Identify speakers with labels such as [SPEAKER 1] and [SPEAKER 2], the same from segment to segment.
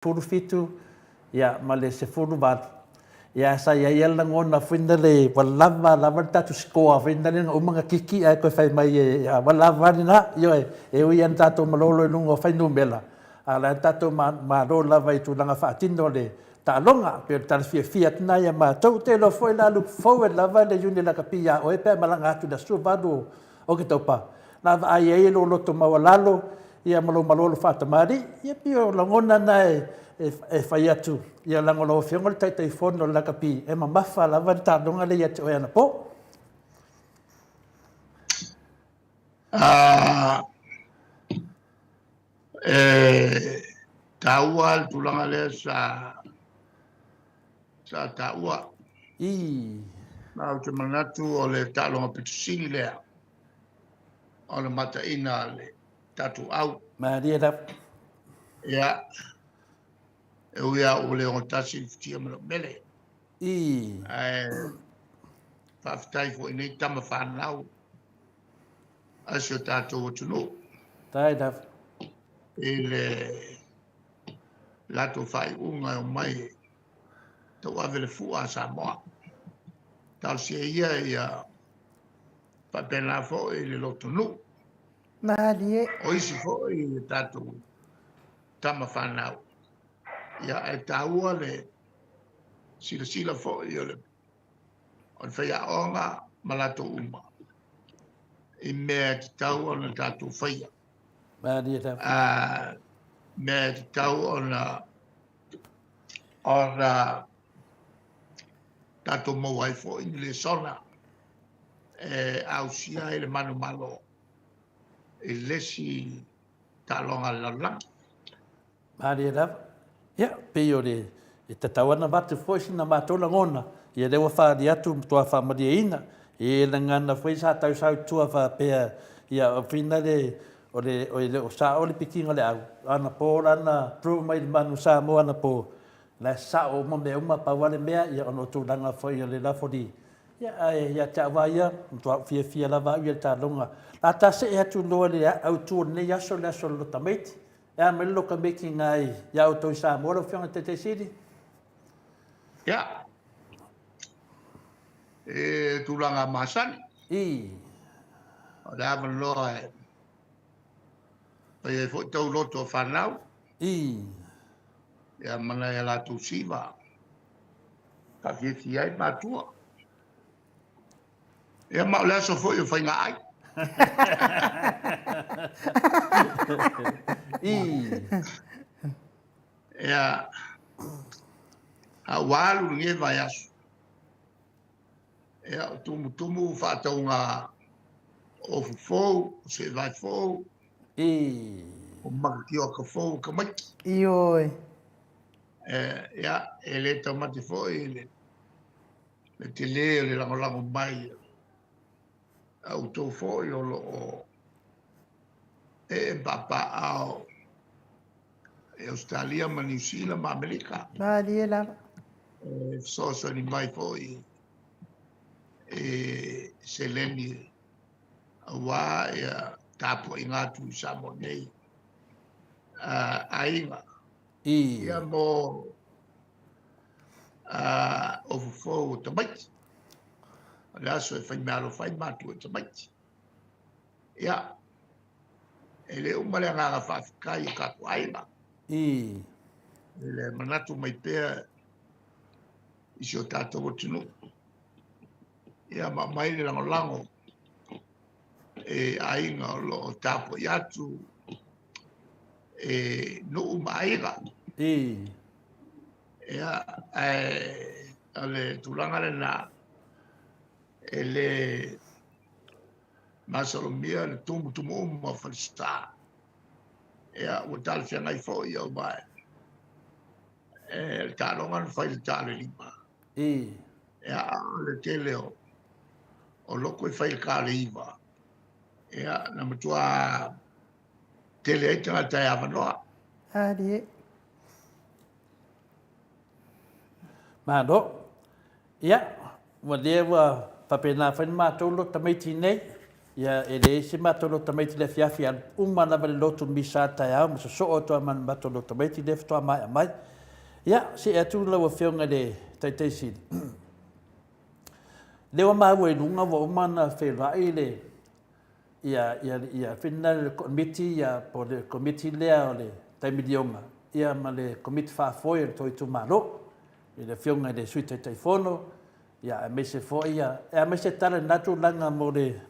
[SPEAKER 1] furu fitu ia ma le se furu vat ia sa ia ia langona finda le walava lava tatu skoa finda le umanga kiki ai ko fai mai ia walava ni na yo e ui an tatu malolo lungo fai numela ala tatu ma ro lava i tu langa fa tindo le ta longa pe ta fia na ia ma tau te lo foi la lu forward lava le yuni la kapia o e pe malanga tu da su vadu o ke topa na ai ai lo to mawalalo ia malolo fa tamari ia pio langona nai e fai atu ia langolo fiongol tai fono la kapi e mamafa lava ta longa le ia te o ana po
[SPEAKER 2] Taua tulanga le sa taua na o te manatu o le talonga pitusini lea o le mataina le tatu au
[SPEAKER 1] Maria da
[SPEAKER 2] ia e uia o le o tasi tia mele whaftai fo inei tama whanau asio tātou tunu
[SPEAKER 1] tai da
[SPEAKER 2] e le lato whai unga o mai tau avele fua Samoa tau sia ia whapena fo e le loto nu
[SPEAKER 3] Maria
[SPEAKER 2] o isi fo e le tātou tama whanau ia e tāua le sila fo i o le whaia onga malato uma i mea te tau o na tātou whaia
[SPEAKER 1] Maria da
[SPEAKER 2] mea te tau o na tātou mau ai fo i le sona au sia i le manu malo i lesi talonga lalang
[SPEAKER 1] Maria da ia pio le e tatawana vatu foi sina matola ngona ia le wa di atu toa fa mariina e le ngana foi sa tau sa tua fa pe ia fina le o sa o le pikinga le au ana po ana pro mai manu sa mo ana po la sa o mo me uma pa wale mea ia ono tu danga foi le la fodi ia ta va ia to fia la va ia ta longa la ta se e tu no le au tu ne ya so la so lo tameti e me lo ka making ai ia o to sa mo lo fiona te sidi
[SPEAKER 2] ia e tulanga masani o le ava loa e fo tau loto whanau ia mana e la tu siva ka fieti ai matua ia ma le so fo i whainga ai ia a walu nge vai aso ia tumu whātaunga o fufou, se vai fou o makaki o ka fou ka mai
[SPEAKER 3] ioi
[SPEAKER 2] ia e le tamati foi le te leo le langolango mai au tō foi o lo e papa ao e Australia ma New Zealand ma Amerika
[SPEAKER 3] Maria la
[SPEAKER 2] so ni mai foi e se leni wa ia tapo inga tu samo nei ainga ia mo o fo tamai la so e fai malo fai matu tamai ia ele o male nga fa kai ka kwaina ele manatu mai pe isio tato o tunu ia ma mai le lango e ainga lo tapo yatu e no maiga ia ale tulanga le na ele masolomia le tumu ma falsta ia o tal fia ngai fo ia ba el talonga fai il tale lima ia le teleo o loko e fai kale iva ia na matua tele e tanga tai avanoa
[SPEAKER 3] Maria
[SPEAKER 1] Mano ia wa le wa papena fa ma tolo tamai nei Ia e le se matolo tamaiti le fiafi al uma lava le lotu misa tai au, ma so o toa man matolo tamaiti le ftoa mai a mai. Ia, se e atu lawa whionga le taitei sidi. Lewa mau e lunga wa umana whewai le ia whina le komiti ia po le komiti lea o le taimilionga. Ia ma le komiti whaafoe le toi tu maro. I le whionga le sui taitei whono. Ia me se fo ia. Ia me se tala natu langa mo le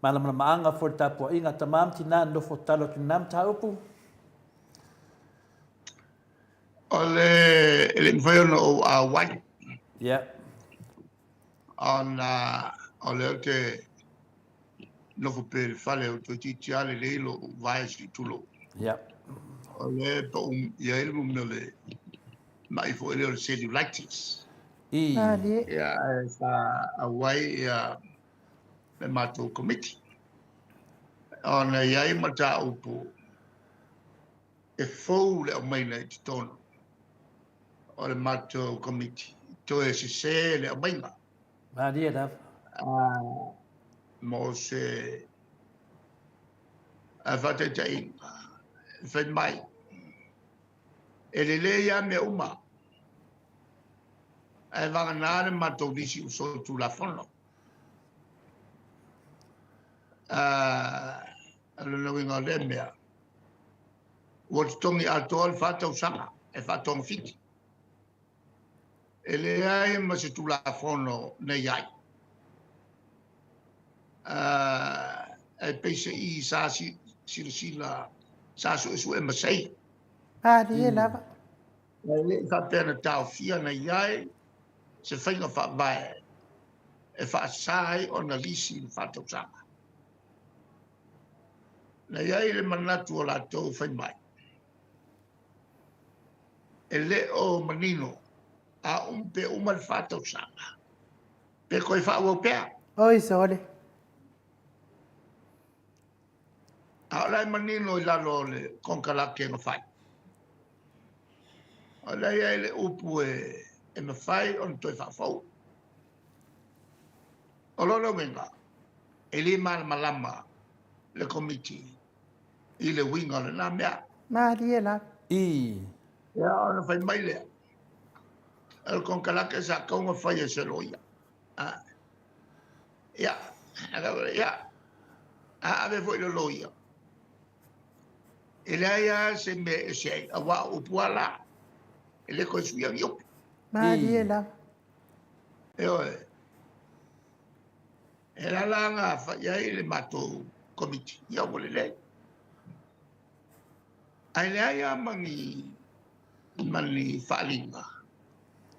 [SPEAKER 1] malamana maanga fo le tapua inga tamam tina nofo talo tu nam ta upu.
[SPEAKER 2] Ole ele mfano o a wai
[SPEAKER 1] Ia.
[SPEAKER 2] on ole te no fu per fare o tutti ale le lo vai si tu lo
[SPEAKER 1] Ia.
[SPEAKER 2] ole po ia ele mo le mai fo ele se di lactis
[SPEAKER 1] I.
[SPEAKER 3] Malie.
[SPEAKER 2] ya sa a wai ya le mato committee on ia i mata upo e fo le o mai na ton o le mato committee to e se le o mai na
[SPEAKER 1] Maria da.
[SPEAKER 2] mo se a fate tai fai mai e le ia me uma e vanga nare mato disi uso tu la fono lo no winga le mea wat tongi atol fata usanga e fatong fiti e le ai ma se tu la fono nei ai e pese i sa si la sa su e masai
[SPEAKER 3] Malie lava.
[SPEAKER 2] le fa pena tau fia nei ai se whainga wha vai e wha sai o na lisi i wha tau sanga. Na iai le manatu o la tau whai mai. E le o manino a umpe uma le wha tau sanga. Pe koe wha ua pea.
[SPEAKER 3] Oi sole.
[SPEAKER 2] A lai manino i lalo le konkalake na whai. A lai ai le upu e ma whai on toi wha whau. O lolo wenga, e li malama le komiti i le winga le nā mea.
[SPEAKER 3] Malie lava.
[SPEAKER 1] I.
[SPEAKER 2] Ia ona whai mai lea. El konkalake sa kaunga whai e se loia. Ia, ia, ave foi lo loia. E lea ia se me se a wa upuala. E le koe suia vio.
[SPEAKER 3] Malie lava.
[SPEAKER 2] E oe. E la langa whai ai le mato komiti. Ia wole le. Ai lea ia mani whaalinga.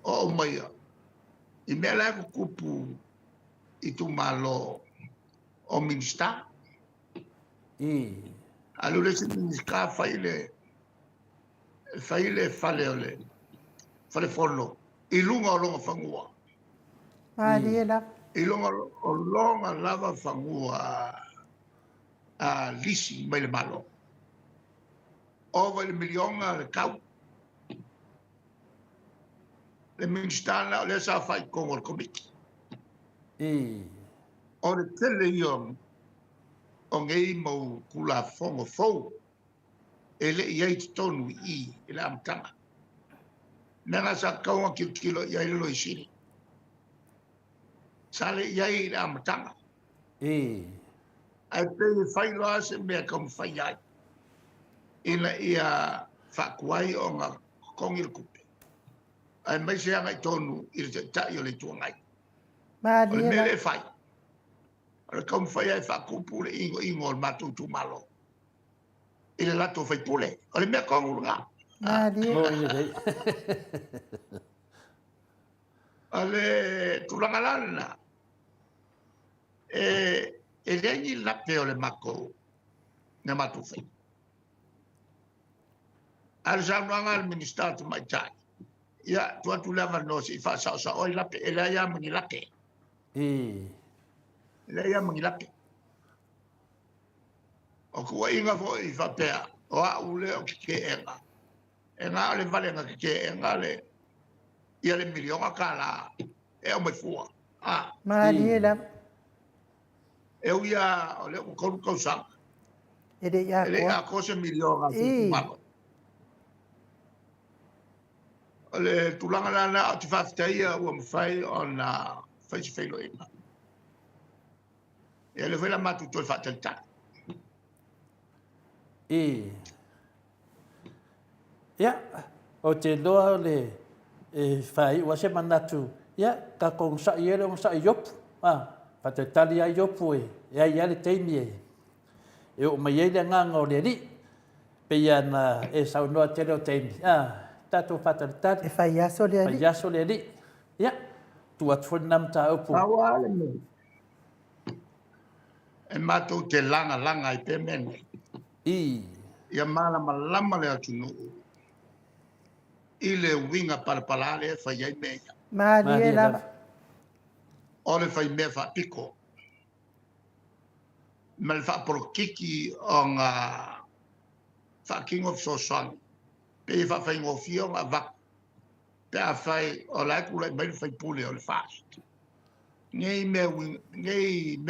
[SPEAKER 2] O maia. I mea lea kupu i tu malo o minsta.
[SPEAKER 1] I.
[SPEAKER 2] Alu le si minsta whaile whale ole. Whale whono. I lunga o longa whangua.
[SPEAKER 3] Malie lava.
[SPEAKER 2] I longa o longa lava whangua a lisi mai le malo. Ova le milionga le kau. Le minsta na le sa whai kongo le komiki.
[SPEAKER 1] I.
[SPEAKER 2] O le tele iong o ngei mau kula fongo fou e le iai tonu i le amtanga. Nanga sa kaunga kilo iai lo i siri. Sa le iai le amtanga.
[SPEAKER 1] I.
[SPEAKER 2] Ai pe i whai loa se mea kam whai ai. Ina ia whakuai o ngā kongi le kupe. Ai mai se angai tonu i le tai o le tuangai. O le
[SPEAKER 3] Malie
[SPEAKER 2] mele
[SPEAKER 3] lava.
[SPEAKER 2] e whai. O le kam whai ai whakupu le ingo o le matu tu malo. I le lato whai pule. O le mea kongu ngā.
[SPEAKER 3] Malie.
[SPEAKER 1] Mo i rei.
[SPEAKER 2] O le tulanga lana. E lengi lape o le mako na matu whai. Ar sa nuanga le minister tu mai tai. Ia, tua tu lava no si fa sa oi lape. E la ia mangi lape.
[SPEAKER 1] I.
[SPEAKER 2] E la ia mangi lape. O kua inga fo i fa pea. O a ule o kike enga. E ngā le vale ngā kike enga le. Ia le milionga ka la. E o mai fua.
[SPEAKER 3] Malie lava.
[SPEAKER 2] Eu ia o le ko sang.
[SPEAKER 3] Ede ya
[SPEAKER 2] Ele
[SPEAKER 3] ko.
[SPEAKER 2] a ko se milio ga tu
[SPEAKER 3] I.
[SPEAKER 2] malo. Ole tulanga na ati faftai o mfai on fai se felo ina. Ele foi la matu to fatal ta.
[SPEAKER 1] E ya o te loa le e fai wa se manatu ya ka kong sa yele on sa yop pa te tali ai yop e ai ale te mi e o mai ele nga ngo le ri pe ya na e sa no te lo te mi tato fatal tat
[SPEAKER 3] E fai aso le
[SPEAKER 1] pa
[SPEAKER 3] ali.
[SPEAKER 1] ya so le ri ya tu at fon nam ta upu
[SPEAKER 2] Awa le me. E matu te langa i pe men.
[SPEAKER 1] i
[SPEAKER 2] Ia mala malama le atu no. Ile winga palpalale fai ai me.
[SPEAKER 3] Mali
[SPEAKER 1] ma
[SPEAKER 3] e
[SPEAKER 1] dia da
[SPEAKER 3] lava.
[SPEAKER 2] Ole fai me fa piko. Mal fa por kiki on fa king of sosan. Pe fa fai ngofio a va. Pe a fai o la ku le mai fai pule o le fast. Ngei me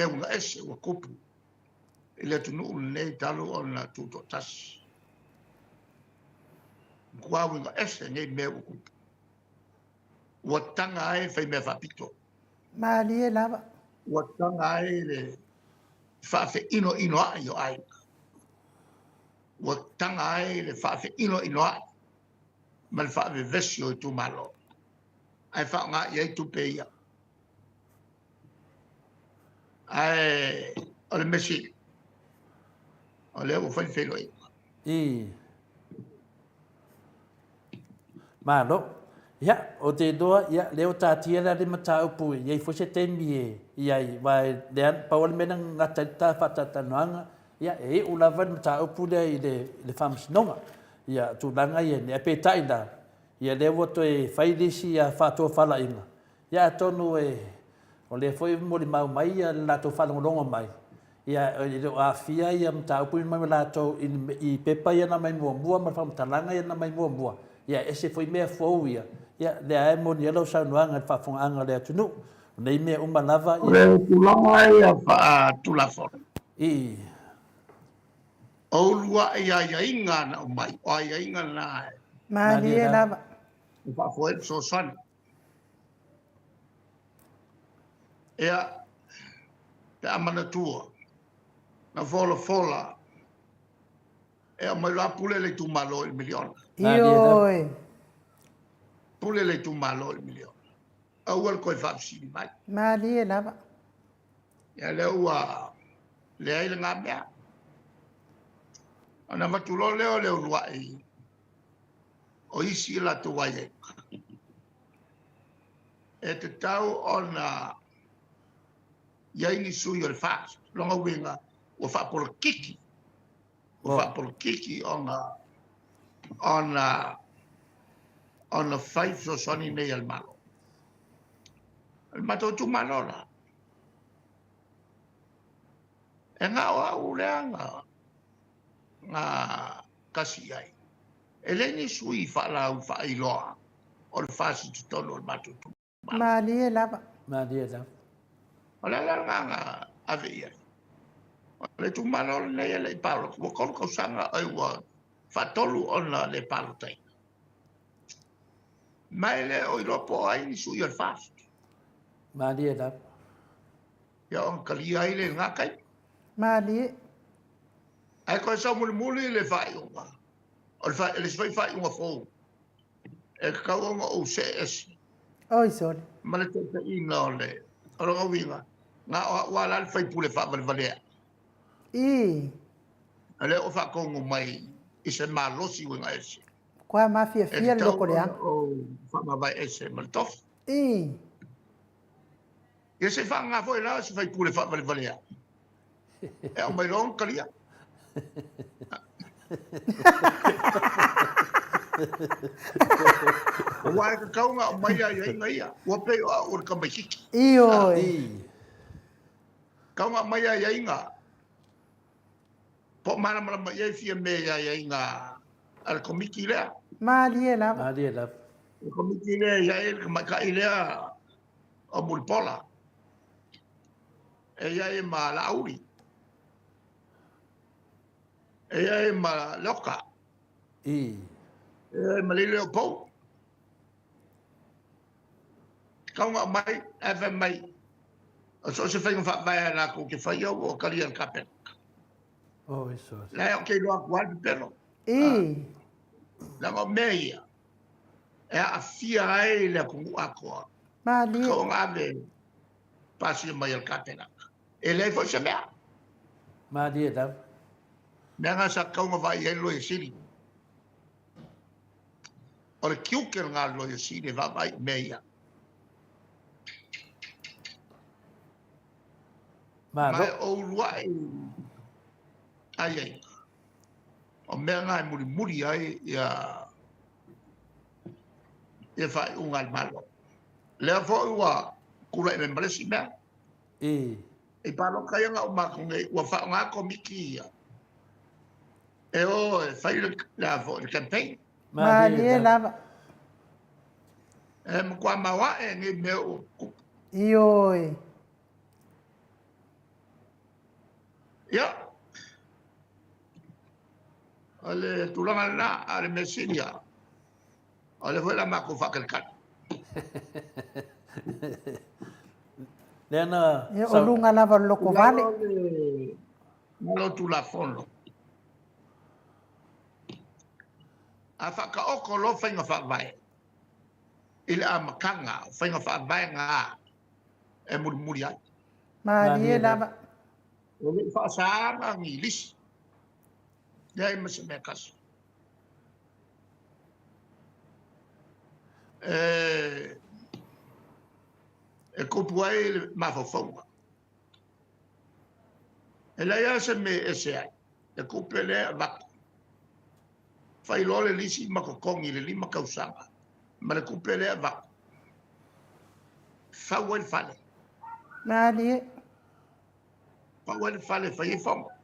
[SPEAKER 2] un ese o kupu. Ile tu no le talo on la tuto tas. Kwa winga ese ngei me o kupu. Watanga ai fai me fa pito.
[SPEAKER 3] Mali e lava.
[SPEAKER 2] Watanga ai le fa fe ino ai o ai. Watanga ai le fa fe ino ai. Mal fa ve vesio tu malo. Ai fa nga ye tu pe ya. Ai ole mesi. Ole o fai felo ai.
[SPEAKER 1] i ma lo ya o te doa ya leo ta tia la de mata upu ye fo se te mi ya vai de pa ol mena ngata ta fata ta nanga ya e u la van mata upu le fams nonga ya tu langa ye ne pe ta ina ya le wo to e fai disi ya fa to fala ina ya tonu e o le foi mo li mau mai ya la to fala longa mai ya a fia ya mata upu mai la to i pepa ya na mai mo ma fa mata langa ya na mai mo ya ese foi mea fouia ya le ai mo ni lo sa nuanga fa fonga anga le tunu nei me uma lava
[SPEAKER 2] Ole tu longa ai fa tu la fo.
[SPEAKER 1] i
[SPEAKER 2] O lua ia inga na mai. O ia inga na
[SPEAKER 3] Mali e lava.
[SPEAKER 2] fa fo so son. Ea te amana tua. Na fola. Ea mai la pule le tu malo il milion.
[SPEAKER 3] Ioi.
[SPEAKER 2] Pule le tu malo il milion. Awal ko fa si mai.
[SPEAKER 3] Mali e lava.
[SPEAKER 2] Ya le ua le ai nga mea. Ana matulo leo lua ai. O isi la tu wai. E te tau ona ia ini sui o le fast. Longa winga o fa por kiki. O fa por kiki ona five so soni nei al malo. El mato tu malona. E nga o au leanga nga kasi ai. E le ni sui fa la u fa iloa. O le fast tu tolo el mato tu.
[SPEAKER 3] Mali e lava.
[SPEAKER 1] ma dia da
[SPEAKER 2] O le la nga ave ia. Le tu malo nei le palo. Wo kon ko sanga ai wa fa tolu ona le palo tai. Mai le o ilopo ai ni sui el fast.
[SPEAKER 1] ma dia da
[SPEAKER 2] Ya on kali ai le nga kai.
[SPEAKER 3] Mali e.
[SPEAKER 2] Ai ko sa muli le fai unga. O le fai unga fo. E ka unga o se es.
[SPEAKER 3] Oi sol.
[SPEAKER 2] Ma le te ina o le. O lo winga. Nga wa la fai pule fa vale.
[SPEAKER 3] I.
[SPEAKER 2] Ale o fa kongo mai. I se malosi winga ese.
[SPEAKER 3] Kwa mafia
[SPEAKER 2] E
[SPEAKER 3] fia
[SPEAKER 2] tau
[SPEAKER 3] loko le anga.
[SPEAKER 2] o fa ma vai ese mal tof.
[SPEAKER 3] I.
[SPEAKER 2] Ia se fa nga fo la se fai pule fa vale. E o mai long kalia. Wa ka kaunga mai ai ngai. Wa pe o ka mai kiki.
[SPEAKER 3] Ioi.
[SPEAKER 1] i
[SPEAKER 2] Kaunga mai ai nga. Po mana mai ai fia me ai nga. Al komiki lea.
[SPEAKER 3] Mali e lava.
[SPEAKER 1] ma dia da
[SPEAKER 2] Al komiki lea ia e ka mai ka ilea o mulpola. e ia e ma lauri. E ia e ma loka.
[SPEAKER 1] I.
[SPEAKER 2] E ia e ma lile o pou. Kaunga mai, e wha mai. O so se whainga whaia la ko ke whaia o kari an kapen.
[SPEAKER 1] Oh, iso.
[SPEAKER 2] Lai o ke loa kuali pero.
[SPEAKER 3] I.
[SPEAKER 2] Langa mea ia. E a fia ai le kungu akoa.
[SPEAKER 3] Malie.
[SPEAKER 2] Kaunga ave pasi mai al kapena. E lei foi se mea.
[SPEAKER 1] Ma dia tau.
[SPEAKER 2] Mea ngā sa kaunga vai e loe siri. O le kiuker ngā loe siri va vai mea ia.
[SPEAKER 1] Ma
[SPEAKER 2] Mai
[SPEAKER 1] ro.
[SPEAKER 2] o rua e ai ai. O mea ngā muri muri ai ia e fai unga malo. Lea fo ua kura e me malesi mea.
[SPEAKER 1] I.
[SPEAKER 2] E palo kaya ngā umako ngai ua wha ngā komiki ia. E o e fai la fo le campaign.
[SPEAKER 3] Malie lava.
[SPEAKER 2] E mkwa mawa e ngai mea o kupu.
[SPEAKER 3] Ioi.
[SPEAKER 2] Ia. Ale tulanga na ale mesinia. Ale foi la mako whakalkan.
[SPEAKER 1] Lea na.
[SPEAKER 3] E o lunga lava loko vale.
[SPEAKER 2] Malo tu la fono. A whaka oko lo whainga whakvai. Ile a makanga whainga whakvai ngā e muri muri ai.
[SPEAKER 3] Malie lava.
[SPEAKER 2] O le whaasanga ngi lisi. Ia e masa mea kasu. E kupu ai le mawhawhaunga. E lai asa me e se ai. E kupu e lea wako. Whai lo le lisi makakongi le lima kausanga. Ma le kupu e lea wako. Whau e whale.
[SPEAKER 3] Malie.
[SPEAKER 2] Whau e whale whai e whonga.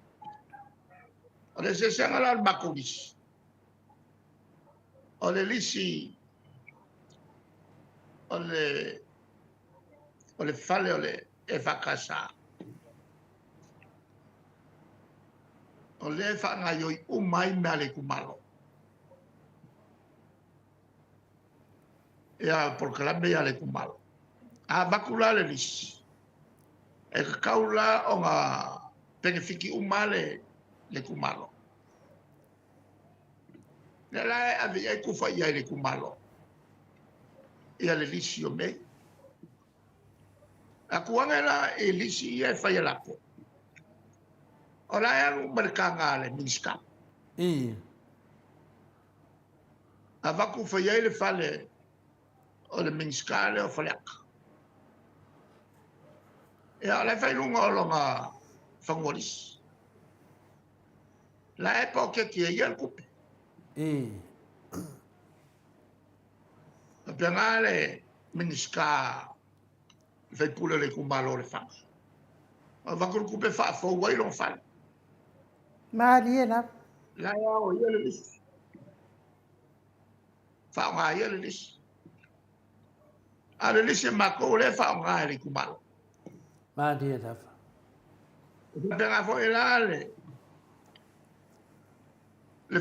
[SPEAKER 2] O le se sanga la mako lisi. O le lisi o le fale o le e whakasa. O le whanga yoi umai mea le kumalo. Ia porkalame ia le kumalo. A bakula le lisi. E kaula o ngā penefiki umale le kumalo. Le lae ave ia kufa ia le kumalo. Ia le lisi o mei. A kuanga la e lisi ia e whai alako. O la ea umarika ngā le minska.
[SPEAKER 1] I.
[SPEAKER 2] A waku whai ai le whale o le minska le o whaleaka. Ia le whai lunga o longa whangoris. La e pao ke kia ia le kupe.
[SPEAKER 1] I.
[SPEAKER 2] A pia ngā le minska whai pule le kumalo le whanga. A waku le kupe wha fau wai long whale.
[SPEAKER 3] Malie lava.
[SPEAKER 2] La ea o ia le lisi. Wha ngā ia le lisi. A le lisi mako le wha ngā le kumalo.
[SPEAKER 1] Ma dia tau.
[SPEAKER 2] Pia ngā fo e la le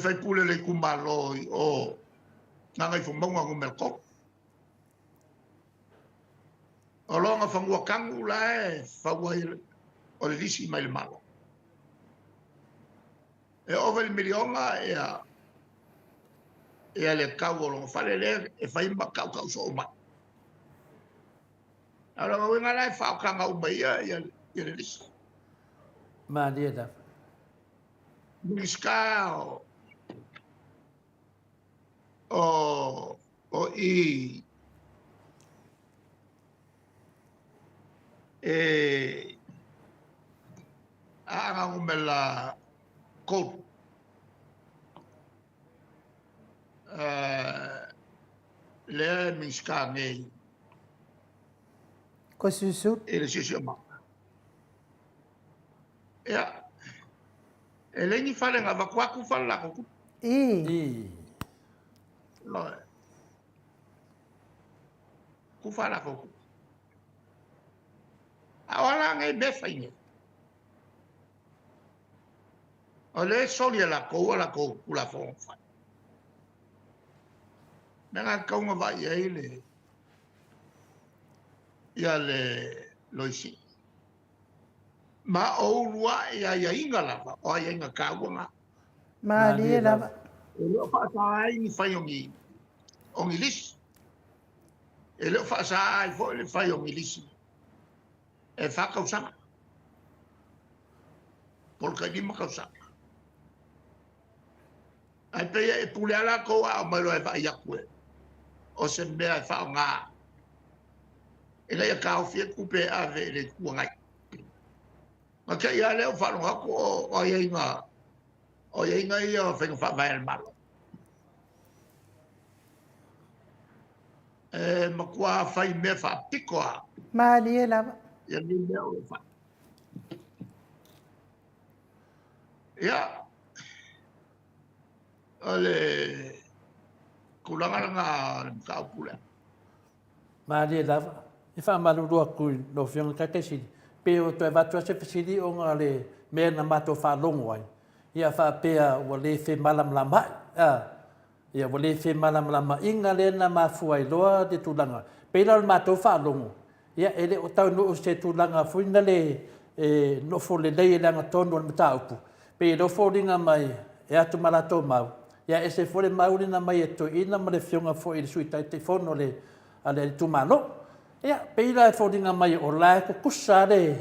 [SPEAKER 2] whai pule le kumalo o ngā ngai whumaunga ngu melko. O longa whangua kangu la e whawai o le lisi mai le malo. E ova le milionga e le kau o longa whale le e whaimba kau kau so o mai. A longa winga la e whaokanga o mai ia le lisi.
[SPEAKER 1] Ma dia tau.
[SPEAKER 2] Miska o i anga umela kod le miska nei
[SPEAKER 3] Ko susu.
[SPEAKER 2] e le sisi ma ya e le ni fale nga vakwaku fala ko
[SPEAKER 3] I.
[SPEAKER 1] I.
[SPEAKER 2] lo ku fala ko a ala ngai me fainga. O le soli la ko kula fo. Nanga kaunga vai ele. Ia le loisi. Ma o rua ia inga lava, o ia inga kaunga.
[SPEAKER 3] Malie lava.
[SPEAKER 2] E leo whaatai ni whai ongi lisi. E leo whaatai fo le whai ongi lisi. E whakausanga. Polka ni makausanga. Ai pea e pule ala ko a mailo e whai akue. O se mea e whao ngā. E lea kao fia kupe a ve le kua ngai. Ma kia ia leo whano hako o ia inga. O ia inga ia o whenga wha mai al malo. Ma kua whai mea wha piko a.
[SPEAKER 3] Malie lava.
[SPEAKER 2] Ia ni mea o wha. Ia. Ole. Kulanganga le mkao kula.
[SPEAKER 1] Malie lava. I wha marurua kui no whionga kakesi. Pe o toi watu ase whasiri o ngā le mea na mato wha longo ai. Ia wha pea wa le whi malam lama. Ia wa le whi malam lama. Inga le na mafua i loa de tūlanga. Pera le mato wha longo. Ia ele o tau no o se tūlanga fuina le no fo le lei langa tonu al mata upu. Pe no fo ringa mai e atu malato mau. Ia e se fo le mauri na mai e to ina ma le whionga fo i le sui tai te fono le ale tumano. Ia, peila e whodinga mai o lai ko kusa le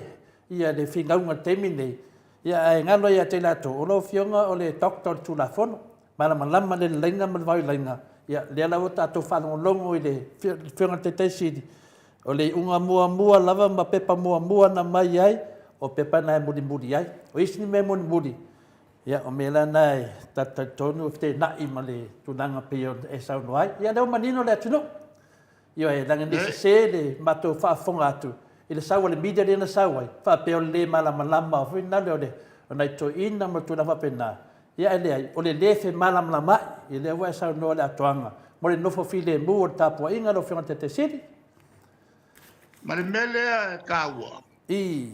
[SPEAKER 1] ia le whingaunga temi nei. Ia e ngalo ia te lato o lo whionga o le doktor tu la fono. Malama lama le lainga ma le vai lainga. Ia le ala o tato whanongo longo i le whionga te teisiri. O le unga mua lava ma pepa mua na mai ai. O pepa nai muri ai. O isini me muri. Ia o mela nai tata tonu te nai ma le tunanga peo e sauno ai. Ia leo manino le atino. Ia e langa nisi se le mato whaafonga atu. I le sawa le media le na sawa. Whapeo le malama o whina leo le. O nei to ina ma tuna whapena. Ia e lea, o le lefe malama. I le ua e sau noa le atoanga. Mo le nofo file mu o tapua inga no whionga te siri.
[SPEAKER 2] Ma le mele kaua.
[SPEAKER 1] I.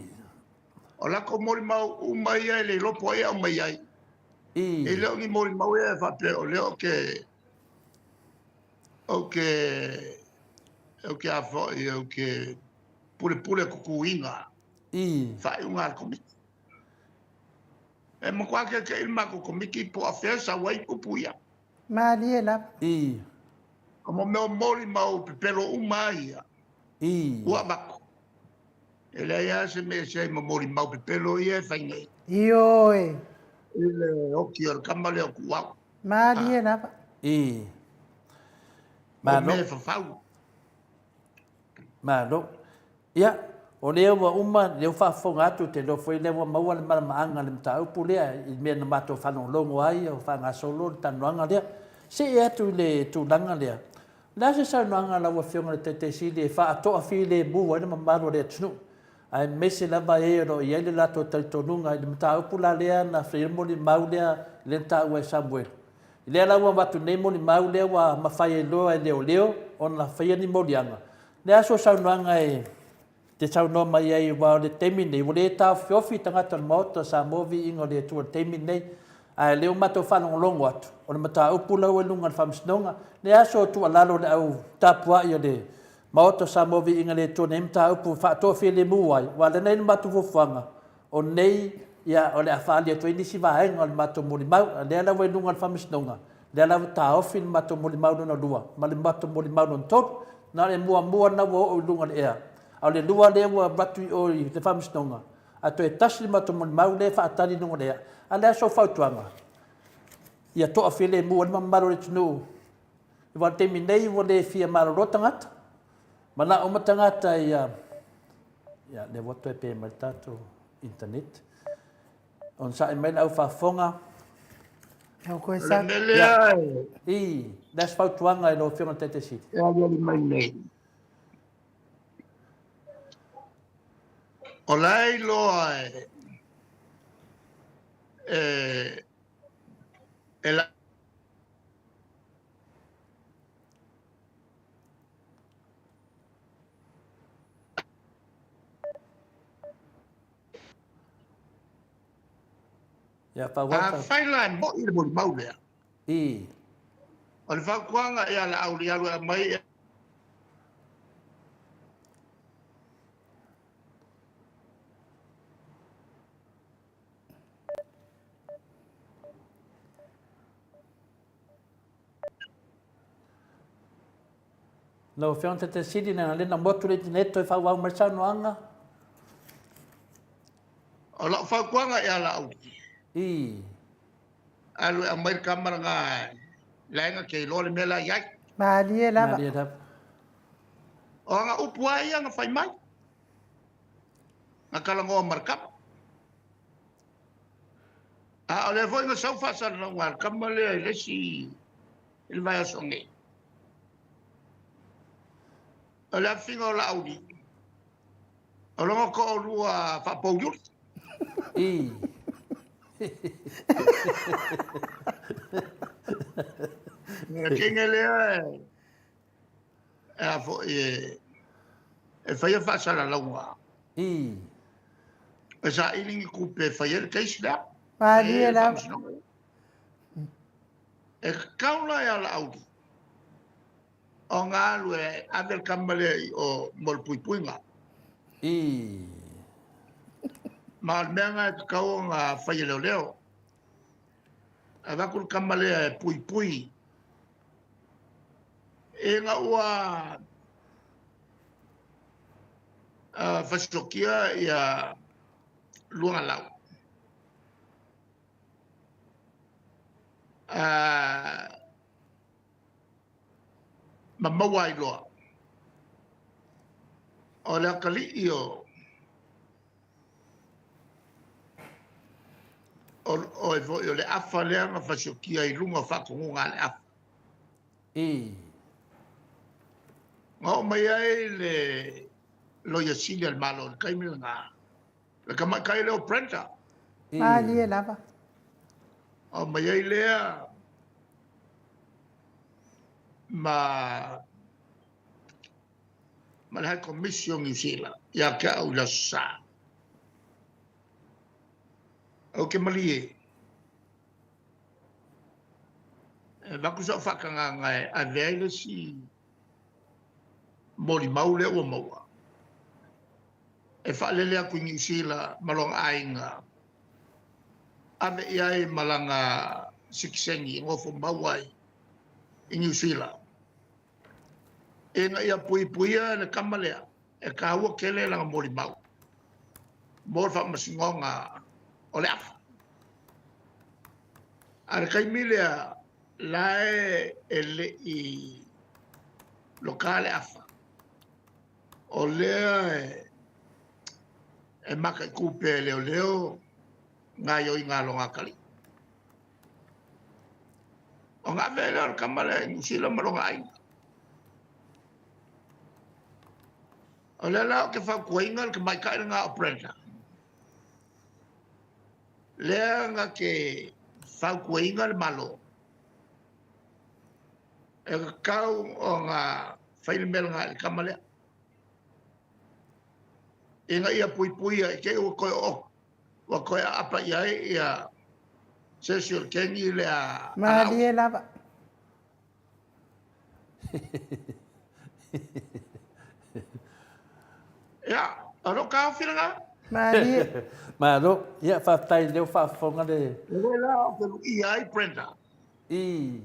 [SPEAKER 2] O lako mori mau umai ai le lopo ai umai ai.
[SPEAKER 1] I.
[SPEAKER 2] E leo ni mori mau e whapeo leo ke. O ke a fo i o ke pule kukuinga.
[SPEAKER 1] I.
[SPEAKER 2] Whai unga komiki. E mo kwa ke ilma ko komiki po a fesa wai kupuia.
[SPEAKER 3] Malie lava.
[SPEAKER 2] I. Como meu mori mau pepero umai.
[SPEAKER 1] I.
[SPEAKER 2] Ua mako. Ele ia se me se mori mau pepero ia whainei.
[SPEAKER 3] Io e.
[SPEAKER 2] Ele oki o kamale o kuau.
[SPEAKER 3] Malie lava.
[SPEAKER 1] I.
[SPEAKER 2] Ma me fafau.
[SPEAKER 1] Malo. Ia, o leo wa uma, leo whaafonga atu te lo foi leo maua le maramaanga le mta upu lea, i mea na mato whanong longo ai, o whanga solo, le tanuanga lea. Se e atu le tūlanga lea. Nā se sa nuanga la wa whionga le te sili, e wha atoa fi le mua, ina mamaro le tunu. Ai mese lava e ro, i ele lato taitonunga, i le mta upu la lea, na whirmo li mau lea, le mta ua Samuel. I lea lawa watu neimo ni mau lea wa mawhai e loa e leo, o na whaia ni morianga. Le aso saunoanga e te saunoa mai ai wa le temi nei. Wa le tau whiofi tangata Maota Samoa Viiga le tua temi nei. Ai leo mato whanong longo atu. O le mata upu lau e lunga le whamsinonga. Le aso tua lalo le au tapua i o le Maota Samoa Viiga le tua nei mata upu whaatoa whia le muai. Wa le nei matu fufuanga. O nei ia o le awhaalia tua inisi vahenga o le mato muli mau. Le ala e lunga le whamsinonga. Le ala ta ofi le mato muli mau na lua. Ma le mato muli mau na totu. Na le mua na wo o lunga le ea. Au le lua le wa batu o le whamsinonga. A to e tasi le mato muli mau le whaatari nunga le ea. A le aso whautuanga. Ia toa while mua le mamaro le tunu. I wa temi nei wa le fia maroro tangata. Mana o matangata ia le wato e pe mai tato internet. On sa e mai au whafonga.
[SPEAKER 3] Au koe sa.
[SPEAKER 1] I, that's whautuanga e lo whionga te siri.
[SPEAKER 2] E a mai nei. O lai loa e la
[SPEAKER 1] Ya pa wa.
[SPEAKER 2] fai la mo i le mo mau le.
[SPEAKER 1] I.
[SPEAKER 2] O le fa kuanga ia la au le alu mai
[SPEAKER 1] No fion te sidi na le na motu le neto e fa wa marcha no anga.
[SPEAKER 2] o la fa kuanga ia la au.
[SPEAKER 1] I.
[SPEAKER 2] Alu mai kamera nga lainga ke lo le mela ia.
[SPEAKER 3] Malie
[SPEAKER 1] Ma
[SPEAKER 3] lava.
[SPEAKER 1] dia tap.
[SPEAKER 2] O nga upua ia nga fai mai. Nga kalango markap. A le foi nga sau fa sa na wa kamale le si il vai songe. O la fingo la audi. O lo ko lua fa po yurt.
[SPEAKER 1] I.
[SPEAKER 2] Kinga le a fo e fai fa sa la lawa.
[SPEAKER 1] I.
[SPEAKER 2] E sa ilingi kupe fai el case da.
[SPEAKER 3] Malie lava.
[SPEAKER 2] E kaula ya la audi. O ngā lue avel kamale o mol pui pui ngā.
[SPEAKER 1] I.
[SPEAKER 2] Ma mea ngā e kau ngā whai leo leo. A wakul kamale e pui pui. E ngā ua whasokia i a luanga lau. Ma maua i loa. O lea kali i o e vo i o le afa lea ngā whasokia i lunga whakongu ngā le afa.
[SPEAKER 1] I.
[SPEAKER 2] Ngā o mai ai le loia sili al malo, le kaimila ngā. Le kai leo prenta.
[SPEAKER 3] Malie lava.
[SPEAKER 2] O mai ai lea ma le hai komisio New Zealand. Ia ke au la sa. O ke mali e. Waku sa whakanga ngai a veile si mori mau le ua maua. E whaalele aku i New Zealand malong ainga. Ave iai malanga sikisengi ngofo mauai i New Zealand. E nga ia pui puia le kamalea. E ka hua kele langa mori mau. Mori wha masingonga o le afa. Are kai milea lae e le i lokale afa. O lea e maka i kupe leo leo ngā ioi ngā longa kali. O ngā vele o kamale New Zealand malonga ainga. O lea lao ke whakuainga ke mai kaira ngā operator. Lea ngā ke whakuainga le malo. E kau o ngā whailemela ngā le kamalea. E ngā ia pui pui e ke ua koe o. Wa koe apa iai ia sesio kengi le a
[SPEAKER 3] Malie lava.
[SPEAKER 2] Ya, alo ka fila nga.
[SPEAKER 3] Malie.
[SPEAKER 1] Ma lo, ia fa tai leo fa fonga le.
[SPEAKER 2] Le la ke lu iai prenda.
[SPEAKER 1] I.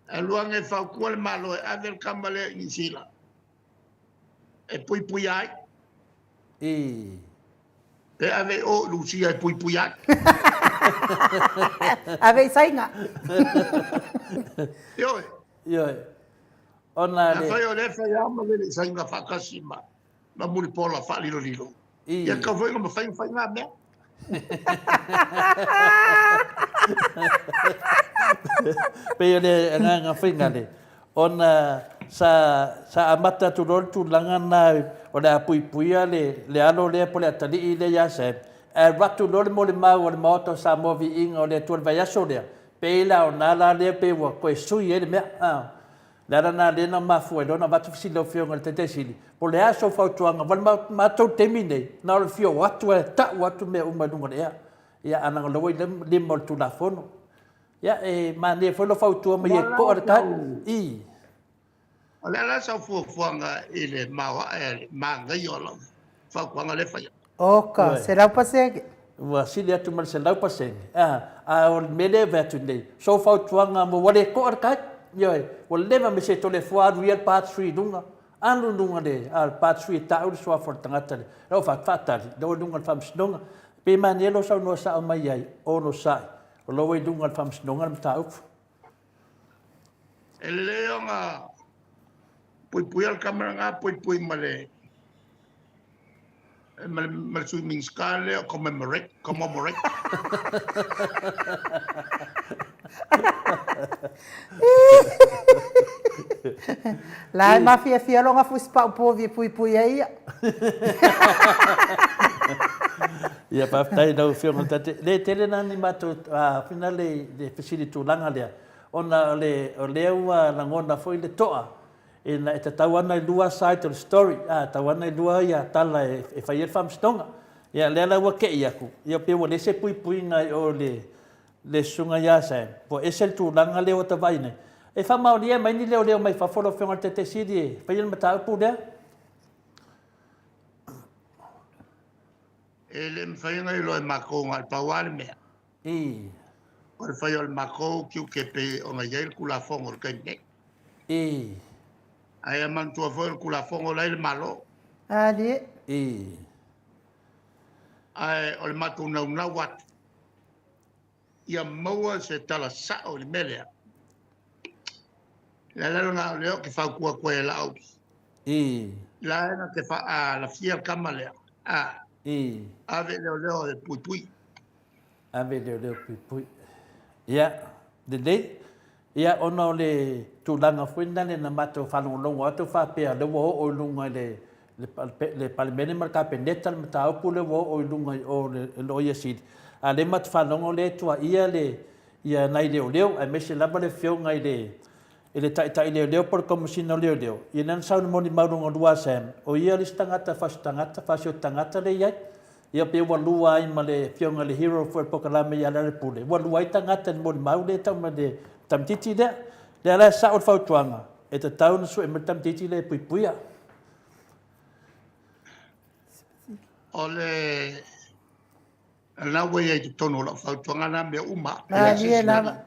[SPEAKER 2] E luang e fa kua le malo e avel kamale New Zealand. E pui pui ai.
[SPEAKER 1] I.
[SPEAKER 2] E ave o Lucia e pui pui ai.
[SPEAKER 3] Ave sainga.
[SPEAKER 2] Yo,
[SPEAKER 1] Yo. Ona
[SPEAKER 2] na
[SPEAKER 1] le.
[SPEAKER 2] fai o le fai ama le sai nga whakasima. Ma muri pola wha lilo lilo.
[SPEAKER 1] I.
[SPEAKER 2] Ia ka fai nga ma fai ngā mea.
[SPEAKER 1] Pe le nga finga le. Ona sa amata tu rol tu langa na o le pui pui le alo le po le tali i le ya se. E ratu lor mo le mau o le Maota Samoa Viiga o le tuan vai aso le. Pe la o nala le pe wa koe sui e le mea. Lara na le na mafu e lona watu fisilo fionga le tete sili. Po le aso fautuanga, wal matou temi nei. Na o le fio watu e ta watu mea umadunga le ea. ia ana lo le mo tu la fono ia e mane foi lo fautua mai e ko ar ka i
[SPEAKER 2] Ole la sa fuanga ile mawa manga yola. Fa kwanga le fa.
[SPEAKER 3] Oka,
[SPEAKER 1] Ué.
[SPEAKER 3] será o passegue.
[SPEAKER 1] wa sili atu mal se lau paseng a o mele vetu nei so fautuanga mo wale ko ar ka yo o leva me se tole fua real part 3 dunga anu dunga de al part 3 ta o so for tangata le ro fa fatali do dunga fam snonga pe manelo sa no sa mai ai o no sa o lo we dunga fam snonga ta up
[SPEAKER 2] Ele leonga pui al kamera nga pui male. Mal swimming skale commemorate.
[SPEAKER 3] Lá, mafia fia longa fui spa o povo pui aí.
[SPEAKER 1] ia pa tai dau fio ngata le tele na ni mato a finale de facility langa le ona le o le ua na ngona foi le toa e na e tawana i lua side of the story tawana i lua ia tala e fai e fam stonga ia le la wa ke ia ku ia pe le se pui ngai o le sunga ia sa po esel tu langa le o ta vai ne e fa mau dia mai ni le mai fa folo fio ngata te sidi fai el mata pu de
[SPEAKER 2] Ele mfainga ilo e mako ngal pawal mea.
[SPEAKER 1] i
[SPEAKER 2] Or fai al mako kiu ke pe o nga yail kula fongo kene.
[SPEAKER 1] i
[SPEAKER 2] Ai man tua foi kula fongo lai le malo.
[SPEAKER 3] Ali,
[SPEAKER 1] i
[SPEAKER 2] Ai o le matu na wat. Ia maua se tala sa o le melea. La nga leo ke fa kua koe la au.
[SPEAKER 1] i
[SPEAKER 2] La nga ke fa la fia kamalea.
[SPEAKER 1] i
[SPEAKER 2] Ave leo de pui.
[SPEAKER 1] ave le pui ia de dei ia ona le tulanga fuina le na mato falongo atu fa pe le wo o lunga le palmene marka peneta le mata pu le wo o lunga o le lo ia sid a le mat falongo le tua ia nai le a mese lava le fio ngai le tai le por como si no le ia nan sa no moni maurunga lua sem o ia le stangata fa sio tangata le ia pe wa lua ai ma le fionga le hero for pokalame ia le pule wa lua i tangata mo mau le tau ma le tamtiti le la sa o fautuanga e te tau su e tamtiti le puipuia
[SPEAKER 2] Ole la we ai tono la fautuanga na me uma.
[SPEAKER 3] ali lava.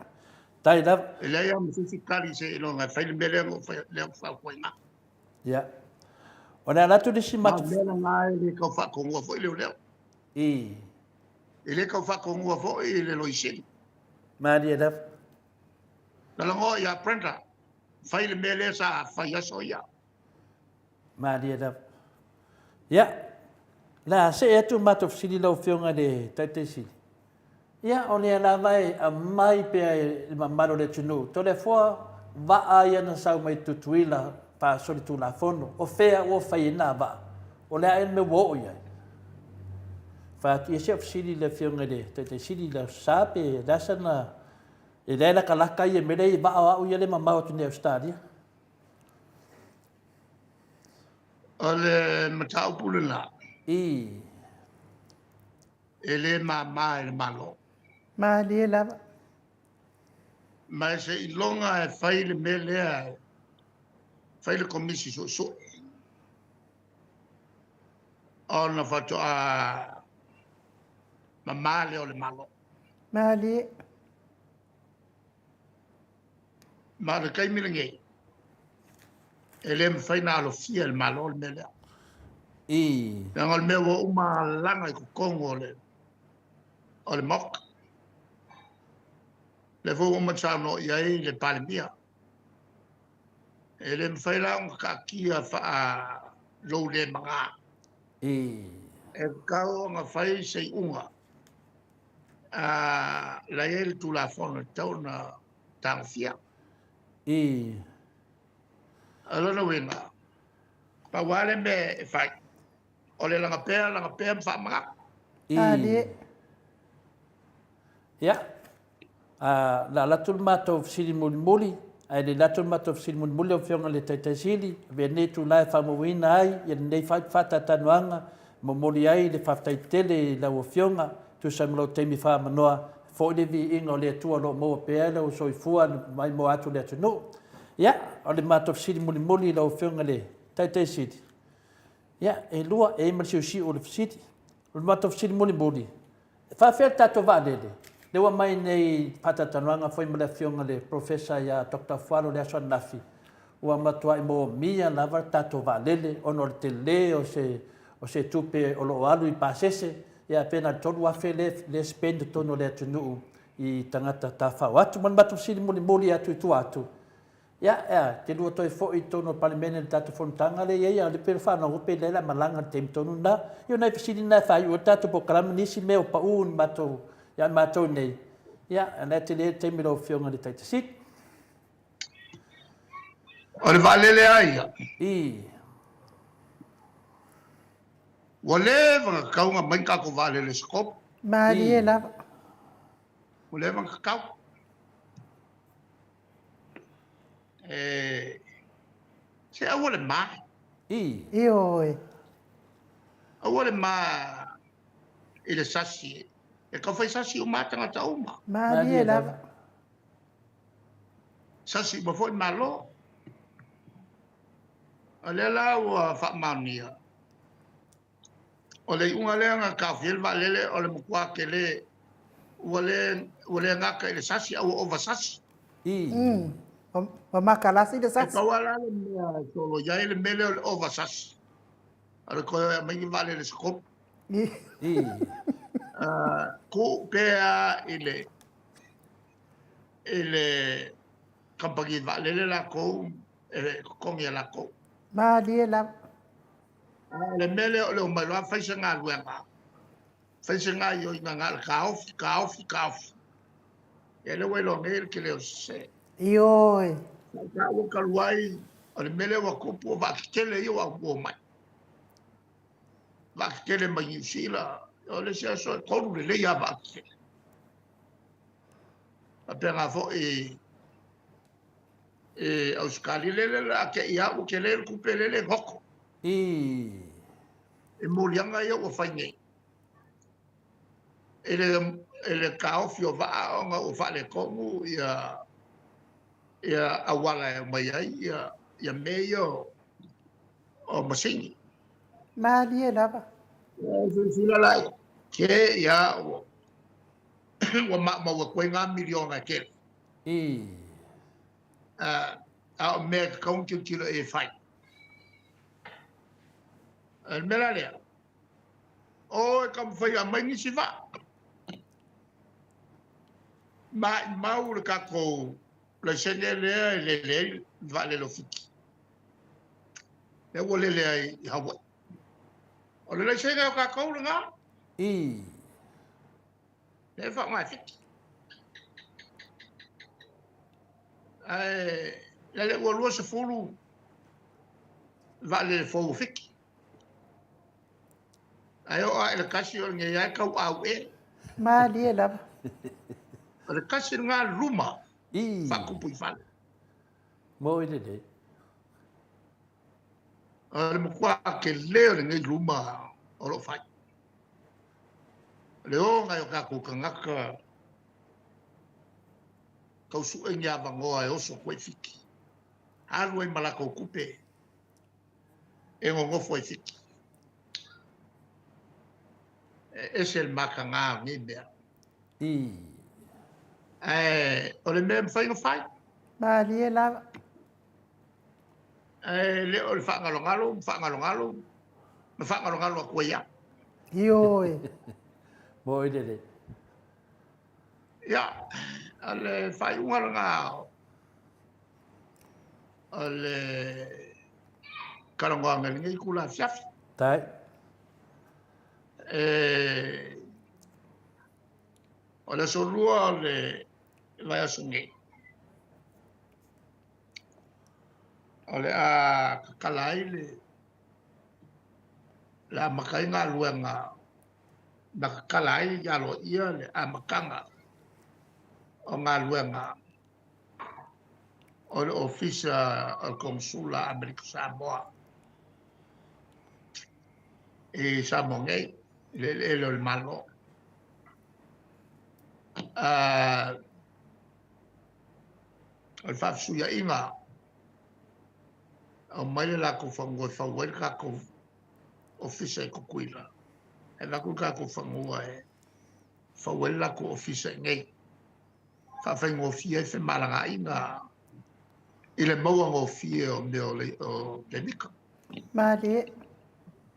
[SPEAKER 1] tai da
[SPEAKER 2] Ele ia mo si kali se lo nga fai mele ngo fai le fa ko nga.
[SPEAKER 1] ya ona la tu disi
[SPEAKER 2] Ma
[SPEAKER 1] mat
[SPEAKER 2] mele nga le ko fa ko ngo foi le.
[SPEAKER 1] i
[SPEAKER 2] Ele ko fa ko ngo foi le lo isi.
[SPEAKER 1] ma dia da
[SPEAKER 2] La ngo ya prenda. Fai le mele sa fai aso ya.
[SPEAKER 1] ma dia da ya la se e tu mat of sili lo fionga de tate si ya ona la vai a mai pe ma maro le tunu to le fo va ai na sa mai tutuila pa soli tu la fono o fea o fai na va o le ai me wo ia fa ti se of sili le fionga de tate sili la sape da sana e le la kala kai e mele ba o ia le mama o tune stadia
[SPEAKER 2] Ole matau pulena.
[SPEAKER 1] i
[SPEAKER 2] Ele ma el malo.
[SPEAKER 3] Ali lava.
[SPEAKER 2] Ma se ilonga e fai le mele fai le komisi so. Ona fatu ma le o le malo.
[SPEAKER 3] Ali,
[SPEAKER 2] Ma le kai milinge. Ele me fai na lo fia el malo le mele.
[SPEAKER 1] i
[SPEAKER 2] Nang al mewo uma langa i kongo le. O le mok. Le fo uma no ia le palimia. Ele me fai la un kakia fa lo le manga.
[SPEAKER 1] i
[SPEAKER 2] E kau nga fai sei unga. La el tu la fona tau na tangfia.
[SPEAKER 1] i
[SPEAKER 2] Alona winga. Pa wale me e fai. O le langa pea mfa manga.
[SPEAKER 3] ali,
[SPEAKER 1] ya la latul mato sili muli ai le latul mato sili muli o fionga le tai sili ve ne tu lai fa mo wina ai ia nei fa fata tanuanga mo moli ai le fa tai tele la o fionga tu sa mlo te mi fa manoa fo le vi inga o le tua lo mo pe le o soifua mai mo atu le tunu ya o le mato sidi muli muli lo fionga le tai sidi ya e lua e ma si o le sidi o le mato sidi muli muli fa fer tato va le le wa mai nei patatanuanga foi ma le fionga le professor ya Dr. Fualo le aso nafi ua matua i mo mia lava tato va lele ono le tele o se tupe o lo alu i pasese ia pena tolu afe le spend tono le atunu i tangata tafau atu man batu sili muli atu i tu atu ia te lua toi fo i tono palimene le tato fontanga le ia le pere whana upe le la malanga te tonu na io nai fisili nai whai o tato po karaminisi meo pa un matou ia matou nei ia le te le te miro fionga le taitasit
[SPEAKER 2] O le valele ai.
[SPEAKER 1] i
[SPEAKER 2] Wale vanga kaunga mai ka ko valele skop.
[SPEAKER 3] Mali e lava.
[SPEAKER 2] Wale vanga kau. Se awole ma.
[SPEAKER 3] I oi.
[SPEAKER 2] Awole ma ile sasi. E ka fai sasi o matanga ta uma.
[SPEAKER 3] Mali e lava.
[SPEAKER 2] Sasi mo foi malo. Alela wa fa mania. Ole unga le nga ka fil va lele ole mo kwa kele ole nga ka ile sasi au over sasi.
[SPEAKER 3] O makalasi de sas.
[SPEAKER 2] Ka wala le mea solo ya ile mele ole over sasi. Ale ko mai va lele skop. Ko pea ile kampagi va lele la ko kongi la ko.
[SPEAKER 3] Mali e lava.
[SPEAKER 2] Le mele o le mai loa faisa ngā luenga. Faisa ngā i o inga ngā kaofi. E le wei lo ngei ke leo se.
[SPEAKER 3] I oi.
[SPEAKER 2] Ka waka luai, o le mele wa kupu o wakitele i o au o mai. Wakitele mai New Zealand, o le sea so e konu le leia wakitele. A pe ngā fo Auskali lele la ke ia u ke lele kupe lele ngoko. E molianga ia o whainge. Ele kaofi o vaonga o whale kongu ia awala e mai ai ia meio o masingi.
[SPEAKER 3] Mali e lava.
[SPEAKER 2] Fila lai. Ke ia o ma wa koe ngā miliona ke. A o mea kaunti kilo e whai. El mela lea. O e kam whai a mai nisi wha. Mau le kako le sene lea e le wha le lo fiki. Le wo le lea i Hawaii. O le sene o kako le ngā. Le wha ngai fiki. Le ua lua se fulu wha le fulu fiki. Ai o ele kasi o nge ai kau au e.
[SPEAKER 3] Mali e lava.
[SPEAKER 2] Ele kasi ngā luma. Whakupu i whale.
[SPEAKER 1] Mo i le.
[SPEAKER 2] Ele mokua ke leo le ngai luma o lo whai. Leo ngai o kako ka ngaka. Kau su e ngā wangoa e oso koe whiki. Haru e malako kupe. E ngongofo e whiki. Es el maka ngā ngi mea. O le mea mwhainga whai.
[SPEAKER 3] Mali e lava.
[SPEAKER 2] Le o le whaangalongalo. Me whaangalongalo a kua ia.
[SPEAKER 3] I oi.
[SPEAKER 1] Mo i le.
[SPEAKER 2] Ia. A le whai ungara ngā. A le karangoanga ngai kula fiafi.
[SPEAKER 1] Tai.
[SPEAKER 2] O le solua le vai asungi. O le a kakalai le a makai ngā luenga na kakalai yalo ia le a makanga o ngā luenga o le ofisa o konsula Amerika Samoa e Samoa ngai le malo Al whawsuia inga, au maile la ko whangoe whawel ka ko ofisa i kukuila. E laku ka ko whangua e whawel la ko ofisa i ngei. Whawhai ngofia e whemalanga inga i le maua ngofia o meo le nika.
[SPEAKER 3] Malie.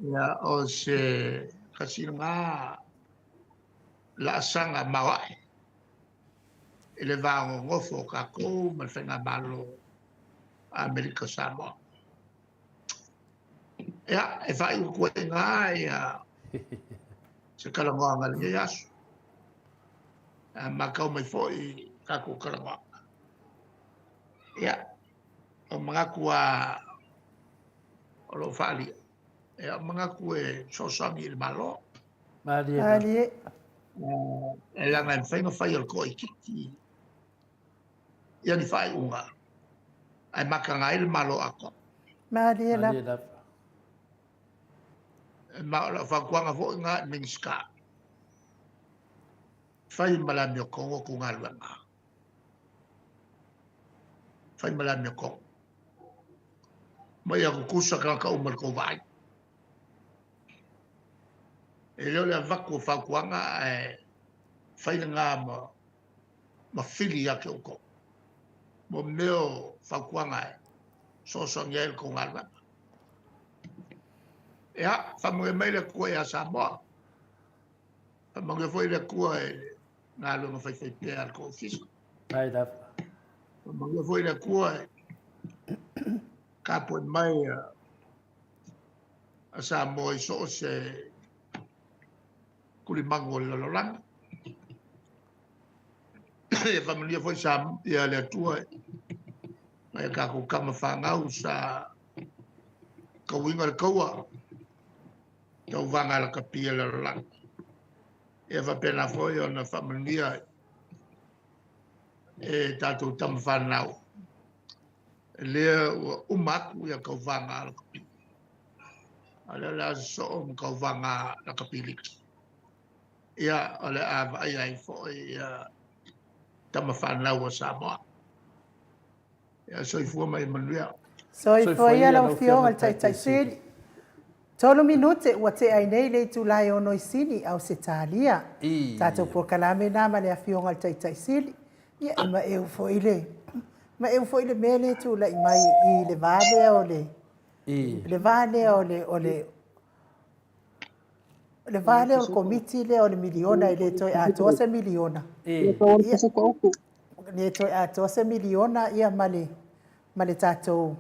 [SPEAKER 2] Ia o se kasina ngā la asanga mawae. I le vāngo ngofo ka kou ma whenga malo Amerika Samoa. Ia, e whai u koe ngā ia se kalangoanga le asu. Ma kau mai fo i kako kalangoanga. Ia, o mga kua o lo whaalia. Ia, mga kue sosangi il malo.
[SPEAKER 3] Malie.
[SPEAKER 2] E langa en whainga whai al koe kiti. Ia ni whai unga. Ai maka ngā il malo ako.
[SPEAKER 3] Malie la.
[SPEAKER 2] Ma la whakuanga fo ngā minska. Whai malami o kongo ku ngā luanga. Whai malami o kongo. Mai ako kusa ka umar ko vai. E leo le vaku whakuanga e whai ngā ma whili ake o kongo. Mo meo whakuanga e sosong el ko ngā luanga. Ia, whamunga mai le kua e a Samoa. Whamunga foi le kua e ngā lunga whai pia al ko fiska. Whamunga foi le kua e ka poe mai a Samoa i so se kulimango le lolanga. E whamunga foi sa ia le atua e mai ka kukama whangau sa kauinga le kaua. Tau vanga la kapia le lolanga. E whapena foi o na whamunga e tātou tam whanau. Lea umaku ia kau vanga la kapia. Ale la so o kau vanga la kapia. Ia ole a vai ai foi tam whanau o Samoa. Ia soi fua mai manuia.
[SPEAKER 3] Soi fua ia lau fionga tai sili. Tolo minute ua te ai nei le tulai o noi sini au se talia. Tātou por kalame nā ma le a fionga tai sili. Ia ima eu fo ile. Ma eu fo ile mele tulai mai i le vale o le. Le vale o le le vale o komiti le o le miliona i le toi a 12 miliona. Le toi a 12 miliona ia male tātou.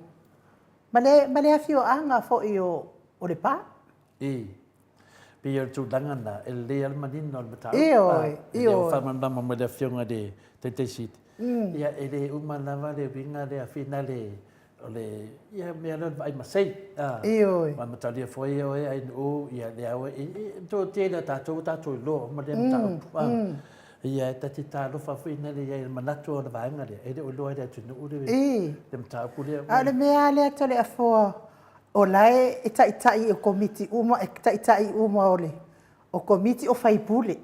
[SPEAKER 3] Male a fio anga fo i o le pā?
[SPEAKER 1] Pia tu dangana el le al manino al mata.
[SPEAKER 3] Io.
[SPEAKER 1] Famanda mo de fionga de tetesit. Ia ele uma lava le vinga le finale ole ia me ala vai masei.
[SPEAKER 3] Io.
[SPEAKER 1] Ma mata dia foi o ai o ia le au to te la tatou lo ma de mata. Ia tati talo fa finale ia manato le vanga le ele o lo ia tu no ure. De mata pulia.
[SPEAKER 3] Ale me ale tole afo. O lae e tai o komiti uma e tai uma ole. O komiti o faipule.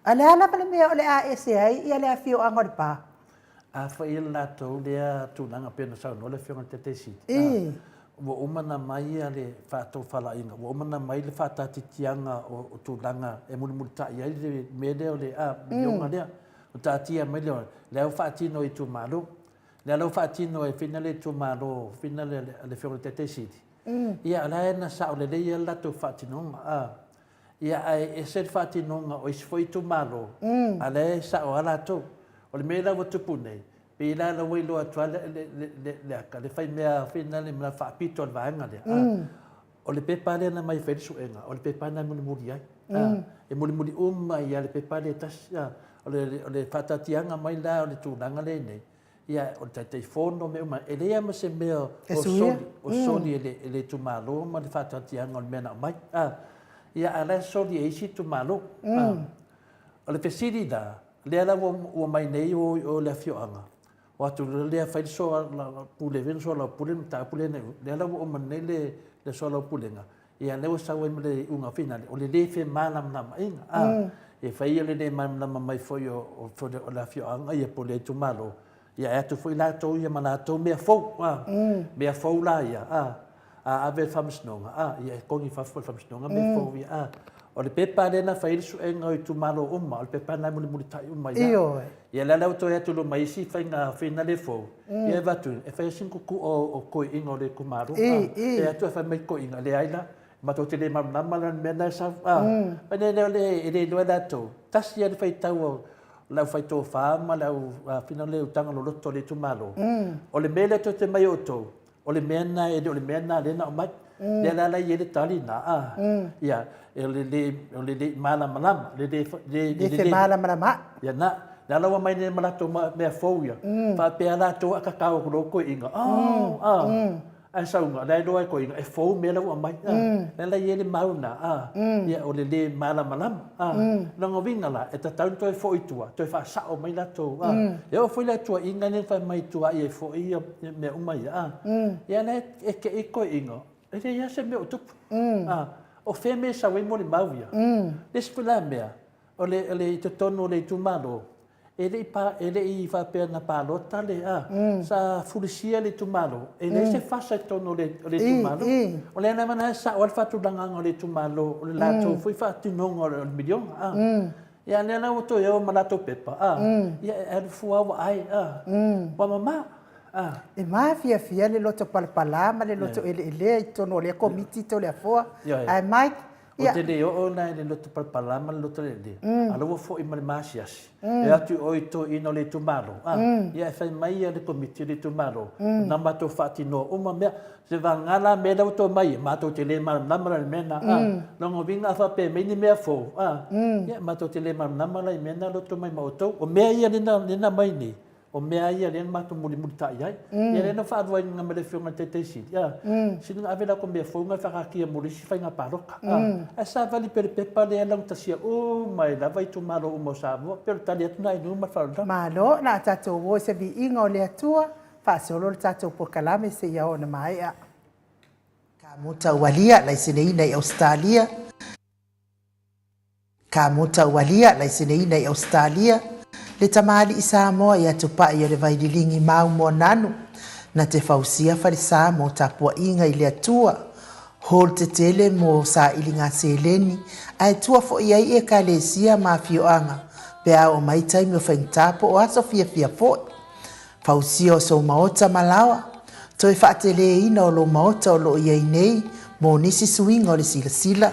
[SPEAKER 3] Ale ala pale mea ole a ese ai i ale a fio angor pa.
[SPEAKER 1] A fai la tau lea tunanga pena sau no le fionga te sit. Wo umana mai ale fatou fala inga. Wo umana mai le fata titianga o tunanga e muli tai ai le mele ole a milionga lea. O tatia mai le au fatino i tu malu. Le alo fatino e finale tu malo finale le fiore tete siti. Ia la na sa o le ia la tu fatino ia e se fatino o is foi tu malo. Ale sa o ala tu. O le mela o tu pune. Pe la la wilo atua le fai mea finale me la fa pito al vanga le. O le pepa le na mai fe su enga. O le pepa na muri ai. E muri ia le pepa le tas o le fatatianga mai la o le tu langa le nei. Ia o te fono me uma ele ama se me o soli ele tu malo ma le fata ti anga o mena mai ia ala soli e si tu malo o le fesiri da le ala o mai nei o le fioanga o atu le fai so la pule ven so la pule ta pule ne le ala o mai le so la pulenga ia leo sa wai mele unga fina o le lefe malam na inga e fai le le malam mai foi o la fio anga ia po le tumalo ia atu foi la to ia mana to me fo me fo la ia a ave famsnonga ia kongi fa fo famsnonga me fo ia o le pepa le na fai su enga o tumalo umma o le pepa na muli muli tai umma ia la to ia tu lo mai si fai nga fina le fo ia vatu e fai cinco ku o ko inga le kumaro e atu fa mai ko inga le aila ma to te le mam namalan mena sa pa ne le lo da to tas ia fai tau la fai to fa ma la fina le tanga lo to le tumalo o le mele to te mai o to o le mena e o le mena le na mai le la ye le tali na ia le mala malam le
[SPEAKER 3] mala malama
[SPEAKER 1] ia na la mai ne mala to me foia fa pe ala to ka ka ko inga ai sau nga dai do ai ko inga e fo me la mai la ye le mauna ia o le mala malam na ngovinga la e ta tanto e fo itua to fa sa o mai la to e o foi la tua inga ne fa mai tua e fo ia me umai ia na e ke e ko inga e ia se me o tu o fe me sa we mo le mauia des pula mea o le te tono le tumalo ele i fa pe na palota le sa fulisia le tumalo ele se fa sa tono le tumalo o le na mana sa o fa tu danga le tumalo o le lato foi fa tinongo le milion ia le na o to yo malato pepa ia e fu ai wa mama
[SPEAKER 3] e mafia le loto palapala ma le loto ele tono le komiti to le afoa ai Mike
[SPEAKER 1] o te leo o na le loto palapala ma le loto le alo fo i masiasi e atu o ito ino le tumalo ia fai mai le komiti le tumalo na mato fatino uma mea se va ngala me da to mai mato te le ma namara mena longo vinga fa pe me ni mea fo ia mato te le ma namara mena loto mai maoto o mea ia na mai ni o mea ia le matu muli tai ai ia le na fa vai nga mele fiona te si ia sinu avela ko mea fo nga fa kia muli si fa nga paroka esa vali per pepa le lang tasia o mai la vai tu malo o mo sa mo per tali atu nai no ma fa
[SPEAKER 3] malo na tato wo se Viiga o le atua fa solo le tato por kalame se ia ona mai ka mota walia lai sinei nei Australia ka mota walia lai sinei nei Australia le tamali i Samoa ia tupa i le vaililingi mau mo nanu na te fausia fale Samoa tapua inga i le atua hol te tele mo sa ilinga seleni ai tua fo ia i e ka le sia ma fioanga pe a o mai taimi o whaintapo o aso fia fo fausia o so maota malawa toi whaatele ina o lo maota o lo ia nei mo nisi suinga o le sila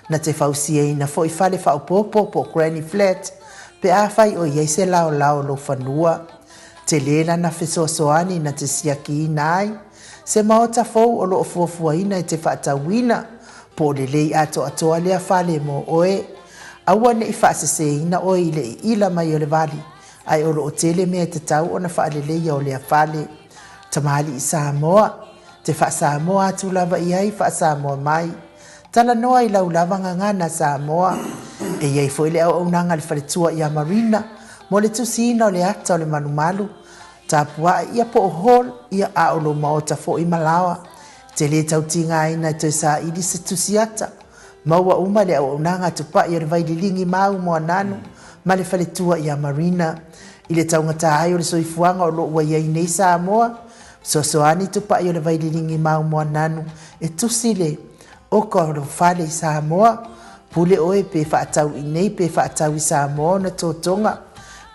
[SPEAKER 3] na te fausia ina fo i fale whaupopo po granny flat pe a fai o iei se lao lo whanua. Te lela na fesoasoani na te siaki nai. Se maota fau o lo fuafuaina i te whaatawina. Po le lei ato atoa lea fale mo oe. Aua ne i whaasese ina oe i le ila mai o le vali. Ai o lo o tele mea te tau o na whaale leia o lea fale. Tamali i Samoa. Te wha Samoa atu lava i ai wha Samoa mai. Tala noa i lau lava ngangana Samoa. E iei foi le au nanga le whaletua i a Marina, mo le tusina o le ata o le manumalu, tapua ia po o hol ia a o lo maota fo i malawa, te le tautinga ina to sa ili se tusiata, maua uma le au nanga tupa i o le vaililingi mau mo ananu, ma le whaletua i a Marina, i le taungata ai o le soifuanga o lo ua iei nei Samoa, sosoani tupa i o le vaililingi mau mo ananu, e tusile o ka o lo fale i Samoa, pule oe pe whaatau i nei pe whaatau i Samoa na tōtonga.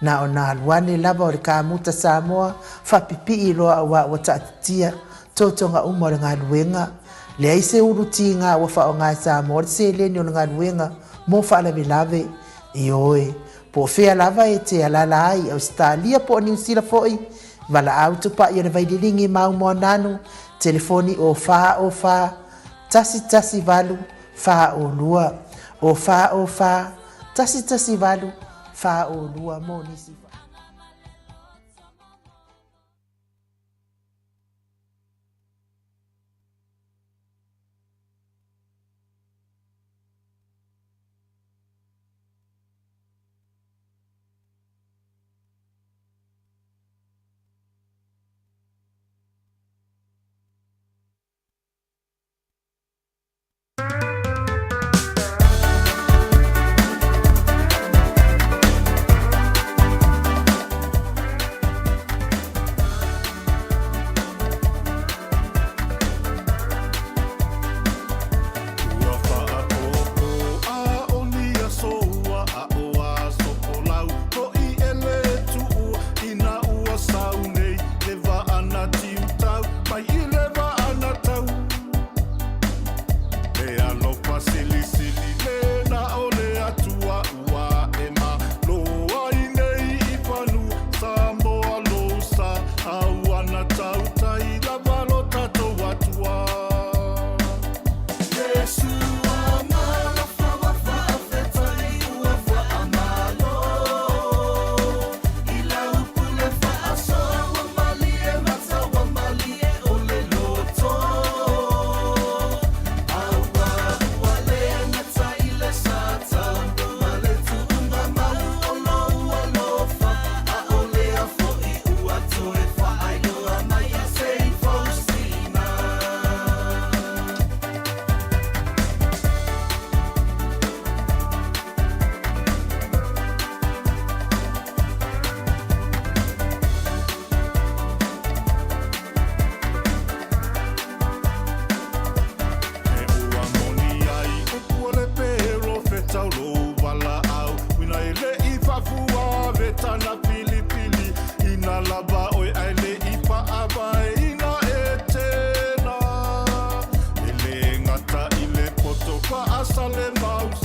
[SPEAKER 3] Na o nā luane lava o le kāmuta Samoa, whapipi i loa a wa taatitia tōtonga umo le ngā luenga. Le aise uruti ngā wa whao ngā Samoa, le se leni o le ngā luenga, mō whaalawe lave i oe. Po whea lava e te alala ai Australia po New Zealand foi, wala au tupa i o le vaililingi mau mua nanu, telefoni o wha, tasi valu, wha o lua. O wha, tasi valu, wha o lua mo nisi.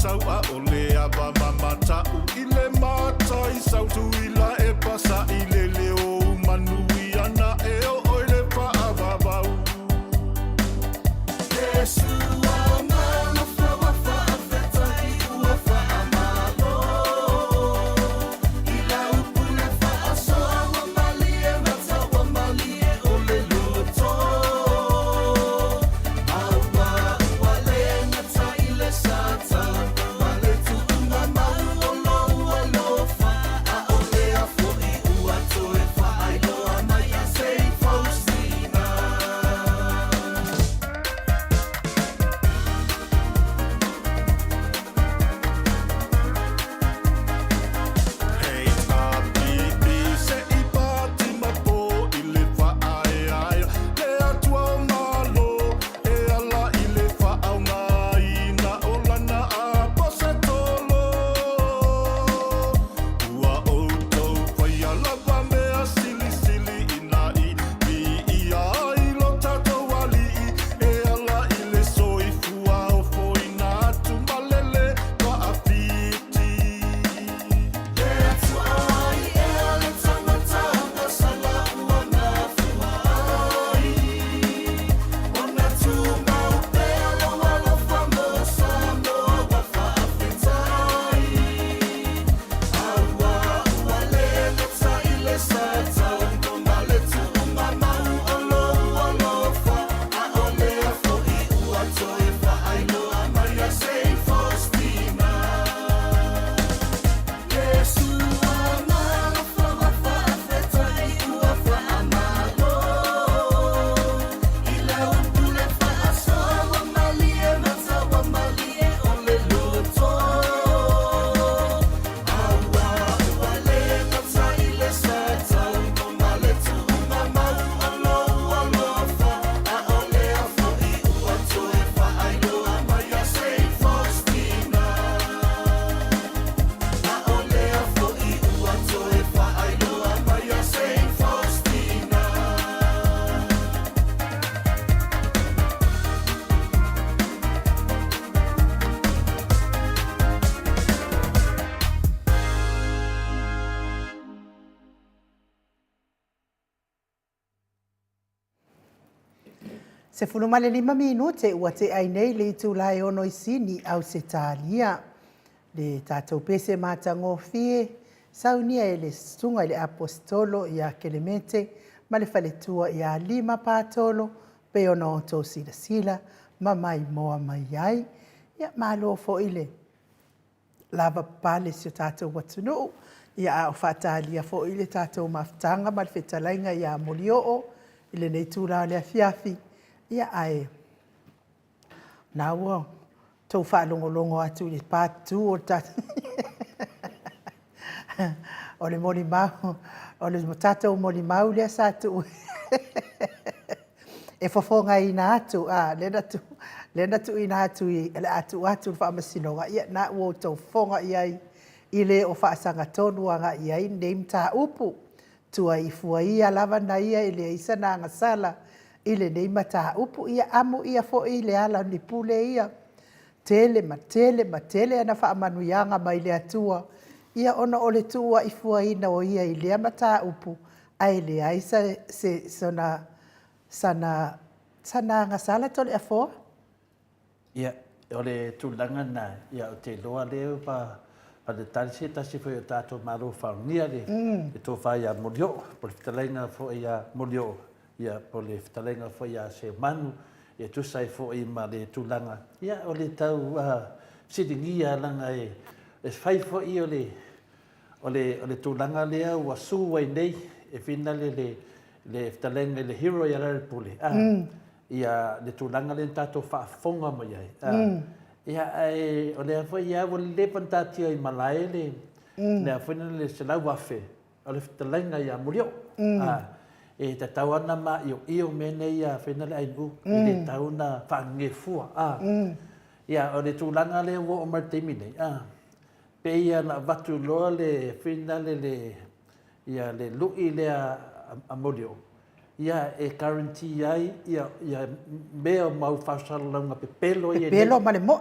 [SPEAKER 4] sau a ole aba mamata u ile mata I sau tu ila e pasa ile leo manui ana e o oile pa ababa u Yesu amana fa wa fa afeta I ua fa amalo ila upule fa aso wa malie mata wa malie ole luto awa wale ngata ile sata wale tu mama uolo uolo fa a ole a fo I ua toe fa I lo amaya sei Faustina Hey papi se I pati mapo I le fa ai ai le atua malo e ala I le fa au ngai na olana a pose tolo ua outou fai ala va mea sili sili ina I vi I ai lo tatou ali e ala I le soifua o foina atu malele ka afiti Le atua ai e ale tangatanga sala ua na fuai Ona tu mau pe alo alo famosa noa wa faafetai Aua ua le ngata I le sata Ungo male tu unga mau olo olo fa A ole a fo I ua toe fa ai loa mai a sei Faustina Yesu amana fa wa fa afeta I ua fa amalo Ila upule fa aso wa malie mata wa malie ole luto Awa ua le ngata I le sata Ungo male tu unga mau olo olo fa A ole a fo I ua toe fa ai loa mai a sei Faustina Na ole a fo I ua toe fa ai loa mai a sei Faustina
[SPEAKER 3] Se fulumale 5 minute ua te ai nei le tu lai ono I sini au se talia. Le tātou pese mātango fie, saunia e le sunga I le apostolo ia Clemente, ma le faletua ia 5 pātolo, pe ono o tō sila sila, ma mai moa mai ai. Ia malo fo ile lava pale si o tātou watunu, ia a o whātālia fo ile tātou maftanga, ma le whetalainga ia molioo, ile nei tūrao le afiafi, ia ai. Nā ua, tau whaalongolongo atu le pātu o tātou. O le moli mau, o le tātou moli mau lea sātu. E fofonga ina atu, lena tu ina atu I le atu whaamasinoga. Ia nā ua tau fonga iai, I le o whaasanga tonu anga iai, neim tā upu. Tua I fua ia lava na ia I le isa na ngasala, I le neima tā upu ia amu ia fo I le ala ni pule ia. Tele ma tele ana whaamanuianga mai le atua. Ia ona o le tua I fua ina o ia I lea mata upu. Ai le aisa se sana ngasala tole a foa.
[SPEAKER 1] Ia, o le tūlanga nā, ia o te loa leo pa le talise tasi fo o tātou maro whaunia le tō whai a morio, po le whitalainga fo ia morio, ia po le whitalainga fo ia se manu, ia tusai fo I ma le tūlanga. Ia o le tau siringia langa e whai fo I o le tūlanga lea ua sūwai nei, e whina le whitalainga le hero ia rare pule. Ia le tūlanga le tātou whaafonga mai ai. Ia o le afo ia o le pantatia I malai le afo le selau wafe, o le whitalainga ia morio. E te tau ana ma io mene ia whina le ainu, I le tau na whaangefua. Ia o le tūlanga le o martemi nei. Pe ia na watu loa le whina le lui le a morio. Ia e guarantee ai ia mea mau whasalaunga pe pelo ia
[SPEAKER 3] pelo ma le mo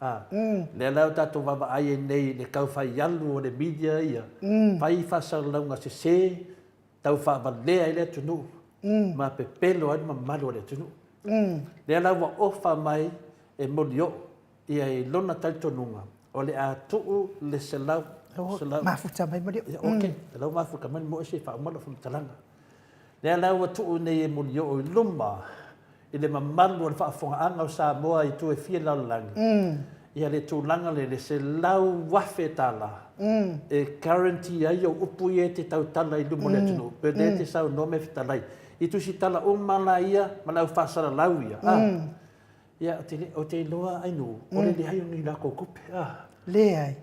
[SPEAKER 1] Le lau tātou wawa ai nei le kau whai alu o le media ia. Whai whasalaunga se tau whaamalea i le tunu. Ma pe pelo anu ma malu o le tunu. Le lau wa ofa mai e moli o ia i lona taitonunga. O le a tuu le selau.
[SPEAKER 3] Mafuta mai moli o.
[SPEAKER 1] Ok, lau mafuka mai mo e se whaamala whamtalanga. Le lau wa tuu nei e moli o i luma. I le mamalu o le whaafonga o Samoa i tu e fia laulangi. Ia le tūlanga le se lau wafe tala. E guarantee ai o upu i e te tautala i lumo le tunu. Pe le te sau nome fitalai. I tu si tala o mala ia, ma lau whasara lau ia. Ia o te loa ainu, o le le ai o ni lako kupe.
[SPEAKER 3] Le ai.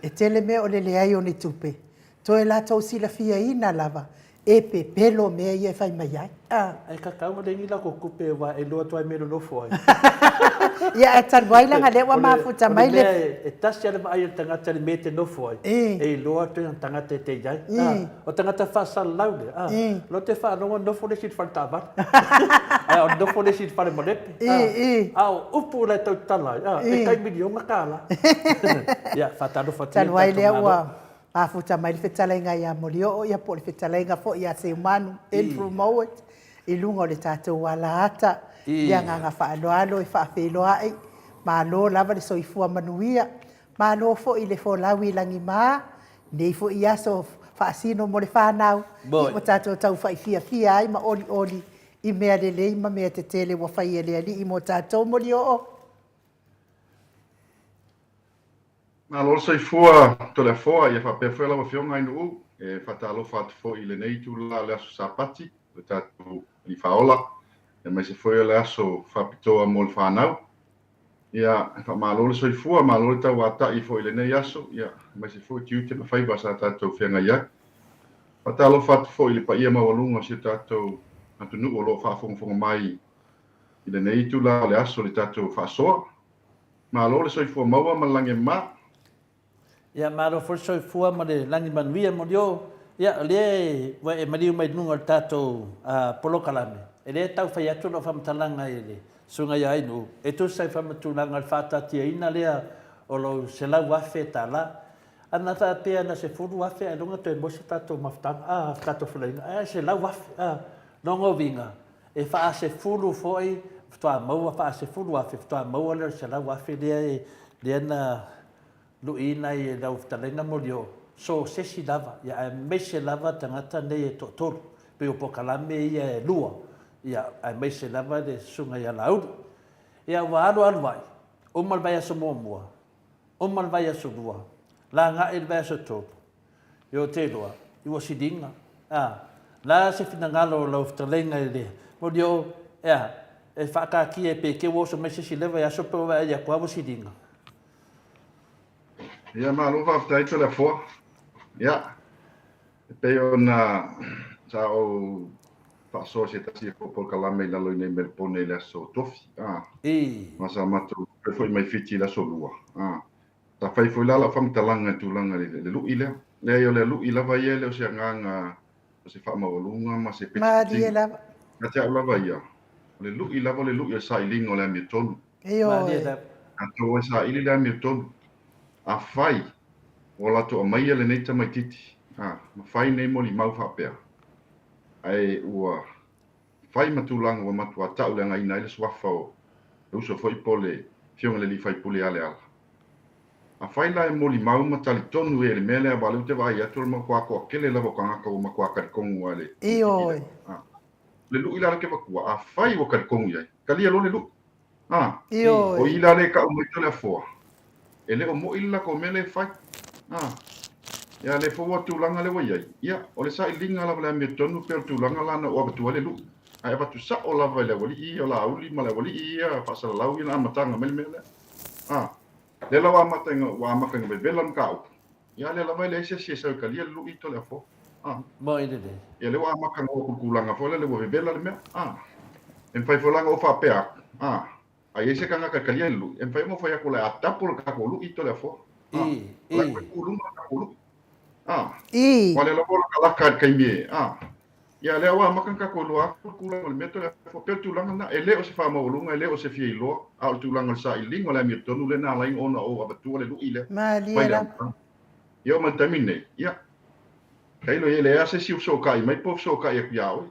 [SPEAKER 3] E tele mea o le ai o ni tupe. To e la tau sila fia ina lava. E pe pelo mea ia e whai mai ai.
[SPEAKER 1] Ai kakao le ni lako kupe wa e loa toai mero nofo ai.
[SPEAKER 3] Ia e tanwailanga le wa mafuta mai le.
[SPEAKER 1] E tasi ale mai o tangata le me te nofo ai. E loa to tangata te iai. O tangata whasala lau le. Lo te whanonga nofo le sit whantaban. O nofo le sit whare molepe. Au upu le tau tala. E kai milionga kala. Ia whatano whatia.
[SPEAKER 3] Tanwaile ua. Mafuta mai le whetalainga ia moli o ia po le whetalainga fo ia se umanu. Andrew Mowat. I lunga o le tātou wala ata. Ia nganga whaaloalo i whaafeloa ai. Malo lava le soifua manuia. Malo fo i le fo lawi langi maa. Nei fo i aso whaasino mo le whanau. I mo tātou tau whaifia fia ai ma oli oli. I mea le lei ma mea te tele wa whai ele ali. I mo tātou moli o.
[SPEAKER 5] Malo soifua to le foa ia whapewhela wa whionga inu u. E whatalo whatu fo i le nei tu la le aso sapati. Le tātou i whaola. E mai se foi le aso whapitoa mo le whanau. Ia, malo le soifua, malo le tau ata i foi le nei aso. Ia, mai se foi tiu te mawhai basa tātou whianga ia. Whatalo whatu fo i le pa ia mawalunga si tātou atu nu o lo whaafonga mai i le nei tu la le aso le tātou whaasoa. Malo le soifua maua ma lange ma.
[SPEAKER 1] Ia, malo for soifua ma le langi manuia mo lio. Ia, le wa e mariu mai nunga tātou polokalame. E le tau whai atu no whamtalanga e le sunga ia inu. E tu sai whamatulanga le whatatia ina lea o lo se lau wafe tā la. Ana tā pēa na se furu wafe e lunga toi mosi tātou maftanga. Tātou whalainga. Se lau wafe. Nongo vinga. E wha se furu foi. Whtua maua wha se furu wafe. Whtua maua lea se lau wafe lea e lea na luina e lau whatalenga mo lio. So sesi lava. Ia e mese lava tangata nei e tōtoru. Pe o pokalame ia e lua. Ia ai mai se lava le sunga ia lauru. Ia wa alu vai. O mal vai aso mua. O mal vai aso lua. La nga il vai aso tōru. Yo te loa. I wa sidinga. La se finangalo la uftalenga i le. Mo dio, e whaka ki e pe ke woso mai se si leva ia sope wa ia kua wa sidinga.
[SPEAKER 5] Ia malo whaftai to le fua. Ia. E pe o na sao so se tasi por kalame la loine merpone la so tofi masa matu foi mai fiti la so lua ta fai foi la fam talanga tulanga le lu ile le yo le lu ile vai ele o se nganga o se fa maulunga ma se piti
[SPEAKER 3] ma di la
[SPEAKER 5] na te la vai le lu ile sa ilingo le miton
[SPEAKER 1] ma di la
[SPEAKER 5] ato sa ile le miton a fai ola to mai le nei mai titi ma fai nei mo li mau fa pe ai ua fai matulanga wa matua tau le ngai nai le swafa o uso foi pole fionga le li fai pule ale ala a fai la e moli mau matali tonu e le mele a balu te vai atu ma kwa kwa kele la boka ka ma kwa ka kongu ale le lu ila ke bakua a fai o ka kongu ai kalia lo le lu o ila le ka o mo tole fo ele o mo ila ko mele fai ya le fo tulanga le wai ia o le sa ilinga la me tonu per tulanga la na o batu le lu ai batu sa o la vai le wali o la uli ma le wali ia pasa la ui na matanga mele le la wa matanga wa makanga be belam ka ia le la vai le se sa ka lu i to le fo
[SPEAKER 1] mo ide
[SPEAKER 5] ia le wa makanga o kulanga fo le wo be bela me en fai fo langa o fa pe ai ese kanga ka kalia lu en fai mo fa ya ko la tapol ka ko lu i to le fo wale lo bola kala ka kai me Ia lea wa makan ka ko loa kula o le meto le fo pe tulanga na ele o se fa maulunga ele o se fie lo a o tulanga sa ilinga le mi tonu le na lai ona o abatu le lu ile
[SPEAKER 3] Ma lia
[SPEAKER 5] mai
[SPEAKER 3] la.
[SPEAKER 5] la yo ma tamine ia kai lo ele a se si so kai mai po so kai ku yawe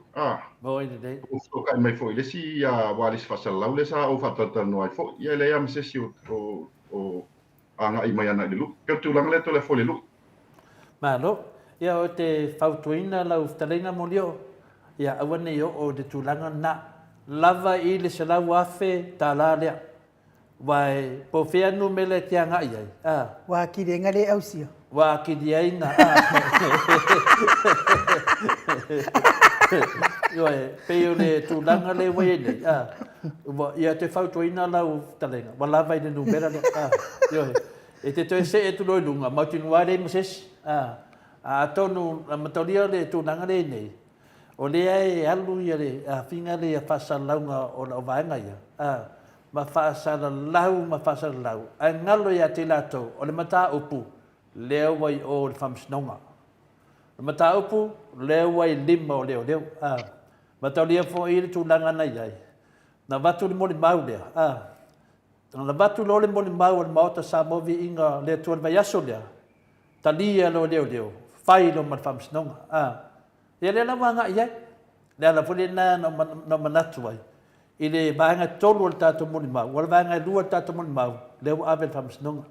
[SPEAKER 1] Mo ina dei.
[SPEAKER 5] o so kai mai fo ile si ya wali fa sa lau le sa o fa tata no ai fo ia le am se si o anga i mai ana le lu pe tulanga le to le fo le lu
[SPEAKER 1] Malo. Ia o te fautuina lau talenga mo lio. Ia awane yo o te tūlanga na. Lava i le se lau afe tā la lea. Wai po whea nu mele te anga i ai.
[SPEAKER 3] Wa ki renga le au sio.
[SPEAKER 1] Wa ki di aina. Ioi, peo le tūlanga le wai nei. Ia te fautuina lau talenga. Wa lava i le nu mera lea. Ioi, e te toi se e tu loi lunga. Mautinu ware masesi. A tonu mataulia le tūlanga le nei. O lea e alu ia le whinga le a whasalaunga o la vaenga ia. Ma whasalalau, ma whasalalau. A ngalo ia te lato, o le mata upu, leo wai o le whamsinonga. Le mata upu, leo wai lima o leo leo. Mataulia fo i le tūlanga nei ai. Na watu le moli mau lea. Na watu lo le moli mau le Maota Samoa Viiga le tuan vai aso lea. Talia lo leo leo. Whai lo ma le whamsinonga. Ia le la wanga ia. Le ala pule na no manatu ai. I le vanga tolu o le tātou moni mau. Wala vanga lua le tātou moni mau. Leo awe whamsinonga.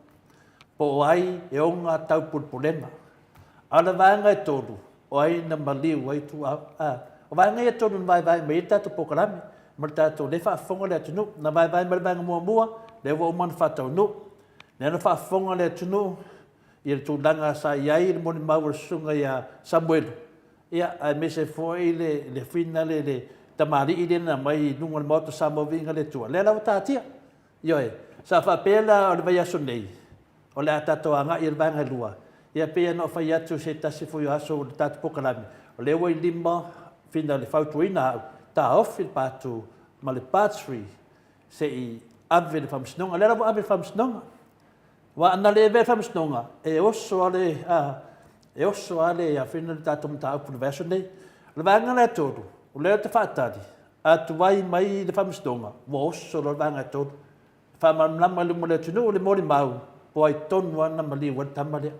[SPEAKER 1] Po ai e onga tau pulpulema. Ala vanga e tolu. O ai na maliu ai tu au. O vanga e tolu na vai me i tātou pokarami. Ma le tātou le whaafonga le atunu. Na vai me le vanga mua mua. Le wa umana whatau nu. Le ana whaafonga le atunu. I le tūlanga sa iai le moni mau le sunga ia Samuelu. Ia, ai me se foi le fina le tamari i na mai nunga le Maota Samoa Viiga le tua. Le lau tātia. Ioi, sa whapela o le vai aso nei. O le atato anga i le vanga lua. Ia pea no whai atu se tasi fui aso o le tātu pokalami. O le wai lima fina le whautuina au. Tā ofi le pātu ma le pātsui se i ave le whamsinonga. Le lau ave le whamsinonga. Wa ana le ave le whamsinonga. E oso ale e oso ale a whina le tātou mta aupu le vaso nei. Le vanga le tōru, o leo te whaatari, a tu wai mai le whamistonga, wa oso le vanga tōru. Whamanama le mo le tunu o le mori mau, po ai tonu ana mali wan tamale.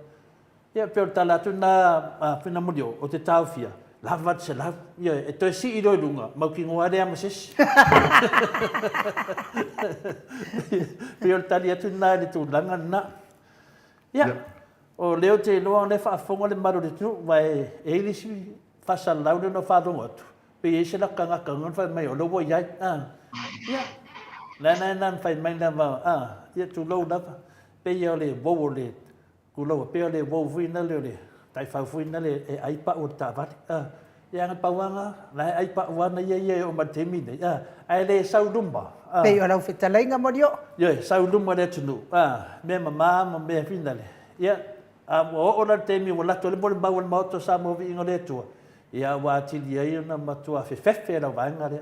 [SPEAKER 1] Ia peo tala tu na whina morio o te tauwhia, lava te se lau. Ia e toi si i roi lunga, mau ki ngoa rea mases. Peo tali atu na le tūlanga na. Ia. O leo te loa le whaafonga le maro le tunu, vai e ilisi whasalau le no whaadonga atu. Pe e se laka ngaka ngon whai mai o loa iai. Ia, lana e nan whai mai nama, ia tu lau lava. Pe ia le wowo le, ku loa, pe le wowo fuina le, tai whau fuina le e aipa o ta vati. Ia nga pauanga, la e aipa wana ia o matemi nei. Ai le sau lumba.
[SPEAKER 3] Pe o lau whetalainga morio.
[SPEAKER 1] Ia, sau lumba le tunu. Mea mama, mea fina le. Ia, o ora temi o lato le mole mau le Maota Samoa Viiga le tua. Ia wa tili ai na matua fefe la vanga le.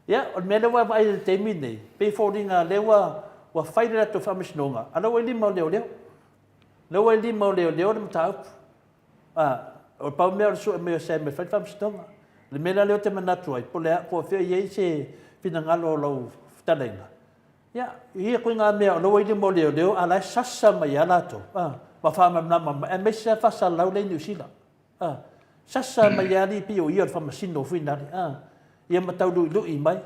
[SPEAKER 1] Ia, o me le wa vai le temi nei. Pe foringa le wa fai le to whamisnonga. Ala wa lima leo leo. Le wa lima leo leo le mtau. O pau mea su me se me fai whamisnonga. Le mena leo te manatu ai. Po le po fe ye se fina ngalo lo talenga. Ia, ia ko nga mea lo wa lima leo leo ala sasa mai ala to. Ma whama nama, e me se whasa lau le New Zealand. Sasa mai ali pi o ia whama sino whina. Ia matau lui mai.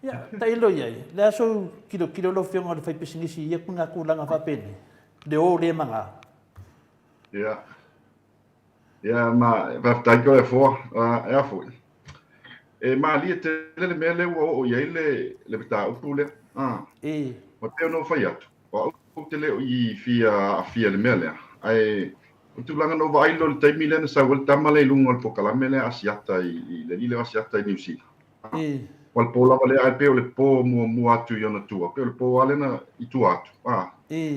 [SPEAKER 1] Ia, ta ilo iai. Le aso kilo lo whionga le whaipisingisi, ia kunga kulanga whapene. Le o le manga.
[SPEAKER 5] Ia. Ia, ma, whaftai ko e fua, e a fui. E ma li te le mea le o iai le bita upu le. Ma teo no whai atu. O te leo i fia le mea lea. Ai, o tūlanga no vailo le taimi lena sa wale tamale i lunga le pokalame lea asiata i le lile asiata i New Zealand. Wal po lava lea ai peo le po mua atu i ona tua. Peo le po alena i tua atu.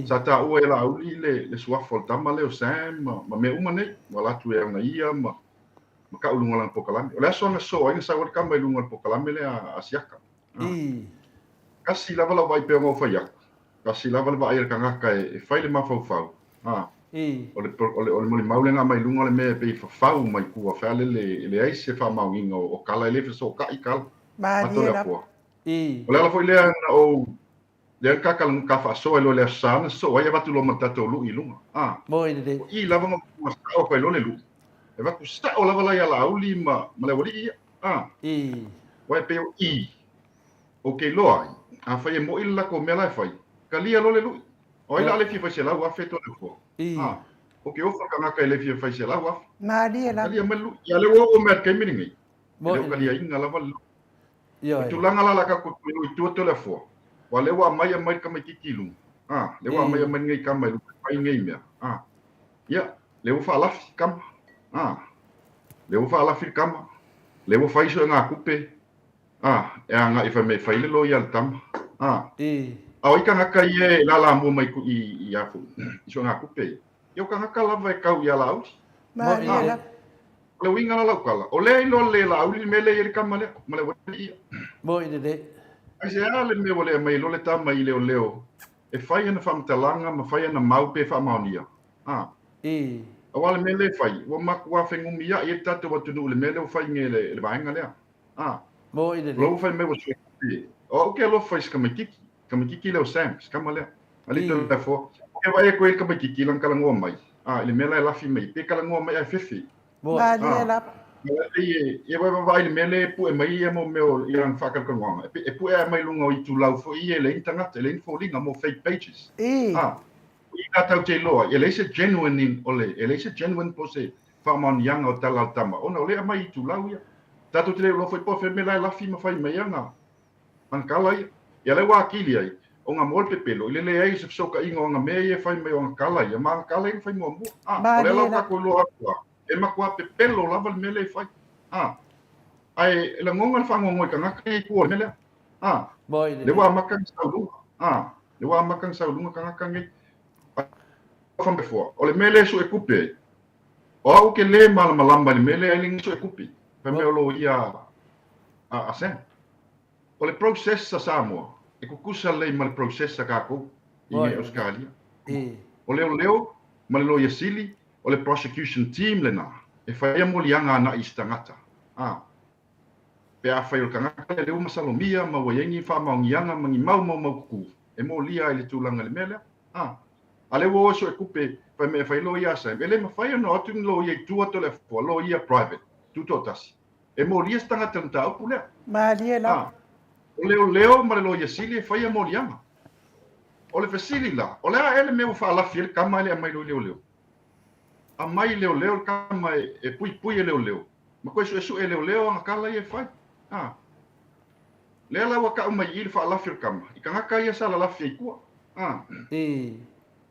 [SPEAKER 5] Sa ta ua e la auli le suafo le tamale o Sam, ma me uma nei. Wala atu e una ia, ma ka ulunga lang pokalame. O le aso anga so, inga sa wale kamba i lunga le pokalame lea asiaka. Kasi lava la vai peo ngau whaiaka. Kasi lava le vai kangaka e whai le mawhauwhau. O le moli maule ngā mai lunga le mea pei whawhau mai kua whale le aise wha maunginga o kala ele so ka i kala. Ato lea fua. O le ala foi lea na o lea kakalang ka whaasoa lo lea sana so ai watu lo matato lu i lunga.
[SPEAKER 1] Mo i de.
[SPEAKER 5] O i lava ma sao kai lo le lu. E watu sa o lava lai ala auli ma le wali ia. Wai pe o i. O ke loa a whai e mo i lako mea lai whai. Ka lia lo le lu. O ila ale fi whai se lau a wheto le fua. O ke ofa ka ngaka ele fi whai se lau a.
[SPEAKER 3] Maria la.
[SPEAKER 5] Ka lia malu. Ia le o mea kai miringi. Mo ka lia inga lava lu. Tu langa la ka ko i tu to le fua. Wa le wa mai mai ka mai kikilu. Le wa mai mai ngai ka mai lu pai ngai mea. Ya, le wa fa la kam. Le wa fa la fi kam. Le wa fai so nga kupe. E anga i fa me fai le lo ia tam. Au ika ngaka ie la mo mai ku i afu. I so nga kupe. Yo ka ngaka lava e kau ia la au.
[SPEAKER 3] Maria la.
[SPEAKER 5] Le winga la kala. O le lo le la uli me le i ka male. Male wa ia.
[SPEAKER 1] Mo i de.
[SPEAKER 5] Ai se ale me wale mai lo le tama i leo leo. E fai na famtalanga ma fai na mau pe fa maunia. Awale me le fai. Wa mak wa fengumia i tatu wa tunu le me le fai ngele le vainga le.
[SPEAKER 1] Mo i de.
[SPEAKER 5] Lo fai me wa se. O ke lo fai ska kiki. Ka kiki le sam, ska male. Ali to le fo. Ke vai ko el ka kiki lang kala ngo mai. Le me la fi mai pe kala ngo mai ai fifi.
[SPEAKER 3] Maria la.
[SPEAKER 5] Ia vai le mele pu e mai ia mo meo ia ang whakar kongonga. E pu e mai lunga i tu lau fo i e le intangata, le info linga mo fake pages. I ka tau te loa, e le se genuine in ole, e le se genuine po se whaman yanga o tala tama. Ona ole a mai i tu lau ia. Tato te leo lofo i po fe me lai lafi ma whai mai anga. An kala ia. Ia le wā kili ai, o ngā mol pe pelo, i le ai se fsoka inga o ngā mea ia whai mai o ngā kala ia, ma ngā kala ia whai mua mua. Ole lau kako loa akua. E makua pe pelo lava le mele fai. Ai la ngonga fa ngongoi ka ngaka i kuo mele. Le wa makang saulu. Le wa makang saulu ka ngaka ngai. Fa me fo. O le mele so e kupe. O au ke le mala malamba le mele ai ling so e kupi. Fa me lo ia a sen. O le process sa Samoa. E kukusa le mal process sa ka ko i Australia. O leo ma le lo ia sili. O le prosecution team lena e whaia molianga na istangata. Pe a whai o kangaka le leo masalomia ma wayengi wha maungianga mangi mau ku. E mo lia i le tūlanga le mele. A le wo so e kupe whai me whai lo ia sa. E le ma whai no atu lo ia tua to le fua lo ia private. Tuto tasi. E mo lia stangata nta upu lea.
[SPEAKER 3] Maria la.
[SPEAKER 5] O leo ma le lo ia sili e whaia molianga. O le fesili la. O lea ele me o wha alafi ele kama ele a mai leo. A mai leo kama e pui leo. Ma koe su e leo nga kala i e whai. Lea lawa ka umai i le wha alafi kama. I ka ngaka ia sa la lafi i kua.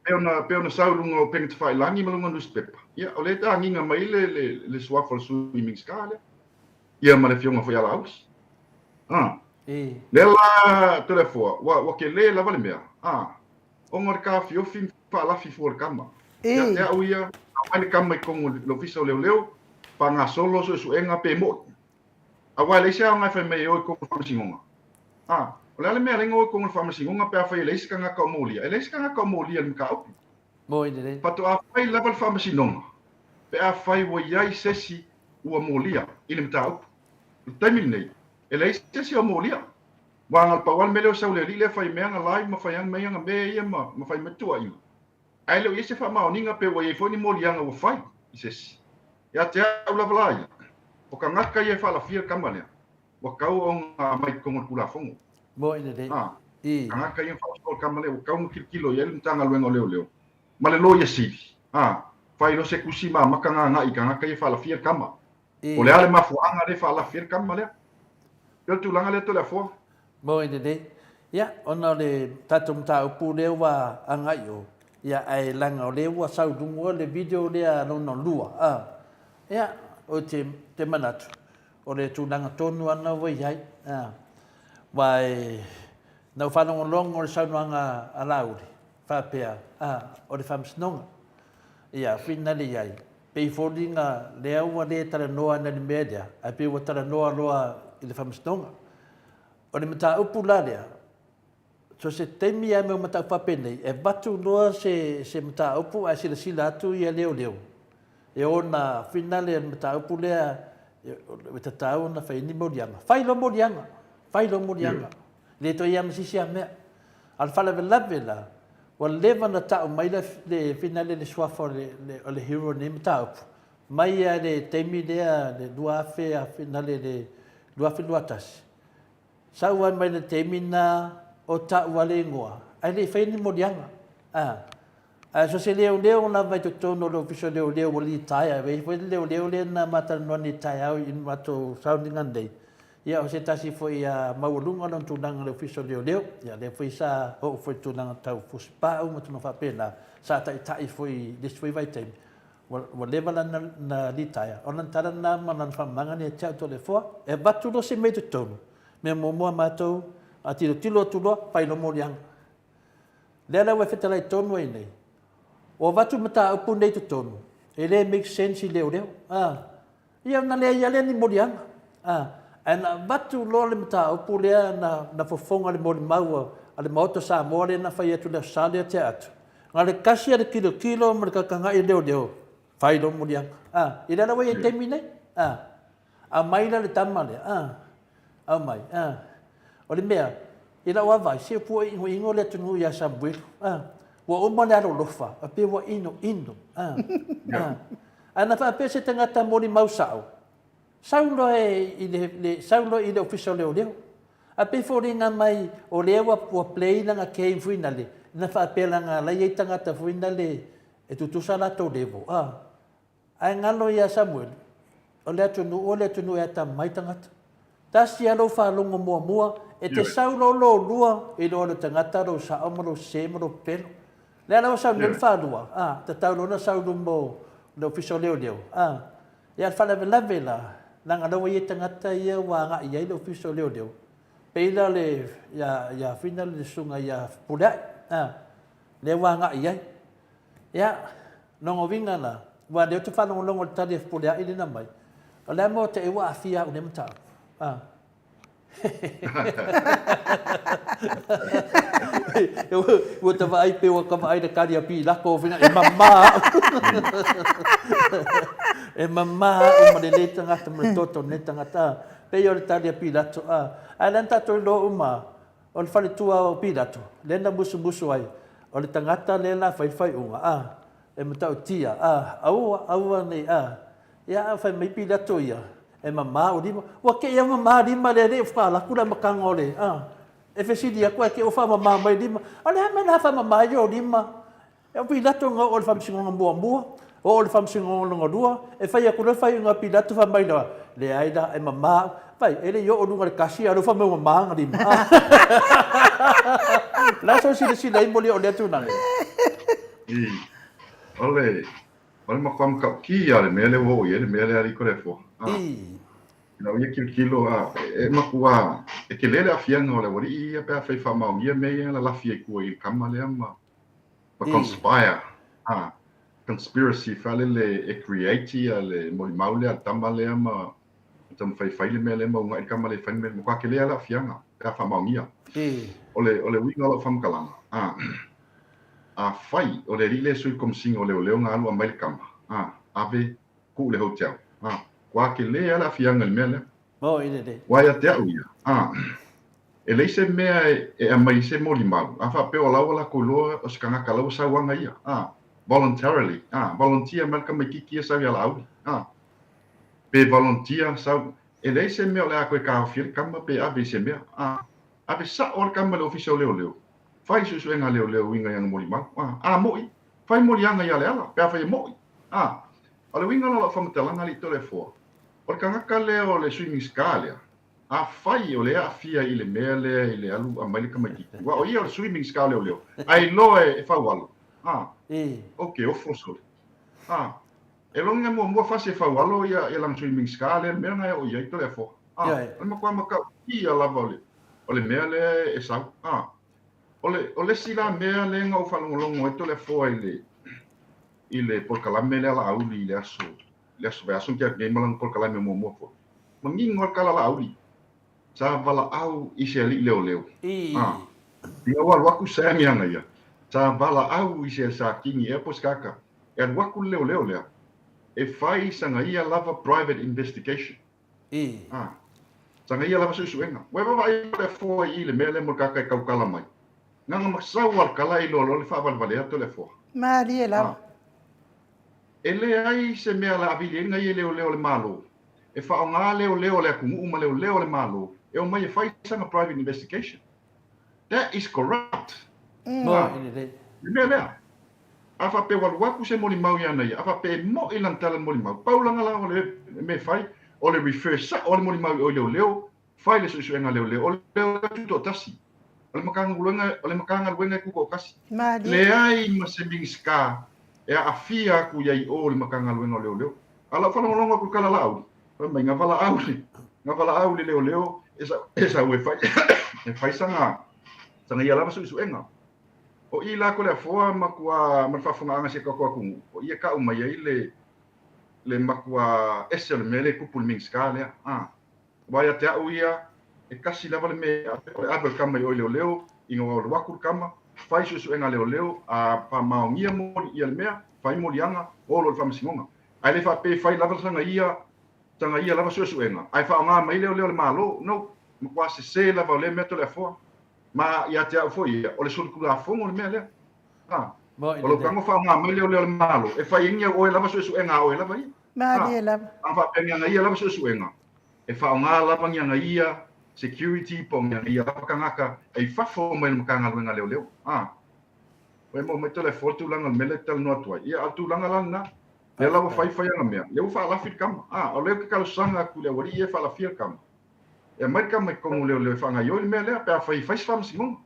[SPEAKER 5] Peona saulunga o penga te whai langi malunga newspaper. Ia, o le ta nginga mai le swafal swimming ska le. Ia ma le fionga whai ala aus. Lea la tole fua. Wa ke le lava le mea. Onga ka fiofi wha alafi fuor kama. Ia au ia. Ai kama kongo lo fisa leo pa nga solo so su enga pe mo. Awa le sia nga fa me o ko fa singonga. O le me lengo ko fa singonga pe fa le sia nga ka molia. Le sia nga ka molia mi ka op.
[SPEAKER 1] Mo ide.
[SPEAKER 5] Pa to a fa level fa singonga. Pe a fa wo yai sesi u molia ile mta op. Tamin nei. Le sia sia molia. Wa ngal pa wan me le sa le le fa me nga live ma fa yang me nga me ia ma fa me tua i. Ai lo ese fa mau ninga pe wai fo ni molianga o fai ises ya te ula valai o ka ngaka ia fa la fia kamane wa kau on mai kongo pula fongo
[SPEAKER 1] mo ine de
[SPEAKER 5] ka ngaka ia fa so kamane o kau kilo ia mtanga luengo leo ma le lo ia si fai lo se kusima makanga nga i ka ngaka ia fa la fia kama o le ale mafuanga le fa la fia kamane yo tu langa le to la fo
[SPEAKER 1] mo ine de ya ona le tatum ta upu le wa anga yo ia ai langa o le ua saudungo le video lea no lua. Ia, o te manatu. O le tūnanga tonu ana wai hai. Wai, nau whanongo longo le saunuanga a lauri. Whapea, o le whamsinonga. Ia, whina le iai. Pei fōringa le aua le tara noa na le media. Ai pei wa tara noa loa i le whamsinonga. O le mata upu la lea. so se temi ai me mata papene e batu noa se mata upu ai sila atu ia leo e ona finale mata upu lea e tatau na fai ni morianga fai lo morianga le to ia masisi a mea al fala vela wal leva na tau mai le finale le swafa le hero ne mata upu mai le temi lea le dua fe a finale le dua fe luatas sauan mai le temi na o ta wale ngoa ai le fai ni morianga so se leo na vai tono lo fiso leo wali taia ve foi leo na mata no ni taia in mato sounding ande ia o se tasi foi a maulunga non tunanga le fiso leo ia le foi sa o foi tunanga tau fuspa o mato no fa pena sa tai foi dis foi vai tem wa leva na li taia ona tara na manan fa manga ni tau to le fo e batu do se meto tono me mo mato a tilo tulo pai no moriang le la wa fetala tono nei o watu mata upu nei tonu ele make sense leo ia na le ni morianga ana watu lo le mata upu le na fofonga le mori mau ale Maota Samoa le na fai atu le sale te atu ngale kasi ale kilo mo ka kanga i leo fai lo morianga ila la wa te mine a mai le tamale a mai o le mea ila wa vai se pu ingo le tunu ya sabuelo wa o mana ro lofa a pe wa ino ana fa pe se tangata mori mau saulo i le official leo a pe fo ringa mai o le wa play na ke finale na fa pe langa la ye tangata finale e tu sala to devo ai ngalo ya Samuel o le tunu e ta mai tangata tasi alo fa longo mua e te saulo lo lua i lo tangata ro sa amaro se mo pelo le ana sa no falua ta tau no sa mo no official leo ya fala vela nanga no ye tangata ia wa nga ia no official leo peila le ya final le sunga ya pula le wa nga ia ya no vinga na wa de tu fala longo tadi pula ile na mai le mo te wa afia o nem ta eu te vai pe o ka vai de karia pi la ko fina e mama o madele tanga te mtoto ne tanga ta pe yo taria pi la to alanta to lo uma o le fale tua o pi la to le na busu ai o le tangata le la fai unga e mata o tia au nei ya fai mai pi la to ia e mama o dima wa ke ia mama dima le fa la kula makango le e fesi dia ko ke o fa mama mai dima ale me na fa mama yo dima e pilato nga o fam singo mbua o fam singo ngo dua e fa ia ko fa nga pilato fa mai da le aida e mama fai ele yo o lunga kasi alo fa mama dima la so si le moli o le tu na
[SPEAKER 5] ole ma kam ka ki ale mele wo ye mele ari ko le fo na ia kilo e makua e ke lele afia no le wori ia pe fa ma ngia me la lafia ku i kamale ma conspire conspiracy fale le e create le mo maule al tambale ma tam fai le mele mo ngai kamale fa me ko ke le la afia na pe fa ma ngia ole wi ngalo fam kalanga fai ole rile sui kom sing ole nga alu mai kama ave ku le hotel wa ke le ala fianga mele
[SPEAKER 1] ine de
[SPEAKER 5] wa ya te uia e le se mea e mai se mo limau fa pe o la ko lo o skanga kala sa wanga ia voluntarily volunteer mal kama kiki sa ya la pe volunteer sa e le se mea la ko ka fir kama pe ave se mea ave sa or kama le official leo fai su nga leo winga yang mo limau moi fai mo yang ya le ala pe fai moi ole winga la fa mtalanga li telefo or kanga leo le swimming scale fai ole fia ile mele ile alu amali kama kiki wa o ia swimming scale leo ai lo e fa walo okay o foso e longa mo fa se fa walo ia e lang swimming scale me nga o ia telefo ma kwa ma ka ia la vole ole mele e sa ole sila mele nga o fa longo e telefo ile por kala mele la auli ile aso vai asun que game malang por kala mo fo manging ngor kala la auli sa vala au iseli leo Ia waku sami anga ia. Sa vala au I se sa kingi e pos kaka. E waku leo lea. E fai sanga ia lava private investigation. Sanga ia lava susuenga. Wewa vai le fo I le mele mo kaka e kaukala mai. Nganga masau al kala I lolo le fa valvalea to le fo.
[SPEAKER 3] Mari e lava.
[SPEAKER 5] E le ai se mea la avilienga I leo le malo. E fa o ngā leo le akumu uma leo le malo. E o mai e fai sanga private investigation. That is corrupt. Mea lea. Afa pe waluaku se moli mau ia nei. Afa pe mo I lantala moli mau. Paulanga la o le me fai. O le refer sa o le moli mau o leo. Fai le susuenga leo. O leo tuto tasi. O le makanga luenga kuko kasi. Le ai ma se bingska. E a afia ku iai o le makanga luenga leo. Ala whanonga ku kala lau. Mai ngā wala auli. Ngā wala auli leo. Esa ue fai. E fai sanga ia lava susuenga. O I la ko le foa makua malfafonga se ko ku. O ia ka uma ia le makua ese le mele kupu le mingska le. Wai te au ia e kasi lava le me abe kama I leo. Inga o waku kama. Fai susuenga leo a pa maongia mo ia le mea. Fai mo lianga o lo famasingonga. Ai le fa pe fai lava sanga ia lava susuenga. Ai fa nga mai leo le malo. No. Makua se lava le meto le foa. Ma ia te au foi o le sulku la fongo le mea lea. O lo kango wha ngā mai leo le malo. E whai ingia o e lava susuenga o e lava ia.
[SPEAKER 3] Mari e lava.
[SPEAKER 5] Awha pengia nga ia lava susuenga. E wha o ngā lava ngia nga ia security po ngia nga ia lava kangaka. E whafo mai le makanga luenga leo. Wai mo mai tole fotu langa mele tal no atua. Ia atu langa langa. Le lava whai anga mea. Leo wha alafir kama. O leo ke kalusanga ku le wari e wha alafir kama. E mai ka mai kongu leo whanga yo le mea lea. Pea whai whamasingonga.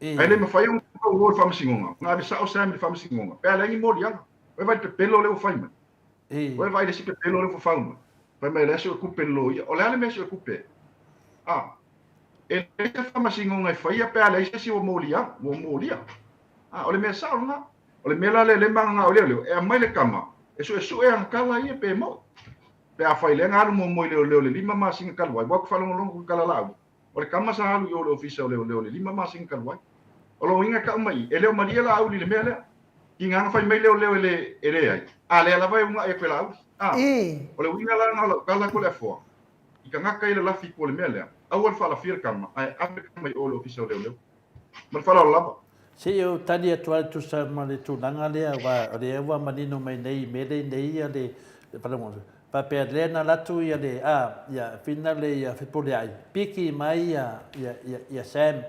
[SPEAKER 5] Ai le mawhai un kongu o whamasingonga. Ngā be sao sami le whamasingonga. Pea lengi mori anga. Wai vai pe pelo leo whai mai. Wai vai le si pe pelo leo whau mai. Wai mai le so kupe lo ia. O le ale mea so kupe. E le whamasingonga e whai a pea le si o mori anga. O mori anga. O le mea sao nga. O le mea le manga o leo. E a mai le kama. E so e ang kala ia pe mo. Pe a whai le ngaru mo leo le lima masinga kalwai. Waku whalongolongo kala lau. O le kama sa halu o le ofisa o leo le lima masinga kalwai. O lo inga ka mai. E leo maria la auli le mea lea. I nganga whai mai leo ele ai. Le ala vai unga e kwela auli. O le winga la ngala kala ko le foa. I ka ngaka i le lafi ko le mea lea. Au al whala fira kama. Ai ape kama I o le ofisa o leo. Mal whala o lava.
[SPEAKER 1] Se eu tani atua tu sa male tu nanga lea wa le ewa manino mai nei mele nei ale palamonga. Pa pe le na latu ia le ia fina le ia fepole ai. Piki mai ia Sam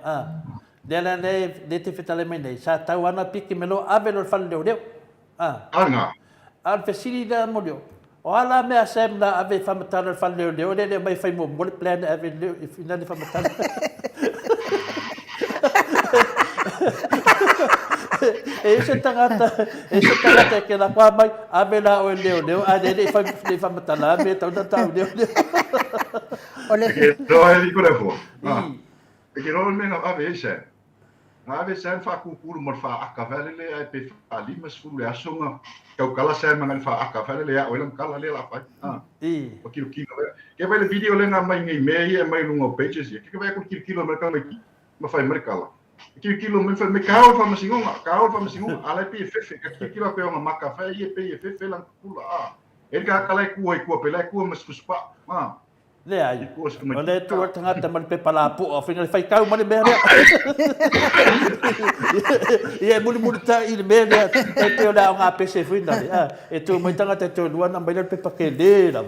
[SPEAKER 1] Dela le te fetale mai nei sa tau ana piki melo ave lo fal leo.
[SPEAKER 5] Anga.
[SPEAKER 1] Al fesili da molio. O ala me Sam na ave famatala fal leo le mai fai mo le plan ave le fina le famatala. Ese tangata ke la kwa mai abela o leo a de fa matala me tau leo.
[SPEAKER 3] Ole.
[SPEAKER 5] Do ai ko le fo. E ke no me na ave ese. Ave sen fa ku mo fa akavele le ai pe fa limas fu le asonga. Kau kala sen mangal fa akavele le o lam kala le la fa. O kilo ke vai le video le nga mai ngai me mai lungo pages ke vai ko kilo me ka mai ma fa merkala. Kilo me kaol fa masingonga ala pe fefe ka kilo pe nga maka fa ye pe fefe lang kula e ka kala ku pe la ku mas kuspa
[SPEAKER 1] le ai ole tu tanga man pe pala pu o final fai kau man be re ye muli ta il me re e te la nga pe se fina e tu mai tanga te tu luana mai le pe pakele la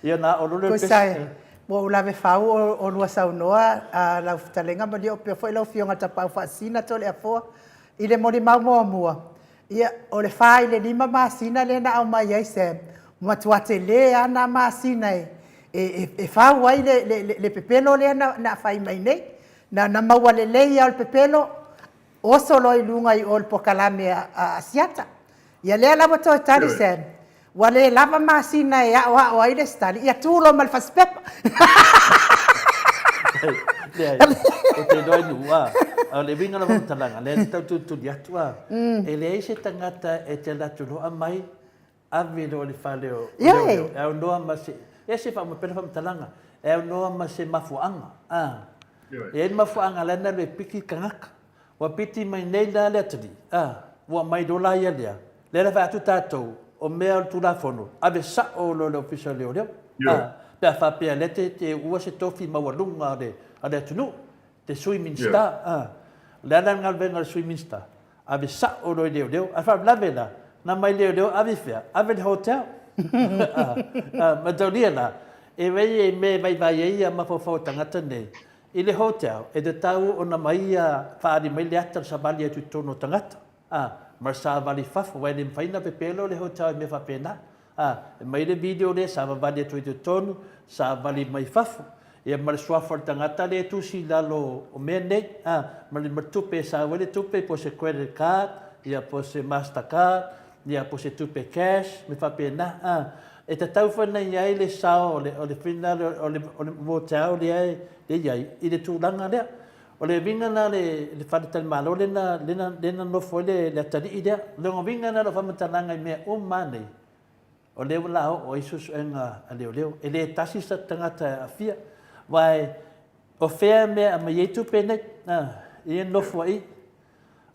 [SPEAKER 1] ia na o le pe
[SPEAKER 3] Mo la ve fau o lua sau noa la talenga mo dio pe foi lo fionga tapa fasina to le fo ile mo di mau mo ia o le fai le lima masina le na au mai ai se mo tuate le ana masina e fau ai le pepelo le na fai mai nei na mau le ia o pepelo o solo i lunga I ol pokalame asiata ia le la mo to tari se wale lava masina ya wa ile stali ya tulo mal faspep
[SPEAKER 1] o te doi nua le vinga na talanga le tau tu dia tua e le se tangata e te latu loa mai ave lo le faleo e o noa ma se e se fa mo pena fa talanga e o noa ma se mafuanga E ma fuanga lana le piki kangaka. Wa piti mai nei la le tadi. Wa mai do la ia lea. Le la fatu tatou o mea tu la fono. Ave sa o lo le official leo leo. Pe fa pe le te ua se tofi ma walunga ale tunu. Te swimming star. Le la ngal venga swimming star. Ave sa o lo leo leo. A fa la vela. Na mai leo ave fea. Ave le hotel. Ma tonia la. E vei e me vai ia ma fo tangata nei. I le hotel, e te tau o na mai whaari mai le ata sa vali atu tono tangata. Mar sa vali fafu, wai le mwhaina pe pelo le hotel me whapena. E mai le video le sa vali atu i tono, sa vali mai fafu. E mar swafar tangata le tu si lalo o mea nei. Mar le martupe sa wale tupe po se credit card, ia po se Mastercard, ia po se tupe cash, me whapena. E te tau whana iai le sao, o le whina, o le motau le ai, le iai, i le tūranga lea. O le vinga na le whanatali malo, lena nofo le atari i lea. Le ngā vinga na le whamatalanga i mea o manei. O leo lao, o Isus e ngā a leo. E le tasi sa tangata a fia. Wai, o whea mea a mai eitu penei, i e nofo ai.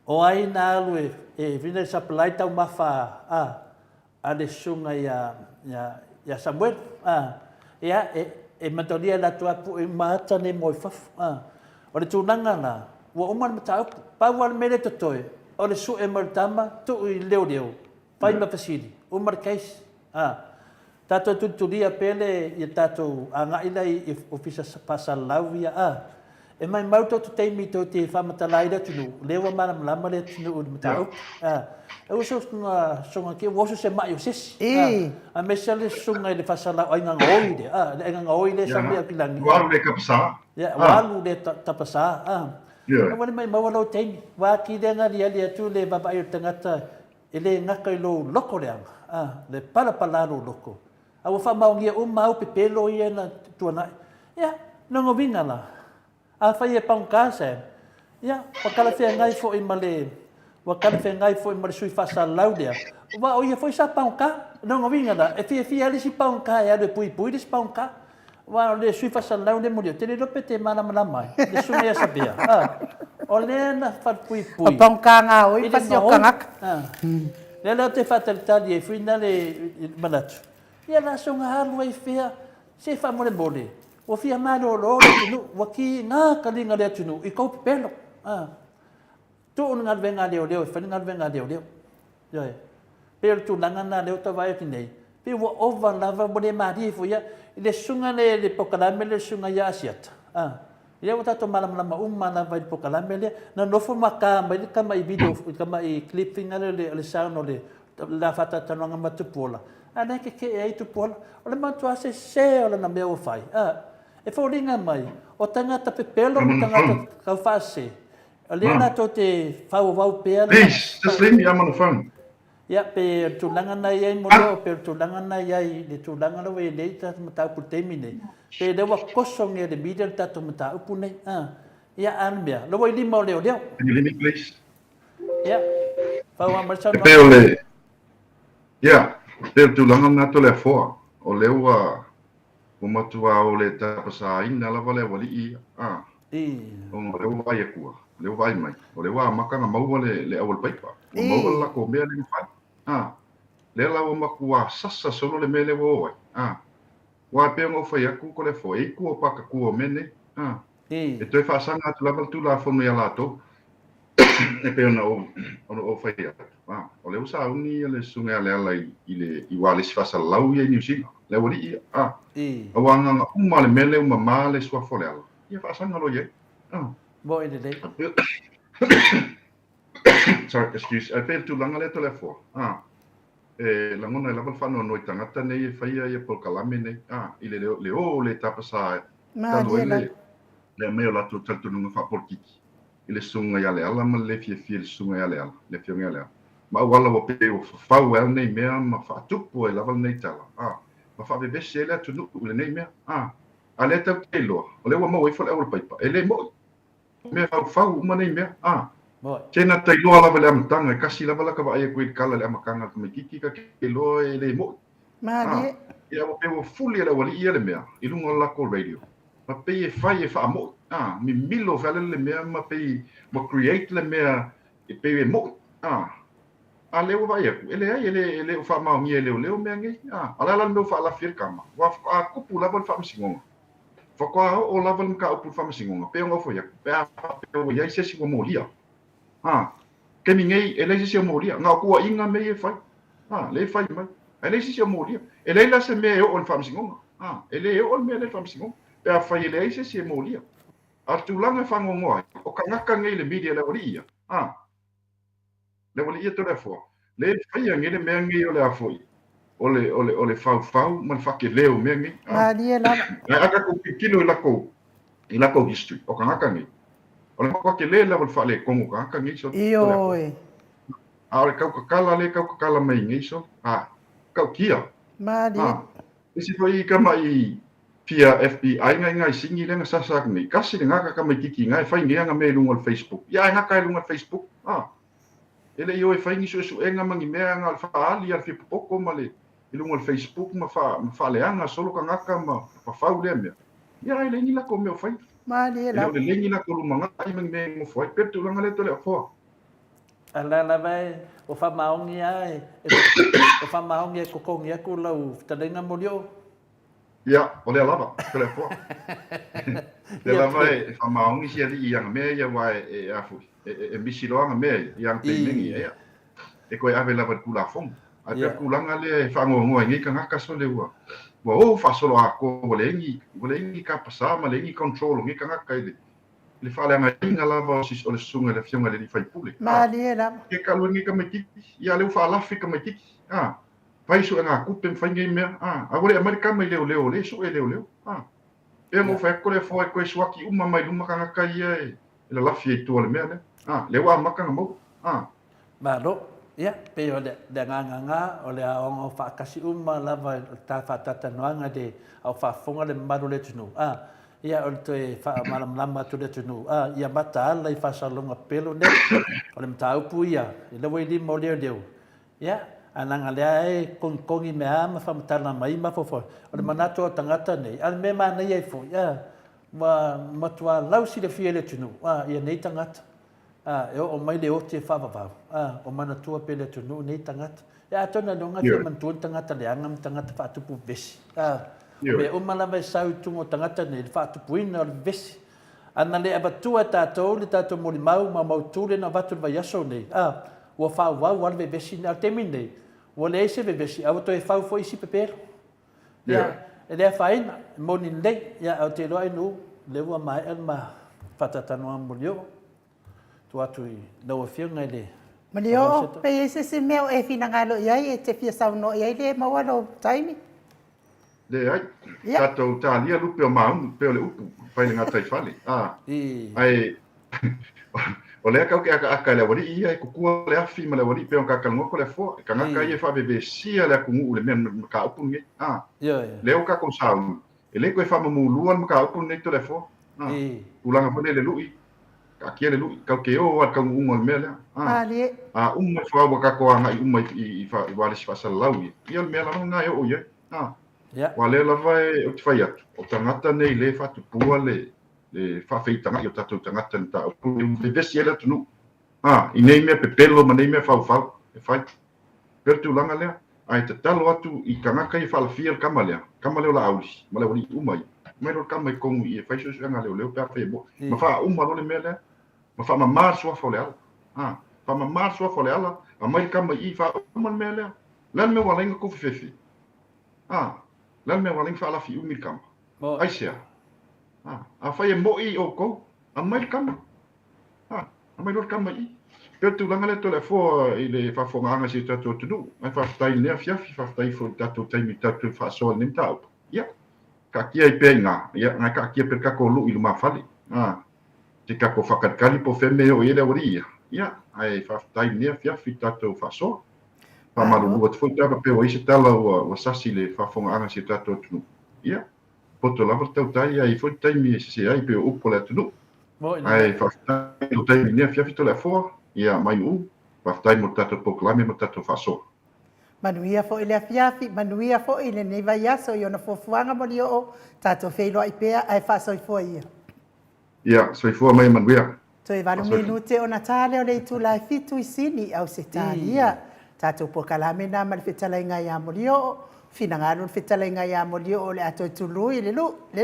[SPEAKER 1] O ai nā alu e vina i sapalai tau mawha, a le sunga ia Samuel. Ia, e matoria la tua pu e mata ne moi fafu. O le tūnanga na, ua umar matau, pau al mele totoe, o le su e martama, tu i leo, pai mapasiri, umar keis. Tato tuturia pele, ia tato angaila i ofisa pasalau ia. E mai mauto tu teimi to te whamatalai da tunu, lewa mana malama le tunu o matau. E uso sunga ke, uso se mai o sesi. A mesa le sunga i le whasalau, ai nganga oi le, le nganga oi le sa mea pilangi.
[SPEAKER 5] Walu le kapasa.
[SPEAKER 1] Walu le tapasa. E wale mai mawalau teimi, wa ki le ngari ali atu le babai o tangata, e le ngaka i lo loko le anga, le palapalaro loko. A wa whamaungia mau pe pelo i ena tuanai. Ia, nango vinga la. A whai e paungkasa. Ia, wakala whea ngai fo i male, wakala whea ngai fo i male sui whasa laudea. Wa o ia fo i sa paungka, nango vinga la. E fia ali si paungka, e ade pui le si paungka. Wa o le sui whasa laudea mo leo, te le lope te mana mai. Le sunga ia sabea. O le na what pui.
[SPEAKER 3] O paungka ngā oi, pasi o kangaka.
[SPEAKER 1] Le leo te whatalitali e whina le manatu. Ia la sunga haru ai whea, se whamore mole. O fia malo lo le tunu, wa ki ngā kalinga lea tunu, i kau pelo. Tu un ngal venga leo, whani ngal venga leo. Pero tu langa na leo ta vai ki nei. Pe wa ova lava mo le mari fo ia, i le sunga le pokalame le sunga ia asiata. Ia wata to malama umana vai pokalame le, na nofo maka mai le kama i video, kama i clipping le sound o le la fata tananga matupola. Ana ke e tu pola, o le matua se o le na mea o fai. E whauringa mai, o tangata pepelo, o tangata kauwhase. O lea na to te whau pēr.
[SPEAKER 5] Please, just leave me, I'm on the phone.
[SPEAKER 1] Ia, pe tūlanga na iai mono, pe tūlanga na iai, le tūlanga na wei nei, tatu matau putemi nei. Pe lewa kosong e le media tatu matau pu nei. Ia, anmea, lewa i lima o leo.
[SPEAKER 5] Can you leave me, please?
[SPEAKER 1] Ia, whau amarasau.
[SPEAKER 5] Peole, ia, pe tūlanga na to le foa, o lewa, o matua o le tapasa ina lava le wali i o le vai e kua le vai mai o le wa makanga maua le awal paipa o maua la ko mea le fai le la o makua sasa solo le mele wo wa pe ngo fai aku ko le foi ku o paka ku o mene e toi fa sanga tu lava tu la fono ya lato e pe o fai o le usa uni le sunga le ala i le i wale sfasa lau ia New Zealand le wali awanga umale mele male sua foleal ia fa sanga lo ye
[SPEAKER 1] Bo i le
[SPEAKER 5] sorry excuse I failed to langa le telefo la ngona la fa no no tangata nei fa ia por kalame nei i le o le tapasa le me la tu tanto no fa por kiki i le sunga ya le ala ma le fie sunga ya le ala le fie ya le ma wala wo pe fa wel nei me ma fa tupo e la val nei tala ma fa be se le tu no le nei me ale ta telo o le wa mo fo le o paipa ele mo me fa ma nei me tena tai loa lava le amatanga e kasi lava laka vai e koe kala le amakanga ka me kiki ka ke loa e le mo
[SPEAKER 3] Mali
[SPEAKER 5] ia o pe o fuli le wali ia le mea i lunga la ko radio ma pe e fai e fa mo mi milo fa le mea ma pe mo create le mea e pe e mo a leo vai ele fa ma mi ele leo me ngi ala la me fa la fir kama wa a kupu la fa msingonga fa kwa o la val ka upu fa msingonga pe ngo fo ya pe a pe o ya se si mo lia ke mi ngai ele se mo lia nga ku inga me e fai le fai mai ele se mo lia ele la se me o fa msingonga ele o me le fa msingonga pe a fai ele se mo lia Artulanga fa ngongo o kangaka ngai le media le olia le wali ia tole fo le fai ngai le me ngai o le afoi o le fau man fa ke leo me ngai
[SPEAKER 3] Maria la
[SPEAKER 5] aka ko kilo i lako history o kangaka ngai o le fa ke le le fa le kongo kangaka ngai so
[SPEAKER 3] io
[SPEAKER 5] a le kau kala mai ngai so kau kia
[SPEAKER 3] Maria
[SPEAKER 5] isi foi kama i pia FBI ngai singi le nga sasak ni kasi nga ka mai kiki ngai fai ngai nga me lunga Facebook ya nga kai lunga Facebook ele yo e fai ni so enga mangi mea nga fa ali al poko male lunga Facebook ma fa le anga solo ka ngaka ma fa fa le me ya ele ni la ko me fai
[SPEAKER 3] Maria la
[SPEAKER 5] le ni la ko lu manga ai mang me mo foi petu langa le to le fo
[SPEAKER 1] ala vai o fa maongi ai o fa maongi ko kongi ku lau talenga molio
[SPEAKER 5] ya ole lava telefo le lava e fa maongi sia di yang me ya vai e afu e misilo nga me yang te ningi ya e ko ave lava kula fong a pe kulanga le fa ngo ngi ka ngaka so le wa o fa solo a ko volengi ka pasa ma lengi control ngi ka ngaka le fa le nga lava si o le sunga le fianga le di fai public
[SPEAKER 3] Maria la
[SPEAKER 5] ke kalu ngi ka meki ya le fa la fi ka meki Pai su nga kupen fai ngai mea. A wale Amerika mai leo le su e leo. E mo fa ko le fo e ko suaki uma mai luma ka ka ia e la lafi e to le mea le. Le wa maka mo.
[SPEAKER 1] Ba do ya pe o de nga o le o fa kasi uma lava ta fa tata noanga de au fa fonga le maru le tunu. Ia o te fa malam lama tu le tunu. Ia mata la fa salonga pelo ne. O le mta upu ia. Le wei di mo le deu. Ya ananga lea e kongi mea ma whamatana mai ma fofo. O le manato o tangata nei. Al me ma nei e fo. Ma matua lausi le fie le tunu. Ia nei tangata. O mai le o te whawawau. O manatua pe le tunu nei tangata. Ia tona nonga fia mantuan tangata le angam tangata whaatupu vesi. Me o malama e sau tungo tangata nei le whaatupu ina o le vesi. Ana le abatua tātou le tātou mori mau ma mautule na watu vai aso nei. Ua whawau alwe vesi na temi nei. Ua le ese vevesi, au to e whau fo isi pepero. Ia, e lea whaina, moni nei, ia au te roa inu, le ua mai an ma whatatanoa mulio. Tu atu i laua whio ngai le.
[SPEAKER 3] Malio, pe ese se meo e fina ngalo iai e te fia sauno iai le mawalo taimi.
[SPEAKER 5] Le ai, tatou tālia lupe o maungu, pe o le upu, pai le ngatai whale. Ai, o lea kau ke aka le wari ia e kukua le afi ma le wari pe on ka kalunga ko le fo ka ngaka ia fa bebe sia le kungu le men ka upu nge leo ka ko sau e le ko fa mu luan ka upu nge to le fo ulanga fo le lui ka kia le lui ka ke o ka ngungu me le umma fa ka ko anga umma i fa wale fa salau ia me la nga o ia wale la vai o te fai atu o tangata nei le fa tu pua le fa feitanga i o tatou tangata na tau le vesi ele tunu i nei mea pepelo ma nei mea fau e fai pertu langa lea ai te talo atu i kangaka i whalafia le kama leo la aulisi ma leo ni umai mai ro kama i kongu i e fai suanga leo pea fai bo ma fa uma lo le mea lea ma fa ma marsua fo le ala fa ma marsua fo le ala a mai kama i fa uma le mea lea lan me walenga kofi fefi lan me walenga fa ala fi umi kama ai sea a fai e mo'i o kou, a mai kama. A mai lor kama i. Pea tu langa le tole fo i le whawhonganga si tatou tunu. Ai whawhtai lea fiafi, whawhtai fo tatou taimi tatou whaasoa nim tau. Ia. Ka kia i pēi ngā. Ia, ngai ka kia per kako lu i luma whali. Te kako whakatkari po wheme o ele ori ia. Ia, ai whawhtai lea fiafi tatou whaasoa. Pamaru lua te fo tapa peo i se tala wa sasi le whawhonganga si tatou tunu. Ia. Poto lava tau tai ai foi taimi se ai pe upo le tunu. Ai faftai o taimi ne fiafi to le fo ia mai u faftai mo tato poklame mo tato faso.
[SPEAKER 3] Manuia fo ile afiafi, manuia fo ile nei vai aso i ona fofuanga mo li o tato wheiloa i pea ai whasoi ia.
[SPEAKER 5] Ia, soifua mai manuia.
[SPEAKER 3] Toi valu minute ona tale o le tu lai fitu i sini au se talia. Tato po kalame na mal fetala inga ya mo li o, fina ngalo fetala inga ya mo li o le ato tului le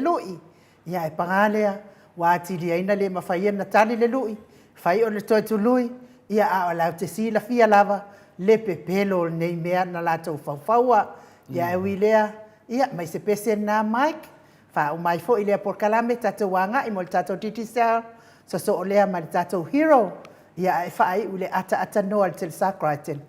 [SPEAKER 3] lui. Ia e pangalea, wati li aina le mawhaia na tali le lui. Whai o le toi tului, ia a o lau te sila fia lava, le pepelo nei mea na lato faufaua. Ia e wilea, ia mai se pese na Mike, fa o mai fo ilea por kalame tato wanga i mo le tato titisau, so o lea mai tato hero, ia e whai ule ata noa le tel sakraiten.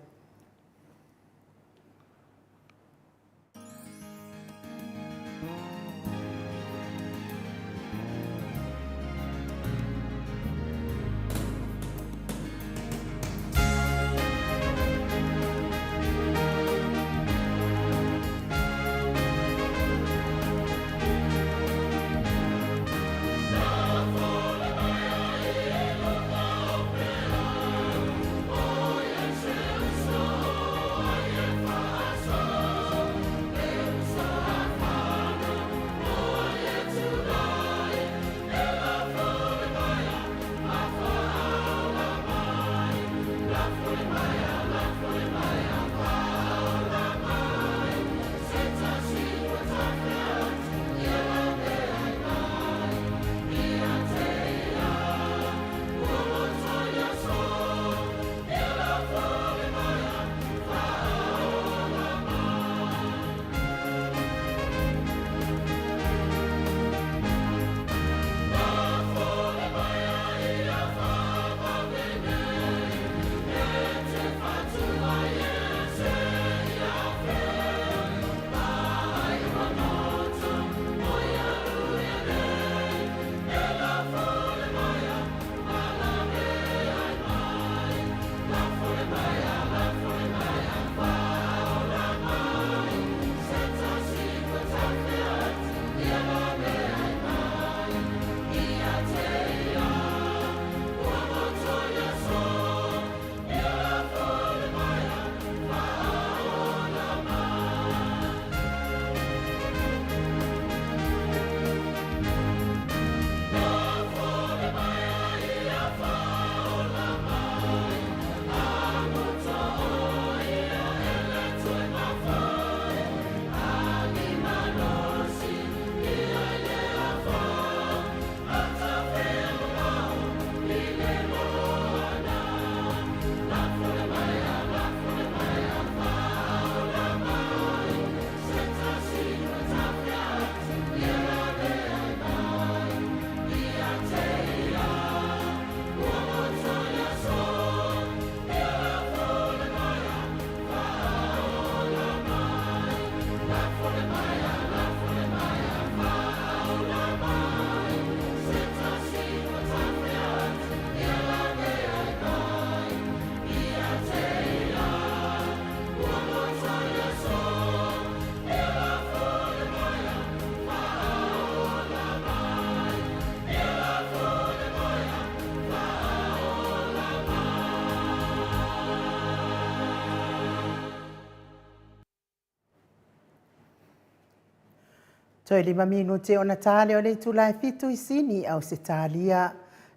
[SPEAKER 3] Toi 5 minute ona tale o le tulai fitu i sini au se talia.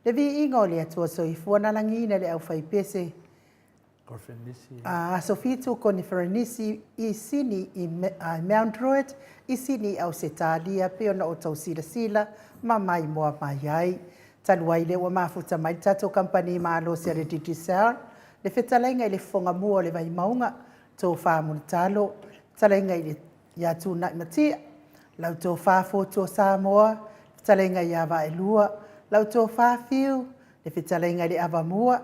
[SPEAKER 3] Le Viiga o le atua soifua na langina le au whaipese. So fitu koni wharanisi i sini i Mount Road i sini au se talia pe ona o tau sila ma mai moa mai ai. Taluai le wa mafuta mai tato kampani maalo se le titisau. Le whetalenga i le whonga mua le vai maunga tō whāmuni talo. Talenga i le iatu na matia. Lau tō whāfo tō Samoa, whetalenga i awa e lua. Lau tō whāwhiu, le whetalenga i le awa mua.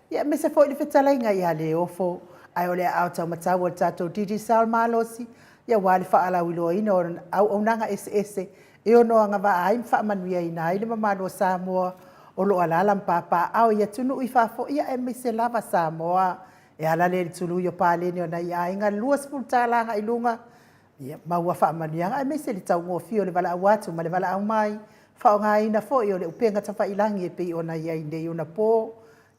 [SPEAKER 3] Ia me se fo i le whetalenga i a le ofo. Ai o le au tau matau o tātou titi sal malosi. Ia wale whaalau i loa ina o au onanga ese. E ono anga wa aim whaamanuia ina i le mamalo Samoa. O lo alala mpapa au ia tunu i whafo ia e me se lava Samoa. E ala le tulu i o pālene o na ia inga luas pultalanga i lunga. Ia maua whaamanianga, ai mese le tau ngōwhio le wala au atu, ma le wala au mai, whao ngā ina fo i o le upenga tawa ilangi e pei ona ia inde i ona pō,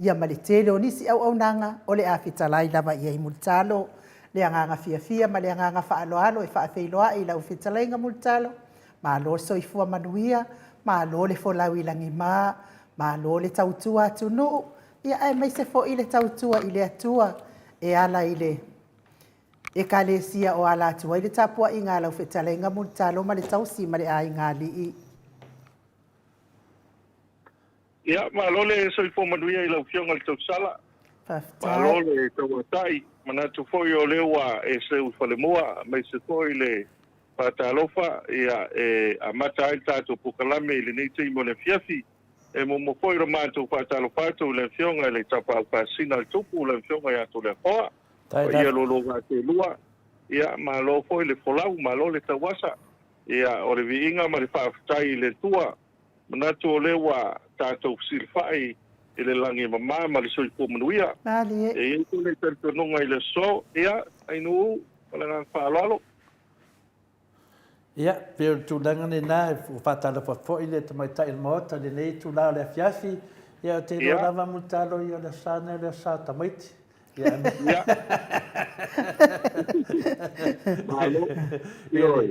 [SPEAKER 3] ia ma le tele o nisi au au nanga, o le awhitalai lava ia i multalo, le anga fia ma le anga whaaloalo e whaafeiloa i lau whitalainga multalo, ma lo soifua manuia, ma lo le folau ilangi ma lo le tautua atunu, ia ai mai se fo i le tautua i le atua, e ala i le e ka le sia o ala atua i le tapua i ngā lau whitalainga multalo ma le tausi ma le ai ngā li i.
[SPEAKER 6] Ia, ma lo le soifua manuia i lau fionga le tausala. Ma lo le tauatai, manatu foi o lewa e se ufalemua, mai se foi le patalofa, ia e a mata ai tātou pukalame i le nei teimo le fiafi, e mo foi ro mātou patalofa atu le fionga le tapa au pasina le tupu le fionga i atu le hoa, o ia lolo ngā te lua, ia ma lo foi le folau, ma lo le tawasa, ia o le viinga ma le whaafutai le tua, manatu o lewa tātou silfai, i le langi mamā ma le soifua manuia. E iku le tartononga i le so, ia, ainu, wala ngā whaaloalo.
[SPEAKER 1] Ia, peo tūlanga ni nā, whātala whafo i le tamaitai il Maota, le nei tūlao le fiafi, ia o te lo lava mutalo i o le sāne le sā tamaiti. Ia,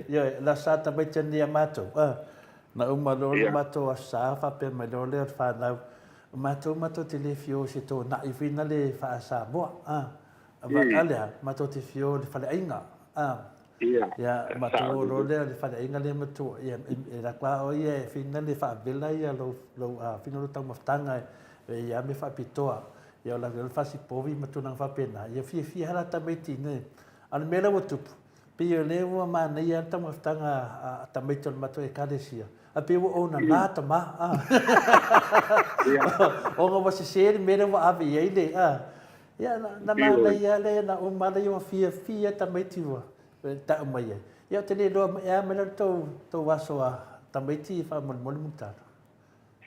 [SPEAKER 1] ia, la sā tamaiti ni a mātou. Na umalo le mātou a sā, whape mai lo le whanau. Mato te le fio se tō na i whina le wha Samoa. Alea, mato te fio le whale ainga. Ia, mato lo le whale ainga le mato. Ia, e la kwa o ia e whina le wha vela ia lo whina lo tau maftanga e ia me wha pitoa. Ia o la whasi povi mato nang whapena. Ia fia hala tamaiti ne. Ana mela wa tupu. Pia le ua mana ia tau maftanga tamaiti o mato e karesia. A pe o ona nata ma o nga wasi seri mera wa ave ia ile ia na mana ia le na o mana ia fia tamaiti wa ta mai ia te le lo ia mera to waso tamaiti fa mon mutaro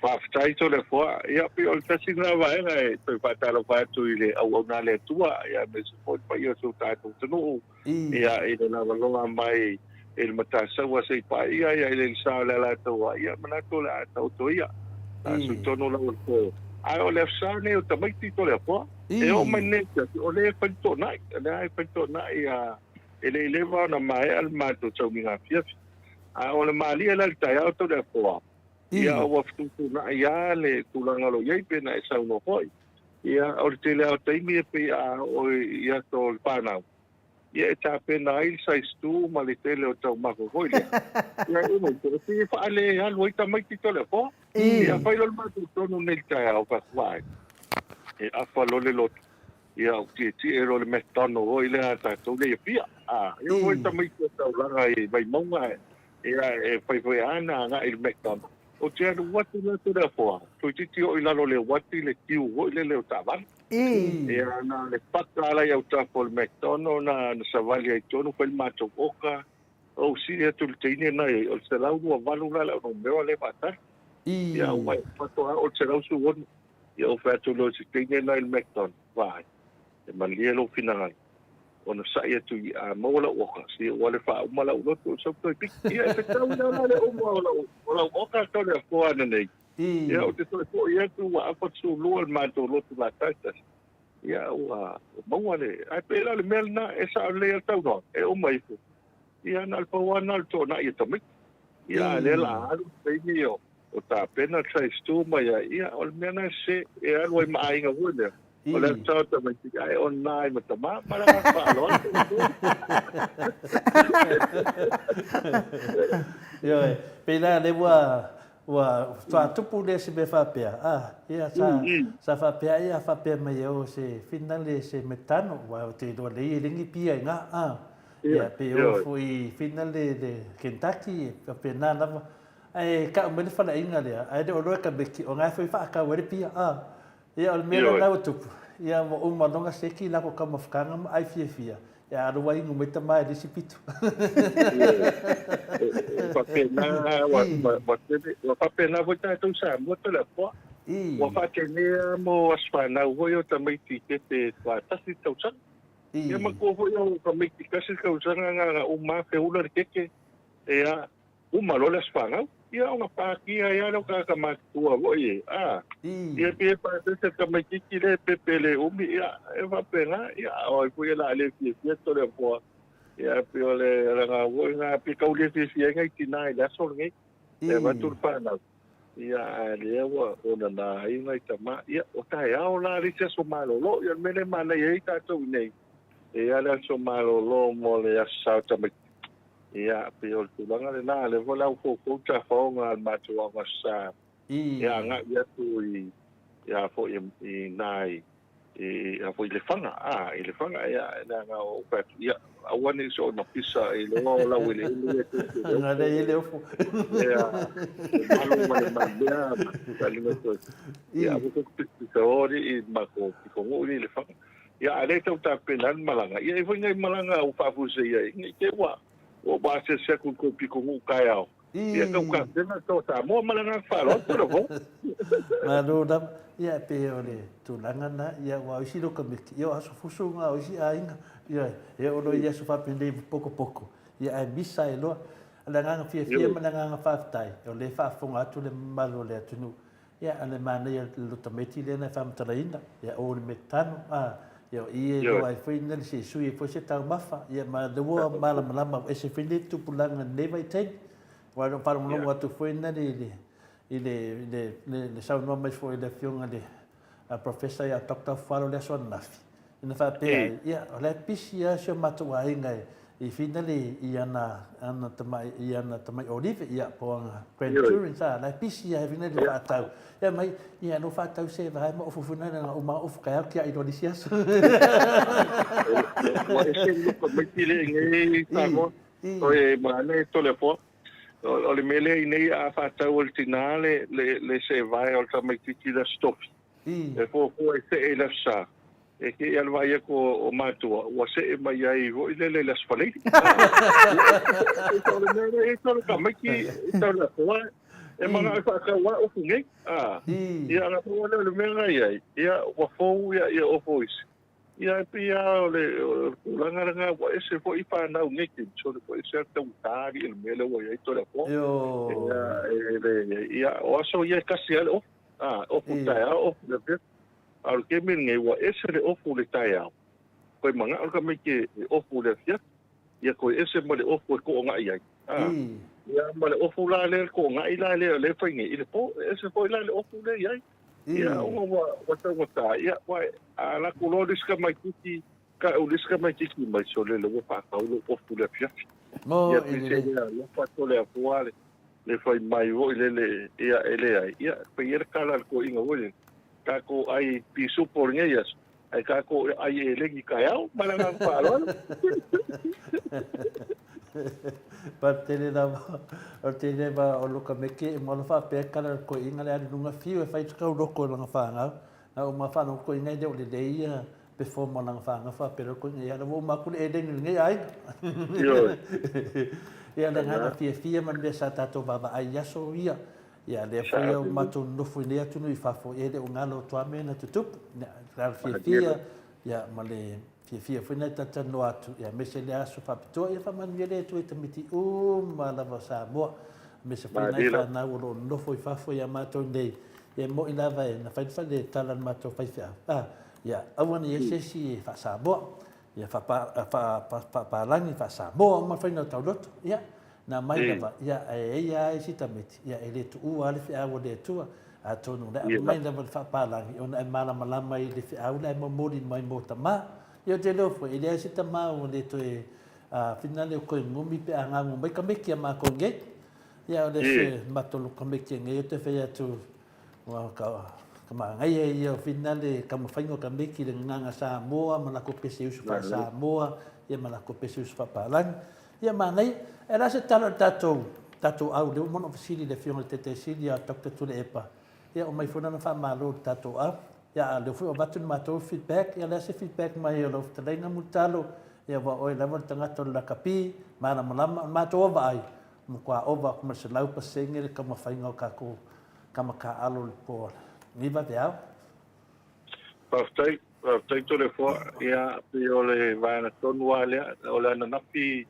[SPEAKER 6] Fa ftai to le foa ia pe o tasi na va e to fatalo fa tu ile au na le tua ia me support pa ia so ta to no ia ile na valonga mai il matasa wa sei pa ia ile sa la to ia mana to la to ia su tono la ko ai o le sa ne o tamaiti to le po e o mane o le panto nai le panto nai a ele va na mai al mato so minga fia a o le mali la tai auto le po ia o ftu na ia le tulanga lo ia pe na sa no poi ia o te le o te mi pe a o ia to pana ia ta pena il sai stu ma le tele o tau mako hoile ia e mo te fi fa le al wai ta mai ti tole po ia fa lo ma tu no nel ta o fa vai e a fa lo le lot ia o ti e lo le metono o ile ta to le pia ia wai ta mai ti tau la ai vai monga ia e fa ana nga il metono o te anu watu le tu le po tu ti o ila lo le wati le tiu o ile le ta van ia na le pata la ia uta por metono na savali ai tono pel macho oka o si e tu tine na o se la u valu la no me le pata ia o mai pato o se la su won ia o fa tu lo si tine na il metono vai e malie lo final ona sa ia tu a mola oka si o le fa mala o lo so to pi ia e tau na le o mola oka to le po ana nei ia o te to ia tu a pa su lo al mato lo tu la tata ia o mongale ai pela le melna e sa le tau no e o mai fu ia na al pawana to na ia tomi ia le la alu te ni o ta pena sai stu mai ia o mena se e algo mai nga wona o le tau ta mai ai online ma tama mara pa lo
[SPEAKER 1] ia pela le wa fa tupu le se be fa pea ia sa fa pea ia fa pea mai o se finale se metano wa te do le ringi pia nga ia pe o foi finale de Kentucky ka pena na ai ka me fa la inga le ai de o ka beki o nga foi fa ka wa pia ia o me na o tupu ia mo o manonga se ki la ko ka mafkanga ai fia ia ro wai ngumai tama de sipito
[SPEAKER 6] papena wa papena vo ta tu sa mo to la po wa fa ke ne mo asfana wo yo ta mai ti ke te kwa ta si tau sa ia ma ko vo yo ka mai ti ka si ka usanga nga o ma fe ular ke e a o malo la asfana ia o pa kia ia no ka matua wo ia pe pa se ka mai ki le pepele umi ia e va pena ia o pu ia le ki to le po ia pe le ranga wo nga pe ka le fi ngai tinai la so ngai e va tur pa na ia le wa o na ai ngai tama ia o tai au la ri se so malo lo ia me le mana ia ta to nei ia la so malo lo mo le sa ta me ia pe o tu langa le na le vola ko ta fo nga ma tu wa sa ia nga ia tu ia fo i nai ia fo le fanga le fanga ia na nga o pa ia awani so na pisa i lo la wele
[SPEAKER 1] nga le ile fu
[SPEAKER 6] ia malo ma le ia ta le to ia ko pisa ori i ma ko nguli le fanga ia ale tau ta penan malanga ia fo ngai malanga o fa fu se ia ngai ke wa o ba se ko piko ngu kai au ia ka dena to Samoa malanga fa lo to lo
[SPEAKER 1] ma do da ia pe ole tu langa na ia wa isi do kamiki ia aso fusu nga isi ainga ia o no ia so fa pende pouco ia ai misa e lo ala nga fia malanga nga fa tai o le fa fonga tu le malo le tunu ia ale mana ia lo tameti le na fam traina ia o le metano ia lo ai foi nel se sui foi se tau mafa ia ma de wo mala mala e se finde tu pulanga ne vai tem wa no para mo tu foi nel le sa no mais foi le fiona de a professor ia doctor falo le son nafi ina fa pe ia le pisia se matua inga i finally ana tamai olive ia po grand touring sa la pisia e finally fa tau ia mai ia no fa tau se vai mo fufuna na o ma of ka ki ai Indonesia
[SPEAKER 6] mo ese ko me tile ngai Samoa o e mana to le po o le mele nei a fa tau o tinale le se vai o tamai ki da stop e po ese e la sa e ke ia vai ko o matua o se mai ai go ile le las falei e to ka mai ki to la ko e mana ka wa o ngai ia na ko le mena ia ia o fo ia o voice ia pia le langa wa ese fo i pa na ngai ki so ko ese ta utari el mele o ia to la ko ia o so ia kasi o o puta o de al ke min ngai wa ese le ofu le tai au ko manga al ka me ke ofu le fia ia ko ese mo le ofu ko nga ia ia mo le ofu la le ko nga ila le fa ngai ile po ese po ila le ofu le ia o wa ta ia wa ala ko lo diska mai ki ka o diska mai ki mai so le pa ka o ofu le fia
[SPEAKER 1] mo
[SPEAKER 6] ia pise ia lo pa to le apuale le fa mai o ile ia ele ia pe ir kala ko inga o kako ai pisu por ngellas ai kako ai elegi kaiao malanga palo
[SPEAKER 1] Patele ba o loka meke mo fa pe kala ko inga le ali nunga fiu e fai ka roko langa fanga na o ma fa no ko inga de o le ia before mo langa fanga fa pero ko ia no ma ku e deng ngai ai ia le ngana fia man be sa tato baba ai yaso ia ia le foi o mato no foi le atu no fa fo ele o ngalo to amena tutup la fia ia male fia foi na tata no atu ia mese le aso fa to ia fa man le tu tamiti o mala va sa mo mese foi na fa na o no foi fa foi a mato nei e mo ina vai na fa le talan mato fa fia ia awani ese si fa sa mo ia fa langi fa sa mo ma fa no tauloto ia na mai lava ia ia si tamiti ia ele tu ale fi awo de tu a tonu na mai lava fa palangi ona mala malama i le fi awo le mo mori mai mo tama ia te lo fo ele si tama o le to e finale ko ngumi pe anga ngumbai ka meki ma ko nge ia le se matolo ka meki nge te fe tu wa ka kama ngai ia finale ka mo faingo ka meki le nganga Samoa mana ko pese usu fa Samoa ia mana ko pese usu fa palangi ia mangai era se talo tato au le mono fasili le fiona tete sili a doctor tu le epa ia o mai fona na fa malo tato a ia le fu o batu mato feedback ia le se feedback mai o lo tlenga mutalo ia wa o le mo tanga to la kapi mana malama mato va ai mo kwa ova como se lau pasenge le kama fainga ka ko kama ka alo po ni va vea
[SPEAKER 6] Pastai to le fo ia pe o le va na tonu ale o le na nafi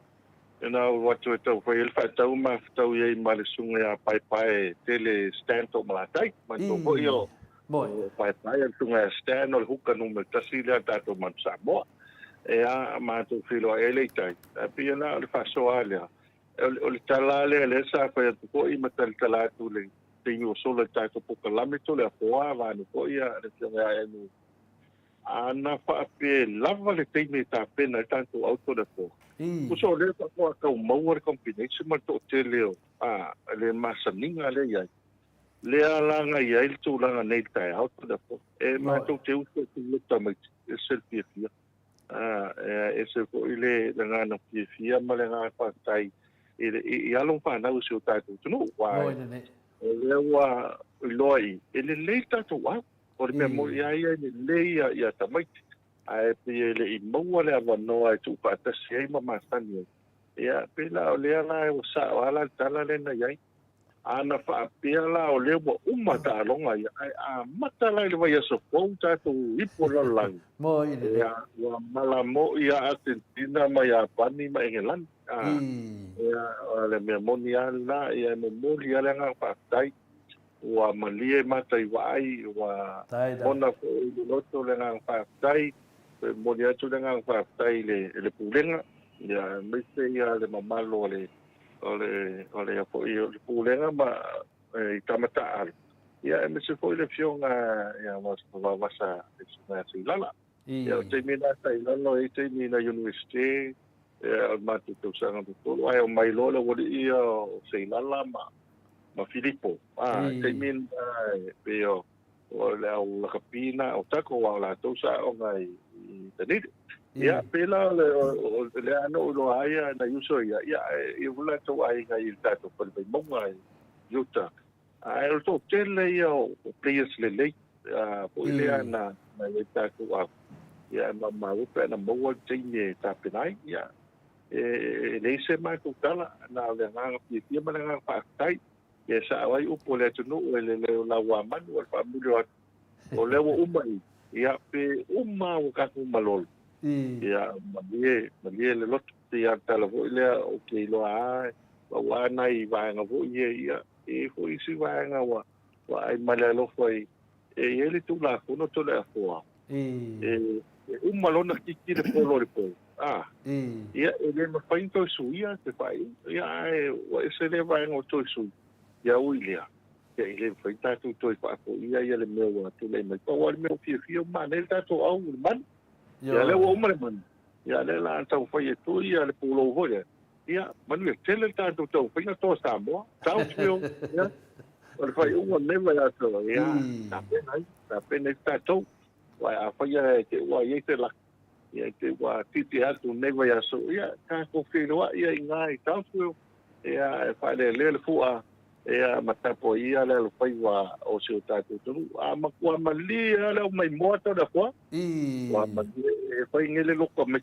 [SPEAKER 6] ina watu e tau whai elfa tau ma tau iei ma le sunga ia pai tele stand o malatai ma tau po io pai al sunga stand o le huka nume tasi lea tato ma Samoa e a ma tau whilo ele tai a pia na o le whasoa lea o le tala lea le sa whai atu po i ma tala atu le tingo solo tato puka lame to le a poa vanu po ia le sunga enu ana whaape lava le teime ta pena tanto auto le po Uso le pa ko ka mauar combination ma to te leo le masaninga le ia le alanga ia il tu langa nei tai auto da po e ma to te uso tu luta mai e sel pia e se ko ile langa na pia ma le nga pa tai e along pa na uso ta tu no wa le wa loi ele le ta to wa por me mo ia le ia ta mai ai pe le I maua le avanoa e tupata sei ma masani ia pe la o le ala o sa o ala tala le na iai ana fa pe la o le mo umata longa ia ai a mata la le vai so ponta tu ipo la lang
[SPEAKER 1] mo
[SPEAKER 6] ia wa mala mo ia Argentina ma ia pani ma England ia le me monia la ia me monia le nga pa tai wa malie mata I vai wa ona ko loto le nga pa tai mo dia tu dengan partai le pulenga ya me se ya le mamalo ole apo le pulenga ma tamata al ya me se foi le fionga ya mas vasa na silala ya te mina sai lalo e te mina university al matu tu sanga tu ai o mai lo le ia silala ma Filippo te mina peo o le kapina o tako wa la tu sa o ngai tani ya pela le ano lo aya na yuso ya e vula to ai ngai tato per be monga yuta ai to tele ya o players le po ile ana na le tato wa ya ma upe na mo tinge tapinai ya le se mai to tala na le nga pi ma nga pa tai ya sa ai upo le tunu le la wa man o pa mulio o le umai ia pe uma o ka malol ia malie le lot ia tala vo ile o ke lo a wa nai va nga vo ia e fo isi va nga wa ai male lo foi e ele tu la kuno to le fo uma lo na ki de polo le po ia ele ma fa into suia te fai ia o ese le va nga to su ia uilia ele foi tanto to pa ko ia le meu tu le mai o le meu fio man ele tanto au man ia le o man ia le la tau foi tu ia le pulo voia ia man le tele tanto to foi na to Samoa tau fio ia o foi o neva ia to ia ta pena tanto vai a foi que o ia te la ia te wa titi atu neva ia so ia ka ko fio ia ngai tau fio ia fa le fua e matapo ia le fai wa o se tatu tu ma kwa malia le mai moto da kwa wa ma fai ngele lo come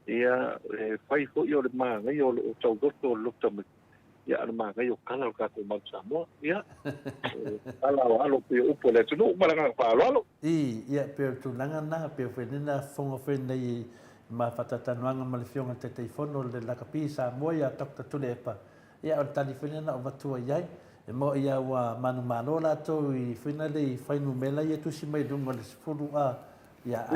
[SPEAKER 6] ia fai fo yo le ma ngai o tau goto lo tame ia ma ngai o kala ka ko ma Samoa ia ala alo pe upo le tu ma nga pa lo
[SPEAKER 1] ia pe tu langa na pe fenina fongo fenei ma fatatanuanga ma le fionga te telefono le la kapi Samoa ia takta tu le pa ia o tani fenena o vatua iai e mo ia wa manu mano la to I finale I fainu mela ia tu si mai dunga le sifuru ia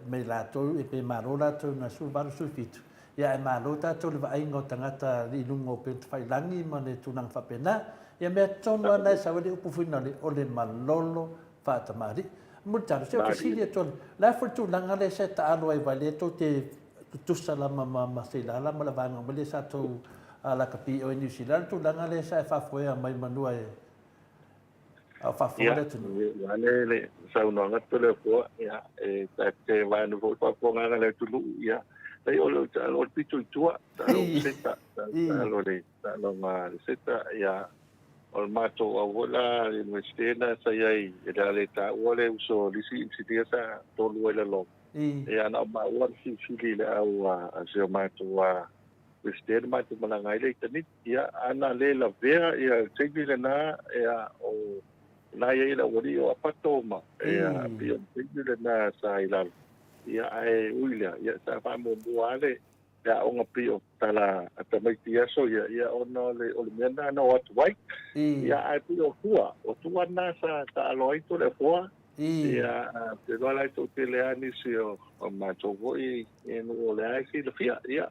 [SPEAKER 1] me la to e pe mano la to na su baru su fitu ia e malo ta to le vai ngo tangata I lungo pe fai langi ma le tunang fapena ia me tonu ana sa wale upu finale o le malolo fatamari mutar se o silia to la fortu langa le se ta alo ai vale to te tusala ma se la ma la vanga ma le sa to ala kapi o New Zealand tu langa le sa fa foi mai manua e a fa foi le tu
[SPEAKER 6] le sa no nga to le ko ya e ta te va no vo pa ko nga le tu ya e o lo pitu tua lo seta lo le lo ma seta ya o mato a vola le mestena sa ai e le ta o le uso lisi si sa to lo le lo ya na ma o si le au a se mato wa Presidente mai tu malanga ile tani ia ana le la vera ia tegi le na ia o na ia la wori o apato ma ia pio tegi le na sa ila ia ai uila ia sa fa mo buale ya o ngapi o tala ata mai tia so ya ono le o le mena no atu wai ya ai pi o tua na sa ta aloi to le foa ya te lo lai to te le ani si o ma to voi e no le ai si le fia ya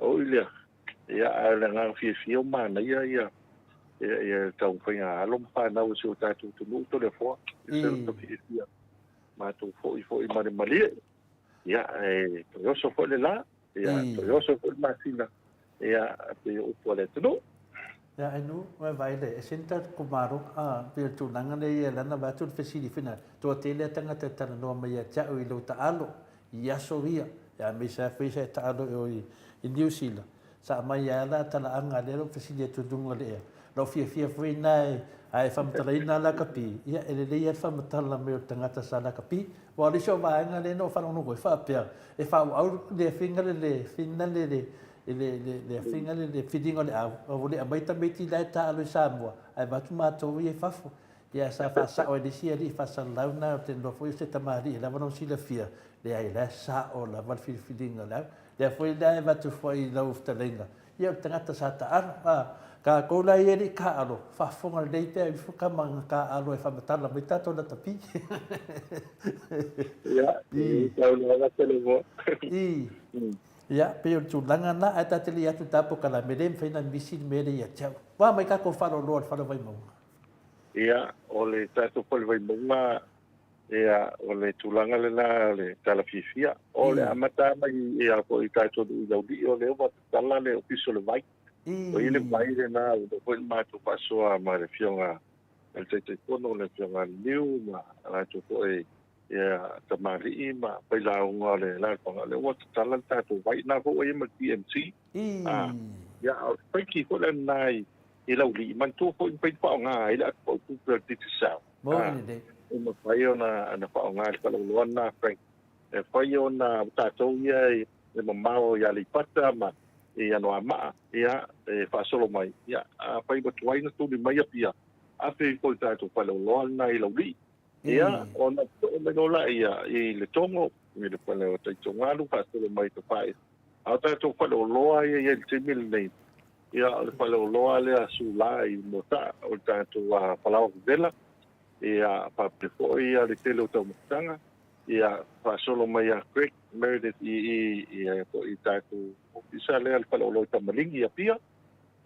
[SPEAKER 6] o ile ya le ngang fi o ma na ya tau fai a alom pa na o si o ta tu no to le foa se to fi ya ma to foi mali ya to yo so fo le la ya to yo so fo masina ya pe o pole tudo
[SPEAKER 1] ya enu vai le senta kumaro pe tu nanga le ya lana ba tu fesili fina to tele tanga te tana no ma ya cha o ilo ta alo ya so via ya me sa fe sa ta alo o i New Zealand sa mai ya la tala anga le fesili tu dunga le lo fia foi nai ai fam traina la kapi ya ele le ya fam tala me tanga ta sala kapi wa le so va nga le no fa no go fa pe e fa au le finga le finale le finga le fidingo le au le abaita beti la ta lo Samoa ai ba tu ma to ye fafo ya sa fa sa o le sia di fa sa la na te no foi se tamari la va si la fia le ai la sa o la va fidinga la le foi da va tu foi la uftalenga ia tangata sa ta ar ka ko la ye ka alo fa fonga le te fu ka manga ka alo e fa matala mai tato na tapi
[SPEAKER 6] ya tau la tele vo
[SPEAKER 1] ya pe o tu langa na ata te li atu tapo kala medem fina misi mede ya chau wa mai ka ko fa lo vai mo
[SPEAKER 6] ya o le tato pol vai mo ya o le tulanga le na le tala fifia o le amata mai ya ko i tato du di o le o tala le ofiso le vai o ile vai le na o ko ma to paso a ma le fionga el te kono le fionga liu ma la to ko ya tamari ma pe la unga le la ko le o tala tato vai na ko e ma TMC ya o pe ki ko le nai i lau li man to ko pe pa nga i la ko ku te sa
[SPEAKER 1] mo ni de
[SPEAKER 6] uma pai ona na pa nga ka lo na frank e pai ona tato ia e mamao ya li pata ma e ano ama ia e fa solo mai ia a pai ba tuai na tu di mai pia a pe ko tato pa lo na i lo li ia ona to me no la ia i le tongo mi le pale o te tonga lu fa solo mai to pai a tato pa lo ia te mil nei ia le pa lo le su la i mota o tato a palau vela ia pa po ia le tele o tanga ia fa solo mai a quick Meredith ia po i tato isa le al palo lo tamalingi ia pia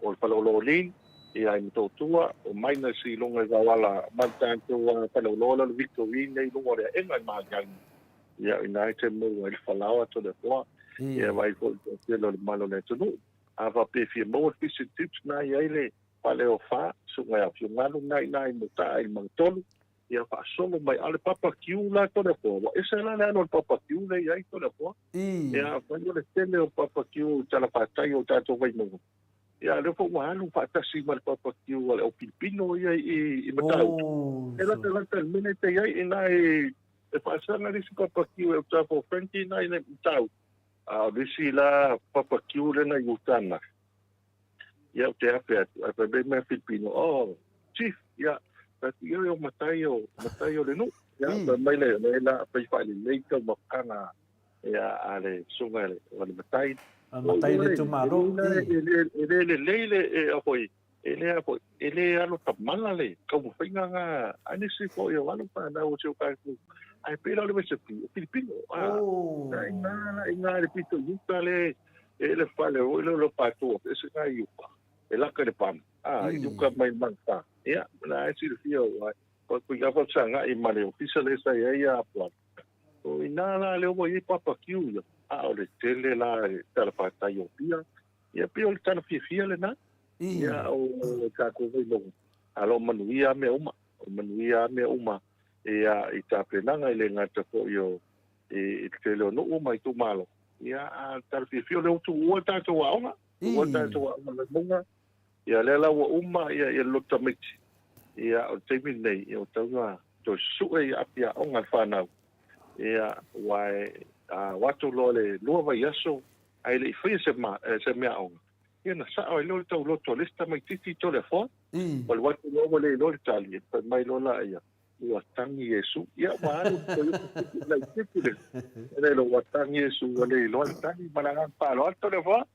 [SPEAKER 6] o palo lo lin ia i to tua o mai na si longa ga wala man tanto palo lo lo Victorine nei longa le enga ma gang ia ina te mo il falao to le po ia vai ko te lo malo le tu ava pe fi mo fisi tips na ia le pale o fa su ngai a fiumalo nai mo tai mangtolu ia fa solo mai ale papa kiu la to le po esa la no papa kiu le ai to le po ia quando le tele o papa kiu tala pa tai o tato vai mo ia le fo wa lu fa tasi mal papa kiu o pilipino ia i matau ela te mene te ia ina e fa sana ri papa kiu o tapo frenti nai le matau a disi la papa kiu le na yutana ia te ape a pe me filipino chief ia tapi yo matayo le no ya mai le la pe fa le ka makanga ya ale sunga le matai
[SPEAKER 1] le tu malo
[SPEAKER 6] le apoi ele alo tamala le ka mo finga nga ani si ko yo alo pa na o seu ka ku ai pelo le se filipino ina le pito yutale ele fa le lo pa to ese ka yupa el ka de pam yuka mai mangta ya na esi fio ko ya fa sanga i male official esa ya plan o ina la le o i papa kiu o le tele la tala pa ta yo pia ya pio le tala fia le na ya o ka ko ve lo alo manuia me uma ya i ta penanga ile ngata ko yo e tele no uma i tu malo ya tala fia le tu o ta to wa o ta to wa monga ia le la wa uma ia lota miti ia o te nei ia o taunga to su'e apia o ngal whanau ia wai watu lo le lua vai aso ai le fai se mea onga ia na sa ai lo tau loto lista mai titi to le fo o le watu lo le lo tali pe mai lo la ia ua tangi Yesu ia waru ko la tikule ele lo wa tangi Yesu le lo tangi malanga pa lo to le fa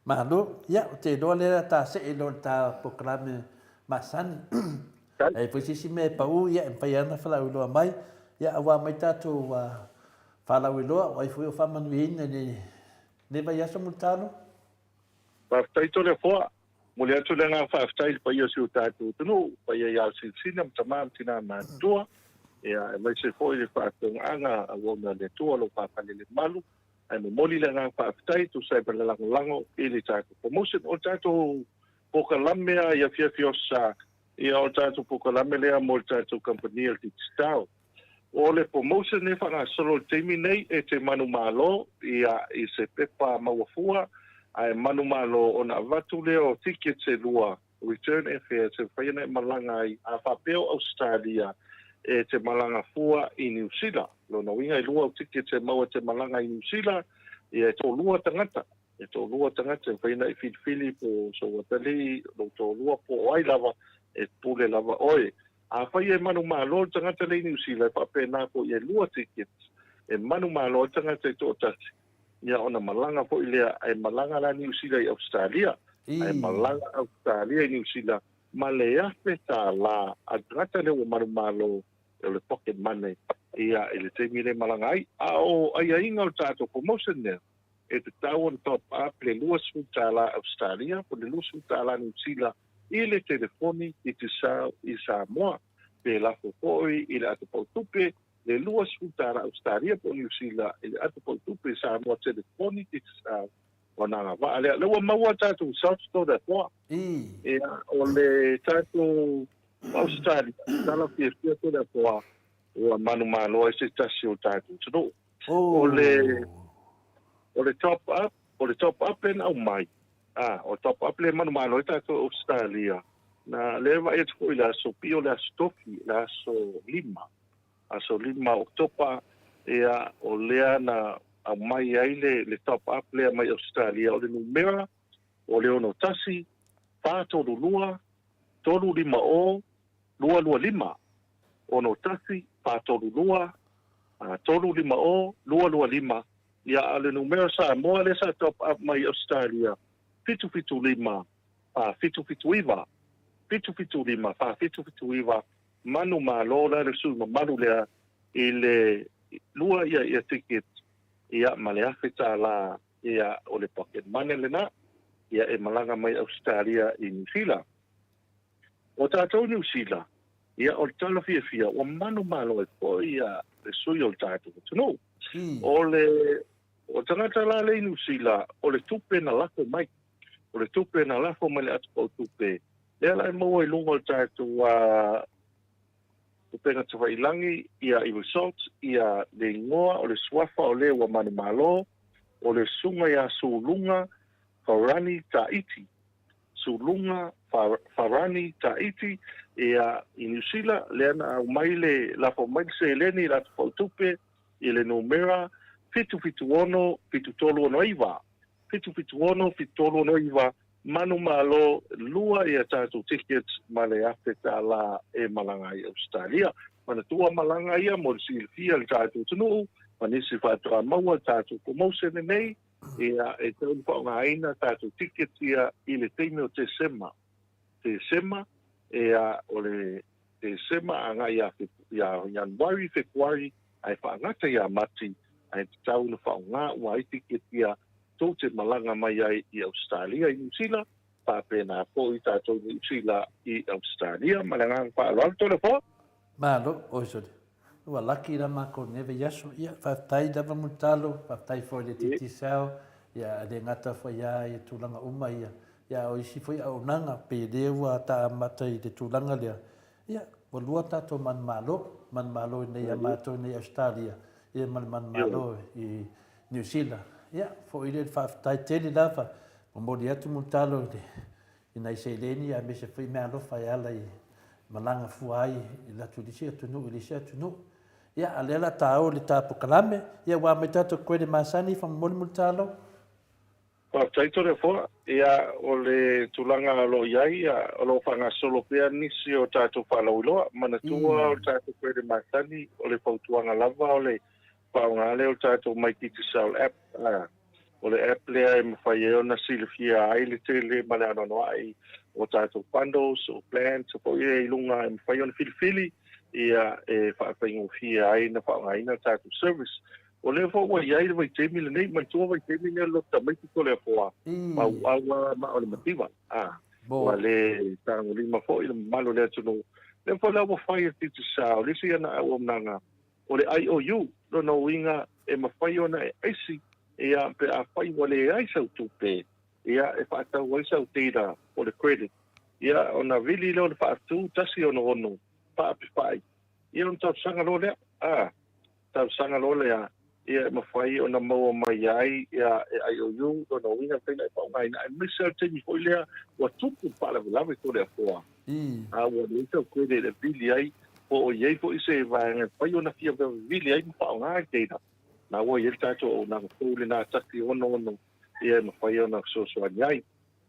[SPEAKER 1] Malo, ya, te dole ta se ilo ta proclame masani. E posisi me pau ya empaiana fala ulo mai, ya awa mai tatu wa fala ulo, wa fu fa manuina ne vai aso multano.
[SPEAKER 6] pa tai to le fa mo le atu le nga fa tai pa yo su tatu no pa ya sina tamam tina ma tua ia mai se foi le fa anga a wona le tua lo pa le malu ai mo moli le nga fa tai tu sai per la lango ili tatu promotion o tatu po kalamea ia fiosa ia o tatu po kalamea mo tatu company el tistao o le promotion ne fa na solo terminate e te manu malo ia i se pepa mawafua ai manu malo ona vatu leo ticket se lua return airfare se faina malanga ai a papel Australia e te malanga fua i New Zealand lo no winga i lua ticket se mau te malanga i New Zealand e to lua tangata e faina i fili po so watali lo to lua po ai lava e pule lava oi a fai e manu malo tangata le New Zealand pa pena po e lua ticket e manu malo tangata to tati ia ona malanga po ilea ai malanga la New Zealand i Australia ai malanga Australia i New Zealand malea peta la adrata le o malo le pocket money ia ele te mire malanga ai o ai inga o tato promotion ne e te tau on top up le lua suta la Australia po le lua suta la New Zealand i le telefoni i te sa i Samoa pe la fofoi i le atu pautupe le lua suta la Australia po New Zealand i le atu pautupe Samoa telefoni i te sa ona nga va ale le maua tatu South Store po e o le tatu Australia tala fia to da po o manu malo e se tasio tatu so o le top up en au mai o top up le manu malo tatu Australia na le va e ko ila so pio la stofi la so lima oktopa e o le na a mai ai le top up le mai Australia o le numera o le ono tasi pa tolu lua tolu lima o lua lima ono tasi pa tolu lua tolu lima o lua lima ia le numera sa mo le sa top up mai Australia fitu lima pa fitu iva pa fitu iva manu malo la le su manu le ile lua ia ticket ia malea feta la ia o le pocket money lena ia e malanga mai Australia i New Zealand o tātou New Zealand ia o tala fia o manu malo e po ia le sui o tātou tunu o tangata la le New Zealand o le tupe na lako mai le atu o tupe lea la e maua i lunga o tātou penga te whailangi ia i results ia le ingoa o le swafa o le wa manu malo o le sunga ia sulunga farani taiti ia i New Zealand le ana au mai le la fo mai se leni la tupe i le numera fitu tolu ono iva manu malo lua ia tatu tickets male afeta la e malanga i Australia mana tua malanga ia mo silfia le tatu tunu manisi fatua maua tatu promotion nei ia e tau pa nga ina tatu tickets ia i le teime o te sema ia o le te sema anga ia January February ai fa ngata ia mati ai tau na fa nga wa ticket ia to te malanga mai ai i Australia i New Zealand pa pena po i tātou New Zealand i Australia malanga pa alto le po
[SPEAKER 1] malo oisode ua laki la mako neve yaso ia fatai dava mutalo fatai foi le titi sao ia le ngata foi ia tulanga uma ia o isi foi au nanga pe le ua ta mata i te tulanga lea ia o lua tātou man malo nei a mato nei Australia ia man malo i New Zealand ia foi le fatai tele lava o mori atu mutalo i nai se leni a me se foi me alofa ia la i malanga fuai i la tulisia tunu i lisia tunu ia alela tau le tapu kalame ia wa me tato koe de masani fa moli mutalo
[SPEAKER 6] Taito le fo ia o le tulanga lo iai o lo fanga solo pea nisi o tato whalauiloa manatua o tato pere matani o le pautuanga lava o le paungale o tato mai titi sao app o le app lea e mawhai e ona silifia ai le tele male anono ai o tato bundles o plans o po ia ilunga e mawhai ona filifili ia e whaapaingo fia ai na whaungaina tato service o le fo wa ia le te mi le nei mai tu vai te mi le lo ta mai ko le fo ma wa ma o le motiva wa le ta o li ma fo ile malo le tu no le fo la mo fai ti tu sa o le si na o nanga o le IOU no winga e ma fai ona e si e a pe a fai wa le ai sa tu pe ia e fa ta wa sa te da o le credit ia ona vili le o fa tu tasi ono ono pa pai ia on ta sanga lo le ta sanga lo le ia mawhai o na maua mai ai ia e IOU o na winga pena e pao ngai na e misa te mi hoi lea wa tupu pala lawe tore a fua a wa le tau kwere le vili ai po o iei po ise e vaenga pai o na fia vili ai pao ngai teina na wa iei tato o na kōle na taki ono ia mawhai o na soso ai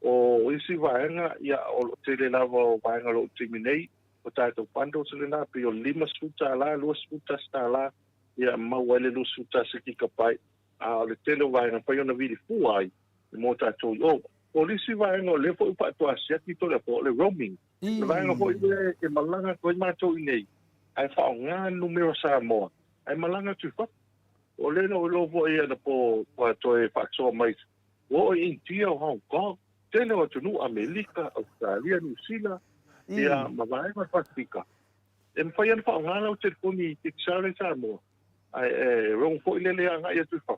[SPEAKER 6] o isi vaenga ia o tele lava o vaenga lo timinei o tato pando sile na pe o 5 suta la 2 suta sta la ia mau ele lusu tasi ki ka pai a le tele vai na pai ona vili fu ai mo ta to o lisi vai no le fo pa to asia ki to le po le roaming le vai no fo e malanga ko ma to nei ai fa nga numero Samoa ai malanga tu fa o le no lo vo ia na po pa to e fa so mai o in tia Hong Kong tele o tunu Amerika Australia New Zealand ia ma vai ma Pacifica e fa ia fa nga no te koni te chale Samoa ai rong fo ile le anga ia tu fa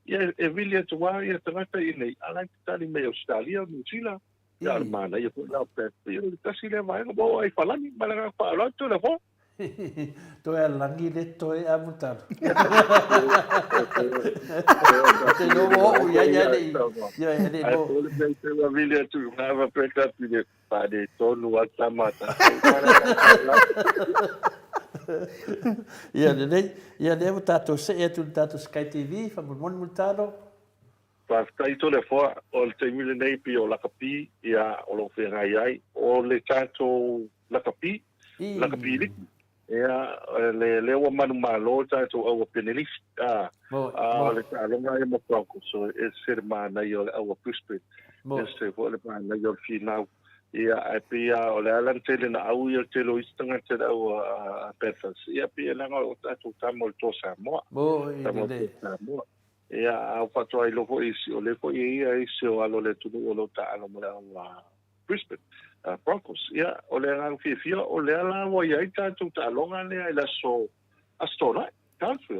[SPEAKER 6] ia e vili atu wa ia tangata i nei ala tani me Australia New Zealand ia mana ia fo la pe ia kasi le vai bo ai falani malanga fa lo tu le fo
[SPEAKER 1] to e langi le to e amutar te no o ia le bo
[SPEAKER 6] le te wa vili atu na va pe ta ti de pa de tonu ata mata
[SPEAKER 1] ia le tato se e tu tato Sky TV fa mon multado
[SPEAKER 6] pa taito le fo o le temile nei pi o la kapi ia o lo fe ai o le tato la kapi ia le wa manu malo tato o penelis le talonga e mo pronko so e ser mana io o puspe se fo le mana io final ia e pia o le alan tele na au ia telo istanga te au pefas ia pia langa o tatu tamo to Samoa ia au pato ai lofo isi o le fo ia isi o alo le tunu o lo ta alo mo la Brisbane Broncos ia o le ngang fia o le ala wa ia tatu ta longa le ai la so astora country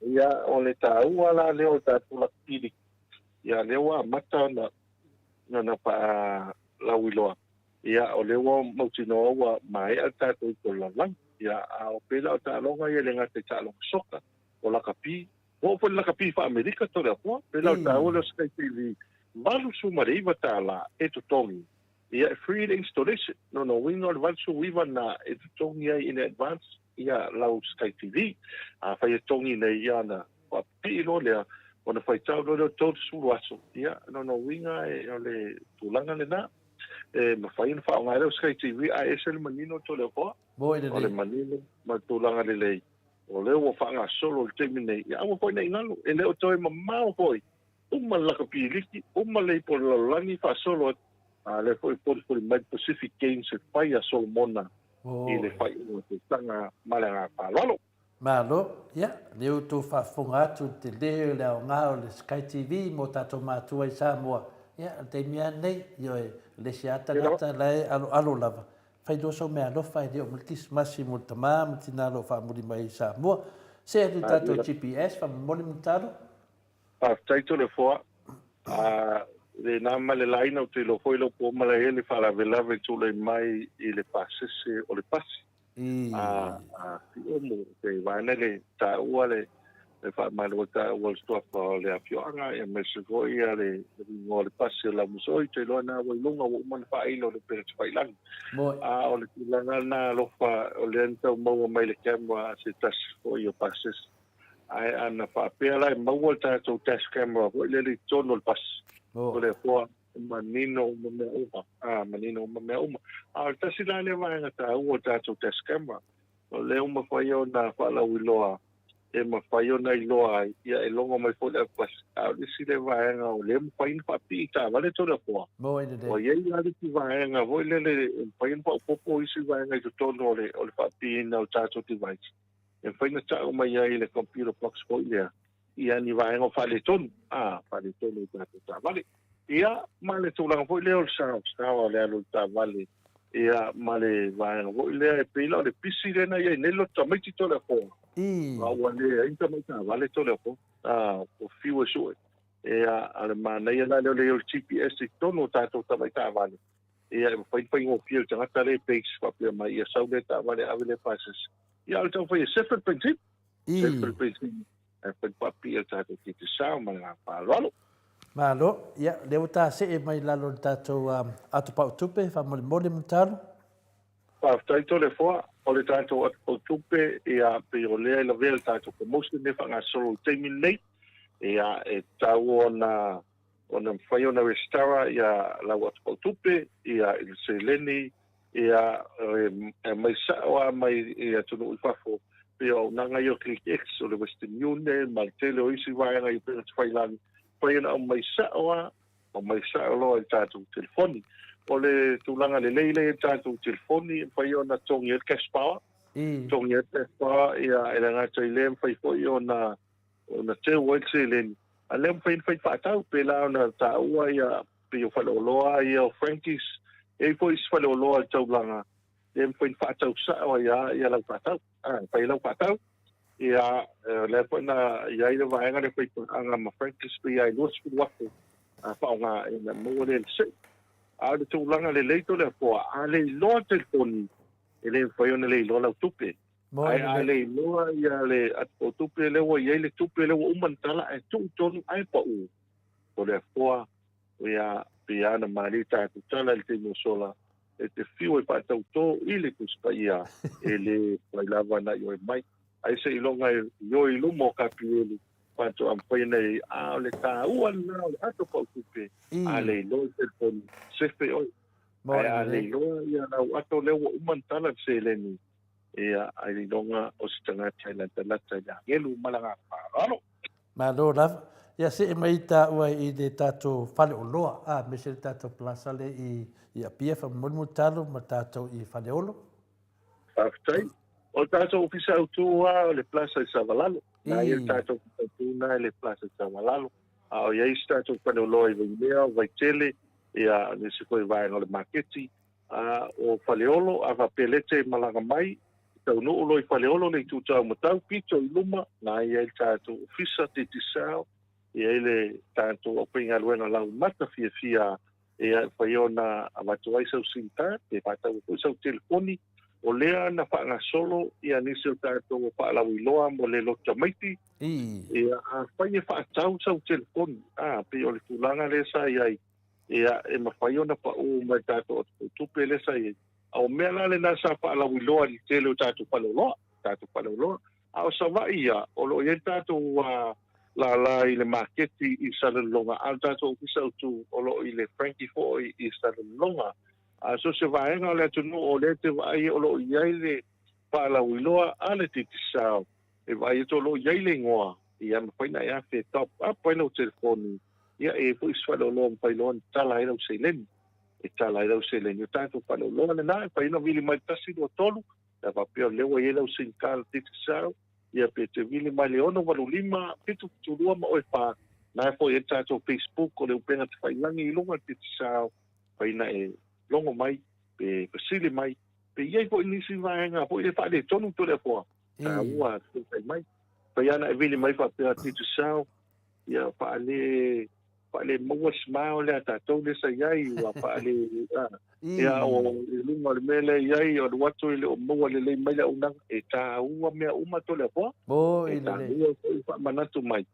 [SPEAKER 6] ia o le ta u ala le o tatu la pili ia le wa mata na pa la wiloa ia o le wa mautino wa mai ata to la lang ia o pela ta longa ia le ngate ta long soka o la kapi o po la kapi fa Amerika to le po pela ta o le Sky TV malu sumari va ta la e to tongi ia free installation no wingo advance wiva na e to tongi in advance ia la Sky TV fa ia tongi nei ia na pa pilo le ona fai tau no todo sulu aso ia no winga e le tulanga le na e ma fai fa nga le Sky TV a ese le manino to le po o le manino ma tulanga le o le o fa nga solo le termine ia o foi nei ngalo e le o toi ma foi uma la kapiliki uma le po langi fa solo a le foi por mai Pacific Games e fai a Solomona i le fai o te tanga malanga pa lolo
[SPEAKER 1] malo ia leo tu fa fonga tu te le le ngao le Sky TV mo tato matua i Samoa ia te mia nei yo le siata ngata lai alo lava fai do so mea lo fai dio multis massimo tamam tinalo fa muri mai Samoa se tu tato GPS fa moni mutaro
[SPEAKER 6] pa taito le fo le nama le laina o te lo foi lo po mala ele fa la vela tu le mai i le passe o le passe o mo te vana le ta uale le fa malo ta wal sto fa le afioanga e me se foi ale no le passe la musoi te lo na wo lunga wo man fa ilo le per fa ilang o le langa na lo fa o le enta mo mai le camera se tas foi o passes ai ana whapea lai maua tātou test camera hoi le tono le pas o le fua manino ma mea uma manino ma mea uma tasi la le vaenga tā ua tātou test camera o le uma whai o na whalau iloa e ma whai o na iloa ia e longa mai fo le pas le si le vaenga o le mwhain whapi tā wale to le fua o iei ali ki vaenga hoi le mwhain whapopo isi vaenga i to tono o le whapi ina o tātou ti vaisi e whaina tā o mai ai le computer box ko ia ia ni vaenga o whale tonu whale tonu tātou tā wale ia ma le tūlanga hoi leo le sāo le alo tā wale ia ma le vaenga hoi lea e pila o le pisi lena ia i nelo tamaiti to le fua ua le inta mai tā wale to le fua o fiu e sue ia ale mana ia la leo leo le GPS i tono tātou tamai tā wale ia e whain o fia tangata le page wapia mai ia sau le tā wale ave le passes ia le tau whai e separate principe separate principe e whain papi e tātou ki te sao ma ngā pālolo
[SPEAKER 1] Malo, ia, leo tā se e mai lalo tātou atu pau tupe, whamole mole mutaro.
[SPEAKER 6] Taito le fua, o le tātou atu pau tupe, ia pe o lea ila vea le tātou promotion ne whanga solo teimin nei, ia e tau ona mwhai ona restaura, ia lau atu pau tupe, ia il se leni, ia mai saoa mai ia tunu uifafo, pe o nanga i o Click X, o le Western Union, mai tele o isi vaenga i pena tawhailani, o mai sao loa i tātou telefoni. O le tūlanga le leile i tātou telefoni, whai o na tongi e cash power. Tongi e cash power, ia e la ngata i lem, whai fwoi o na teo wekse i leni. A lem whai whaatau, pe la o na tāua ia, pe o whale o loa ia o Frankis, e fwoi si whale o loa i taulanga. Lem whai whaatau sao ia lau whaatau. Whai lau whaatau. Ia le po na ia ile vaenga le pe anga ma Frankis pe ia no sku wapo a faunga ina mo le se a le tūlanga le leito le po a le lo telefoni ele foi ona le lo la tupe ai le lo ia le at o tupe le o ia le tupe le o mantala e tu tonu ai pa u o le po ia pe ana malita tu tala le tino sola e te fiu e pa tau to ile kuspaia ele vai lava na yo mai ai se ilonga yo ilumo kapieli panto am nei le ta na ato pa kupe ale lo telefon se fe oi ale lo ya na ato le o mantala se leni ai longa o stanga Thailand la tala ngelu malanga pa
[SPEAKER 1] malo la ya se mai ta ua i de tato fale o loa me se tato plaza le i apia fa mulmutalo ma tato i fale olo
[SPEAKER 6] aftai o tātou ofisa utua o le plaza i Savalalo. Na ia tātou ofisa le plaza i Savalalo. O iei tātou whaneoloa i Viiga, vai tele, ia nisi koe vaenga le marketi. O whaleolo, a whapelete malanga mai, tau nuolo i whaleolo le tūtau matau, pito i luma, na ia tātou ofisa te tisao, ia le tātou opinga luenga lau mata fia, ia whaiona a watuai sau sinta, te patau koe sau telefoni, o lea na whaanga solo ia nisi o tātou o whaalau iloa mo le lo tamaiti ia a whai e whaatau sau telefoni pe o le tūlanga le sa iai ia e ma whai o na whau mai tātou o tupe le sa iai o mea la le nasa whaalau iloa li tele o tātou whalauloa a o sa wai ia o lo iei tātou la i le marketi i Salalonga al tātou o kisa utu o lo i le Frankie Foy i Salalonga so se vaenga o le atunu o le te vai o lo iai le pālau iloa a le te tisao. E vai to lo iai le ngoa. Ia ma paina ea fe top paina o telefoni. Ia e fu iswala o lo mpailo tala ira o seileni. E tala ira o seileni. O tātou pālau loa le nā, paina vili mai tasi do tolu. Ia wapeo lewa ila o sinkala te tisao. Ia pe te vili mai le ono walu lima, pitu turua ma oe pā. Nā e po e tātou Facebook o le upenga te whailangi ilunga te tisao. Paina e longo mai, pe pasili mai, pe iei po inisi vaenga, po i whaale tonu to le poa. Ua, tukai mai. Pe ana e vili mai whapea titu sao, ia whaale maua smao le a tātou le sa iai, ua whaale, ia o ilunga le mele iai, o watu ile o maua le lei mai le unang, e tā ua mea uma to le poa. E tā ua po i whamanatu mai.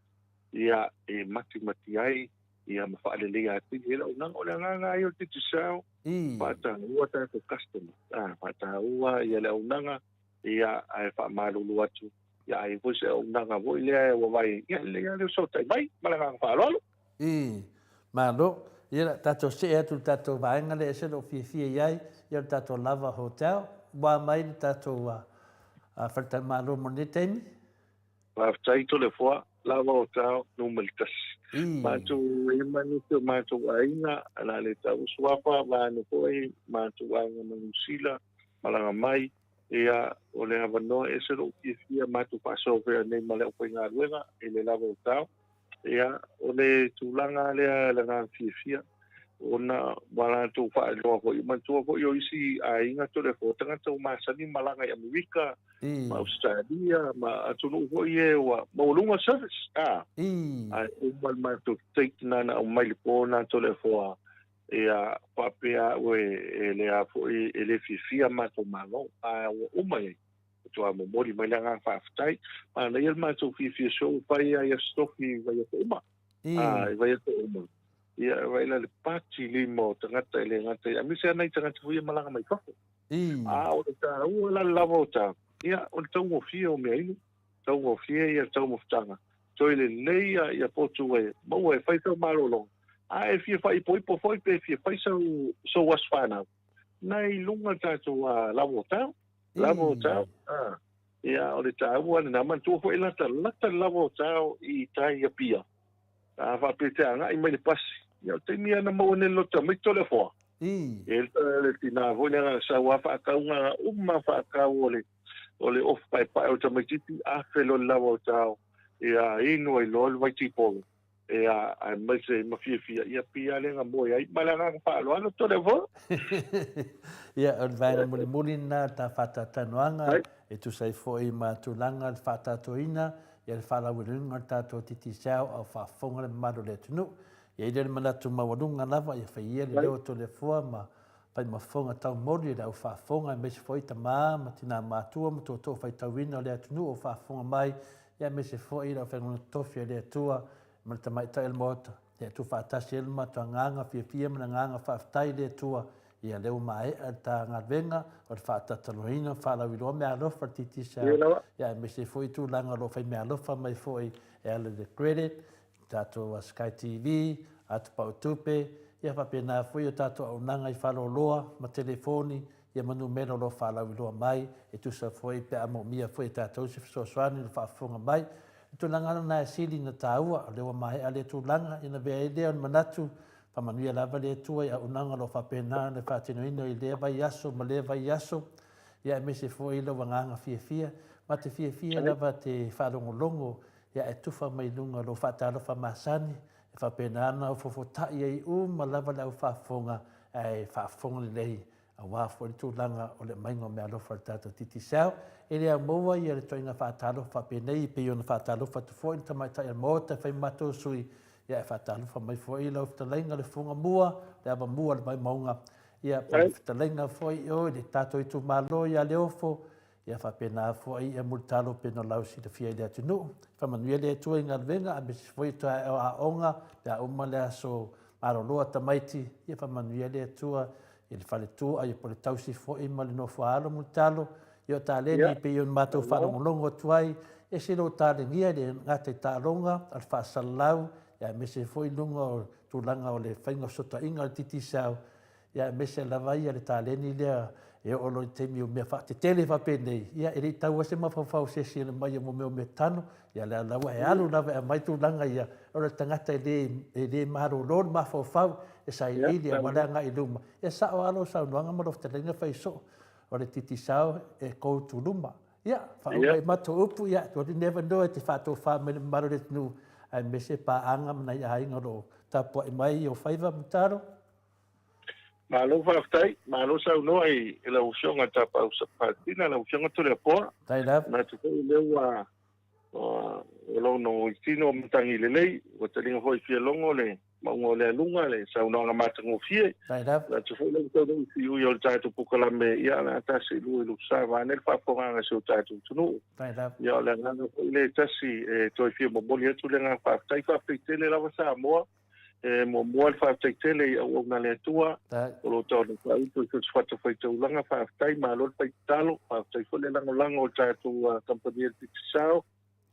[SPEAKER 6] Ia e mati ai, ia ma whaale lei ati, e la unang o le nganga i o titu sao, pata ua tātou customer. Pata ua ia le unanga, ia ai wha malulu atu, ya ai foi se o nanga voi le o vai ya le so tai mai malanga fa lo
[SPEAKER 1] Malo, ia tato se atu tato vaenga le se lo fia iai, ia tato lava hotel, wa mai tato a falta malo moneteni.
[SPEAKER 6] va tai to le fo lava o tau no meltas ma tu e manu tu ma tu aina ala le tau suapa va no foi ma tu anga manusila malanga mai ia o le avano e se lo fia ma tu paso ve nei male o pinga luega e le lava o tau ia o le tulanga le nga fia ona wala tu fa lo ko i man tu ko yo isi a inga to le fo tanga tu ma sani malanga ya Viiga ma Australia ma atunu ko ye wa mo lunga service a o ma tu take na na o mai po na to le fo ia papea we ele a fo ele fia ma to ma no a o mai tu a mo mori mai nga fa ftai ma na il ma tu fia so pa ia stoki vai to ma vai to ma ia vai la pati limo tangata ele ngata a mi se nei tangata fu malanga mai fa o ta o la lavota ia o tau o fia o me ai tau o fia ia tau mo tanga to ele leia ia potu e mo e fai tau malolo e fia fai poi po foi pe fia fai so was fana nei lunga tatu a lavota ia o le tau na man tu foi la lavota i tai ia pia fa petanga i mai le pasi ia te mia na mo ne lo ta mai to le fo le tina vo le sa wa fa ka una fa ka ole off pai o ta mai titi a felo la vo ta ia ino i lo vai tipo ia a mai se ma fia ia pia le nga mo ia malanga fa lo ano to le fo
[SPEAKER 1] ia o vai mo le mulina ta fata tanuanga e tu sai foi ma tu langa fata toina ia le fala wilunga ta to titi sao au fa fonga le maro le tunu ia i le manatu mawadunga lava ia whaia le leo to le fua ma pai mafonga tau mori le au whaafonga me se foi tama ma tina mātua ma tō whai tauina le atunu o whaafonga mai ia me se foi la whangona tofi le atua ma le tamai ta el Maota ia tu whaatasi el ma tu nganga fia ma nganga whaaftai le atua ia leo mai ta ngalvenga o le whaatatalohina whaalawiloa me alofa titi sa ia me se foi tu langa lo whai me alofa mai foi e ale the credit tato a Sky TV, atu pautupe, ia whapena fui o tato au nanga I whaloloa, ma telefoni, ia manu mena lo whalauiloa mai, e tu sa fui pe amo mia fui tato si fisoswani lo whaafonga mai, e tu langa na sili na taua, o lewa mai ale tu langa, ina vea idea on manatu, whamanuia lava le tua i au nanga lo whapena, le whaatino ino I lea vai aso, ma lea vai aso, ia e mese fui ilo wanganga fia, ma te fia lava te whalongolongo, ia e tufa mai lunga lo whaatalofa masani, e whapena ana o fofotai ai ma lava le au whaafonga, e whaafonga le lehi, a wafo le tūlanga o le mainga mea lofa le tata titi sao, e lea moa ia le toinga whaatalofa penei, pe iona whaatalofa tu fo, ta mai tai al Maota, whai mato sui, ia e whaatalofa mai fo i lau fitalenga le funga mua, le ava mua le mai maunga, ia po le fitalenga fo i o, le tato I tu malo ia le ofo, ia whapena fo I e multalo peno lausi le fia I le atunu. Whamanuia le atua I ngalvenga, a mesi fo I toa e o a onga, le a uma le aso maroloa tamaiti, ia whamanuia le atua, I le whale tua, ia po le tausi fo I ma le no whaalo multalo, ia o tā leni pe ion mātou whalongolongo tuai, e se lo tā lengia le ngate tā ronga, al whaasalau, ia mesi fo I lunga o tūlanga o le whainga sota inga le titi sao, ia mesi lavai le tā leni lea, e o lo te mi o mea wha te tele whapenei. Ia e rei tau ase mawhawhau se si le mai mo meo me tano. Ia le alawa e alu lawa e mai tūlanga ia. O le tangata e le maro lor mawhawhau e sa i ili a walanga I luma. E sa o alo sa unuanga maro te lenga whai so. O le titi sao e koutu luma. Ia, whaunga I mato upu ia. Tu never know e te whato wha me maro le tunu. Ai mese pa anga mna I hainga ro. Tapua I mai o whaiva mutaro.
[SPEAKER 6] Malo whaftai, malo sau no ai la usionga tapa usa patina, la usionga tu le poa.
[SPEAKER 1] Tai laf.
[SPEAKER 6] Na te koi lewa o lo no tino mtangi le lei, o te linga hoi fia longo le, maungo le lunga le, sau no nga matango fie.
[SPEAKER 1] Tai laf.
[SPEAKER 6] Na te koi lewa tau si ui o le taitu pukala me ia na tasi lui lu sa vanel whaponga se o taitu tunu.
[SPEAKER 1] Tai laf.
[SPEAKER 6] Ia le nganga koi le tasi toi fia moboli atu le nga whaftai whaftai tele lawa Samoa. mo mo fa tele o na le tua o lo to na tu tu fa to fa to langa fa tai ma lo fa talo fa tai fo le langa o ta tu company ti sao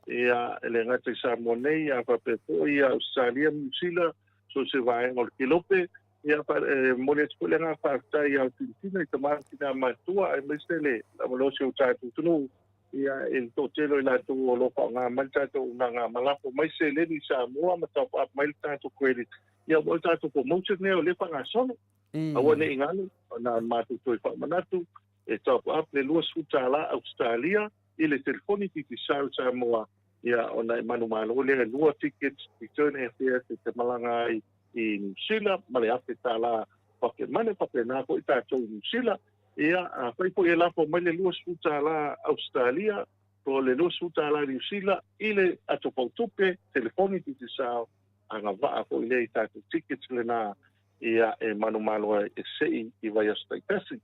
[SPEAKER 6] ia le ngata sa monei a fa pe po ia Australia Musila so se vai ngol kilope ia pa mo le tu le nga fa tai ia Filipina i tamar tina ma tua e mestele la mo lo se o ta tu tu ia el to telo la tu lo fa nga mancha to nga malapo mai se le ni Samoa ma top up mai ta to credit ia mo ta to promotion ne o le fa nga sono awa ne ingalo na ma tu to fa manatu e top up le luas utala Australia ile telefoni ti Samoa ia ona manu malo le lua tickets return airfare te malanga i Sila male afeta la pakke mane pakke na ko ita to Sila ia pai po ela po mai le lua suta la Australia po le lua suta la New Zealand ile atopotupe telefoni ti sao anga va po ile ita tickets le na ia e manu malo e sei i vai asta tasi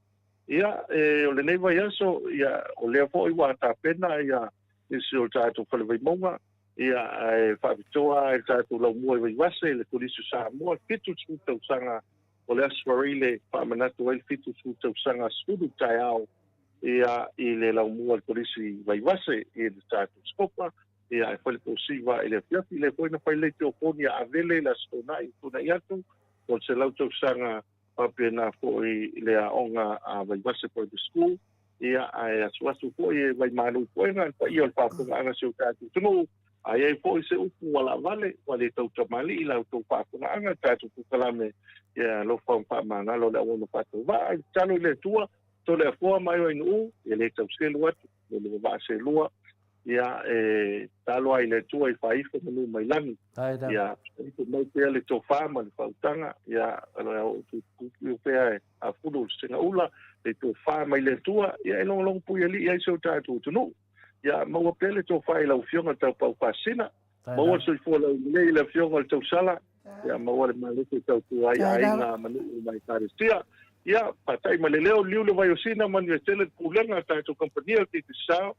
[SPEAKER 6] ia o le nei vai aso ia o le po i wa ta pena ia isi o tato fale vai monga ia e whapitoa e tato lau mua i vai wase le polisi Samoa fitu tūtau sanga o le aswarile whamanatu ai fitu tūtau sanga skudu tai au ia i le lau mua le polisi vai wase i le tato skopa ia e whale posiva i le fiafi le poina whai le te oponi a avele la stona i tuna i atu o se lau tau sanga papena po i le aonga a vai wase po the school ia ai asuasu po i vai manu po nga pa i o papunga anga se o tatu tunu ai ai po i se upu wala vale wale tau tamali i lau tau papunga anga tatu kukalame ia lo fa mangalo le ono patu va talo le tua to le fo mai o inu i le tau se lua le va se lua ia talo ai le tua i fai fo manu mai lani ia i mai pe le to fa ma le fautanga ia o tu pe a fulu singa ula le to fa mai le tua ia e long pui ali ia so tatu tunu ia mo pe le to fa i la fionga tau pau pasina mo so fo le fionga tau sala ia mo le mali tau tu ai na manu mai karistia ia patai ma le leo liu le vai osina man le tele pulenga tatu kompania ti sao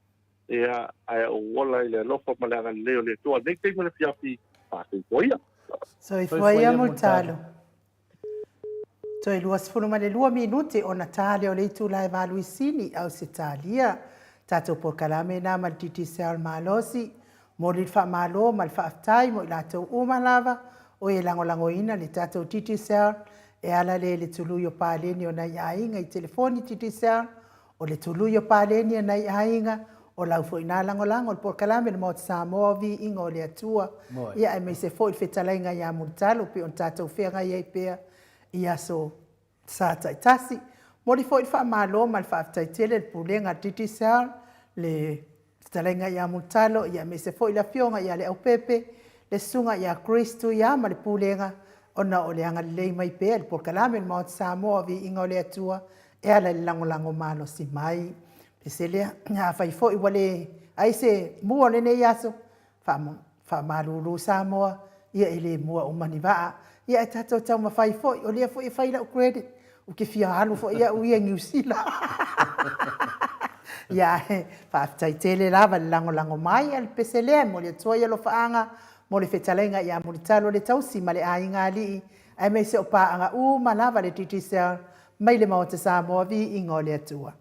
[SPEAKER 6] ia ai o wala ile lofa malanga leo le to ne te me fiapi pa te poia
[SPEAKER 3] so i foi multalo so i luas funu ma le 2 minuti o Natale o le tu lai valuisini au Italia tato por kalame na mal titi sal malosi mo li fa malo mal fa aftai mo la to uma lava o e lango ina le tato titi sal e ala le tuluyo paleni o na yainga i telefoni titi sal o le tuluyo paleni na yainga o lau fo ina lango por kalame le mo Samoa Viiga o le Atua ia e me se fo i fetalainga ia multalo pe on tato fenga ia pe ia so sa taitasi mo li fo i fa malo mal fa taitele le pulenga titi sal le fetalainga ia multalo ia me se fo i la fionga ia le au pepe le sunga ia Kristo ia ma le pulenga ona o le anga le mai pe por kalame le mo Samoa Viiga o le Atua e ala le lango malo si mai Peselia nga fai fo i wale ai se mua le nei aso fa malulu Samoa ia ele mua o maniva ia e tato tau ma fai fo o le fo i fai la credit o ke fia halu fo ia u ia New Zealand ia fa tai tele lava lango mai al peselia mo le toia lo faanga mo le fetalenga ia mo le talo le tausi ma le ainga ali ai me se o pa anga u malava le titisa mai le Maota Samoa Viiga o le Atua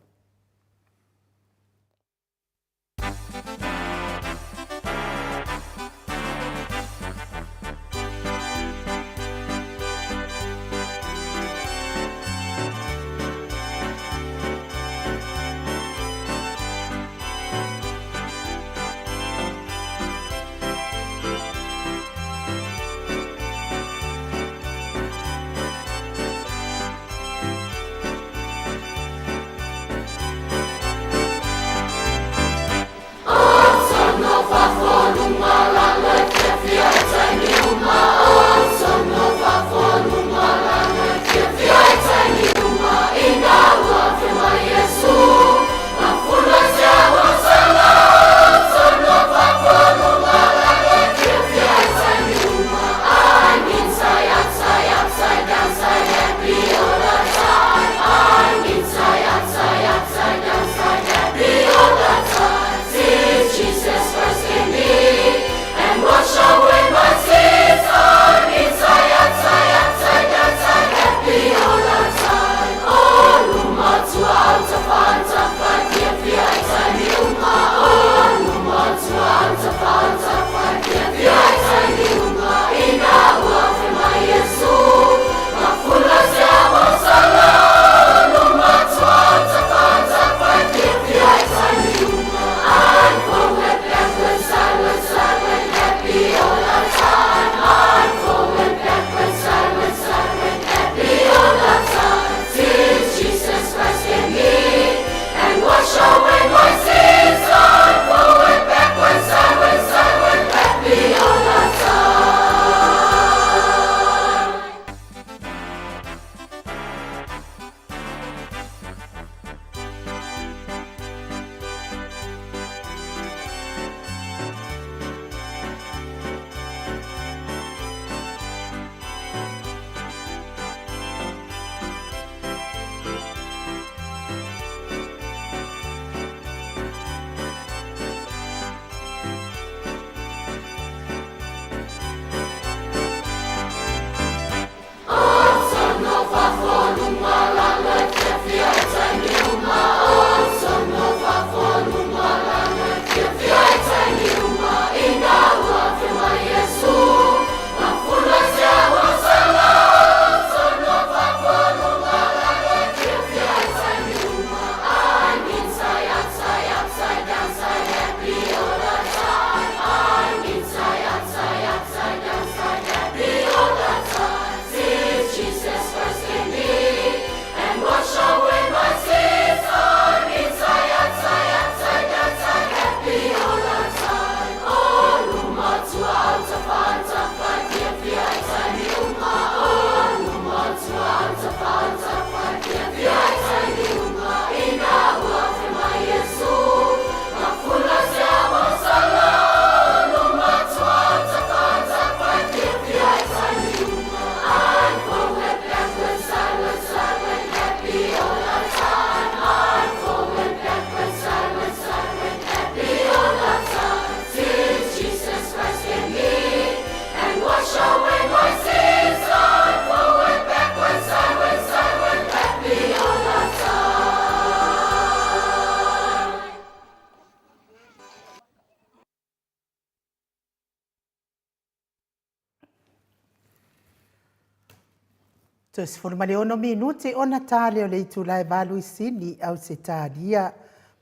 [SPEAKER 3] Tos formaleono minuti ona tale o le itulai valu isini au se talia.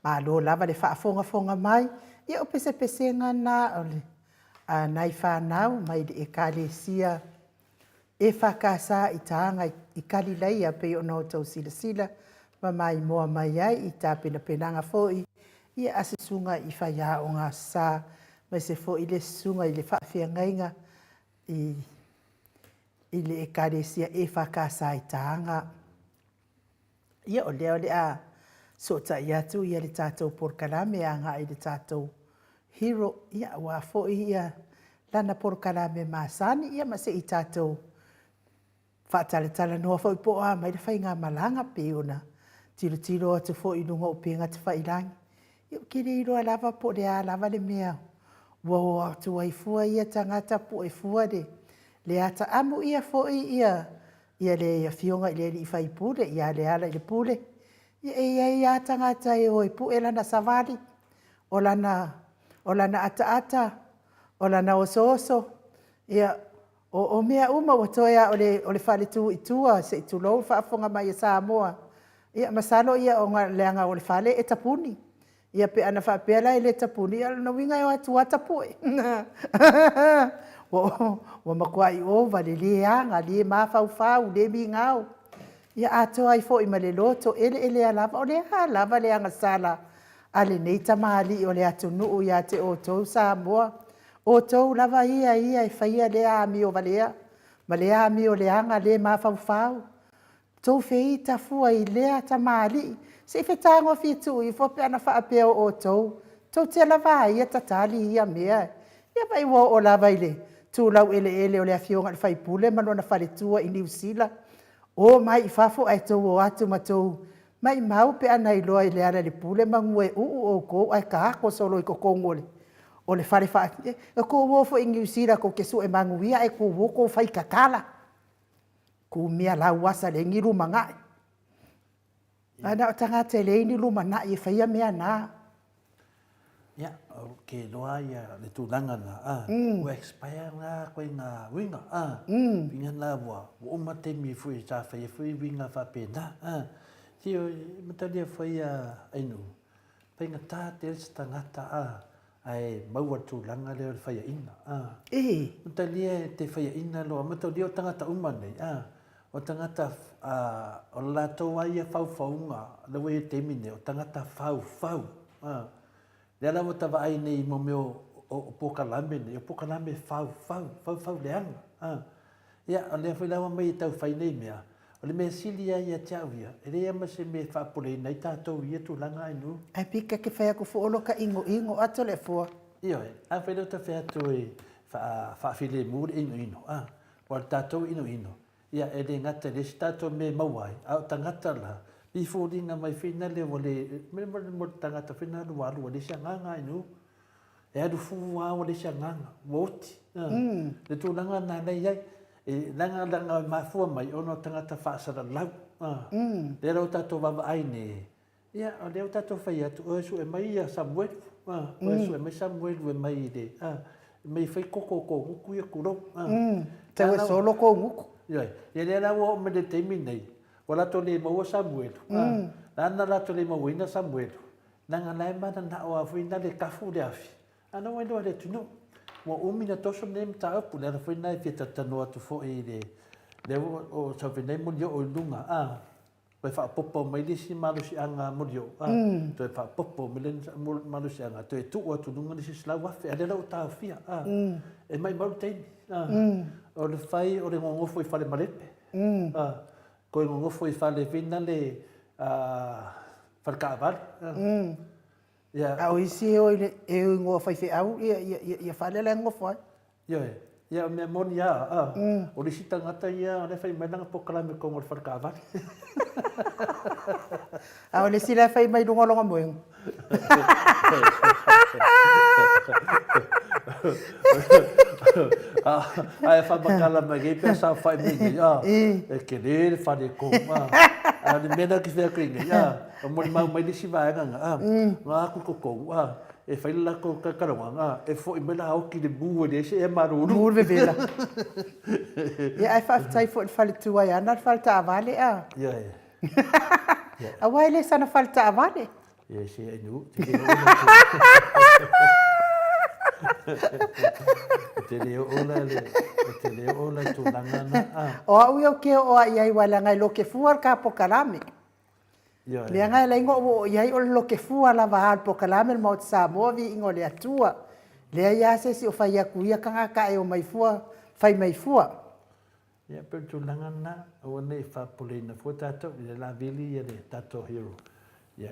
[SPEAKER 3] Ma lo lava le whaafonga mai. Ia o pese ngana o le nai whanau mai le e kalesia. E whakasa i taanga i kalileia pe o no tau sila. Ma mai moa mai ai i tā penanga foi. Ia asisunga i whaia o ngā sā. Mai se foi le sunga i le whaafia i le ekaresia e whakasa i taanga. Ia o leo le a sota i atu ia le tātou porkalame a ngā i le tātou hero. Ia wa foi ia lana porkalame masani ia ma se i tātou whaataletala noa foi po a mai le whai ngā malanga peona. Tiro atu foi nunga o penga te whailangi. Ia kere i roa lava po le a lava le mea. Wa atu ai fua ia tangata po e fua de. Le ata amu ia foi ia le fionga i le i fai pule, ia le ala i le pule. Ia tangata e oi pu e lana savali, o lana ata, o lana oso. Ia o mea uma o toia o le fale tu i tua, se i tu lou whaafonga mai e Samoa. Ia masalo ia o ngā leanga o le fale e tapuni. Ia pe ana whaapela e le tapuni, ia na winga e o atua tapue. Wa makua i ova le leanga, le mawhau, le mi ngau. Ia atoa i fo i male loto, ele alava, o le alava le anga sala. Ale nei tamali o le atu nuu ia te o tou Samoa. O tou lava ia e whaia le ami o valea. Ma le ami o le anga le mawhau. Tou fei ta fua i lea tamali. Se whetango fitu i fo pe ana whaapea o tou. Tou te lava ia tatali ia mea. Ia vai o lava i le. Tūlau ele o le afionga le whaipule, manona wharetua i New Zealand. O mai i whafo ai tau o atu matou. Mai mau pe ana i loa i le ara le pule, mangue o ko ai ka ako solo i kokongole. O le whare whaati. E ko wofo i New Zealand ko kesu e manguia e ko woko whai kakala. Ko mea lau asa le ngiru mangai. Ana o tangata le ini luma na i whaia mea naa.
[SPEAKER 1] Ya, ke loa ia le tūlanga na. Ua expire ngā koe ngā winga. Winga nā wā. Wa umate mi fui tā whai fui winga whapena. Tio, matalia whai ainu. Pai ngā tā te resa tangata. Ai maua tūlanga leo le whai ina. Matalia te whai ina loa. Matalia o tangata umanei. O tangata o lātou ai a whauwhaunga. Lawa e te mine o tangata whau. Le ala mo tawa ai nei mo meo o pokalame nei, o pokalame fau leanga. Ia, o lea whailawa mai i tau whai nei mea. O le mea sili ai a tiawia, e rea ma se me whaapolei nei tātou i atu langa inu.
[SPEAKER 3] Ai pika ke whai ako fuolo ka ingo ato le fua.
[SPEAKER 1] Io e, a whailau ta whai atu e whaafile mūre ino. O le tātou ino. Ia, e le ngata le si tātou me mauai, au tangata la. I fōringa mai whina le wale, me tangata whina lualu, wale sia nganga inu. E adu fuwa wale sia nganga, woti. Le tūlanga nā nei ai, e langa mafua mai, ono tangata whaasara lau. Le rau tātou wawa aine. Ia, o leo tātou whai atu, o esu e mai a Samuel. O esu e mai Samuel e mai i le. Mai whai koko nguku ia kurau.
[SPEAKER 3] Tau e solo ko nguku.
[SPEAKER 1] Ia, le rau o me le teimi nei. O lato le maua Samuel. Nana lato le mauina Samuel. Nanga lai mana na o awhina le kafu le afi. Ana waino le tunu. Wa umina toso ne mta apu le awhina e fita tanu atu fo e le. Le o sa whinei mulio o lunga. Wai wha popo mai lisi malusi anga mulio. Toi wha popo malusi anga. Toi tu atu lunga lisi slau afi. Ale lau ta awhia. E mai maru teini. O le whai o le ngongofo i whale marepe. Koe ngofo i whale whina le whalkaawari.
[SPEAKER 3] Au isi e o ngō whaiwhi au, ia whale le ngofo ai.
[SPEAKER 1] Ia mea moni a. O risi tangata ia, o le whai mai nanga pokalame kongo le whalkaawari.
[SPEAKER 3] Au le sila whai mai rungolonga moengu.
[SPEAKER 1] Ai whamakala mai gei pia sa whai mingi. E ke rere whare kōma. Le mena ki whea kringa. O mori mau mai lisi vaenga. Ngā aku kokou. e fai la ko kakaronga e fo i mela o ki de bu de se e maruru
[SPEAKER 3] Mur ve vela. Ia ai whaafitai fo i whale tua ia na whale ta avale a.
[SPEAKER 1] ya
[SPEAKER 3] A waile sana whale ta avale.
[SPEAKER 1] ya se e nu te le ola tu nangana
[SPEAKER 3] O au iau ke o iai wala ngai lo ke fuar ka pokalame.
[SPEAKER 1] ya
[SPEAKER 3] Le ngai la ingo o iai o lo ke fuar la va al pokalame mo Samoa vi ingo le atua. Le ia se si o fai aku ia kanga ka e o mai fua, fai mai fua.
[SPEAKER 1] ya per tu nangana o ne fa polina fo tato le la vili ya le tato hero ya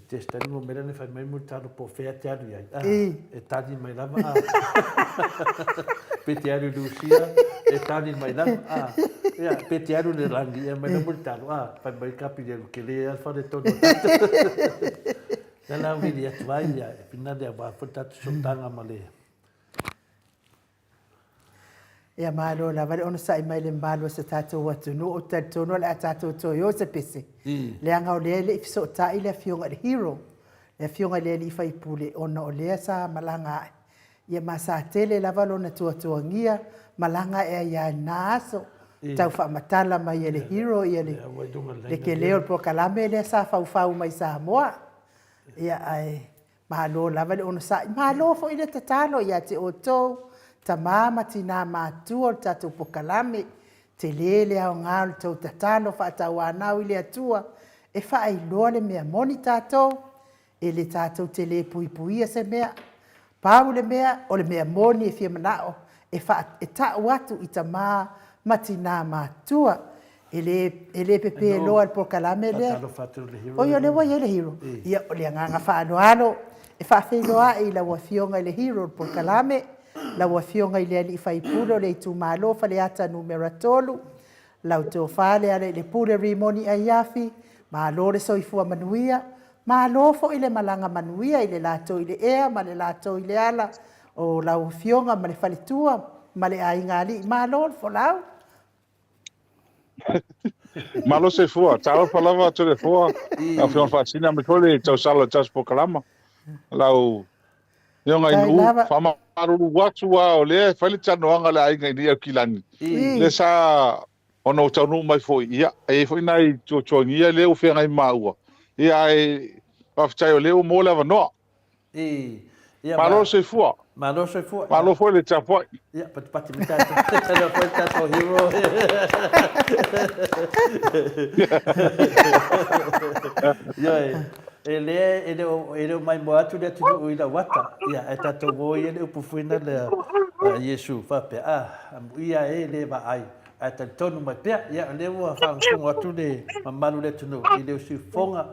[SPEAKER 1] te stani mo mera ne fai mai mo tato po fe te adu ya e tadi mai lava pe te adu Lucia e tadi mai lava ya pe te adu le rangi ya mai mo tato fai mai kapi de ke le alfa de todo la vili ya tvai ya pina de ba fo tato sontanga male
[SPEAKER 3] Ia malo la vale ona sai mai le malo se tato watu no o tato no le tato to yo se pese. Le anga o le le fiso ta ile fionga le hero. Le fionga le li fai pule ona o le sa malanga. Ia masa tele la valo na tua tua ngia malanga e ia naso. Tau fa matala mai le hero ia le ke leo po kalame le sa fa fa mai Samoa. Ia ai malo la vale ona sai malo fo ile tatalo ia te o to. Ta mama tina matua tatu pokalame te lele au ngālu tau tatano wha tau anau ile atua e wha ai loa le mea moni tātou e le tātou te le pui puia se mea pau le mea o le mea moni e fia manao e wha e tau atu i ta matina matua e le pepe e loa le pokalame le o yo le wai le hero ia o le nganga wha anoano e wha whenua i la wafionga le hero le pokalame la wafionga ile ali fai pulo le tu malo fa le ata numero tolu la to fale ale le pule rimoni ayafi malo le soifua manuia malo fo ile malanga manuia ile la to ile ea ma le la to ile ala o la wafionga ma le fale tua ma le ainga ali malo fo lau
[SPEAKER 7] malo se fua tau falava to le fua a fion fascina me tole tau sala tas po kalama lau yo ngai nu fama maruru watu wa o le fale tano anga la inga ni kilani le sa ono tanu mai foi ia e foi nai to ngia le o fe ngai maua ia e pa ftai o le o mola va no malo se fua malo foi le tapo
[SPEAKER 1] ia pati mita tala foi tato hero ia ele mai mo atu le tunu ila wata ia e tato go ele upu fuina le Yesu fa pe ia ele ba ai ata tonu mai pe ia le wa fa ngo atu le mamalu le tunu ile si fonga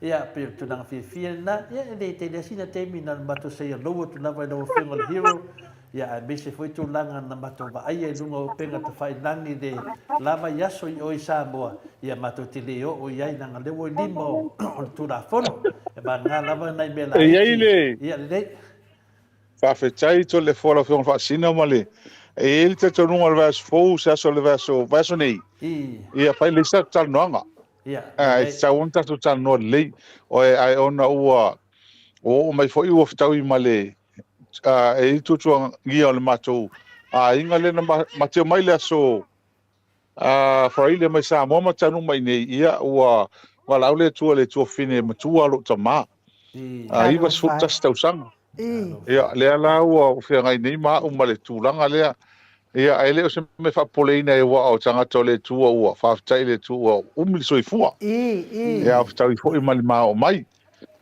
[SPEAKER 1] ia pe tunanga fi na ia le te le sina terminal mato se ia lo tu na vai lo fingo le hero ia be se foi tu langa na mato ba ai e lungo penga te fai nani de lava yaso i oi Samoa ia mato te leo o ia na le wo limo o tu la fono e ba nga lava nai bela ia le
[SPEAKER 7] fa fetai to le fola fion fa sina male e il te tonu al vas fo sa so le vaso nei ia fai le sa tal noanga ia e sa unta tu tal no le o ai ona o mai foi o ftau male e tu ngia le matou inga le na mateo mai le so fraile mai sa mo ma tanu mai nei ia wa wala le tu fine matua lo tama i was fu tasta usang ia le ala o fe ngai nei ma o male tu langa le ia ele o se me fa poleina e wa o tanga tole tu o fa tai le tu o umli soifua ia fa tai fo i mal ma o mai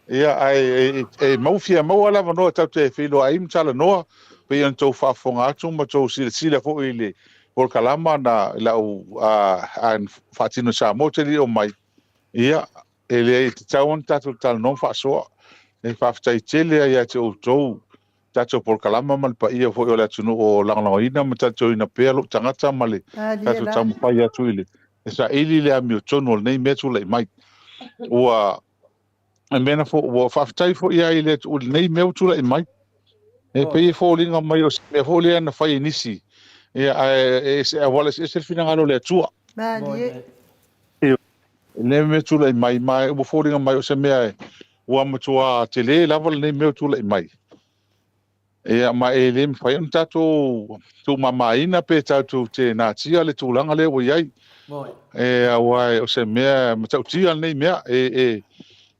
[SPEAKER 7] ia ai maufia mau ala no tau te filo ai mtala no pe en to fa fonga atu ma to sila fo ile por kalama na la u an fatino sa moteli o mai ia ele tawon tatu tal non fa so e fa tai tele ia te o to tatu por kalama mal pa ia fo ole tunu o langlangoina ma tatu ina pelo tangata male tatu tamu pa ia tu ile esa ili le ami o tono nei metu le mai o e mena fo o faftai fo ia ile tu nei meu tu lai mai e pe fo linga mai o me fo le na fai nisi e se wala se fina ngalo le tua
[SPEAKER 3] mali
[SPEAKER 7] le me tu lai mai o fo linga mai o se me ua matua te le lava nei mea tu lai mai e ma e le fai un tato tu mamaina pe tato te na tia le tulanga le wo yai e wa o se mea matau tia nei mea e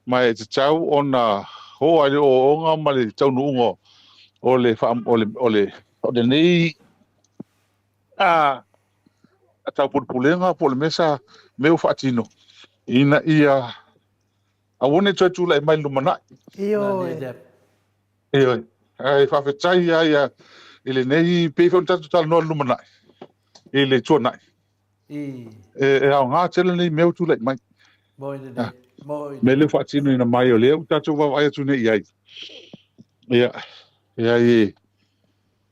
[SPEAKER 7] mai te tau ona ho ai o onga ma le tau nungo o le o le nei a tau pulpulenga po le mesa meu fatino ina ia a wone tu lai mai lumana
[SPEAKER 3] Io
[SPEAKER 7] e ai fa fetai ai ele nei pe fon tatu tal no lumana ele tona e a nga tele nei meu tu lai mai me le fatino ina mai o le tatu va vai tu nei ai ia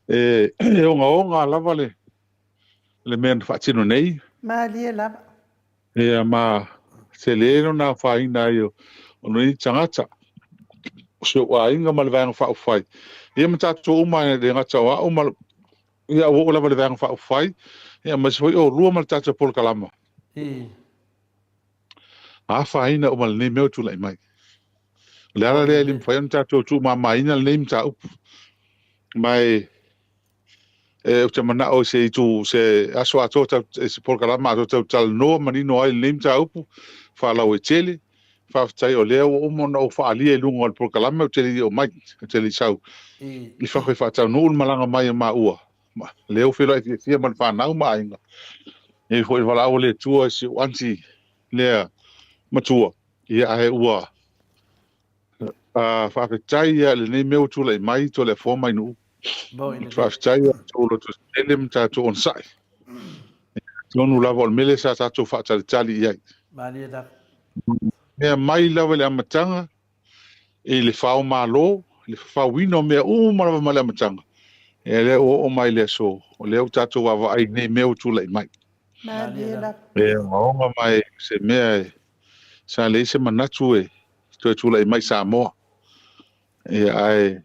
[SPEAKER 7] e onga lava le men fatino nei
[SPEAKER 3] Malia lava.
[SPEAKER 7] e ma se le no na faina io ono ni tangata so wa inga mal vang fa fai e mata to uma de ngata wa uma ia wo la vang fa fai e ma so o rua mal tata por kalama a faina o mal ni meu tu lai mai le ala le lim fa anta to tu ma mai na le mta up mai e o te mana o se tu se aso ato se por kalama to tal no mani no ai le mta up fa la o chele fa tai o le o mo no fa ali e lungo por kalama o chele o mai chele sau i fa fa tau no malanga mai ma ua le o filo e fia man fa na ma inga e foi vala o le tua si anti le matua ia ai ua fa tai le nei meu tu le mai to le fo mai no fa tai to lo to elim ta to on sai no la vol mele sa ta to fa tali ia
[SPEAKER 1] Mani da.
[SPEAKER 7] e mai la le amatanga e le fa o malo le fa wino me o ma le amatanga e le o mai le so o le o tato wa ai nei meu tu le mai
[SPEAKER 3] Malia lava.
[SPEAKER 7] e o mai se me sa le se manatu e tu le mai Samoa e ai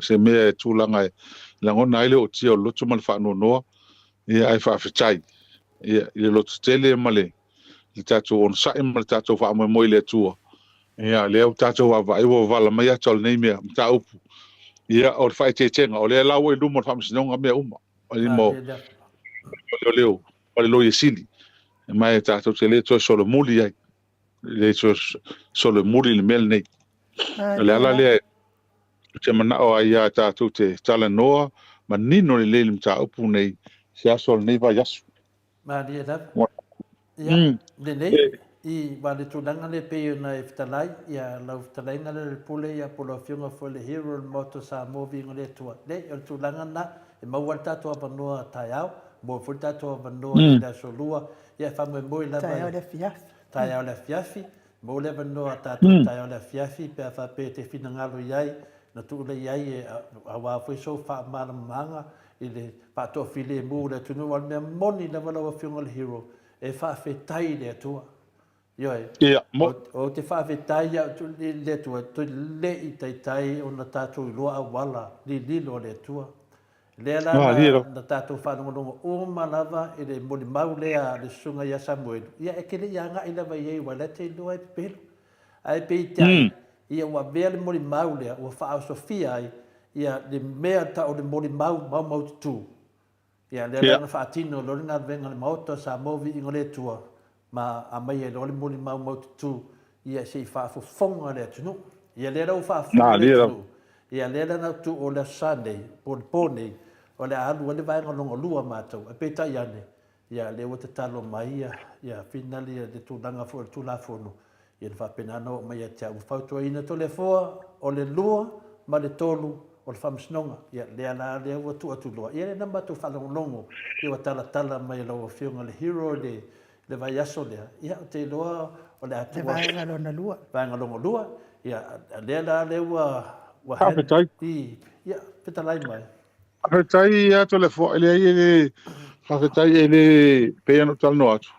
[SPEAKER 7] se me tu langa la ngona ile o tio lo tu mal fa no e ai fa fitai e lo tele male le tato on sa im le tato fa mo le tu e le o tato wa vai wo vala mai atol nei me ta upu ia o fai te tenga o le la o lu mo fa msinonga me uma o le mo o le lo yesili mai tato tele to solo muli ai le to solo muli le mel nei le ala le te mana o ai tato te tala noa ma nino le le mta upu nei sia sol nei va yasu
[SPEAKER 1] Mani da. Ia, nei i wale tunanga le pe na iftalai ia lau iftalai ngale le pule ia pula fiunga fo le hero moto sa movie ngale tua le o tunanga na e mau tato abanua taiao mo fu tato abanua le da solua ia fa mo la
[SPEAKER 3] Taiao le fiafi.
[SPEAKER 1] taiao le fiafi mo le abanua tato taiao le fiafi pe fa pe te finangalo iai na tu le iai e awa foi so fa manga i le pato file mo le tunu wal me moni la wala fiunga le hero e fa fetai le tua Yoi. O te whawhetai tu le tua, tu le i tai o na tātou loa a wala, li lo le tua. Lea la na tātou whanongonongo o malawa e le moli mau lea le sunga ia Samuelu. Ia e kele ia ngā ila vai ei wala te loa e pepelo. Ai pe i tai, ia ua mea le moli mau lea, ua wha Sofia ai, ia le mea ta o le moli mau tu. Ia lea la na whaatino, lori ngā venga le Maota sa movi ingo le tua. Ma a mai e lori moli mau tu ia se fa fo fonga le tunu ia le rau fa fonga le tunu ia le na tu o le Sunday pone o le alu le vai ngolongo lua matou e peta iane ia le o te talo mai ia finali de tu danga fo tu la fono ia fa penano mai e tia u fauto ina to le fo o le lua ma le tolu o le famsnonga ia le ala le o tu lua ia le namba tu fa longo ia tala mai lo fionga le hero le vai aso lea ia te loa o le atua
[SPEAKER 3] le vai ngalona lua
[SPEAKER 1] vai ngalongo lua ia le ua ia petalai mai
[SPEAKER 7] hafetai ia to le fo ele hafetai ele pe ano tal no atu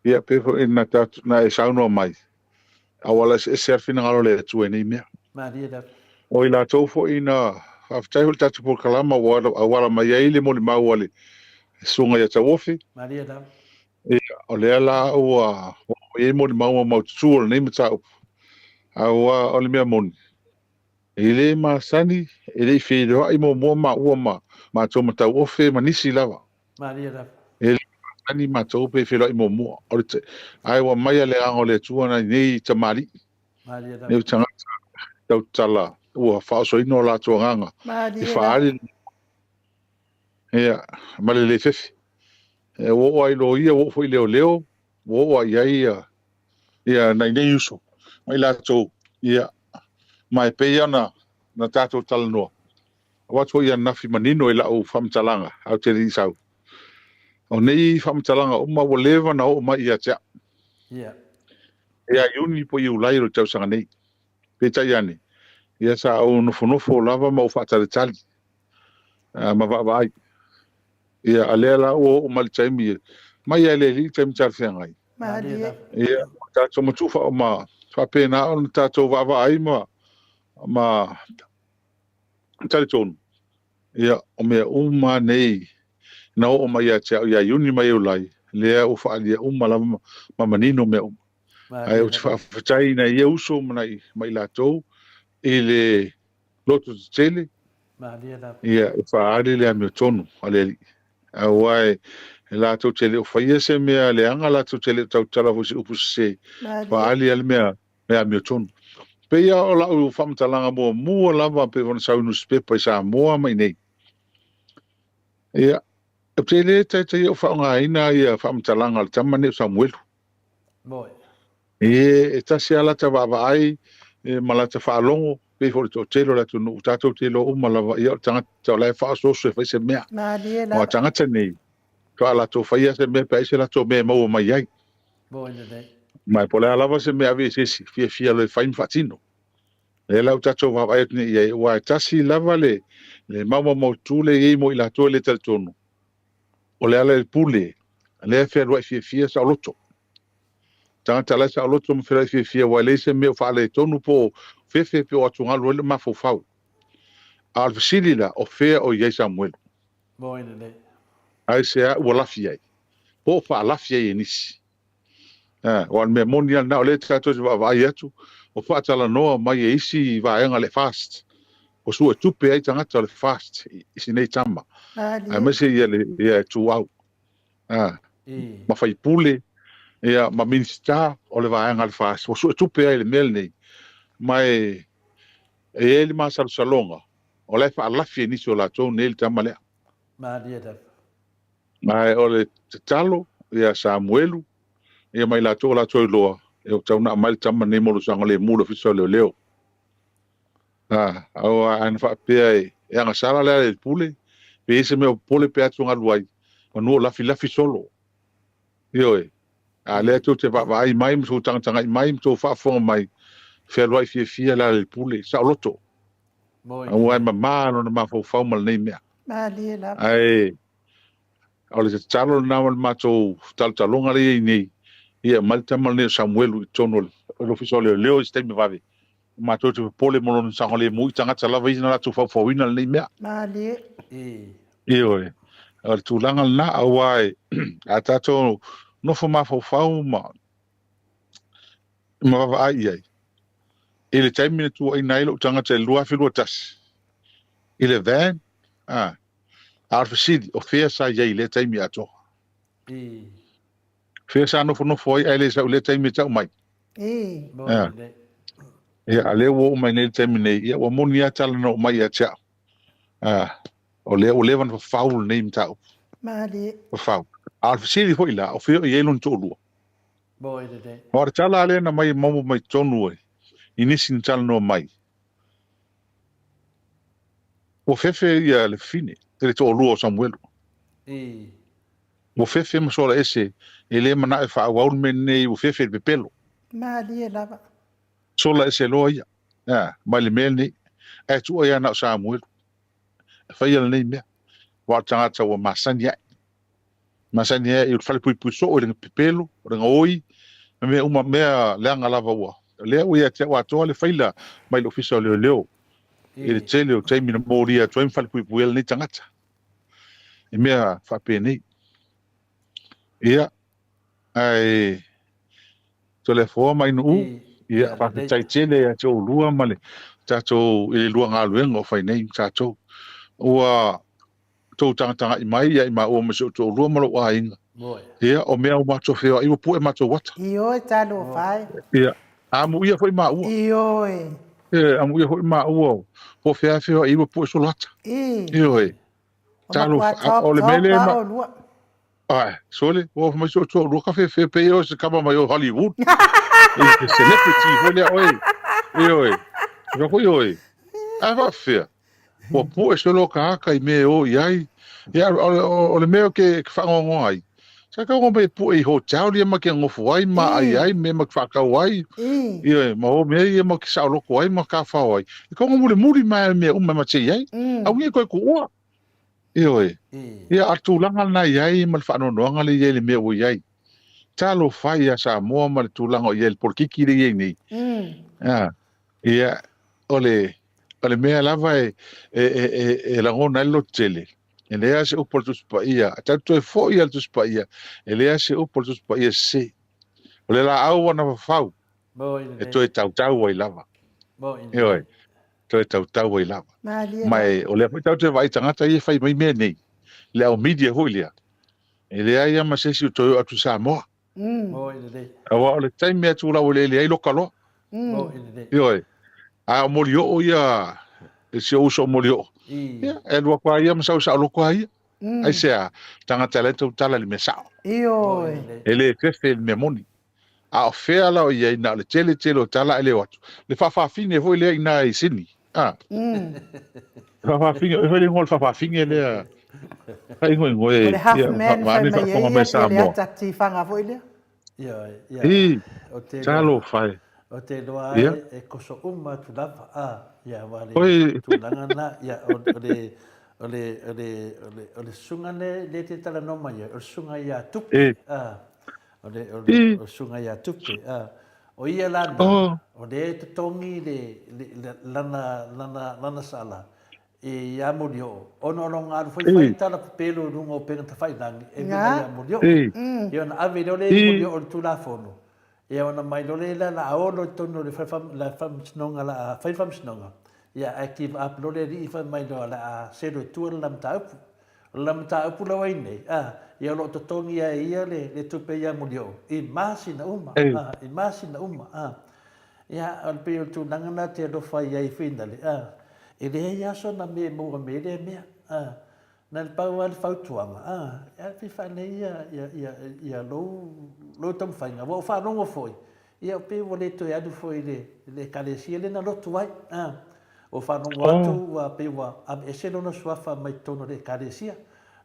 [SPEAKER 7] ia pe fo ina tatu na e sauno mai awala e serfina ngalo le tu ni mea
[SPEAKER 1] maria da
[SPEAKER 7] o ila to fo ina hafetai hul tatu por kalama wala mai ele mo le mawale sunga ya tawofi
[SPEAKER 1] maria da
[SPEAKER 7] o le ala o e mo le mau tsul nei mata Aua o le mea moni. Ele masani, ele whero ai mo ma ua ma tō matau ofe manisi lava.
[SPEAKER 1] Maria da.
[SPEAKER 7] Ele masani ma tō pe whero ai mo. Ai wa mai le ango le tuana nei tamari.
[SPEAKER 1] Maria da.
[SPEAKER 7] Neu tangata tau tala. Ua whaoso ino la tō nganga. I whaari. Ea, male le fefi. Wo ai lo ia, wo foi leo. Wo ai ai ia nei uso. Mai la tō. Ia. Mai pe ana na tatou tala noa. Watu ia nafi manino ila o whamtalanga, au te risau. O nei whamtalanga o ma walewa na o ma ia tea.
[SPEAKER 1] Yeah.
[SPEAKER 7] Ia iuni po iu lairo tau sanga nei. Peta iane. Ia sa au nofo lava ma o whaatare tali. Ma vai. Ia alela o malitaimi. Ma ia le li taimi tari whiangai. Ia tatou matufa o ma whapena o tatou vava ai ma tari tonu. Ia o mea uma nei na o mai ia tea ia iuni mai ulai lea o whaalia uma la ma manino mea uma. Ai o te whaafatai na ia uso mai la tau i le loto te tele ia o whaari lea mea tonu aleli. Awai la tau tele o whaia se mea leanga la tau tele tau tala fusi upu se whaali ale mea mea tonu. Peia o la u whamtalanga mua lava pe wana saunu spepa i Samoa mai nei. Ia, e tele tai o whaongaina ia whamtalanga le tamane o Samuelu.
[SPEAKER 1] Moi.
[SPEAKER 7] E tasi ala ta wava ai, malata whaalongo, pe fori tō telo la tunu, tātou telo umalava ia o tangata o lai whaasoso e whaise mea. O tangata nei, ka ala tō whaia se mea, pa ise la tō mea maua mai ai.
[SPEAKER 1] Moi nei.
[SPEAKER 7] Mai pole alava se mea vi sisi, fia le whain whatino. E lau tātou wava ai tini ia, wa tasi lava le mauma mautule i mo i la tō le tonu. O le ala le pule, le fea rua fia sa loto. Tangata lai sa loto mo fea fia wa le se mea whaale tonu po fefe pe o atungalu ele mafofau. Alfasili la o fea o iei Samuelu.
[SPEAKER 1] Moi nei.
[SPEAKER 7] Ai sea ua lafi ai. Po wha lafi ai e nisi. O an mea moni al nao le tātou se wava ai atu. O wha tala noa mai e isi i vaenga le fast. O sua tupe ai tangata le fast. Isi nei tama. Ai mese ia tu au. Ma fai pule. Ia ma minsta o le vaenga le fast. O sua tupe ai le mel nei. Mai e ele ma salonga. O le wha lafi e nisi o la tō nei le tama lea. Mai o le talo ia Samuelu. Ia mai la tō la tō loa. E o tauna mai tama nei molo sanga le mula fiso leo. Au an fa pe e anga sala le pule. Pe ese me o pule pe atu ngaluai. O no lafi solo. Io e. A le tō te vai mai mso tanga mai mso fa fonga mai. Fe luai fia la le pule sa loto. Au ai mama no ma fo fa mal nei mea. Ai. Au le talo na ma tō talonga le nei. Ia malta malne Samuelu tono lo fiso leo este me vave ma to pole mono sa le mu tanga tala vai na tu fa wina le mea io e al tu langa na awai atato no fo ma fo ma va ai ele time tu ai nailo tanga te lua filo tas ele van arfsidi o fesa ia ile time ato Fesa no foi ele sa le time tau mai. Ale wo mai ne time nei ia wo monia tala no mai ia cha. O le van faul name tau. Faul. Alfsiri foi la o fio ye lon tolu. Or tala ale na mai momo mai tonu e. Inisin tala no mai. O fefe ia le fine. Ele tolu o Samuel. O fefe mo sola ese ele mana e fa waul menne o fefe be pelo
[SPEAKER 3] lava
[SPEAKER 7] sola ese loia mai le mel e tu ia na Samuel fa ia nei me wa tanga wa masania i fale pui so o le pelo o oi me uma mea langa lava wa le o ia te wa to le faila mai lo fiso leo ele tele o time no moria to fale pui le tanga e mea fa peni ia ai telefone mai no Ia fa tai tele ya cho lua male. Ta cho e lua nga luenga fai nei ta cho. Ua to tanga i mai ia i ma o me so to lua malo wa inga. Ia o mea o macho feo i pu e macho wata.
[SPEAKER 3] Io talo fai.
[SPEAKER 7] Ia amu ia foi ma ua.
[SPEAKER 3] Io
[SPEAKER 7] amu ia foi ma ua. Po fea feo i pu so lata. Io talo o le mele ma. Ai, sole, o ma so to lua ka fe pe o se kama mai o Hollywood. E celebrity foi oi. Io já foi oi. Ah, va fea. O pu e so lo ka i me o iai. Ia o le meo ke fa ngo ai. Sa ka ngombe pu e hotel ia ma ke ngofu ai ma ai me ma fa ka wai. Ia ma o me ia ma ke sa lo ko ai ma ka fa wai. Ko ngombe muri ma me o ma che ai. Au ngi ko ko. Ia atu langa na ai ma fa no nga le ye le me o ai. Talo fai a Samoa ma le tulanga o ye por kiki le ye ni. Ia ole mea lava e la ngona lo tele. E lea se upol tus pa ia. Tanto e fo ia tus pa ia. E lea se upol tus pa ia se. O le la au wana wafau. E to e tau ai lava. Ioi. To e tau ai lava. Mai o le apoi tau te vai tangata ia fai mai mea nei. Le au media hoi lea. E lea ia ma se si o toi atu Samoa. Awa o le taimi mea tu la o le lea i loka loa. Ioi. A mori o ia e se uso mori o. Ia, e lua kwa ia masau sa loko ia. Ai sea tangata le tau tala le mesao. E le kefe le memoni. A o fea la o ia ina le tele o tala ele watu. Le fafafine voi lea ina i sini. Fafafine, e foi le ngol fafafine lea. Ai ngoi ngoi.
[SPEAKER 3] O le half man fai mai ia le atati fanga voi lea.
[SPEAKER 7] Talo fai.
[SPEAKER 1] O te loa e koso uma tu lava ia wale tu langana ia o le sunga le te tala noma ia o sunga ia tupe o sunga ia tupe o ia lana o le te tongi le lana sala e ia muri o no ngā fai tala pelo rungo penga ta fai nangi e mina ia muri o ia na ave le muri o tu la fono ia ona mai lole la aolo tono le fam snonga la fam snonga ia I give up lole ri fa mai do la sero tu lam ta upu la wai nei ia lo to tongi ia le tupe ia mulio I masina uma ia al pe tu nangana te do fa ia finale e le ia so na me mo me le me na le pau al fautuanga ia fi fa nei ia lo tam fainga wo fa no foi ia pe vole to ia du foi le kalesia le na lotu ai o fa no watu wa pe wa am eselo no swafa mai tono le kalesia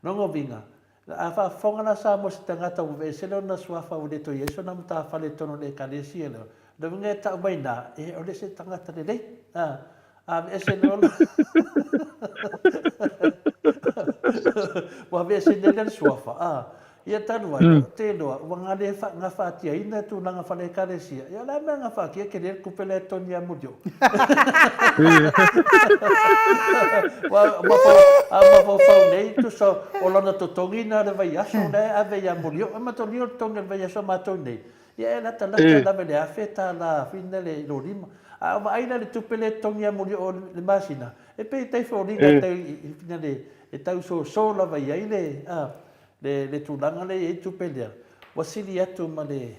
[SPEAKER 1] no ngo vinga a fa fonga na sa mo stangata o eselo na swafa o le to yeso na mta fa le tono le kalesia le do vinga ta mai na o le se tangata le am eselo wa ve se le swafa ia tanu ai te noa wanga le fa nga fa tia ina tu nga fa le kalesia ia la nga fa kia ke le kupele tonia mudio ma fa nei tu so o lana to tongina le vai aso le ave ya mudio ma to lio tonga vai aso ma to nei ia la ta la vele afeta la fina le lo lima a va ina le tupele tonia mudio le masina e pe te fo ni te fina le e tau so la vai ile le tulanga le e tupelea wasili atu ma le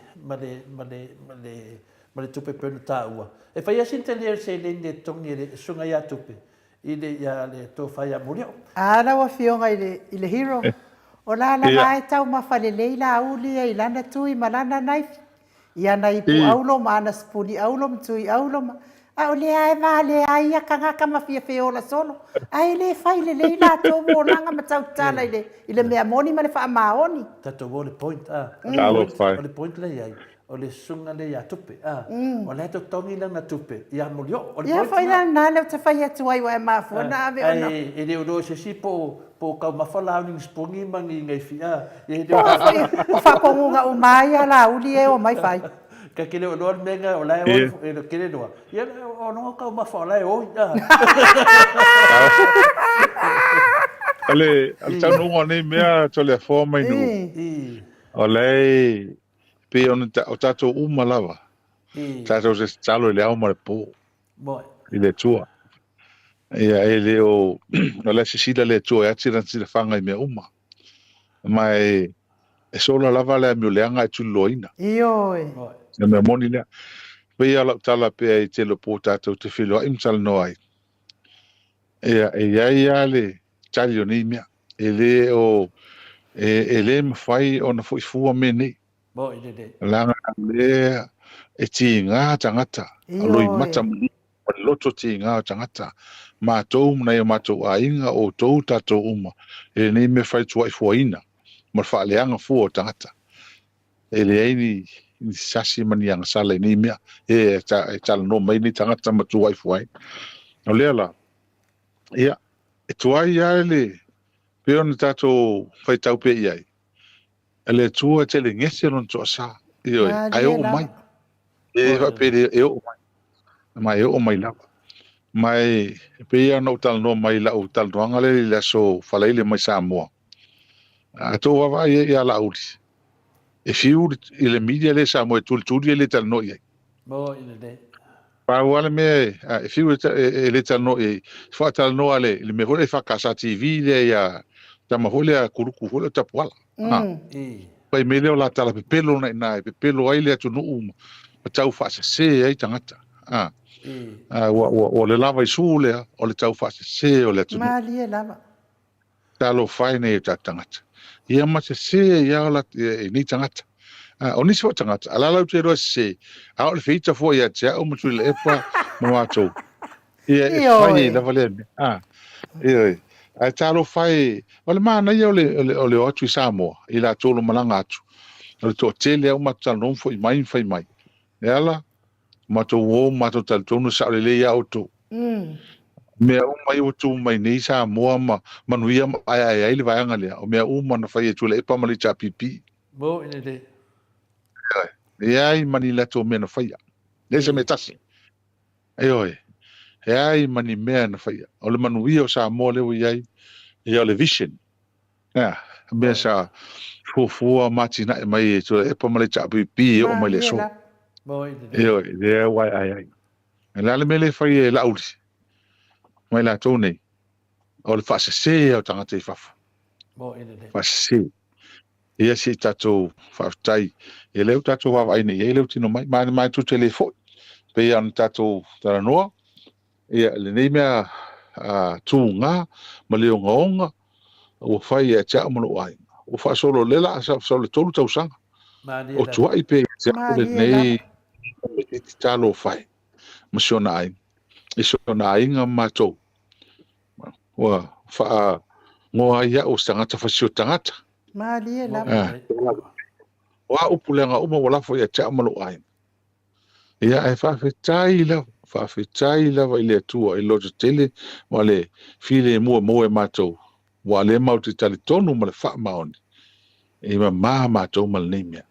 [SPEAKER 1] tupe penu taua e fai asin te lea se le tongi le sunga ia tupe i le to fai a murio
[SPEAKER 3] ala wa fionga i le hero o la mai tau ma fale leila uli e lana tui malana naifi ia nai pu aulo ma ana spuni aulo mtui aulo ma a o le ai ma le ai a kanga kama fia feola solo ai le fai le leila to mo langa ma tau tala i le mea moni ma le fa maoni
[SPEAKER 1] tato le point le point le ai o le sunga le ia tupe o le to tongi na tupe ia molio o le
[SPEAKER 3] ia fai na le te fai atu ai wa ma fo na ave ona
[SPEAKER 1] e le o se si po ka ma fala ni spungi mangi ngai fia e
[SPEAKER 3] o fa ko nga o mai ala uli e o mai fai
[SPEAKER 1] ka kile o lor menga o lai o e lo kile doa ia o no ka ma fala e o
[SPEAKER 7] ale tanu ngone mea tole fo mai no ole pe on ta o tato uma lava Tātou se talo le au ma le po.
[SPEAKER 1] Moi.
[SPEAKER 7] I le tua. Ia e le o le sisila le tua e atira si le whanga I mea uma. Mai e sola lava le mi leanga e tuloina.
[SPEAKER 3] Ioi.
[SPEAKER 7] E mea moni lea. Pei ala tala pe I te lo po tātou te whilo a imsal no ai. Ia e ia le tali o ni mea. E le o e le mawhai o na fua me nei.
[SPEAKER 1] Moi de.
[SPEAKER 7] Langa le e ti ngā tangata. Aloi mata muni. Loto ti ngā tangata. Mātou mna e mātou a inga o tou tātou uma. E nei me whai tua I fuaina. Ma whaaleanga fua o tangata. E le eini ni sasi mani anga sala ni mea. E tala no mai ni tangata ma tua I fuai. O lea la. Ia. E tuai ia le. Peo ni tātou whai tau pe iai. E le tua te le ngese ron toa sa. Ioi. Ai o mai. E whapere e o mai. Mai o mai lava. Mai pe ia no tal no mai la o tal doanga le so falaile mai Samoa. A to wa ia la uri. E fiu ile media le Samoa tul le tal no ia.
[SPEAKER 1] Moi de.
[SPEAKER 7] Pa wala me e fiu le tal no e fa tal no ale le me vole fa casa TV le ia tama vole a kuruku vole tapwala. Pa me le la tal pe pelo na pe pelo ai le tu no pa tau fa se ai tangata. O le lava I sule o le tau se o le tunu.
[SPEAKER 3] Mali e lava.
[SPEAKER 7] Talo whaine e tangata. Ia ma se ia o la ni tangata. O nisi o tangata. Ala lau te roa se. A o le whita fo ia te au mutu le epa ma mātou. Ia e whai lava le ane. Ia ai talo whai. O le mana ia o le atu I Samoa. I la tolo malanga atu. O le to tele au matu talo nonfo I mai whai mai. Ia la. Mato wo mato tal tonu sa le ya auto me o mai o tu mai nei sa mo ma manuia ai le vai ngale o me o mana fai tu le pa mali cha pipi
[SPEAKER 1] mo ine de
[SPEAKER 7] ai mani la to me na fai le se metasi ai ai mani me na fai o le manuia o sa mo le ai ia le vision me sa fu matina mai tu le pa mali cha pipi o mai le so Yo, there why ai. La le mele fai la uli. Mai la tone. O le fa se o tanga te fafa.
[SPEAKER 1] Mo ine de.
[SPEAKER 7] Fa se. Ia si tato fa tai. E leu tato wa vai nei, e leu tino mai tu telefone. Pe an tato tara noa. Ia le nei mea tu nga, ma leo ngaonga. O fai e tia mo ai. O fa solo lela sa le tolu tau sanga. O tuai pe tia le nei. E talo fai masiona ai e sona ai nga mato wa fa ngoa ia o tangata fa sio tangata
[SPEAKER 3] mali e la
[SPEAKER 7] wa upulenga uma wala fo ia cha malo ai ia ai fa fetai la va ile tua I lo tele wale file mo e mato wale mauti tali tonu ma fa maoni e ma mato mal nemia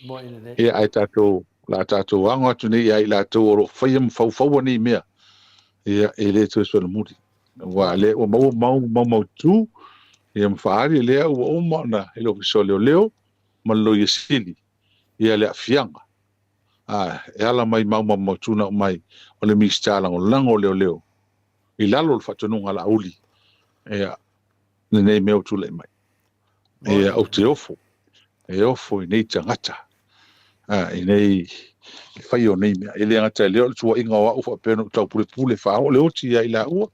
[SPEAKER 1] mo ine de
[SPEAKER 7] ia ai tato la tato anga tu nei ai la to ro fai fau ni mea ia ele to so muti wa le o mau tu ia mfaari le o mo na ilo so leo ma lo yesili ia le fianga e ala mai mau tu na mai o le mistala o lango leo I lalo le fatonunga la uli ia nei meu tu le mai ia o te ofo I nei tangata I nei fai o nei mea ele ngata leo tua inga wa ufa peno tau pule fa o leo ti ia ila ua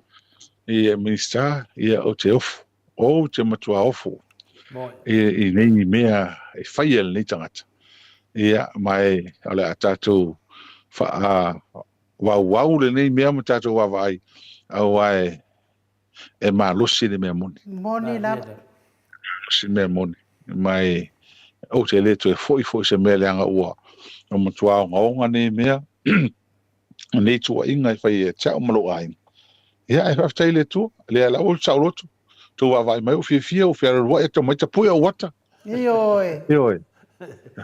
[SPEAKER 7] I minista ia o te ofu o te matua ofu I nei mea fai ele nei tangata ia mai ole atatou fa wau le nei mea matatou wa vai au ai e malosi le mea moni
[SPEAKER 3] la
[SPEAKER 7] si mea moni mai o te le to foi se mea le anga ua o matua ngonga nei mea nei tua inga fai e tau malo ai ia e faftai le tu le la o tau lotu tu wa vai mai o fia o fia roa e to mai tapuia o wata ioi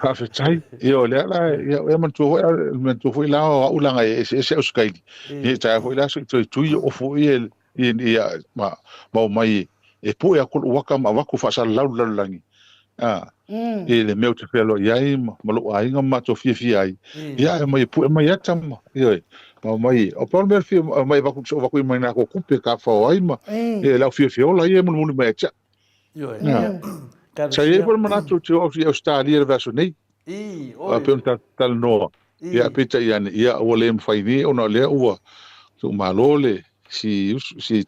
[SPEAKER 7] faftai io le la e man tu foi la o ulanga e se uskai e ta foi la tu o foi ia ma mai e pu e ko waka ma waku fa sa lau langi e le meu te felo iai ma lo ai nga ma to fia ai ia mai pu mai ata ma ia ma mai o por mer fia mai va ku so va ku mai na ko kupe ka fa ai ma e la fia la ia mo mai ata sai e por mana tu o Australia verso nei a pergunta tal no ia pita ia o le fai ni ona le ua so malole si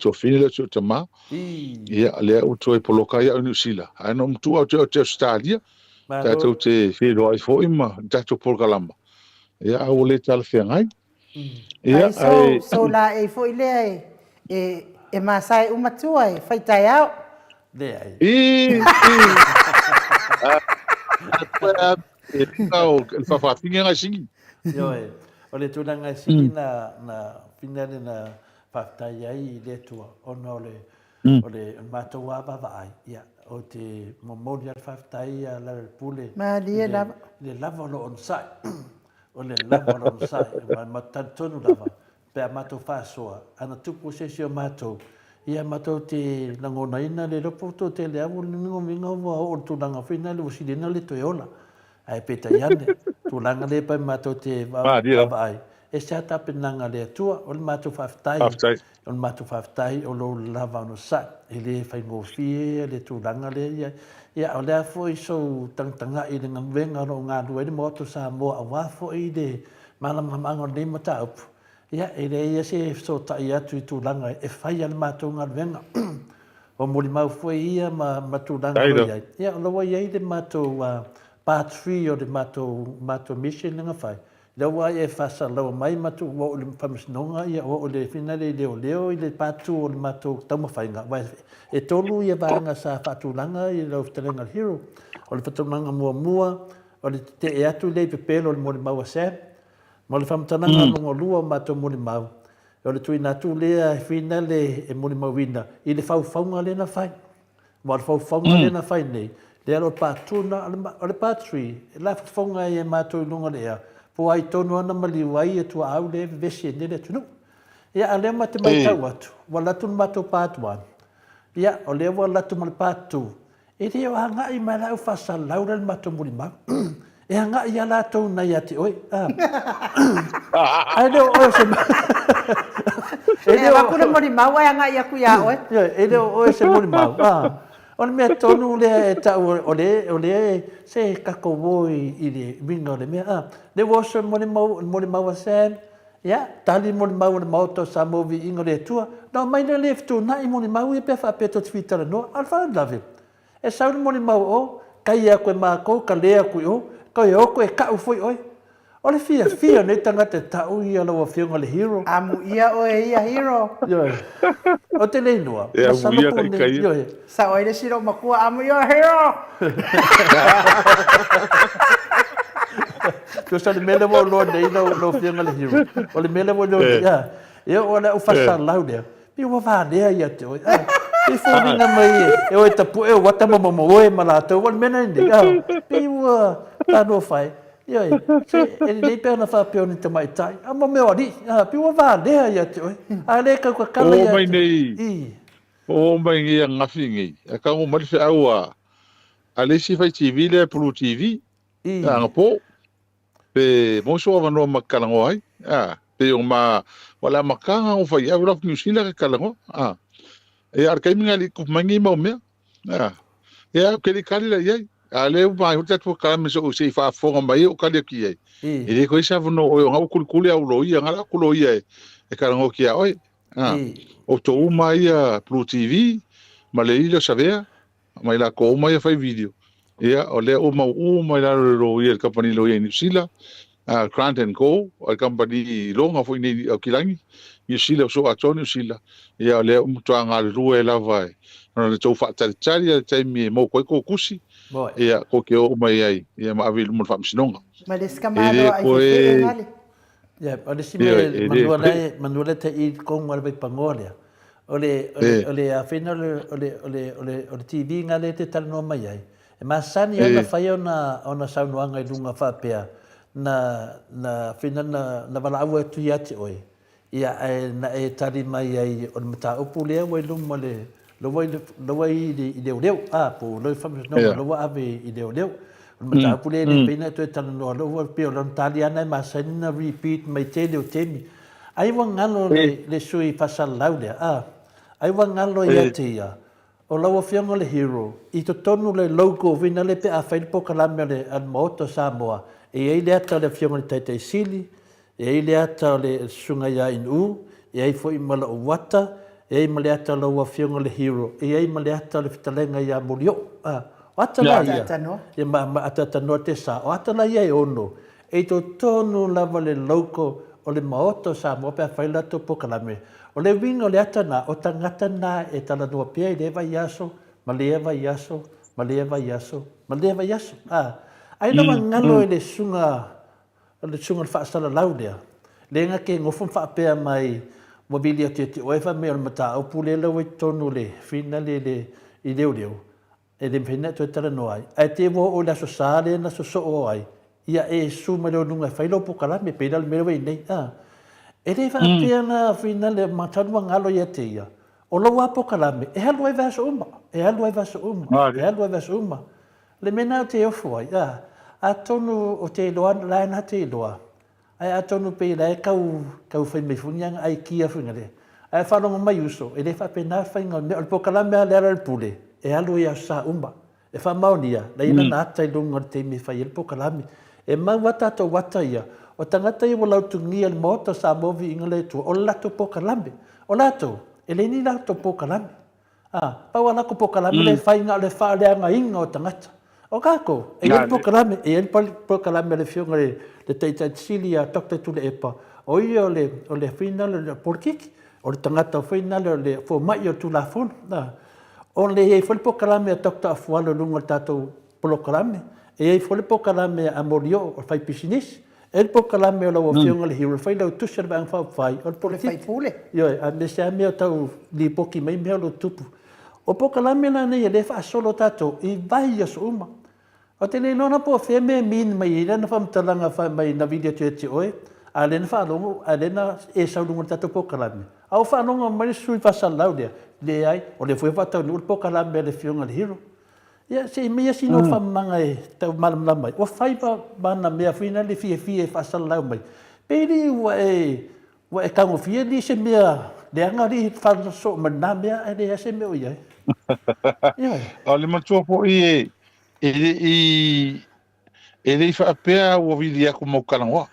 [SPEAKER 7] to fina so tama ia le o to poloka ia New Zealand ana mtu o te Australia ta to te filo ai fo ima ta to polkalamba ia o le tal fe ngai ia
[SPEAKER 3] so la e fo ile e masai uma tuai fai tai au
[SPEAKER 1] le ai
[SPEAKER 7] o fa fa finga ngai singi
[SPEAKER 1] yo o le tunanga singi na finale na fatai ai le tua ona o le matou ava vai ia o te momoli al fatai ala le pule
[SPEAKER 3] ma le
[SPEAKER 1] lava lo on sai o le lava lo on sai ma tonu lava pe matou fasoa ana tupu sesio matou ia matou te langona ina le ropo to te le avu ningo mingo o tunanga finale o silena le toyola ai peta iane tulanga le pa matou te va ai e se ata penanga le atua o le matou fatai o le matou fatai o lo lava no sa e le fai ngofie le tulanga le ia o le afo i so tangtanga i le ngwenga ro ngā rua i moto Samoa a wafo i le malamamanga le mataupu ia e le ia se so tai atu i tulanga e fai al matou ngā ruenga o mori mau foi ia ma tulanga ia ia o loa ia i le matou part 3 o le matou mission nga fai le wa e fasa lo mai matu o le famasnonga ia o le finale leo i le part 2 o le matou tama fai nga vai e tolu ia vanga sa fatulanga i lo ftelenga hero o le fatulanga mua o le te e atu le pepelo le mori mau se mo le famtananga longo lua matou mori mau o le tuina tu le finale e mori mau wina i le faufaunga le na fai mo le faufaunga le na fai nei le alo patuna o le part 3 la faufaunga e matou longa lea po ai tonu ana maliwai e tua au le vesi e nele tunu. Ia a lea mate mai tau atu, wala tunu mato part 1. Ia o lea wala tunu mali part 2. E lea o hanga i mai lau fasa laura le mato muri mau. E hanga i ala tau nai ati oi. Ai leo oe se
[SPEAKER 3] e lea wakuna muri mau ai hanga i aku ia oi.
[SPEAKER 1] E leo oe se muri mau. O le mea tonu le tau o le se kako woi i le minga o le mea. Le waso mo le mau asen. Ia, tali mo le mau le Maota Samoa Viiga le Atua. Na mai le ftu na i mo le mau e pe fa pe to twitala no. Alfa lave. E sau mo le mau o kai a koe mako ka lea koe o. Ka o koe ka u foi oi. O le fia ne tanga te tau i ala wa fionga le hero.
[SPEAKER 3] Amu ia o e ia hero.
[SPEAKER 1] O te le noa.
[SPEAKER 7] E amu ia kai.
[SPEAKER 3] Sa o ele siro makua amu ia hero.
[SPEAKER 1] Ko sa le mele mo lo nei no fionga le hero. O le mele mo lo ia. E o le o fasa lau dea. Pi wa va dea ia te oi. E fo minga mai e o tapu e wata mo o e malato o mena ndi. Pi wa ta no fai. Ia, e nei pēna whapeo ni te mai tai. Amo mea ori, piwa wā lea ia te oi. A le kau ka kala ia te.
[SPEAKER 7] O mai nei, o mai ngi a ngafi ngi. A ka o marife au a le si fai TV le Pulu TV. A ngapo. Pe moso wa no makalango ai. Pe o ma wala makanga o fai au raf New Zealand ka kalango. E ar kai minga li kumangi mau mea. E a keli kali la iai. Ale mai hote tu kala so se fa fonga mai o kale ki ai e le ko isa no o nga kul au lo ia ngala kulo ia e kala ngo ki oi o to mai Pro TV ma le ilo savea mai la ko mai fa video ia o le o mai la lo ia company lo ia New Zealand Grant and Co o company longa foi ni o kilangi New Zealand so a New Zealand ia le o mtuanga rue la vai no le tofa tari tai mi mo ko kusi ia ko ke o mai ai ia ma avil mo fam sinonga
[SPEAKER 3] ma le skamalo ai fe ngale
[SPEAKER 1] ia pa le sime manuale te I con al pangolea ole a final ole TV ngale te tal no mai ai e masani ona fai ona saunoanga I lunga fa pea na final na vala au tu ia te oi ia na e tari mai ai on mata opulea we lum male lo i leo po lo fa no lo ave i leo ma ta pule le pena to tan no lo pio lon taliana ma sen repeat mai te le temi ai wa ngalo le sui pasal laude ai wa ngalo ia tia o lawa fianga le hero i to tonu le logo vina le pe a fai po kala le an Maota Samoa e ai le ata le fianga le tai sili e ai le ata le sunga ya inu e ai foi mala o wata e ai male ata lawa fianga le hero e ai male ata le fitalenga ya mulio ata la ia e ma ata no te sa ata la ia e ono e to tonu lava le logo o le Maota Samoa pe a fai la to po kala o le winga o le atana o tangata na e tala nua pia i lewa iaso, ma lewa iaso, ma lewa iaso, ma lewa iaso. Ai nawa ngalo e le sunga le whaasala laudea. Le nga ke ngofum whaapea mai mobili o te oewa me o mata au pule lau e tonu le whina le i leo leo. E le mwhina tu e tala no ai. Ai te wo o le aso sāle na so so o ai. Ia e suma leo nunga whailo po kalame peina le merewa i nei. E rei whaapea na whina le matanua ngalo ia te ia. O lau apo kalame, e halu ai vasa uma, e halu ai vasa uma, e halu ai vasa uma. Le mena o te ofu ai, a tonu o te iloa, lai na te iloa. Ai a tonu pe lai kau whai me funyanga ai kia whingare. Ai whanonga mai uso, e rei whaapea na whainga, o po kalame a lera le pule, e halu ia sa uma. E wha maunia, la ina na atai lunga te me whai el po kalame. E mau wata to wata ia, o tangata i walau tungia le Maota Samoa vi inga le tua, o lato po kalame. O lato, e le ni lato po kalame. Pau alako po kalame le whainga le whaaleanga inga o tangata. O kako, e el po kalame, e el po kalame le fionga le teitai sili a tokte tule epa. O ia o le whina le porkiki, o le tangata o whina le fo mai o tula fon. O le e fwele po kalame a tokta a fualo lunga tatou polo kalame. E e fwele po kalame a morio o whai pisinisi. El po kalame o lau fionga le hiro, whai lau tusar bang whai, o le politiki.
[SPEAKER 3] Le whai pule.
[SPEAKER 1] Ioi, a me sea mea tau li poki mai mea lo tupu. O po kalame la nei, le wha solo tato, i vai as uma. O te le nona po whea mea min mai i rana whamtalanga whai mai na video te oe, a le na whalongo, a le na e saurunga tato po kalame. Au whalongo mai sui whasal lau lea, le ai, o le fwe whatau ni ul po kalame le fionga le hiro. Ia se mea sino whamanga e tau malam mai. O whaipa mana mea whina le fie whasal lau mai. Peri wa e kango fie li se mea le anga li whanso mana mea e le se mea oi ai.
[SPEAKER 7] O le matua po i le whaapea ua vili aku mau kalangoa.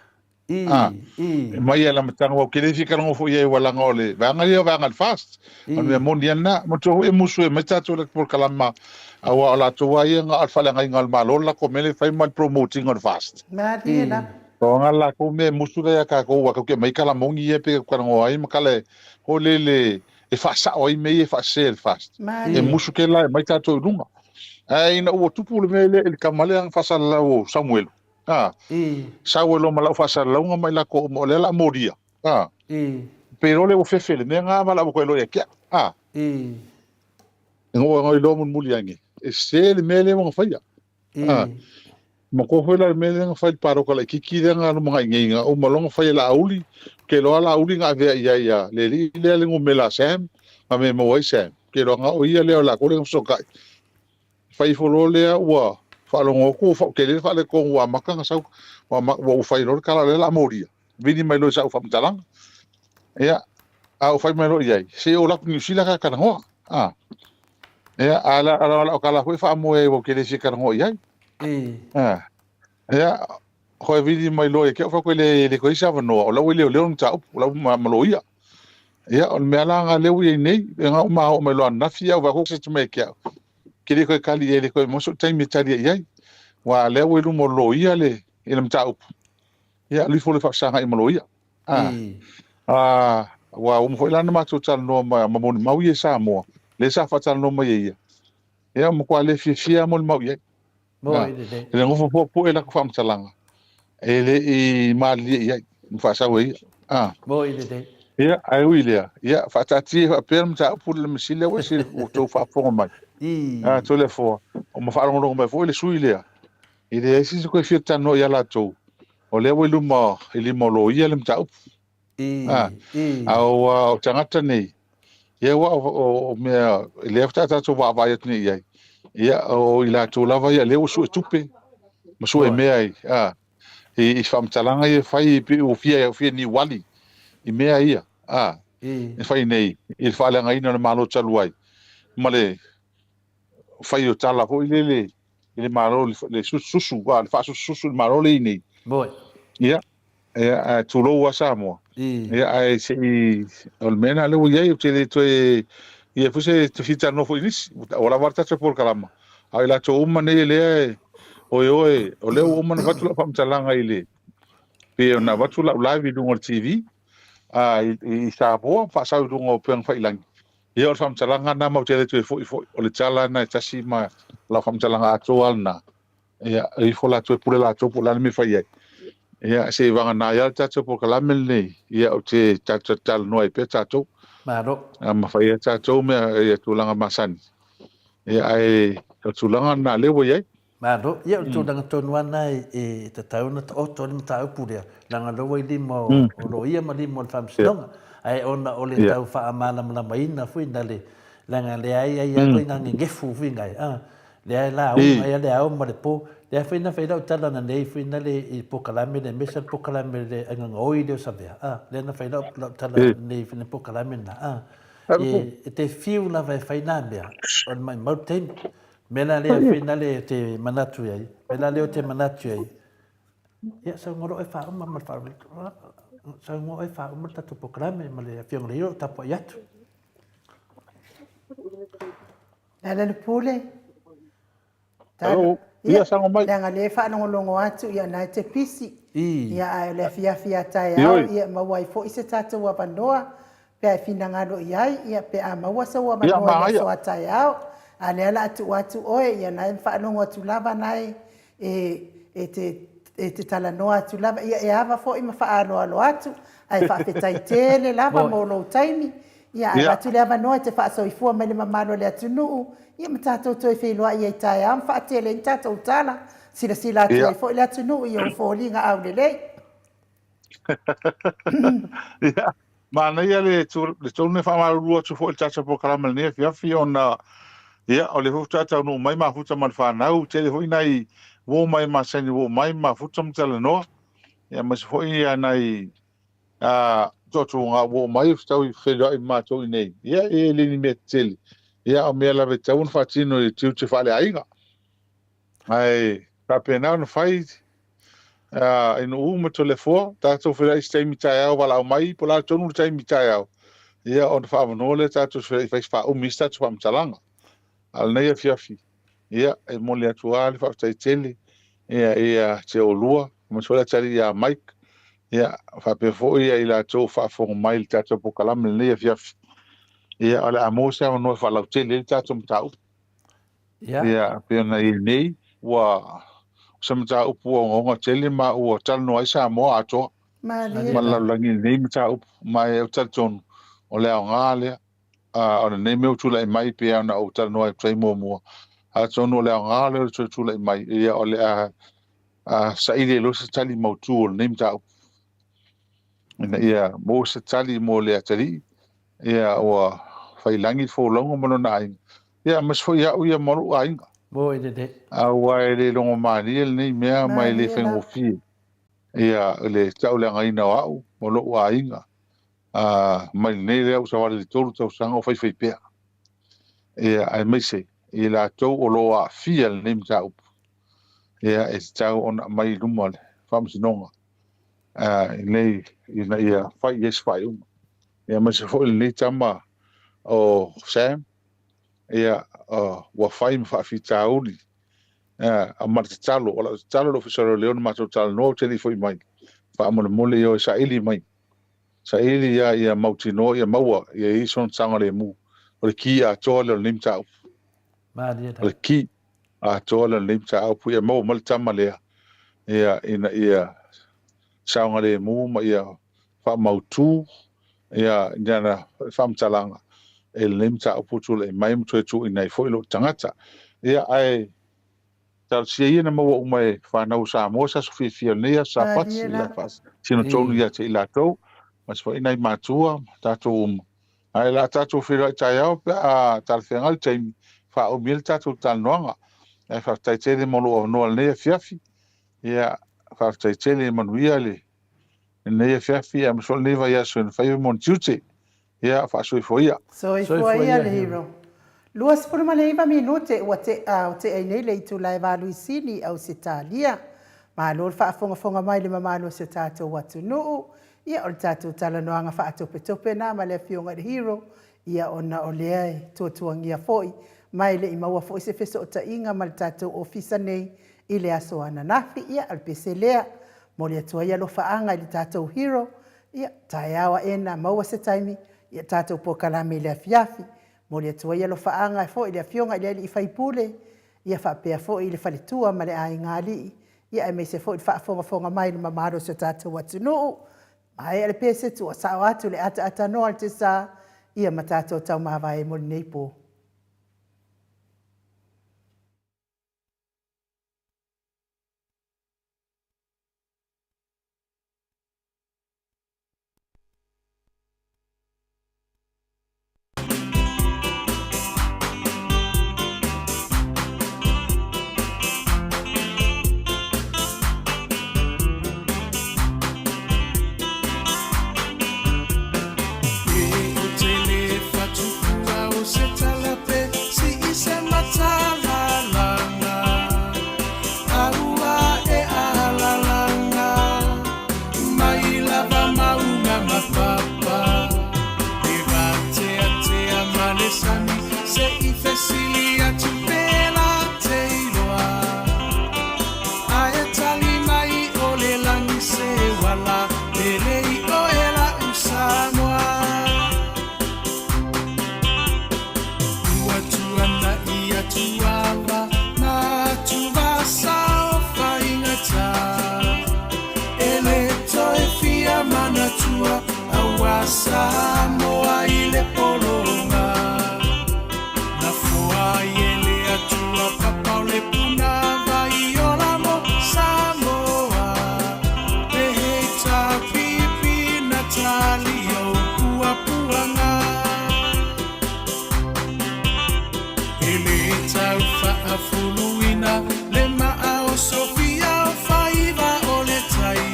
[SPEAKER 7] Mai ala matanga o kele fi kalango fo ia wala ngole. Vanga ia vanga fast. On me mondiana, matua e musu e metato le por kalama. Awa ala tua ia nga alfala ngai ngal malola ko mele fai mal promoting on fast.
[SPEAKER 3] Mari na.
[SPEAKER 7] Ko ngala ko me musu ya ka ko wa ke mai kala mongi e pe ko ngo ai makale ho le e fa sa oi me e fa sel fast. E musu ke la mai tato lunga. Ai na o tupu le mele el kamale ang fa sa la o Samuel. Samuel mala fa sa la nga mai la ko mo le la moria. Pero le o fefe le nga mala ko lo ya kia. Ngo lo mun muliangi. E se le mele mo fa ya. Mo ko foi la mele nga fai paro ko la kiki nga no mga nginga o malong fai la auli ke lo la auli nga ve ya le ngo mela sam ma me mo sam ke lo nga o ia le la ko le so kai fai folo le wa fa lo ngo ko fa ke le fa le ko wa maka nga sa wa fai lo kala le la moria vini mai lo sa fa mtalang ya a fai mai lo ia se o la ni sila ka kana ho ya ala kala foi fa mo e ke le se kana ho ia ya ko vidi mai lo ke fa ko le ko isa no la we le ta la malo ia ya on me ala nga le we nei nga ma o me lo na fia va ko se me ke le ko kali le ko mo so tai me tali ia wa le we lu mo lo ia le ele ta ya li fo le fa sa nga mo lo ia wa o mo foi la na ma so tal no ma mo ma wi sa mo le sa fa tal no ma ia ya mo ko le fia mo ma ia ele ngofo po ela ko fam talanga ele I mali ia fa sa we
[SPEAKER 1] mo ile
[SPEAKER 7] ia ai wilia ia fa tati fa perm ta pu le misile we si o to fa fo mai to le fo o mo fa ngo mai fo le suilia ile si ko fieta no ia la to o le we luma ele mo lo ia le ta au o tangata nei ia wa o me le fta ta so va ia tni ia o ila to lava ia le o su tupe ma su e me ai i fam talanga ia fai pi o fia ni wali i mea ia e fai nei i fa le ngai na malo chaluai male fai o tala ho le malo le susu wa fa susu malo le nei ia tu lo wa Samoa ia ai se ol mena le ia i te to ia fuse te fita no fo inis o la varta te por kalama ai la to uma nei le o le o mana fatu la fam talanga ile pe na fatu la live du ngol TV i Samoa fa sa du ngol peng fa ilang ia o fam talanga na mo te te fo o le tala na tasi ma la fam talanga atual na ia i fo la to pule la to pula mi fa ia se vanga na ia tatu por kalama nei ia o te tatu tal no ai pe tatu ma fa ia tatu me ia tulanga masani ia ai o tulanga na lewo ia
[SPEAKER 1] Maro, ia o tūranga tonu ana e te tauna o tōni mta upurea. Langa roa i limo o roia ma limo o whamsinonga. Ai ona o le tau wha amana mana maina fui na le. Langa le ai ako i ngangi ngefu fui ngai. Le ai la au, ai le au ma le po. Le ai whina whaida o tala na nei fui na le i pokalame le mesa pokalame le anganga oi leo sabea. Le na whaida o tala nei fina pokalame na. E te fiu na vai whaina mea. O mai mautemi. Mena lea whina le te manatu ai. Mena leo te manatu ai. Ia sa ngoro e wha uma ma wha. Sa ngoro e wha uma tatu pokrame ma le whiong reo tapo i atu.
[SPEAKER 3] Nala le pule.
[SPEAKER 7] Hello. Ia sa ngomai.
[SPEAKER 3] Langa le wha nongolongo atu ia nai te pisi. Ia le fia tai au. Ia mawai fo ise tatu wa panoa. Pea fina ngaro iai. Ia pea maua sa wa panoa ia soa tai au. Ale ala atu oe ia nai whaanongo atu lava nai e te talanoa atu lava ia e ava fo ima whaano alo atu ai whaafetai tele lava mo lo taimi ia atu le ava noa te whaasoifua mai le mamano le atu nuu ia matatou toi wheloa ia i tae am whaatele i tatou tala sila atu ai fo le atu nuu ia o fōlinga au le lei.
[SPEAKER 7] Mana ia le tōne whamarurua tu fo il tata po karama le nea fiafi ona ia o le futa tau no mai ma futa man fa nau te le hoina i wo mai ma sani wo mai ma futa mtala no ia mas foi ia nai toto nga wo mai tau i felo i ma to nei ia e le ni metel ia o me la veta un fatino i tiu te fale ainga ai pa pena no fai in uma telefo ta to fela stay mi tai au wala mai pola tonu tai mi tai au ia on fa no le ta to fa o mista to am talanga al nei fiafi ia e mole atuali fa tai tele ia te olua mo sola tali ia mike ia fa pe fo ia ila to fa fo mai ta to pokalam nei fiafi ia ala amosa no fa la tele ta to mtau ia pe na nei wa samta upu o tele ma o tal no ai Samoa ato ma la langi nei mtau mai o tal ton o le ngale ona nei meu tula mai pe ana o tal no ai trai mo a tonu le ngale o tula mai ia o le sa ile lo sa tali mo tu nei mtau ina ia mo sa tali mo le tali ia o fai langi fo longo mo na ai ia mas fo ia o ia mo ai
[SPEAKER 1] Boy de.
[SPEAKER 7] Wai le longo mani nei mea mai le fengo fi ia le tau le ngai na au mo lo wa inga mai nei le usa wale tolu tau sanga fai fai pea ia ai mai se ia la tau o lo a fi al nem tau ia e tau on mai lumal fam sinonga nei ia fai yes fai ia mai se fo le tama o Sam ia wa fai ma fi tauli a martalo o la talo lo fisaro leon ma total no tele foi mai fa mo mole yo sa ili mai sa ili ia mautino ia maua ia i son sanga le mu o le ki a tole lim tau
[SPEAKER 1] ma dia
[SPEAKER 7] o le ki a tole lim tau pu ia mo mal tamale ia ina ia sanga le mu ma ia fa mautu ia jana fam talanga e lim tau pu tu le mai mu tu ina foi lo tangata ia ai tal sia na mo o mai fa na usa mo sa fi nea sa pats la fas sino tonu ia te la to mas foi nai matua ta to ai la tatu fira tai au pe a talfengal taimi fa o mil tatu talnoanga e fa tai tele mo lo no le fiafi ia fa tai tele manuia le ne fiafi am so le va ia so fa mon tute ia fa so foia
[SPEAKER 3] Soifoia le hiro. Lua sepulu ma le iwa minute ua te ai nei le itu lai walu i sini au se talia. Ma lo le whaafonga mai le mamalo se tātou watu nuu. Ia o le tātou tala noanga whaatope tope na ma le fionga le hiro. Ia ona o le ai tuatuangia foi. Mai le imaua foi se feso o ta inga ma le tātou ofisa nei i le aso ananafi. Ia al pese lea. Mo le atua ia lo whaanga i le tātou hiro. Ia tae awa ena maua se taimi. Ia tātou po kalame le afiafi. Mo le atua ia lo whaanga e fo i le afionga i le i whaipule. Ia whapea fo i le whalitua ma le ai ngāli. Ia e mei se fo i whaafonga mai le mamaro se tātou watu nuu. Mai e le pese tua sao atu le ata noa le te sa. Ia ma tātou tau mawa e mo le neipo.
[SPEAKER 4] Samoa i le polonga na fua i le atua papau le puna vai o la mo Samoa le hei ta pipi na tali o pua puanga e le tau whaafuluina le maa o Sofia o whaiva o le tai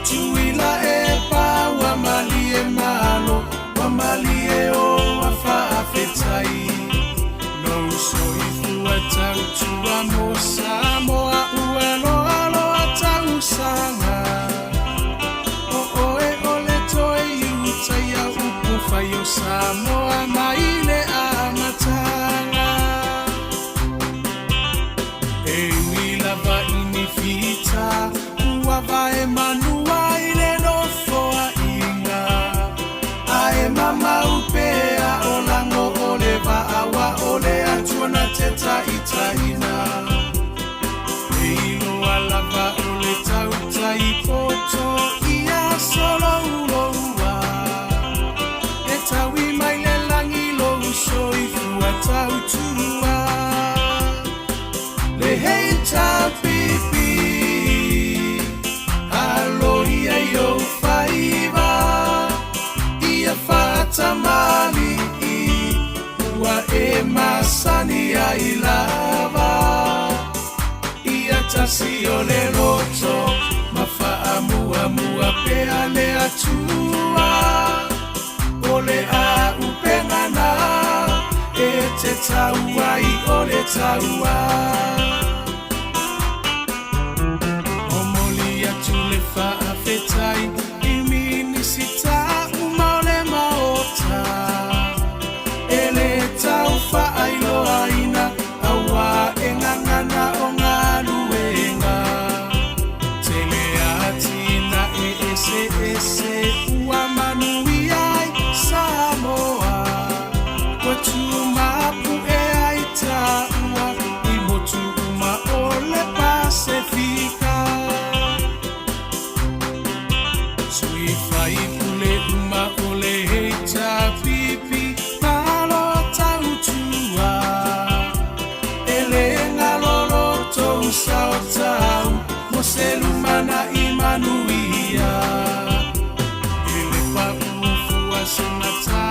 [SPEAKER 4] tuila e paua mali e malo wa mali e o a whaafetai no soi fua tau tua mo Samoa ua loa loa tau sanga o e o le toe iutai a upu whai o Samoa mai le amatanga e wila va ini fita ua vae manua i le nofoa inga ae mama upea o lango o le vaawa o le atua na te taitaina e iloa lava o le tautai poto ia solo uloua e taui mai le langi lo usoi fua tautua le hei ta pipi aloia yo faiva ia fata mali ua e masani ai lava ia tasi o le loto ma faamua mua pea le atua o le a upengana e te taua i o le taua whaafetai i minisita umale maota e le tau whaailoaina awa e ngangana o ngā luenga tele atina e ese ese ua manui ai Samoa kwa tumapu e ai taua i motu uma o le Pasifika sui fai pule uma ole heita pipi malo tautua ele ngalolo tou sao tau moselumana imanuia ele pa ufua senata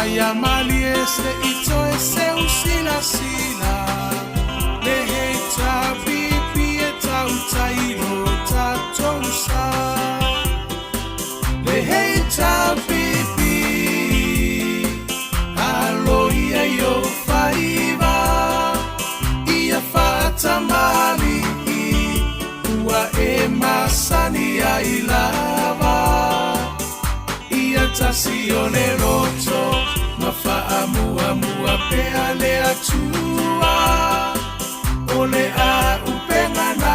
[SPEAKER 4] Waya mali ese ito ese usila sila. Le hei ta pipi e tau tairo ta tonsa. Le hei ta pipi alo ia yo faiva. Ia fata mali ua e masani ai lava. Ia tasi o le roto ma fa'amua mua pea le atua. O le a upengana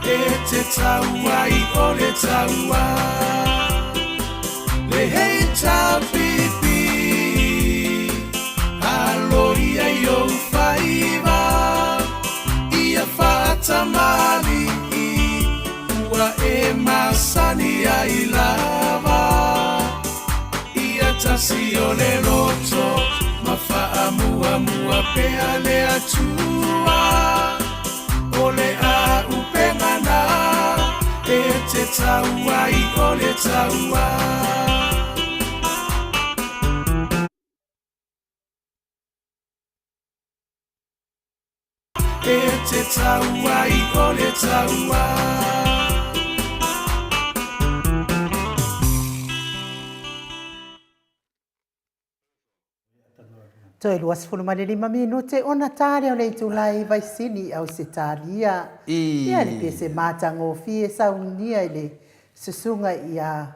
[SPEAKER 4] e te taua i o le taua. Le hei ta pipi alo ia yo faiva. Ia fata mali ua e masani ai lava. Ia tasi o le roto ma fa'amua mua pea le atua. O le a upengana e te taua i o le taua. E te taua i o le taua.
[SPEAKER 3] Toi luas fulumane 5 minute ona tare o le tulai vai sini au se talia. Ia ni pese matango fie saunia ile susunga ia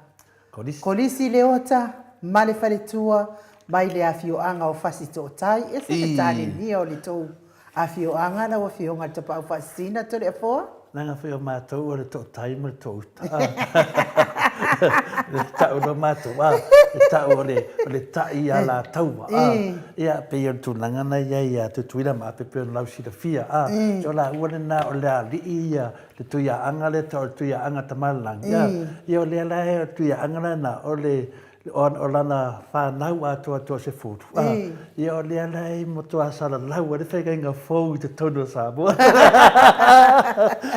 [SPEAKER 3] kolisi leota male faletua mai le afio anga o fasito tai e se tani ni o le tou afio anga na o fio ngata pa fasina to le fo.
[SPEAKER 1] Nanga fio mātou o le tō tai mo le tō uta. Le tau no mātou le tau o le tai a la taua. Ia pe i tu nangana ia tu tuira ma pe pe lau si da fia. Jo la ua na o le a li ia le tuia anga le tau tuia anga tamalang. Ia o le ala he tuia anga na o le o lana whanau atua se futu. Ia o le ala he moto a sala lau le whega inga fau i te tono Samoa.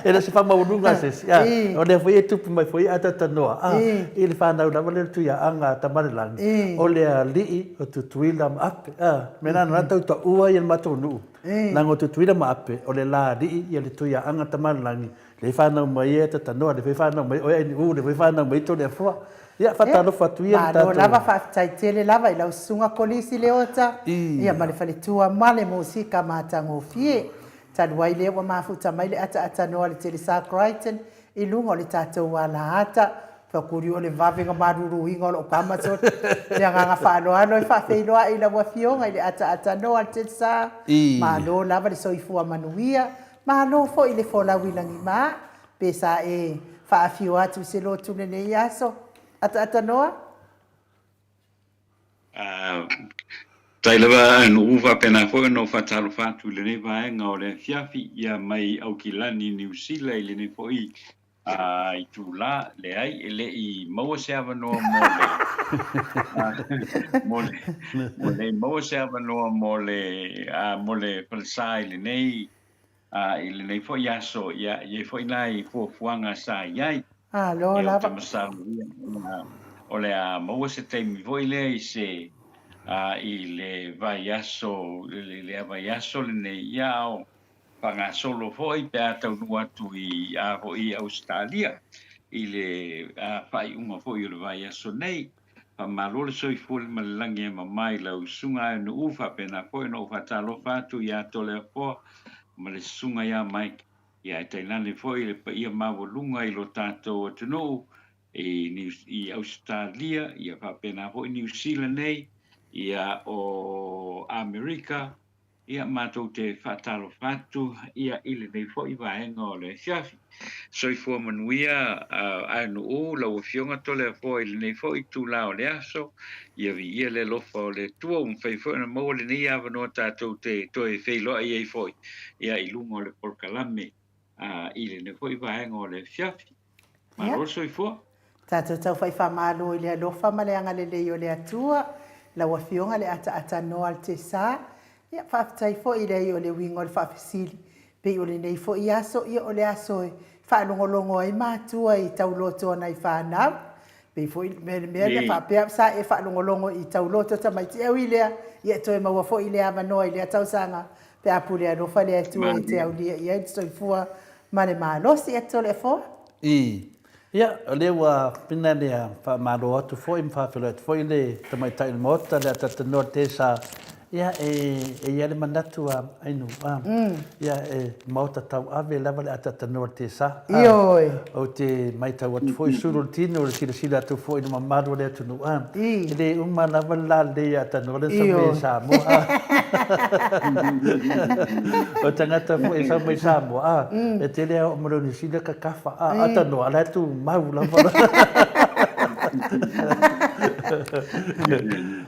[SPEAKER 1] E le se whamaurunga se. O le fwoi e tupu mai fwoi ata tanoa. I le whanau na wale tuia anga tamarilangi. O le a lii o tu tuila ma ape. Mena na tau ta ua i le matou nuu. Nango tu tuila ma ape o le la lii i le tuia anga tamarilangi. Le whanau mai e ta tanoa, le whanau mai oia ni u, le whanau mai to le fua. Ia fatalo fatuia
[SPEAKER 3] tatou. Ma lava faafetaitele lava i lau sunga kolisi leota. Ia ma le faletua ma le musika matagofie. Tanu ai lea ua mafuta mai le ata noa le Telesa Crichton i lunga o le tatou alaata. Whakuri o le vavenga maruruinga o lo kamatot. Le anganga whaanoano i whawheiloa i laua fionga i le ata noa le Telesa. Ma lo lava le soifua manuia. Ma lo fo i le folawilangi ma. Pesa e whaafio atu se lo tunene i aso. Ata noa?
[SPEAKER 8] Tai lava no uva pena foi no fatalo fatu le ne vaenga o le fiafi ia mai au kilani New Zealand i le ne foi i tula le ai ele i maua se ava no mole maua se ava no mole falsai le nei i le nei foi aso ia i foi nai fuanga sa iai
[SPEAKER 3] lo lava
[SPEAKER 8] o le a maua se taimi foi le i se i le vaiaso le vaiaso le nei iao panga solo foi pe atau nu atu i i Australia i le fai unga foi le vaiaso nei pa malole soi fol malangi ma mai la usunga no ufa pena foi no fatalo fatu ia tole po ma le sunga ia mai ia tailani foi le pa ia mavolunga i lo tato tunu i Australia ia fa pena foi New Zealand nei ia o Amerika ia matou te whatalo fatu ia ile nei foi vaenga o le fiafi soi fua manuia anu o la fionga tole foi ile nei foi tu la o le aso ia vi ia le lofa o le tua un fai foi na mo le nei ava no tatou te toi feilo ia foi ia i lungo le porkalame ile nei foi vaenga o le fiafi ma lo soi fua
[SPEAKER 3] tatou tau fai whamalo i le alofa ma le anga le leo le atua la wafionga le ata noa al te sa ia whaftai fo i rei o le wingo le whawhisili pe o le nei fo i aso ia o le aso e whalongolongo ai mātua i tau loto ana i whanau Pe foi me le fa pe sa e fa longo I tau loto ta mai te au ile ia toi maua fo ile ava no ile tau sanga pe apule no fa le tu te au ile ia so fua male malo si e tole fo
[SPEAKER 1] ia le wa pina le fa malo atu fo im fa fele fo ile te mai tai mota le ta no te sa ia ia le manatu ai no ia Maota tau ave lava le ata no te sa
[SPEAKER 3] ioi
[SPEAKER 1] o te mai tau atu fo suru tino le sila atu fo ina mamado le atu no le uma lava la le ata no le sa mo o tangata fo e sa mai sa mo e te le o mo ni sila ka kafa ata no ala tu mau lava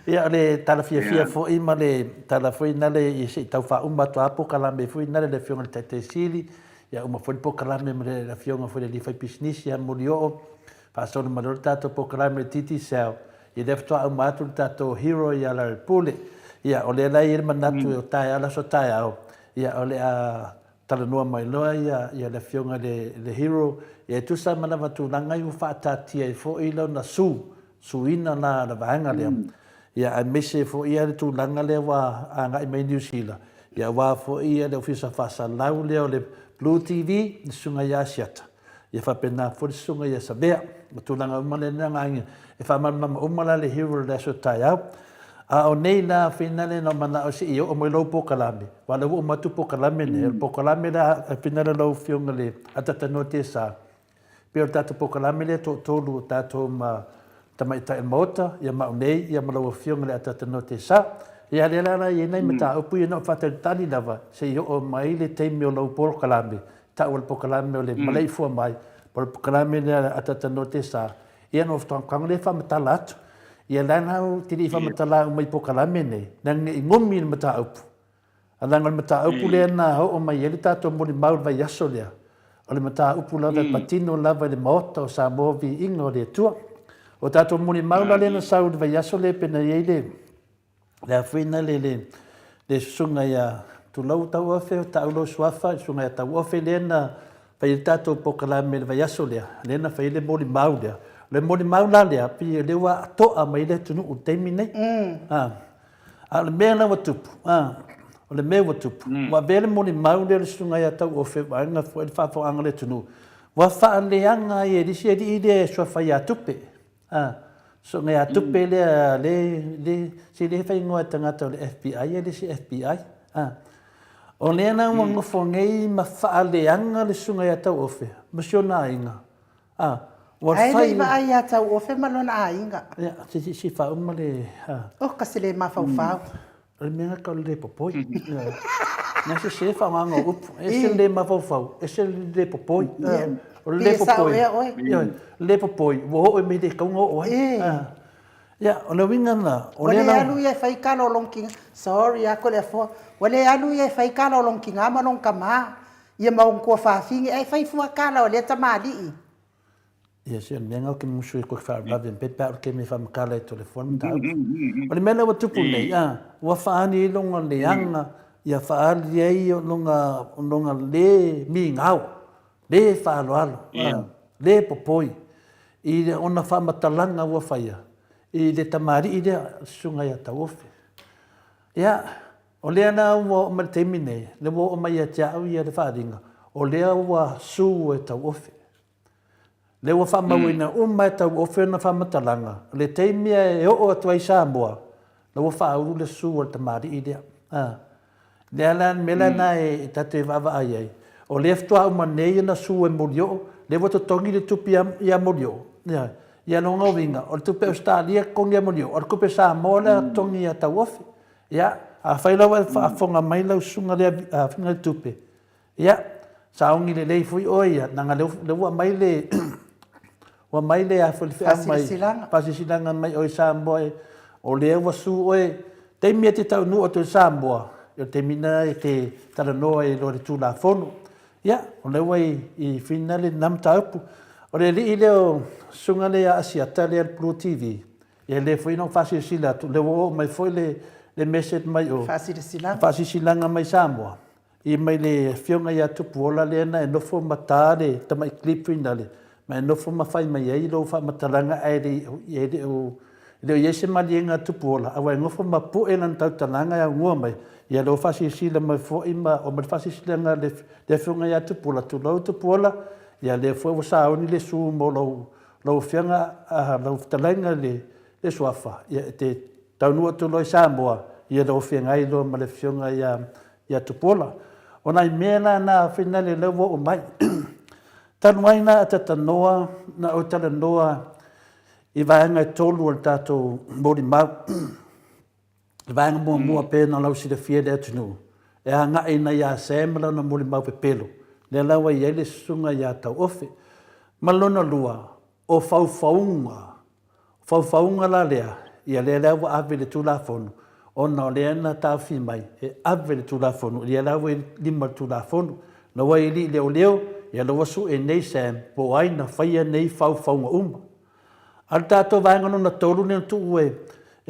[SPEAKER 1] ia le talafia fo I ma le talafoina le I se tau fa uma to apo kala me fo ina le fionga te sili ia uma fo po kala me le la fionga fo le li fai business ia molio fa so ma lo tato po kala me titi sel ia def to uma tu tato hero ia la pule ia o le la ir manatu o tai ala so tai au ia o le a tala noa mai loa ia le fionga le hero ia tu sa mana watu langa I fa tatia fo I lo na suina na la vanga le ia a mese fo ia le tu langa le wa anga I mai New Zealand ia wa fo ia le ofisa fa sa lau le Blue TV le sunga ia siata ia fa pena fo le sunga ia sabea tu langa umale nga e fa mama umala le hero le so tai au a o nei na finale no mana o si io o mo lo po kalame wala o matu po kalame ne po kalame la finale lo fionga le atata notesa pero tato po kalame le to lu tato ma tamai tai Maota ia ma nei ia ma lo fionga le atata notesa ia le la ia nei mata o pu no fa tani lava se io o mai le te mi lo po kalame ta o po kalame le malai fu mai po kalame le atata notesa ia no sto kang le fa mata lat ia lana o tiri fa matala mai po kalame nei nang ngomi mata upu alanga mata upu le na o mai ele tato mo le mau vai aso le o le mata upu la patino lava le Maota o Samoa Viiga o le Atua o tato mo le mau le na sau vai aso le pena ele le afina le sunga ia tu lau tau afe tau lo swafa sunga ia tau afe le na vai tato po kalame vai aso le na vai le mo le mau le moni maula le api le wa to a mai le tunu o te mine a le mea na watupu o le mea watupu wa vele moni maula le sunga ia tau o fe wanga fo e whafo anga le tunu wa wha le anga e risi e di ide sua whai atupe so ngai atupe le si le whai ngoa tangata o le FBI e risi FBI o le ana wanga fo ngei ma wha le anga le sunga ia tau o fe masiona inga
[SPEAKER 3] ai le ai ata o fe malona ainga
[SPEAKER 1] ya si fa uma le
[SPEAKER 3] o kasile ma fa fa
[SPEAKER 1] le menga ka le popoi na se fa nga up ese le ma fa fa ese le popoi o le popoi le popoi wo o me de ka ngo ya o le winga na
[SPEAKER 3] o le alu ia fai kalo lonking sorry a ko le fo o le alu ia fai kalo lonking ama non kama ia ma on ko fa fingi ai fai fu kala o le tamali
[SPEAKER 1] ia se menga ke musu ko fa ba ben pe pa ke me fa makala telefon ta o le mena wa tupu nei wa fa ani longa le anga ia fa ali ai longa le mi ngau le fa alo le popoi i le ona fa matalanga wa fa ia i le tamari i le sunga ia ta ofe ia o le ana wa ma temine le wo o mai ia ia le fa dinga o le wa su e ta ofe le wa fa mawina mai tau o fena fa matalanga le teimia e o atu Samoa le wa fa u le su o tamari idea le ala melana e tate vava ai o le fto au manei na su e molio le wa tongi le tupi ia molio ia no ngovinga o tupi Australia con ia molio o tupi Samoa le tongi ia tau ofi ia a faila wa fa fonga mai la sunga le finga tupi ia saungi le fui oia nanga le wa mai le wa mai le a fasisilanga mai o Samoa o le wa su o te mia te tau nu o te Samoa o te mina e te taranoa e lo le tula fonu ia o le wai I finale nam taupu o le li leo sunga le asiata le Blue TV e le foi no fasisila le wo mai foi le message mai o fasisilanga mai Samoa I mai le fionga ia tupu ola le na e nofo matare tamai clip finale Ma no fo ma fai mai ai lo fa matalanga ai le o le yese malienga tupola awa ngofo ma pu elan tau talanga ya ngua mai ia lo fa si le mai fo ima o ma fa si nga le funga ya tupola tu lo tupola ia le fo sa oni le su mo lo fianga lo talanga le suafa ia te tau no tu lo Samoa ia lo fianga ai lo ma le fianga ya tupola ona mena na finale le wo mai tanuaina tatanoa na o talanoa I vaenga tolu o tatou mori mau. I vaenga mua pēna lau si le fia le atunu. E hanga ina ia sēmala na mori mau pe pelo. Le laua i ele sunga ia tau ofe. Malona lua o faufaunga. Faufaunga la lea. Ia le laua ave le tula fonu. Ona o lea na tau fi mai. E ave le tula fonu. Ia laua i lima tula fonu. Na wai li leo leo. Ia laua su e nei sēm. Po ai na whaia nei faufaunga uma. Al tato vaenga no na tolu ne tu e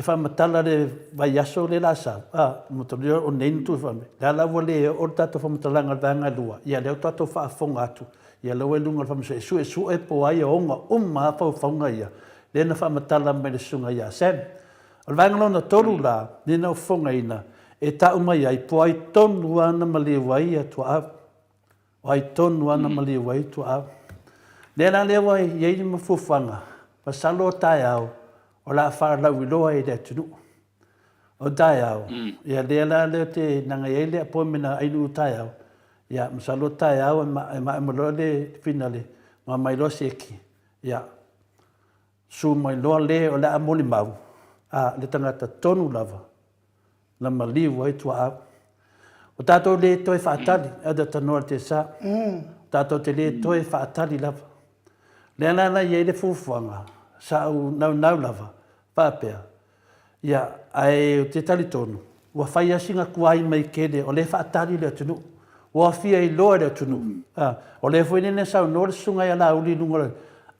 [SPEAKER 1] fa matala le vai aso le la sa mo to o nei tu fa me la vole o tato fa matala ngal vaenga lua ia le tato fa fonga atu ia le lunga fa se su e po ai onga ma fa fonga ia le na fa matala me le sunga ia sem al vaenga no na tolu la ni no fonga ina e ta uma ia po ai tonu ana mali vai atu a ai tonu ana mali vai tu a le na le vai ia ni mafufanga pasalo tai au o la fa la wiloa I le tunu o tai au ia le te nanga ele po mina ainu tai au ia masalo tai au ma lo le finale ma mai lo seki ia su mai lo le o la moli mau le tangata tonu lava la maliu ai tu a o tato le toi fa tali ada tanoa te sa tato te le toi fa tali lava le ana ia le fufuanga sa nau lava papea ia ai te tali tonu wa fai singa kuai mai kele o le faatali le tunu wa fia I lo le tunu o le foi nene sa no sunga ia la uli lunga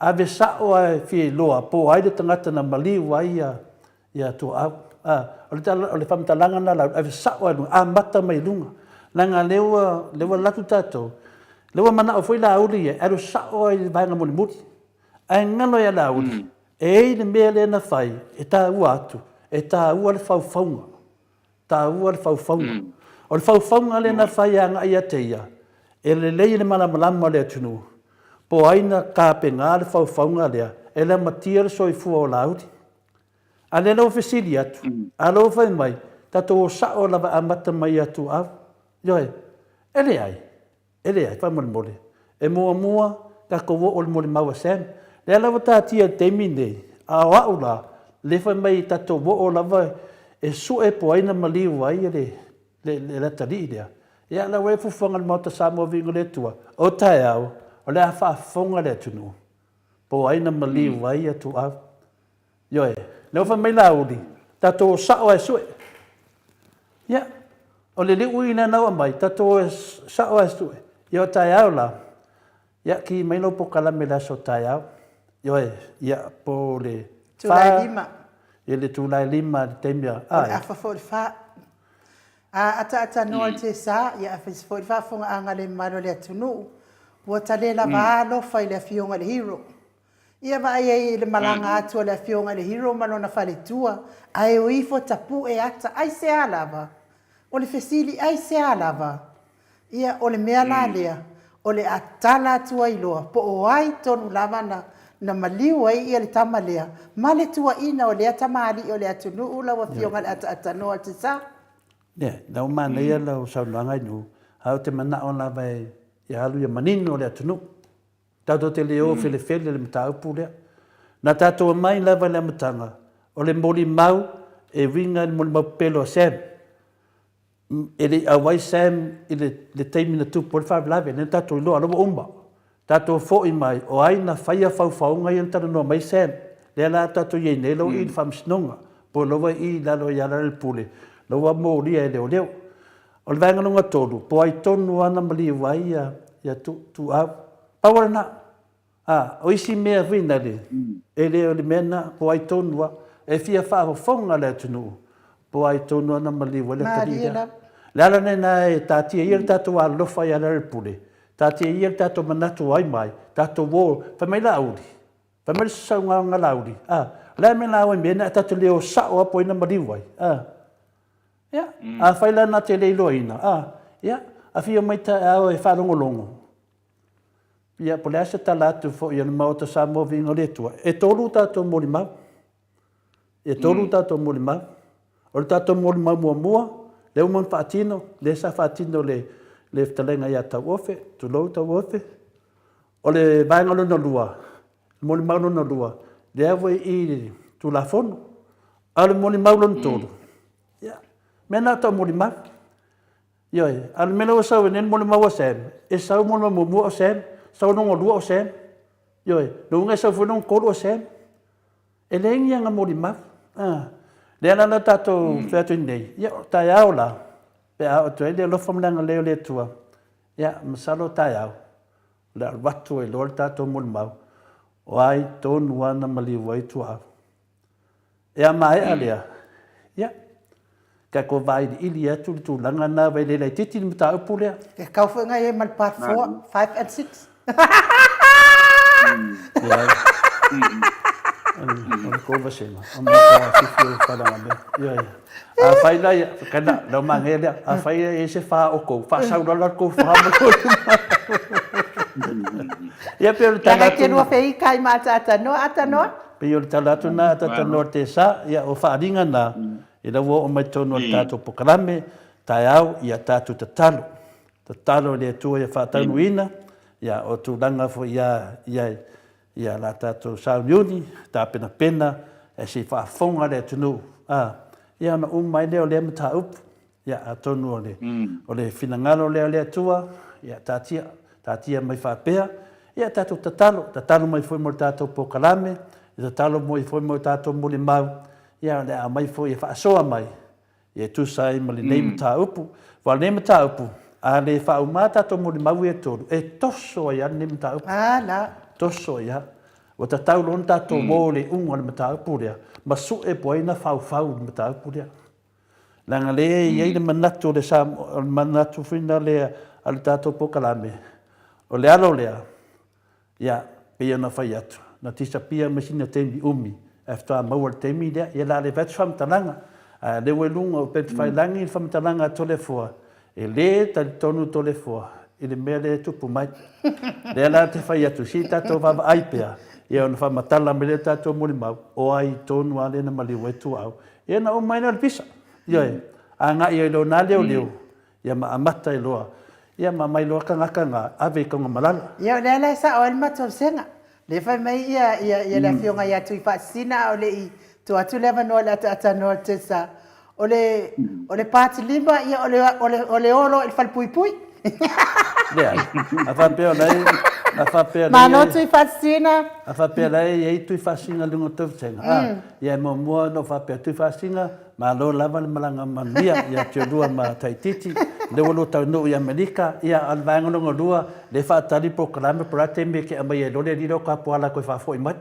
[SPEAKER 1] ave sa o fia lo po ai de tangata na mali wa ia tu o le famtalanga na la ave sa o mata mai lunga langa lewa latu tato lewa mana o foi la uli e ero sa o vai nga muli ai ngalo ia la uli e le mele na fai e ta atu e ta ua le faufaunga ta ua le faufaunga o le faufaunga le na fai anga ia teia e le lei le malamalama le atunu po aina ka penga le faufaunga lea e le matia le soifua o lauti a le lau fesili atu a lau fai mai tato o sao lava amata mai atu au yoe ele ai fai mole e mua ka kowo o le mole maua sem le lava tatia temi nei a waula le fai mai tato wo lava e su e po aina mali wai le tali dia ia la we fu fonga le Maota Samoa Viiga le tua o tai au o le fa fonga le tunu po aina mali wai atu a yoe le fai mai laudi tato sa o su ia o le uina na mai tato sa o su yo tai au la ia ki mai no po kala me la so tai au yoe ia po le
[SPEAKER 3] tulai lima
[SPEAKER 1] ele tulai lima temia
[SPEAKER 3] a fa fo fa ata no te sa ia fa fo fa fonga anga le malo le tunu wa tale la valo fa le fionga le hero ia va ai le malanga atu le fionga le hero malo na fa le tua ai o ifo tapu e ata ai se alava o le fesili ai se alava ia o le mea la lea o le atala tua iloa po o ai tonu lava na maliu ai ia le tamalea ma le tua ina o le atamali o le atunu ula wa fionga le atanoa te sa
[SPEAKER 1] lau mana ia lau saunoaga inu hau te manaʻo lava e alu ia manino o le atunu tatou te leo felefele le mataupu lea na tatou mai lava le amataga o le molimau e uiga le molimau pelo a sem e le auai sem I le taimi na tupu o le faavelavi ane tatou iloa lova uma tatou foʻi mai o ai na faia faufauga ia na talanoa mai sem lea la tatou iai nei lau I le faamasinoga po lova I lalo ia la le pule laua molia e leoleo o le vaeganoga tolu po ai tonu ana maliu ai ia tuʻau paualana o isi mea fina le e lē o le mea na po ai tonu e fia faafofoga le atunuu po ai tonu ana maliu ai le talilea le ala nena e tatia ia le tatou alolofa ia la le pule Tātia ia tātou manatu ai mai, tātou wō, whamai lauri. Whamai sau ngā lauri. Lea me lauri mena, tātou leo sao apo ina mariwai. Ia, a whaila nā te leilo ina. Ia, a whio mai ta au e whanongolongo. Ia, po lea se tala atu fo ia na Maota Samoa Viiga le Atua. E tolu tātou mori mau. E tolu tātou mori mau. O le tātou mori mau mua, le umon whaatino, le sa whaatino le ftalenga ia tau ofe, tu lou tau ofe. O le vaenga lona lua, mori mau lona lua, le awe i tu la fono, a le mori mau lona tolu. Ia, mena tau mori mau. Ioi, a le mena o sau enen mori mau o sen, e sau mori mau mua o sen, sau nongo lua o sen. Ioi, no unga sau whanong koro o sen. E le ingi anga mori mau. Le ana tātou whētui nei. Ia, tai au la. Pe au tu ele lo famlanga leo le tua. Ya, masalo tai au. Le watu e lor tātou mori mau. O ai tonu ana maliwa i tua. E a mai alea. Ya. Ka ko vai di ili atu tu langa na vai le titi ni mata upu lea.
[SPEAKER 3] Ke kau whenga e mal part 4, 5 and 6.
[SPEAKER 1] Ya. Ang ko sema. Ang mga fifi pala nga. Ya. A fai la kana lo mangele a fai ese fa o ko fa sa dolar ko fa mo ko. Ya pero
[SPEAKER 3] tala tu no fei kai mata atano.
[SPEAKER 1] Pero tala tu na atano te sa ya o fa ringa na. Ila wo o mai tono tato pokalame taiau ia tato tatalo. Tatalo le tu ia fa tanuina ya o tu langa fo ia la tato sa yuni ta pena e si fa fonga le tunu. Ia na mai leo le mata up ia atonu o le finangalo le atua ia tatia mai fa pea ia tatu tatalo mai foi mo tato pokalame tatalo mo foi mo tato mo le mau ia le mai foi fa soa mai ia tu sai mo le nei mata up va le mata up a le fa o mata to mo le mau e tolu e toso ia le mata up
[SPEAKER 3] la
[SPEAKER 1] toso ia o tatau lon tato mo le unga le mata up ia masu e poina fau mata puria langa le ye le manatu le sa manatu fina le al tato pokalame o le alo le ya pe na faiatu na tisa pia masina tembi umi after mawar tembi le ya la le vet fam talanga le welunga o pet failangi fam talanga tole fo e le tal tonu tole fo ele mele tu pumai le la te faiatu si tato va aipea ia ona whamatala me le tātou mori mau, o ai tonu ale na maliwa e tu au. Ia na o mai na pisa. Ia e, a ngā ia leo nā leo, ia ma amata i loa. Ia ma mai loa kanga, ave konga malala.
[SPEAKER 3] Ia o lea sa o elma tau senga. Le whai mai ia le fionga ia tui whaasina o le i tu atu lewa noa le ata noa te sa. O le pāti lima ia o le oro il whalpui pui.
[SPEAKER 1] Lea, a whapea nei, a whapea nei.
[SPEAKER 3] Mano tui whaasina.
[SPEAKER 1] A whapea nei, ei tui whaasina lungo tau tenga. Ia mo mua no whapea tui whaasina, ma lo lava le malanga mania, ia te rua ma taititi, le walo tau no i Amerika, ia alvaenga longa rua, le whaatari proklame porate me ke amai e lore riro ka poala koe whafo i mai.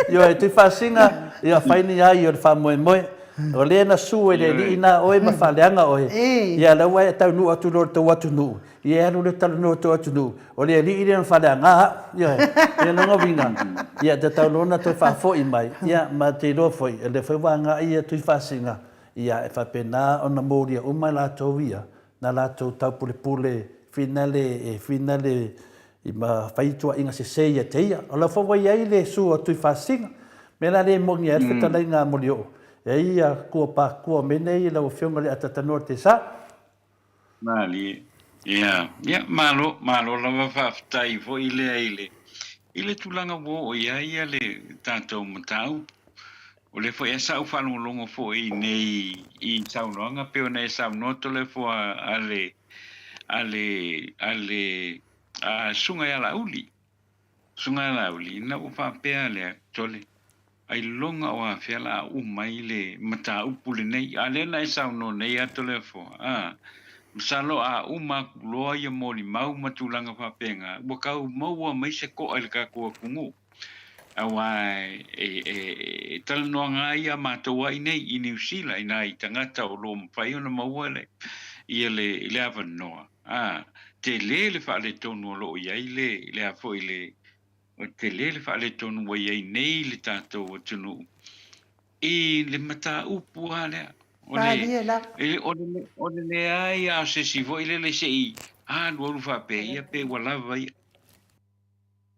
[SPEAKER 1] Io e tui whaasina, ia whaini ai o le whamoe moe, o le na su e le li ina oe ma whaleanga oe. Ia la wai tau nu atu lor tau atu nu. Ia anu le tau nu tau atu nu. O le li ina whaleanga. Ia e longa winga. Ia te tau lona tau whafo i mai. Ia ma te lo foi. E le whaiwanga ia tui whasinga. Ia e whapena o na mōria o mai la tau ia. Na la tau tau pule pule. Finale i ma whaitua inga se seia te ia. O la whawai ai le su o tui whasinga. Me la le mongi e whetalai ngā mori o. E ia kua pa kua mene i lau whionga le atatanoa te sa.
[SPEAKER 8] Mali, ia malo lava whaftai fo i le. I le tulanga wo o ia le tātou matau. O le fo e sau whanolongo fo i nei i saunoanga peo nei saunoto le fo ale sunga ia lauli. Sunga ia lauli, na o whapea le tole. Ai longa o a fiala a umai le mata upule nei ale na sa no nei ato le fo salo a uma loa ia moli mau matulanga fa penga boka mau mai se ko al ka ko kungu awai tal no nga ia mato wai nei i New Zealand ina i tangata o lo mpai ona mau le ia le avanoa. Te le wha le tonu lo iai le a fo le te le wha le tonu wa iai nei le tātou o tunu. I le mata upu lea.
[SPEAKER 3] Malie la.
[SPEAKER 8] O le ai a se si vo le se i. Lua rufa pe ia pe walawa ia.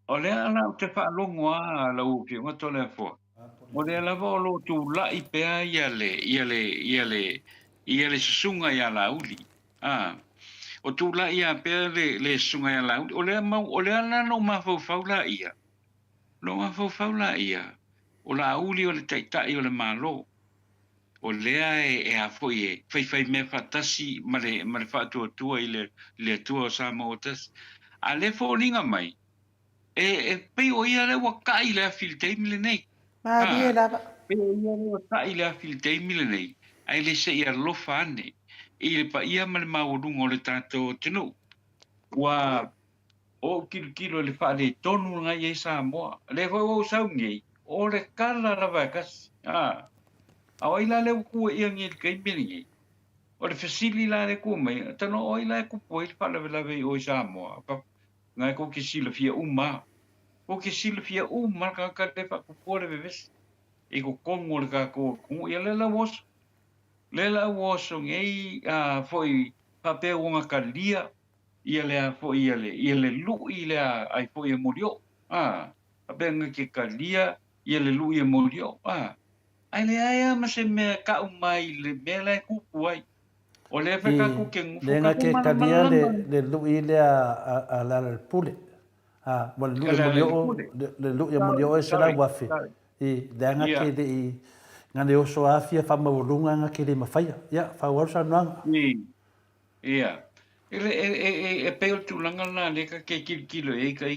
[SPEAKER 8] O le ala te wha longo la upi o to le fo. O le ala vo lo tu la i pe ia le susunga ia la uli. O tu la ia pe le sunga ia la uli. O le ala no ma fau la ia. No ma fau la ia. O la uli o le taitai o le malo. O lea e a foi fai me fatasi ma le fatu tua i le tua o Samoa tas. A le fo linga mai. Pe o ia le waka i le filtei mile nei.
[SPEAKER 3] Malie la.
[SPEAKER 8] Pe o ia le waka i le filtei mile nei. Ai le se ia lofa ane. I le pa ia ma le maurunga o le tato tenu. Wa o kilo le fa le tonu ngai e Samoa. Le fo o saungi. O le kala la vakas. A oila le ku ia ngi ke bingi o le fasili la le ku mai tano oila ku poi pa le lave o Samoa pa ngai ko ki sila fia uma ko ki sila fia uma ka te fa ku pole beves e ko kongo le ka ko ia le la was ngai foi pa pe unha kalia ia le foi ia le lu ile ai foi morio pa pe ngai ki kalia ia le lu ia morio ai le aia ma se me ka umai le mele ku puai o le fe ka ku ke ngu
[SPEAKER 1] le nga ke kalia le lu ile a la pule mo le lu ia mo le se la wafi i le nga ke de i nga le oso afia fa ma lunga nga ke le mafaya ya fa warsa nang
[SPEAKER 8] ia e pe tu langa na le ka ke kilo e kai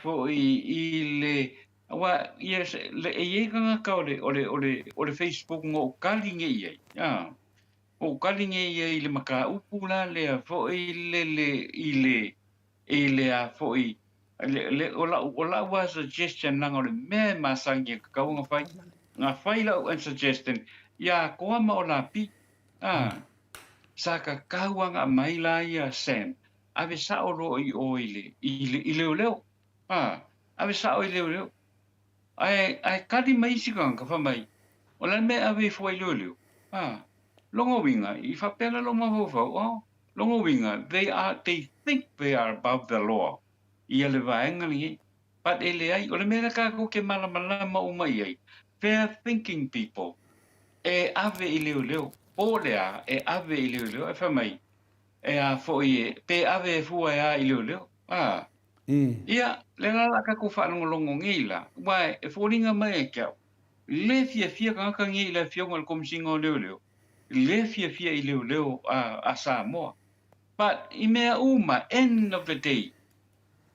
[SPEAKER 8] fo i le wa yes le e nga ka o le Facebook ngo kalinge ye o kalinge ye le maka upula le fo ile a fo le ola wa suggestion nga le me masangi ka nga fai la and suggestion ya ko ma ola pi saka kawanga mai la ya sem ave sa o ile leo ave sa o leo ai kadi mai sigang ka mai ola me ave foi lolio longo winga I fa pela lo ma fo longo winga they think they are above the law I le vaenga ni but ele ai ola me ka ko ke mala ma o mai ai fair thinking people ave leo polea ave leo e fa mai a foi pe ave fua leo ia le la ka ku fa longo ngila wa e folinga mai ka le fia ka ngi le fia ngol kom singo leo le fia I leo a Samoa but I mea uma end of the day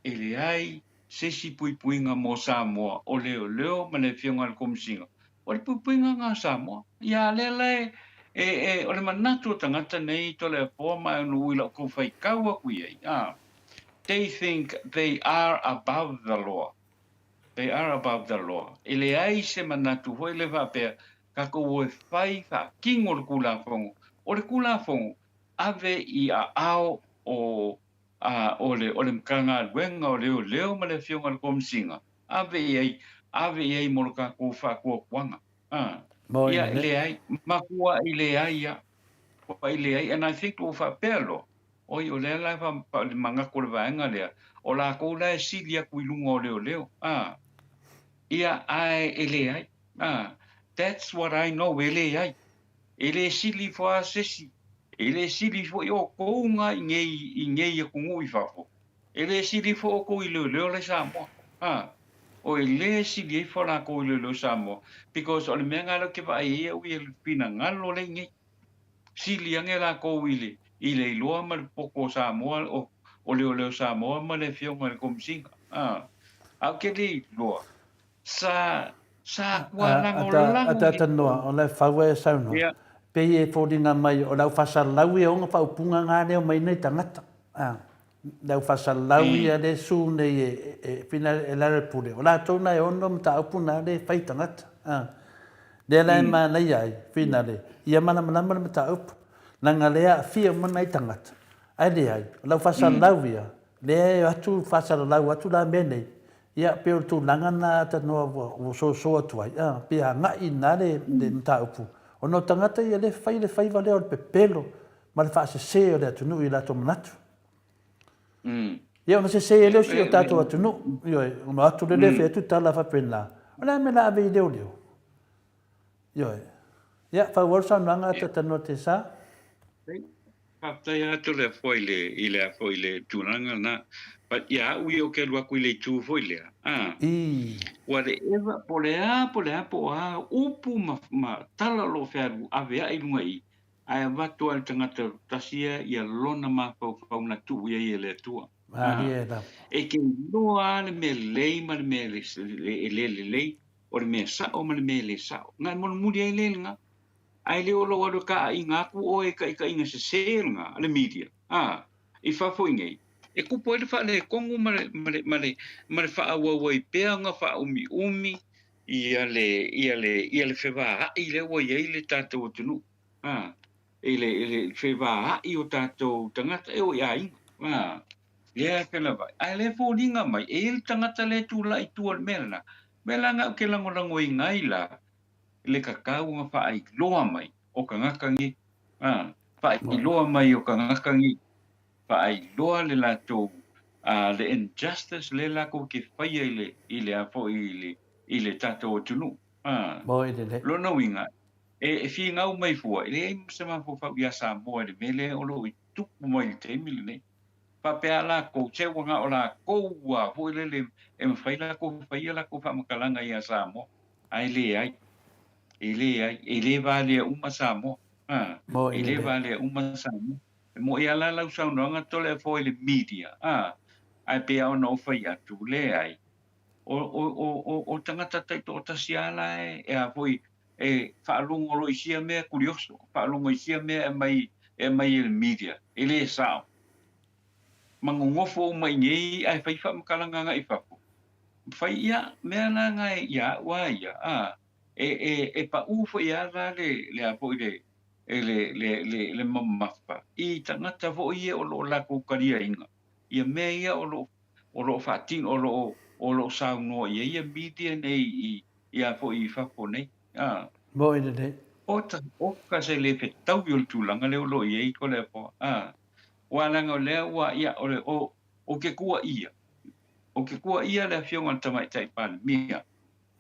[SPEAKER 8] ele ai se si puinga mo Samoa o leo ma le fia ngol kom singo o le puinga nga Samoa ia le o le manatu tangata nei to le forma no ila ko fai kawa ku ia they think they are above the law. They are above the law. Ele ai se manatu hoi le vape ka ko e fai fa kingo le kula fongo. O le kula fongo ave I a ao o le mkanga wenga o leo ma le fionga le komsinga. Ave ai mo ka ko fa ko kwanga. Ia ele ai makua ele ai ia. Ile ai and I think o fa pelo. Oi o le la fa le manga ko le vaenga le o la ko la silia ku lunga o leo ia ai ele ai that's what I know ele sili fo asesi ele sili fo yo ko nga ngei ko ngui fa fo ele sili fo ko leo le Samoa o ele sili fo la ko leo Samoa because o le menga lo ke va ia o le pina ngalo le ngi sili anga la ko ile loa ma poko Samoa o leo Samoa ma le fio ma kom singa au ke li loa sa kwa lango
[SPEAKER 1] ata noa o le fawe sauna pe e fodinga mai o lau fasalau e onga paupunga ngā leo mai nei tangata lau fasalau ia le su nei e pina e lare pule o la tona e ono mta upuna le fai tangata Le la ma na ia finale. Ia mana mana mata up. Na ngalea fia mana i tangata. Ai le ai. Lau fasa lau ia. Le atu fasa lau atu la mene. Ia pe tu langana ta no so atu ai. Pe nga i na le mata upu. Ono tangata ia le fai vale o pepelo. Ma le fasa se o le atu nu i la to manatu. Ia ona se le si o tato atu nu. Ia ono atu le fe atu tala fa pena. Ona me la ave leo. Ia. Ia fa worsa nanga ta no te sa.
[SPEAKER 8] Paftai atu le foile ile foile tunanga na but ya ui o ke lua kuile tu foile whatever polea po a upu ma tala lo feru avea i lunga i ai watu al tangata tasia ia lona ma pau na tu ia le tua e ke loa le me lei ma le me le o le me sa o ma le me le sa nga mon muri ai le nga ai le o lo ka inga ku o e ka inga se nga le media i fa fo ngai e ku po le fa le kongu ma le fa wa i pe nga fa umi ia le fe va i le wo ye le tato tunu ele fe va i o tato tangata e o ia le ke la vai ai le fo dinga mai e le tangata le tu la i tu al mela nga ke lango i ngai la le kakau nga fa ai loa mai o ka ngakangi fa ai loa mai o ka ngakangi fa ai loa le lato le injustice le la ko ke fai ile a fo ile tato tunu lo no winga e fi nga mai fo ile se ma fo fa ya Samoa le mele o lo i tu mai te mili pa pe ala ko che nga o la ko wa fo ile e ma fai la ko fa makalanga ya Samoa ai le ai ele vale uma samo ele vale uma samo mo ia la lau sau no nga tole fo ile media ai pe o no fai atu le ai o tangata tai to tasiala e a foi e fa lungo lo isia me curioso fa lungo isia me e mai ile media ele sao mangongofo mai ngai ai fai fa makalanga nga ifa fai ia me na ngai ia wa ia e pa ufo ia le apo le mamafa i tangata vo ia o lo la ko karia inga ia me ia o lo fatin o lo sau no ia media nei ia fo i fa po nei
[SPEAKER 1] mo ina nei
[SPEAKER 8] o ka se le fe tau yo tu langa le lo ia ko le po wala nga le wa ia o ke kua ia le fionga tamai tai pan mia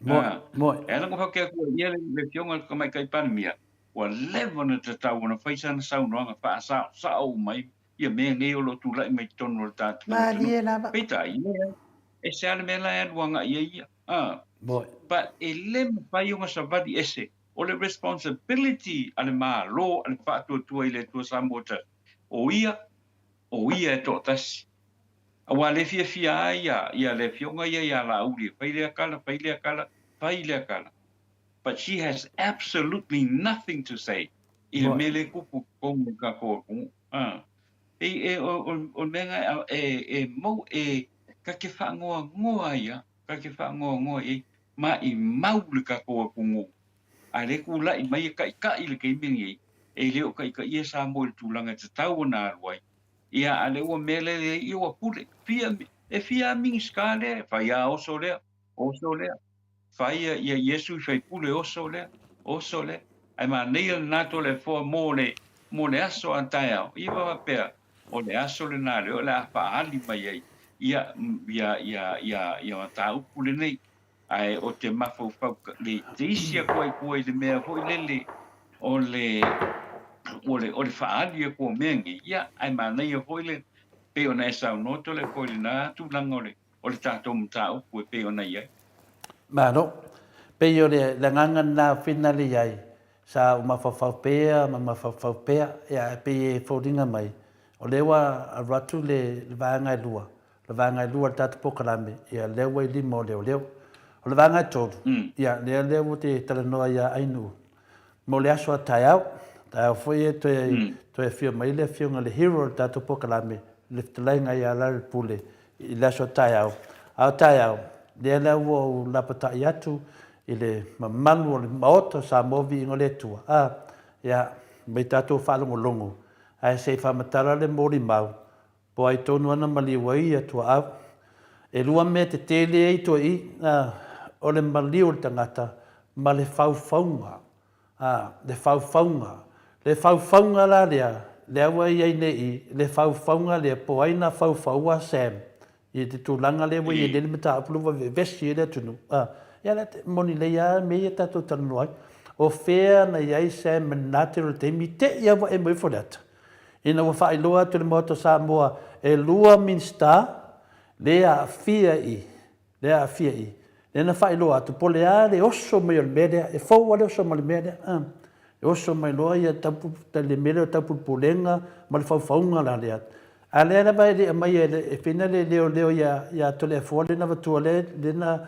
[SPEAKER 8] ela ko ke ko ia le fionga ko mai kai pan mia wa level te tau na faisa na sau no nga fa sa o mai ia me nge o lo tu lai mai ton no ta pita ia e se ala me la e wanga ia but ele mai nga savadi ese o le responsibility ale ma lo ale fa tu ile tu samota o ia to tas wa le fia ia le fionga ia la uri faile kala but she has absolutely nothing to say i mele kupu kongu ka ko o menga mo ka ke fa ngoa ia ka ke fa ngoa ma i maule ka ko kungu ale kula i mai ka i le ke mingi e le ka ia sa mo tu langa te tau na ruai ia ale o mele i o pule fia mi skale fa ia o sole fai ia Yesu fai pule o sole ai ma nei na to le fo mo le aso antaia i va pe o le aso le na le la fa ali mai ia ta pule nei ai o te mafo fa le tisia koi le mea foi lele o le fa ali ko mengi ia ai ma nei foi le pe ona sa no to le foi na tu langole o le tato mta o pe ona ia
[SPEAKER 1] Mano, pe yo le ngangan na finale yai sa uma fa pea ya pe fodinga mai o lewa ratu le vanga lua tatu pokalame ya lewa li mo leo o le vanga todo ya le te talanoa ya ainu mo le aso taiao foi to e fio mai le fio le hero tatu pokalame le tlainga ya la pule i le aso taiao le wo la pata yatu i le mamalu o le Maota Samoa Viiga le Atua. Ia, mai tātou whaalongolongo. Ai se whamatara le mori mau. Po ai tonu ana maliwa i atua au. E lua me te tele ei to i, o le maliu le tangata, ma le whauwhaunga. Le whauwhaunga. Le whauwhaunga la lea, le awa i ai nei, le whauwhaunga lea po aina whauwhaua Sam. I te tūlanga le wai e nene mata apuluwa vesi e le tunu. Ia le moni le ia me i tatou tanu ai. O whea na iai Sam manate ro te mi te ia wa e mui whorata. Ina wa whailoa tu le Maota Samoa e lua minsta lea fia i. Lea fia i. Nena whailoa tu pole a le oso mai o le mea e fau le oso mai le mea e oso mai loa ia tapu le mea o tapu pulenga ma le whauwhaunga la lea. A lea na mai le mai e whina le leo ia tole a fua le na watua le na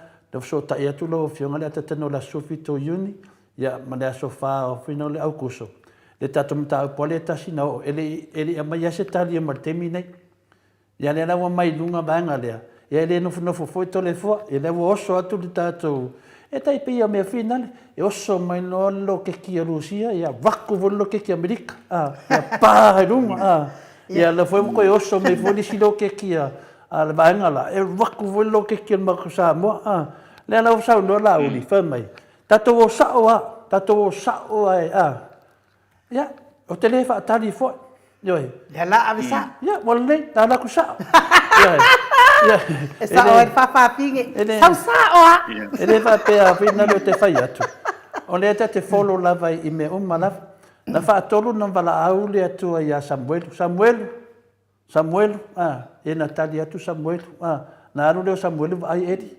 [SPEAKER 1] so ta ia tu lo fionga le atatano la sofi to uni ia ma le aso wha o whina le au kuso. Le tato mta au pole tasi na o ele a mai ase tali e martemi nei. Ia le lawa mai lunga banga lea. Ia ele nofo foi tole fua. E lewa oso atu le tato. E tai pia mea finale. E oso mai lo ke ki a Rusia. Ia waku volo ke ki Amerika. Ia pāhe lunga. Ia le foi mko e oso mai voli si lo ke ki a le banga la. E waku volo ke ki a mako Samoa. Le lawa sau no la uli whamai. Tato o sao a. Tato o sao ai ia, o te le whaatari fo. Ioi.
[SPEAKER 3] Ia la avisa.
[SPEAKER 1] Ia, wala nei, tā la ku sao.
[SPEAKER 3] E sao e whawhapinge. Sau sao a.
[SPEAKER 1] E le whapea whina leo te whai atu. O lea te wholo lava i me umma lava. Na whaatolu na wala au le atua ia Samuelu. Samuelu, e na tali atu Samuelu. Na aru leo Samuelu ai eri.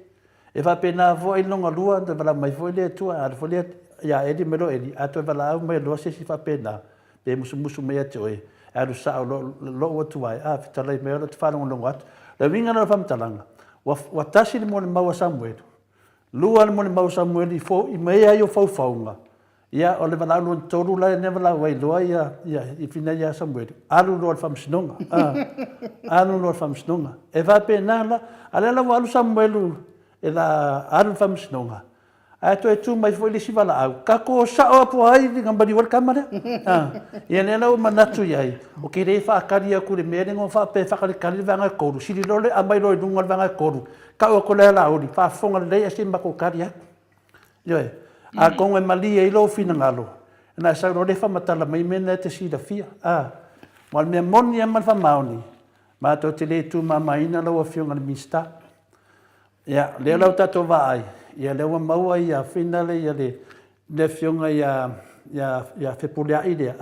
[SPEAKER 1] E whapena fo i longa lua, te wala mai fo i le atua, ar fo le ia edi melo edi ato wala au mai lo se si fa pena pe musu mai ate oi aru sa lo atu ai fitala i melo te whanonga longa atu le winga na whamtalanga wa tasi le mone maua Samuel lua le mone maua Samuel i fo i mea i o whauwhaunga ia o le wala alu toru la ne wala wai loa ia i fina ia Samuel alu lo le whamsinonga alu lo le whamsinonga e va pena la ale la walu Samuel e la alu whamsinonga ai tu mai foi le sivala au ka ko sa o po ai ni ngambari wal kamera ia ne la o manatu ai o ke re fa karia ku le mere ngo fa pe fa kali vanga ko si lo le amai lo dunga vanga ko ka o ko le la o fa fonga le ase ma ko karia yo a ko e mali e lo fina ngalo na sa no le fa matala mai mena te si da fia wal me moni ma fa mauni ma to te le tu mama ina lo fionga le mista ia le lo tato vai ia lewa maua ia finale ia le fionga ia fepulea idea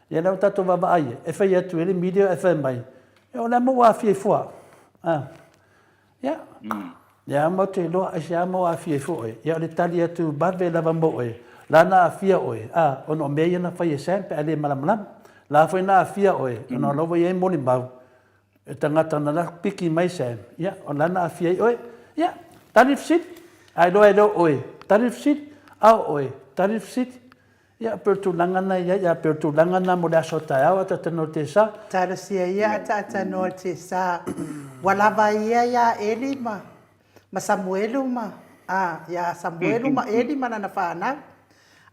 [SPEAKER 1] ia lewa tato vava ai e fai atu ele media e fai mai e o le maua fie fua ia mo te loa e se maua fie fua ia le tali atu bave lava mo lana afia oe ono mea na fai e sempe ale malamalam la foi na afia oe ono lowa ia moni mau e tangata na la piki mai sem ia o lana afia oe ia tali fit ai lo oi tarif sit au oi tarif sit ia pertulangana ia pertulangana mo da sota au ta no te sa
[SPEAKER 3] tara sia ia ta no te sa wala vai ia eli ma Samuelu ma ia Samuelu ma eli mana na fana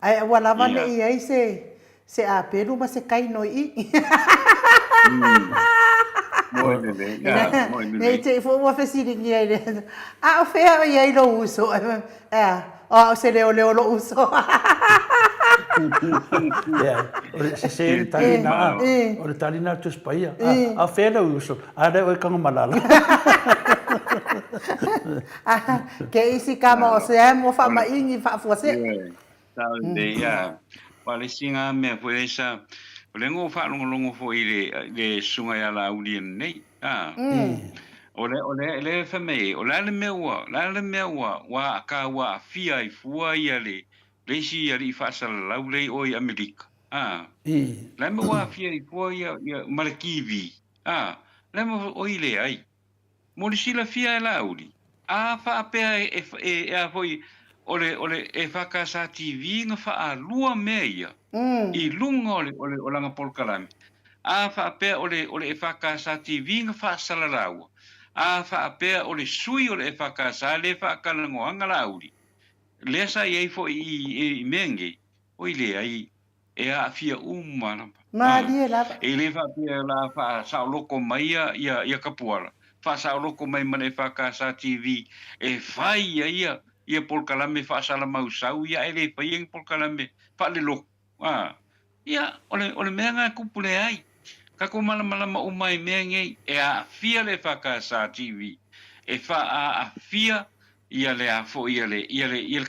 [SPEAKER 3] ai wala vale ia se a peru ma se kai no i nei te fo wa fesiri ni ai o fea ia lo uso o se le lo uso
[SPEAKER 1] se talina o talina tu spaia a fea lo uso ada o kanga malala
[SPEAKER 3] ke isi kama o se mo fa ma ingi fa fo se
[SPEAKER 8] tau de ia pale singa me foi esa lengo fa longo fo ile sunga ya la uli nei ole fa me ole le mewa wa ka wa fia I fua ia le si ia fa sal la ule o Amerika le me wa fia I fua ia malkivi le mo o ile ai mo si la fia la uli fa pe e foi ole e fa ka sa TV nga fa lua meia I lunga o langa polkalami. Fa apea ole e whakasa TV nga whaasalalau. Fa apea ole sui ole e whakasa le whakalangoanga lauri. le sa ye fo I mengi o le ai e a fia umana
[SPEAKER 3] Malie lava.
[SPEAKER 8] e le fa pia la fa sa loko mai ia kapuala fa sa loko mai mane fa ka sa TV e fai ia por kalame fa sa la mausau ia ele fa ing por kalame fa le lo ia ole menga kupule ai ka ko mala ma umai mengi e a fia le fa ka sa TV e fa a fia ia le a fo ia le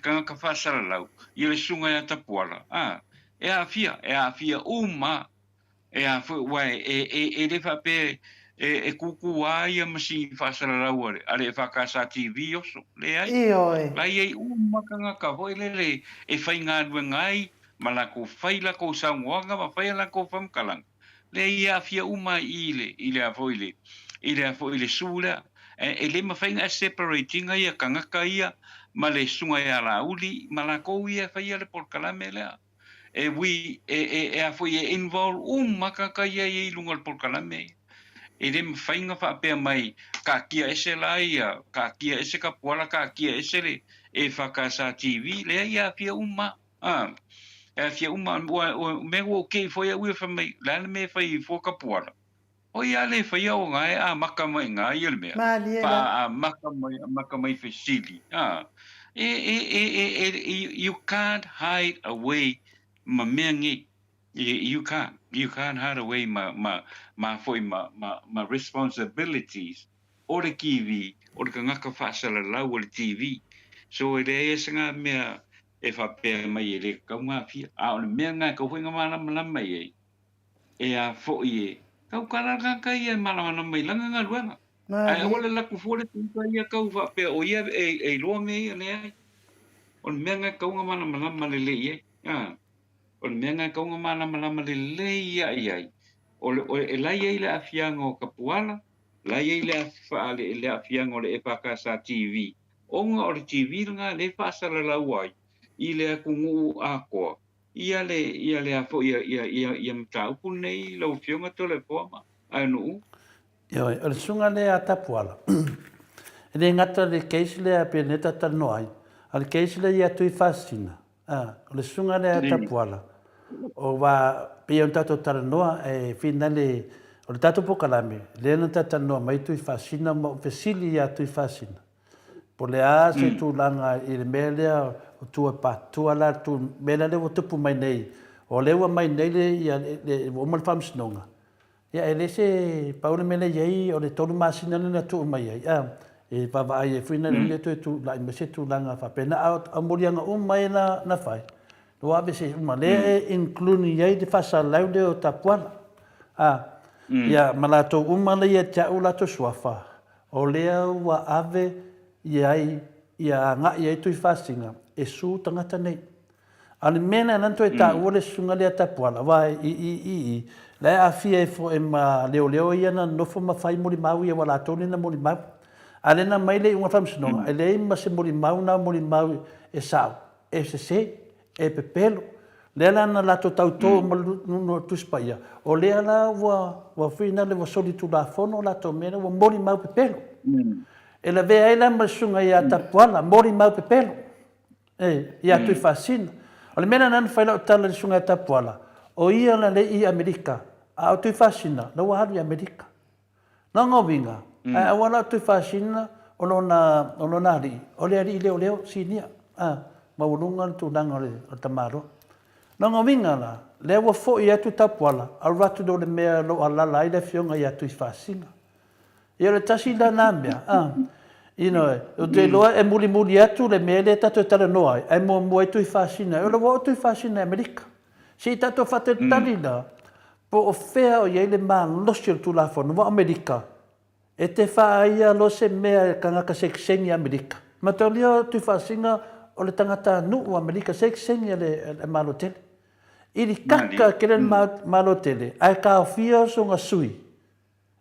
[SPEAKER 8] ka fa sa la lau ia le sunga ia tapuala e a fia e a fu wai e le fa pe kuku ai masi fa sala rawale ale fa ka sa TV oso le ai
[SPEAKER 3] Ioi.
[SPEAKER 8] la ye makanga ka ho le e fai nga ngai mala ko fai la ko sa ngwanga ma fai la ko fam kalang le ia fia ile a foile ile a foile sula e le ma fai nga separating ia kanga ka ia ma le sunga ia la uli mala ko ia fai le por kalame le e a foi involve maka ka ia lunga por kalame e le fainga fa pe mai ka kia ese la ia ka kia ese ka pola ka kia ese le e fa ka sa TV le ia fia e fia me wo ke foi u fa mai la me fai fo ka pola o ia le fai o ngai maka mai ngai ia me fa maka mai fesili you can't hide away ma mengi you can't hide away my responsibilities o le kiwi o le ngaka fa sala la o le TV so e le sanga me e fa pe mai le ka nga fi a o le menga ko winga mana mai e a fo ye ka kala ka ia mana mai langa nga luanga ai o le la ku fo le ka ia ka fa pe o ia e lo me le o le menga ka nga mana le ye o le menga ka nga mana le ia o le la ye le afianga o kapuala la ye le fa le afianga o le epaka sa TV onga o le TV nga le fa sala la wai I le kungu ako ia le afo ia mtau punei lo fionga tole poma anu
[SPEAKER 1] Yo, o sunga le atapuala. Le ngata le case le peneta tanoi. Al case le ia tui fascina. O sunga le atapuala. O va pe un tato taranoa e finale o tato pokalame. Le na tatanoa mai tui fascina mo fesili ia tui fascina. Po le a se tu langa I le melea o tua patua la tu mela le o tupu mai nei. O lewa mai nei le ia le o mal famsnonga. Ia ele se paule mele yai o le tolu masina na tu mai ai e pava ai e fina le tu la me se tu langa fa pena a molianga mai na fai lo ave se uma le including yai de fasa laude o tapuala ia malato le ia ta ula to swafa o le wa ave yai ia nga ia tu fasinga e su tangata nei ale mena nanto e ta ole sunga le tapuala wa I la afia fo e ma leo ia na no fo ma fai moli mau ia wala toni na moli mau ale na mai le unga famsno ele ma se moli mau e sao e se e pepelo le la na la to tauto no tu spaia o le la wa fina le soli tu la fono la to mena wa moli mau pepelo e la ve ela ma sunga ia tapuala moli mau pepelo ia tu fascina o le mena na fai la tala sunga tapuala o ia na le I Amerika a tu fascina no wa I Amerika no ngovinga a wala tu fascina o lona ri o le ri leo sinia ma ulunga tu nanga le tamaro no ngovinga la le wa fo ia tu tapuala al ratu do le mea lo ala la ile fionga ia tu fascina ia le tasi la nambia o te loa e muli atu le mea le tato tala noa ai mo tu fascina o le wa tu fascina Amerika si tato fate talina po o fea o iei le maa losi tu la fono wa Amerika e te wha ia lo se mea kangaka sekseni Amerika ma te leo tu fasinga o le tangata nu o Amerika sekseni le malotele ili kaka kele malotele ai ka ofia so nga sui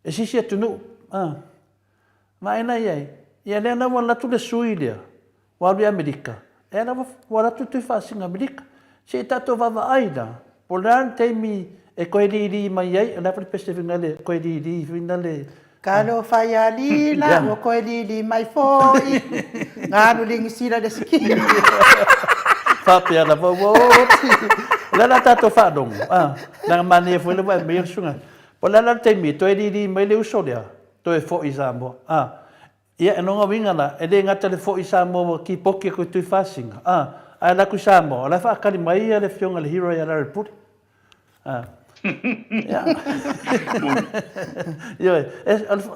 [SPEAKER 1] e sisi atu nu ma ena iei ia lea na wala tu le sui lea walu Amerika e na wala tu fasinga Amerika se tato vava aina polan teimi e koe ri mai ai na pale peste finale koe ri finale
[SPEAKER 3] Kalau faya lila wa ko li mai foi. Nganu ling sila de siki.
[SPEAKER 1] Fa pia la bo. La tato fa dong. Na mani foi le vai me sunga. Pola la te mi to di mai le usolia. To e fo izambo. Ia no winga la e de ngata le fo izambo ki poke ko tu fasinga. Ai la ku samo, la fa kali mai le fionga le hero ya la put. Ja. Ja,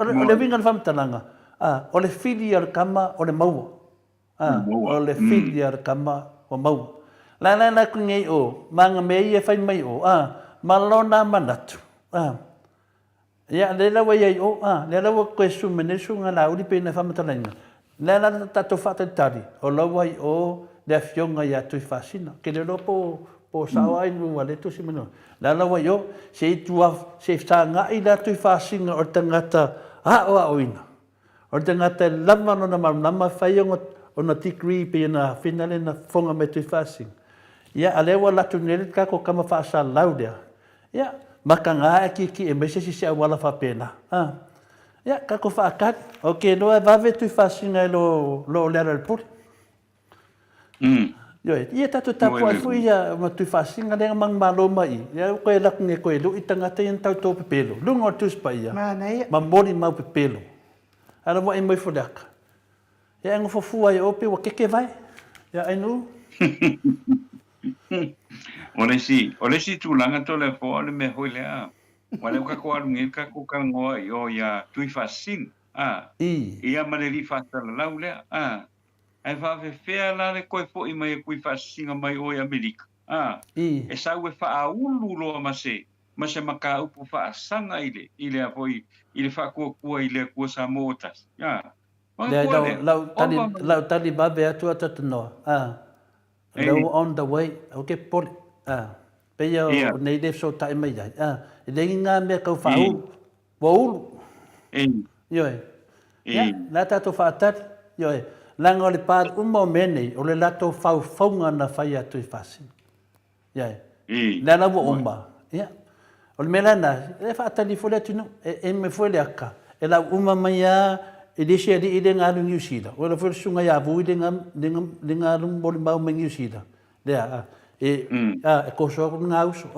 [SPEAKER 1] le winga le famtananga. O le filia kama o le maua. O le filia kama o maua. La ku ngai o, manga me e fai mai o. Malona manatu. Ya le la wai o, le la wa ko su menesu ngala uri pe na famtananga. La tato fatali. O la wai o le fionga ya tu fascina. Ke le lopo po sawa inu wale tu si meno. Lala wa yo se tua se sanga ila tu fascina o tangata o oina. O tangata lama no na fai o na degree pe na finale na fonga me tu fascina. Ya alewa la tu nele ka ko kama fa sa laudia. Ya makanga ki e mese si se wala fa pena. Ya ka ko fa kat. Okay, no va ve tu fascina lo le al pur. Yo, ia tatu tapu ai fui ia ma tu fasinga le mang malo mai. Ia ko la nge ko lu itanga te en tau to pepelo. Lu ngo tu spa ia. Ma mori mau pepelo. Ara mo ai mai fodaka. Ia ngo fofu ai ope wa keke vai. Ia ai nu.
[SPEAKER 8] Ole si tu langa to le fo le me hoi le a. Wale ka ko alu nge ka ko ka ngo yo ya tu fasin. Ia ma le ri fa la le ai fa fe fea la le koe fo i mai kui fa singa mai o Amerika. E sa ue fa a ulu loa ma se maka upu fa sanga ile a foi ile fa kua ile kua Samoa.
[SPEAKER 1] Lau tali babe atu atanoa. Lau on the way, okay pole. Peia o nei le so tai mai ai. Le ngā mea kau fa ulu. Wa ulu. Yoe. La tato fa atari. Yoe. Langa o le pār uma o mene, o le lato whauwhaunga na whai atu i whasi. Ia le ana wa oma. O le melana, e whaatali fole atunu, e me fole aka. E la uma mai a, e le sea li i le ngāru New Zealand. O le fole sunga ia vui le ngāru mori mau me New Zealand. Lea, e koso ako ngā uso.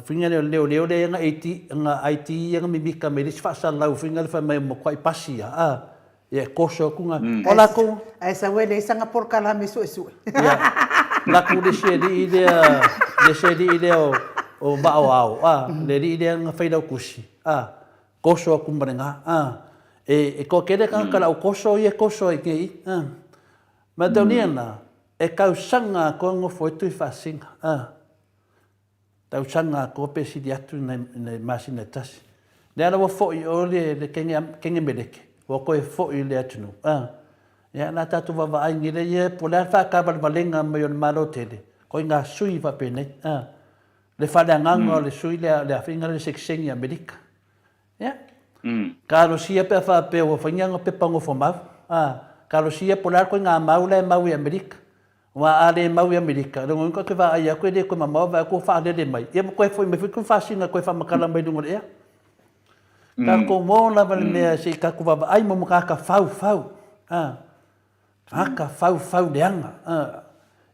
[SPEAKER 1] Whinga leo le nga IT, nga mimika me le sfasa lau, whinga le wha mai mo kwai pasia. Ia koso kunga. Ola ko.
[SPEAKER 3] Ai sa wele sanga por kala me su.
[SPEAKER 1] La ku de se di o ba o le di nga faida kusi. Koso ku mrenga. E ko kede kan kala o koso ye koso e ke. Ma doniana e kau sanga ko ngo foi tu fasinga. Tau sanga ko pe si diatu na masina tas. Le ala wo foi o le kenge meleke. Wa koe fo'i le atunu. Ia nā tātu wawa aingi le ia po lea whakabal malenga mai o le malo tele. Koe ngā sui wa penei. Le whale anganga o le sui le awhinga le seksengi Amerika. Ia. Ka rosia pe whapea o whainga pe pango fo mau. Ka rosia po lea koe ngā mau le mau i Amerika. Wa ale mau i Amerika. Rongo inko ke wha aia koe le koe mamau wa koe whaale le mai. Ia koe fo'i me whiku whasinga koe whamakala mai dungo le ea. Ka ko mo la vale mea se ka ku baba ai mo ka fau. Ka fau deanga.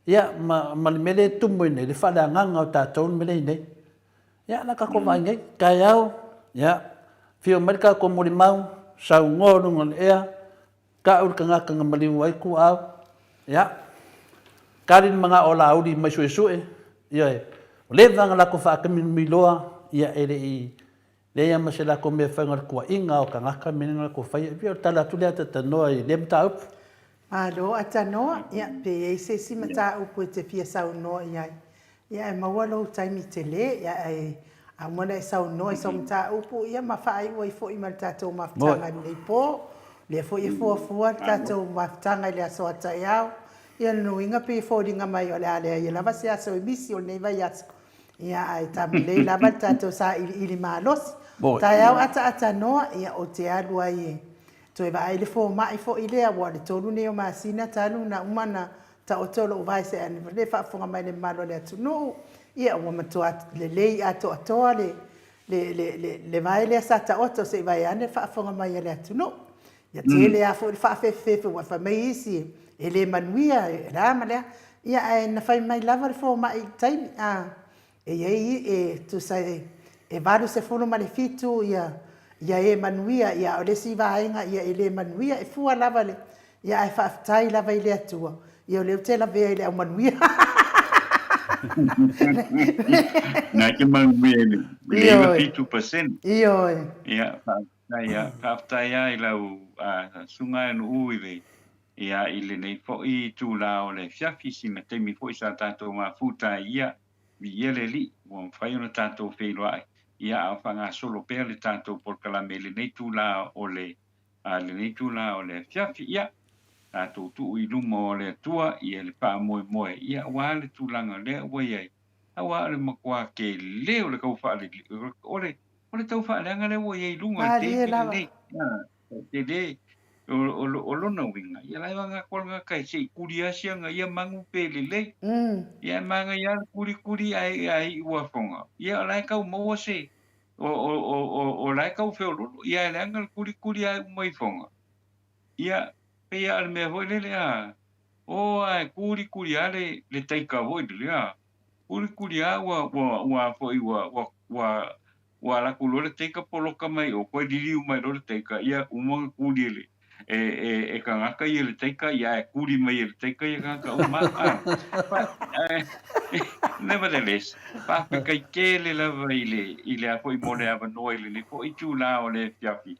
[SPEAKER 1] Ia ma mele tumo ne le fala nganga o tatou mele ne. Ia na ka ko vai ngai ka yao. Ia fio merka ko mo mau sa ngoro ngol ea. Ka ul ka ngaka ngamali wai ku au. Ia. Karin mga ola uri mai sue. Ia. Le vanga la ko fa ka miloa ia ele le ia masela ko me whangar kua inga o ka ngaka menenga ko whai. Pio tala tu lea tata noa i lem ta upu.
[SPEAKER 3] Alo, ata noa, ia, pe e se si mata upu e te pia sau noa ia. Ia e mawalo taimi te le, ia e a mwana e sau noa i sau mata upu, ia ma whaai ua i fo i mal tātou mawhtanga nei pō. Le fo i fua tātou mawhtanga i le aso ata iau. Ia no inga pe i fo ringa mai o le alea, ia lava se aso i misi o nei vai aso. Ia ai tamu le lava tātou sa ili maalosi. Tai au ata noa ia o te alu ai e. To e vai le fo mai fo ile a wa le tolu ne o masina talu na umana ta o tolo o vai se an le fa fonga mai le malo le tunu ia o mato at le lei ato atole le vai le sa ta oto se vai ane whaafonga mai le atu no. Ia te le a fo le whaafewhewe wa whamei isi e le manuia e rama lea. Ia e na whai mai lava le fo mai taimi. E iei e tu sai e varu se fono ma le fitu ia e manuia ia o le si vaenga ia e le manuia e fua lava le. Ia e whaafitai lava i le atua. Ia o leo te lava i le au manuia.
[SPEAKER 8] Na ke manuia le 52%.
[SPEAKER 3] Ioi.
[SPEAKER 8] Ia whaafitai ai lau sunga anu uiwe. Ia i le nei fo i tu la o le fiafi si me temi fo i sa tātou ma futa ia vi ele li o whai ona tātou whailoa ai. Ia a whanga solo pēr le tātou porkalame le nei tu la o le nei tu la o le fiafi ia tātou tu i luma o le atua ia le paa moe moe ia wā le tūlanga le wai ai. Awa le makua ke leo le kau wha le o le tau wha leanga le wai ai lunga te nei. Te de o lona winga. Ia lai wanga kolanga kai se kuri asia nga ia mangu pele le. Ia manga ia kuri ai ua fonga. Ia lai kau maua se o lai kau feo lulu. Ia leanga kuri ai umai fonga. Ia ia al me voi le o ai kuri ale le taika voi le kuri a wa foi wa la kulo le taika poloka mai o ko diliu mai le taika ia umanga kuri le e kangaka ia le taika ia kuri mai le taika ia kangaka uma nevertheless pa kai kele la ile a foi mole ava no ile ko i tu la o le fiafi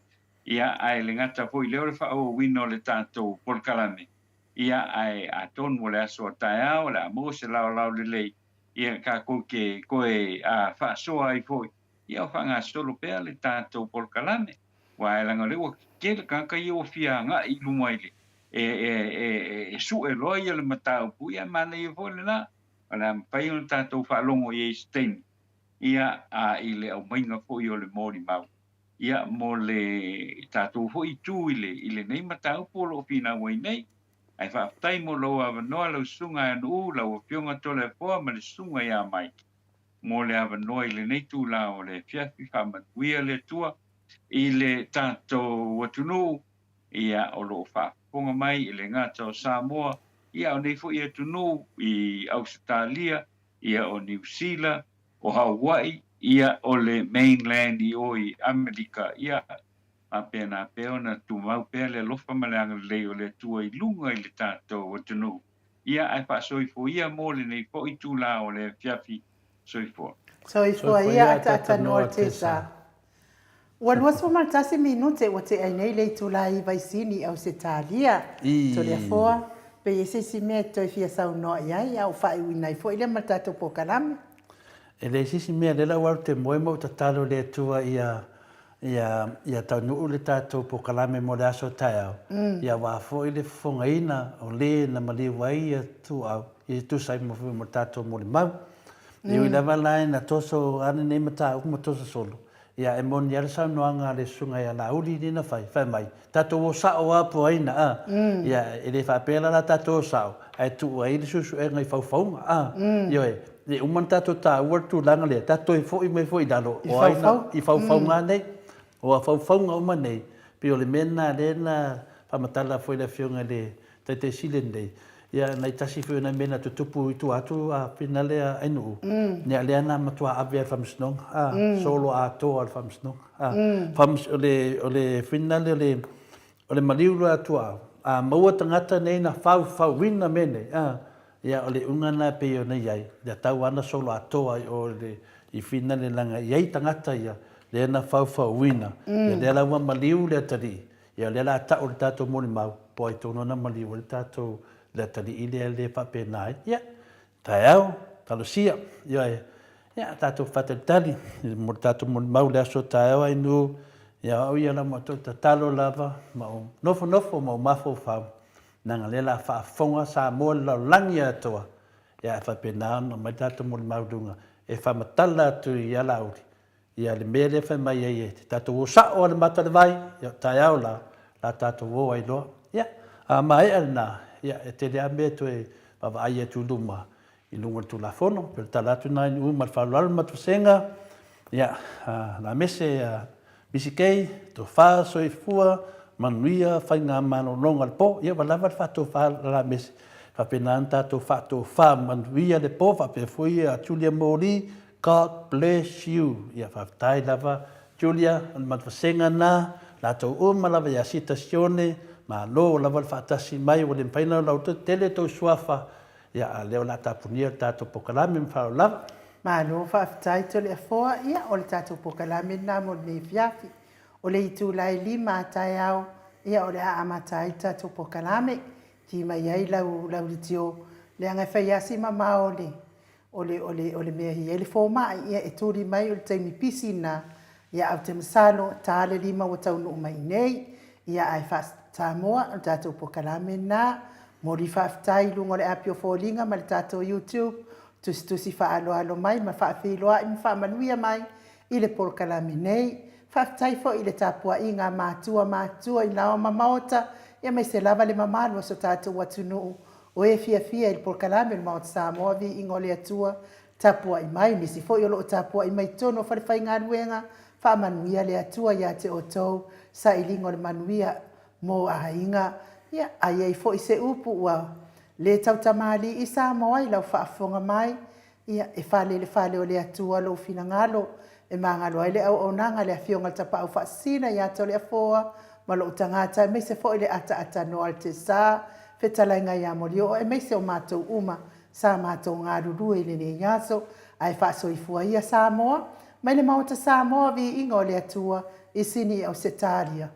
[SPEAKER 8] ia ai le ngata foi le o fa o wino le tanto por kalame ia ai a ton mo le aso taia o la mo se la le ia ka ko ke ko e a fa so ai foi ia fa nga solo pe le tanto por kalame wa la ngale o ke le ka i o fia nga i lu mai le e su e lo ia le mata pu ia mane i foi la ala pai un tanto fa longo i stem ia a ile o mainga foi o le mori mau ia mo le tātou ho i tū ile nei matau polo pina wai nei. Ai whaatai mo lo awanoa lau sunga anu lau pionga tole poa ma le sunga ia mai. Mo le awanoa ile nei tū la o le fiafi whamanuia le tua i le tātou watunu ia o lo whaaponga mai i le ngata o Samoa ia o nei fo i atunu i Australia ia o New Zealand o Hawaii ia o le mainland i oi Amerika ia a pena peona tu mau pele lofa malanga le o le tua i lunga i le tātou o tunu. Ia ai pa soifo ia mo le nei po i tu la o le fiafi soifo.
[SPEAKER 3] Soifo ia tata noa te sa. Wan wasu maltasi minute wa te ai nei le tu la i vaisini au se talia. To le foa pe ese si me to fia sau noa ia au fai winai fo ile maltato po kalame.
[SPEAKER 1] E le sisi mea le lau te moe mo tatalo le tua ia tau nuu le tātou po kalame mo le aso tai au. Ia wafo i le fongaina o le na mali wai ia tu au. I tu sai mo mo tātou mo le mau. Iu i lewa lai na toso ane nei mata au mo toso solo. Ia e moni ala sau noanga le sunga ia la uli ni na fai mai. Tātou o sao apu aina Ia e le whapela la tātou o sao. Ai tu ai le susu e ngai faufaunga Ia e. Le uman tātou tā ua tu langa lea, tātou i fo i mai fo i dalo. O aina i faufaunga nei, o a faufaunga uma nei. Pio le mena le na whamatala fo i la fionga le taite silen nei. Ia nei tasi fio na mena tutupu i tu atu a pina lea ainu. Nea lea na matua awe al whamsnong, solo a toa al whamsnong. O le fina o le maliuru atua, a maua tangata nei na fau wina mene. Ia o le ungana pe o nei ai. Ia tau ana solo atoa o le i whina le langa. Iai tangata ia. Le ana fau wina. Ia le ala ua maliu le atari. Ia le ala atao le tātou moni mau. Po ai tono na maliu le tātou le atari i le whapenai. Ia. Tai au. Talosia. Ia tātou whatelitali. Mo tātou moni mau le aso tai au ai nu. Ia au ia la mo talo lava. Nofo mo mafo whau. Nanga lela whaafonga sa mo la langi atoa. Ia e whapena ana mai tātou mo le maudunga. E whamatala atu i ala uri. Ia le mea le whamai ei e. Tātou o sao ale mata le vai. Ia tai au la tātou o ai loa. Ia. A mai alina. Ia e te rea mea tu e wawa ai atu luma. I lunga tu la fono. Pero tala atu nai ni umal whalualu matu senga. Ia, la mese misi kei, to wha soifua, manuia, whainga manononga le po, ia walawa le whato wha la mese. Whapenanta to whato wha manuia le po, whapefui a Julia Mori, God bless you. Ia whaftai lava, Julia, matwasenga na, la tau lava ia citazione, ma lo lava le whaatasi mai, o le mpaina lau tele tau suafa, ia leo la tapunia tato pokalami mwhao lava.
[SPEAKER 3] Malo whaafitai to le afoa ia o le tātou pokalame nā mo le fiafi. O le itu lai lima tai au ia o le aamatai tātou pokalame. Ki mai ai lau li tio le angai whaiasi mamao o le mea hi. Ele fōma ia e tūri mai o le taimi pisi na ia au te masalo tāle lima o taunu mai nei. Ia ai Samoa o tātou pokalame nā. Mori whaafitai lungo le apio fōlinga ma le tātou YouTube. Tusi whaaloalo mai, ma whaafiloa i whaamanuia mai, i le polokalame nei. Whaafitai fo i le tāpua i ngā mātua i lawa ma Maota, ia mai se lava le mamalo so tātou watunu o e fia i le polokalame le Maota Samoa vi i ngole atua tāpua i mai, nisi fo i olo o tāpua i mai tono wharewhai ngā ruenga, whaamanuia le atua ia te o tau, sa i lingo le manuia mo a inga, ia ai ei fo i se upu ua, le tau tamali i Samoa i lau whaafonga mai, ia e whale o le atua lo fina ngalo, e mangalo ai le au nanga le awhionga tapa au whaasina i ato le afoa, ma lo utangata e meise fo i le ata no al te sā, whetalai ngai amolio, e meise o mātou uma, sa mātou ngā ruru i le ne iaso, ai whaaso i fua ia Samoa, mai le Maota Samoa vi ingo le atua, i sini au Setaria.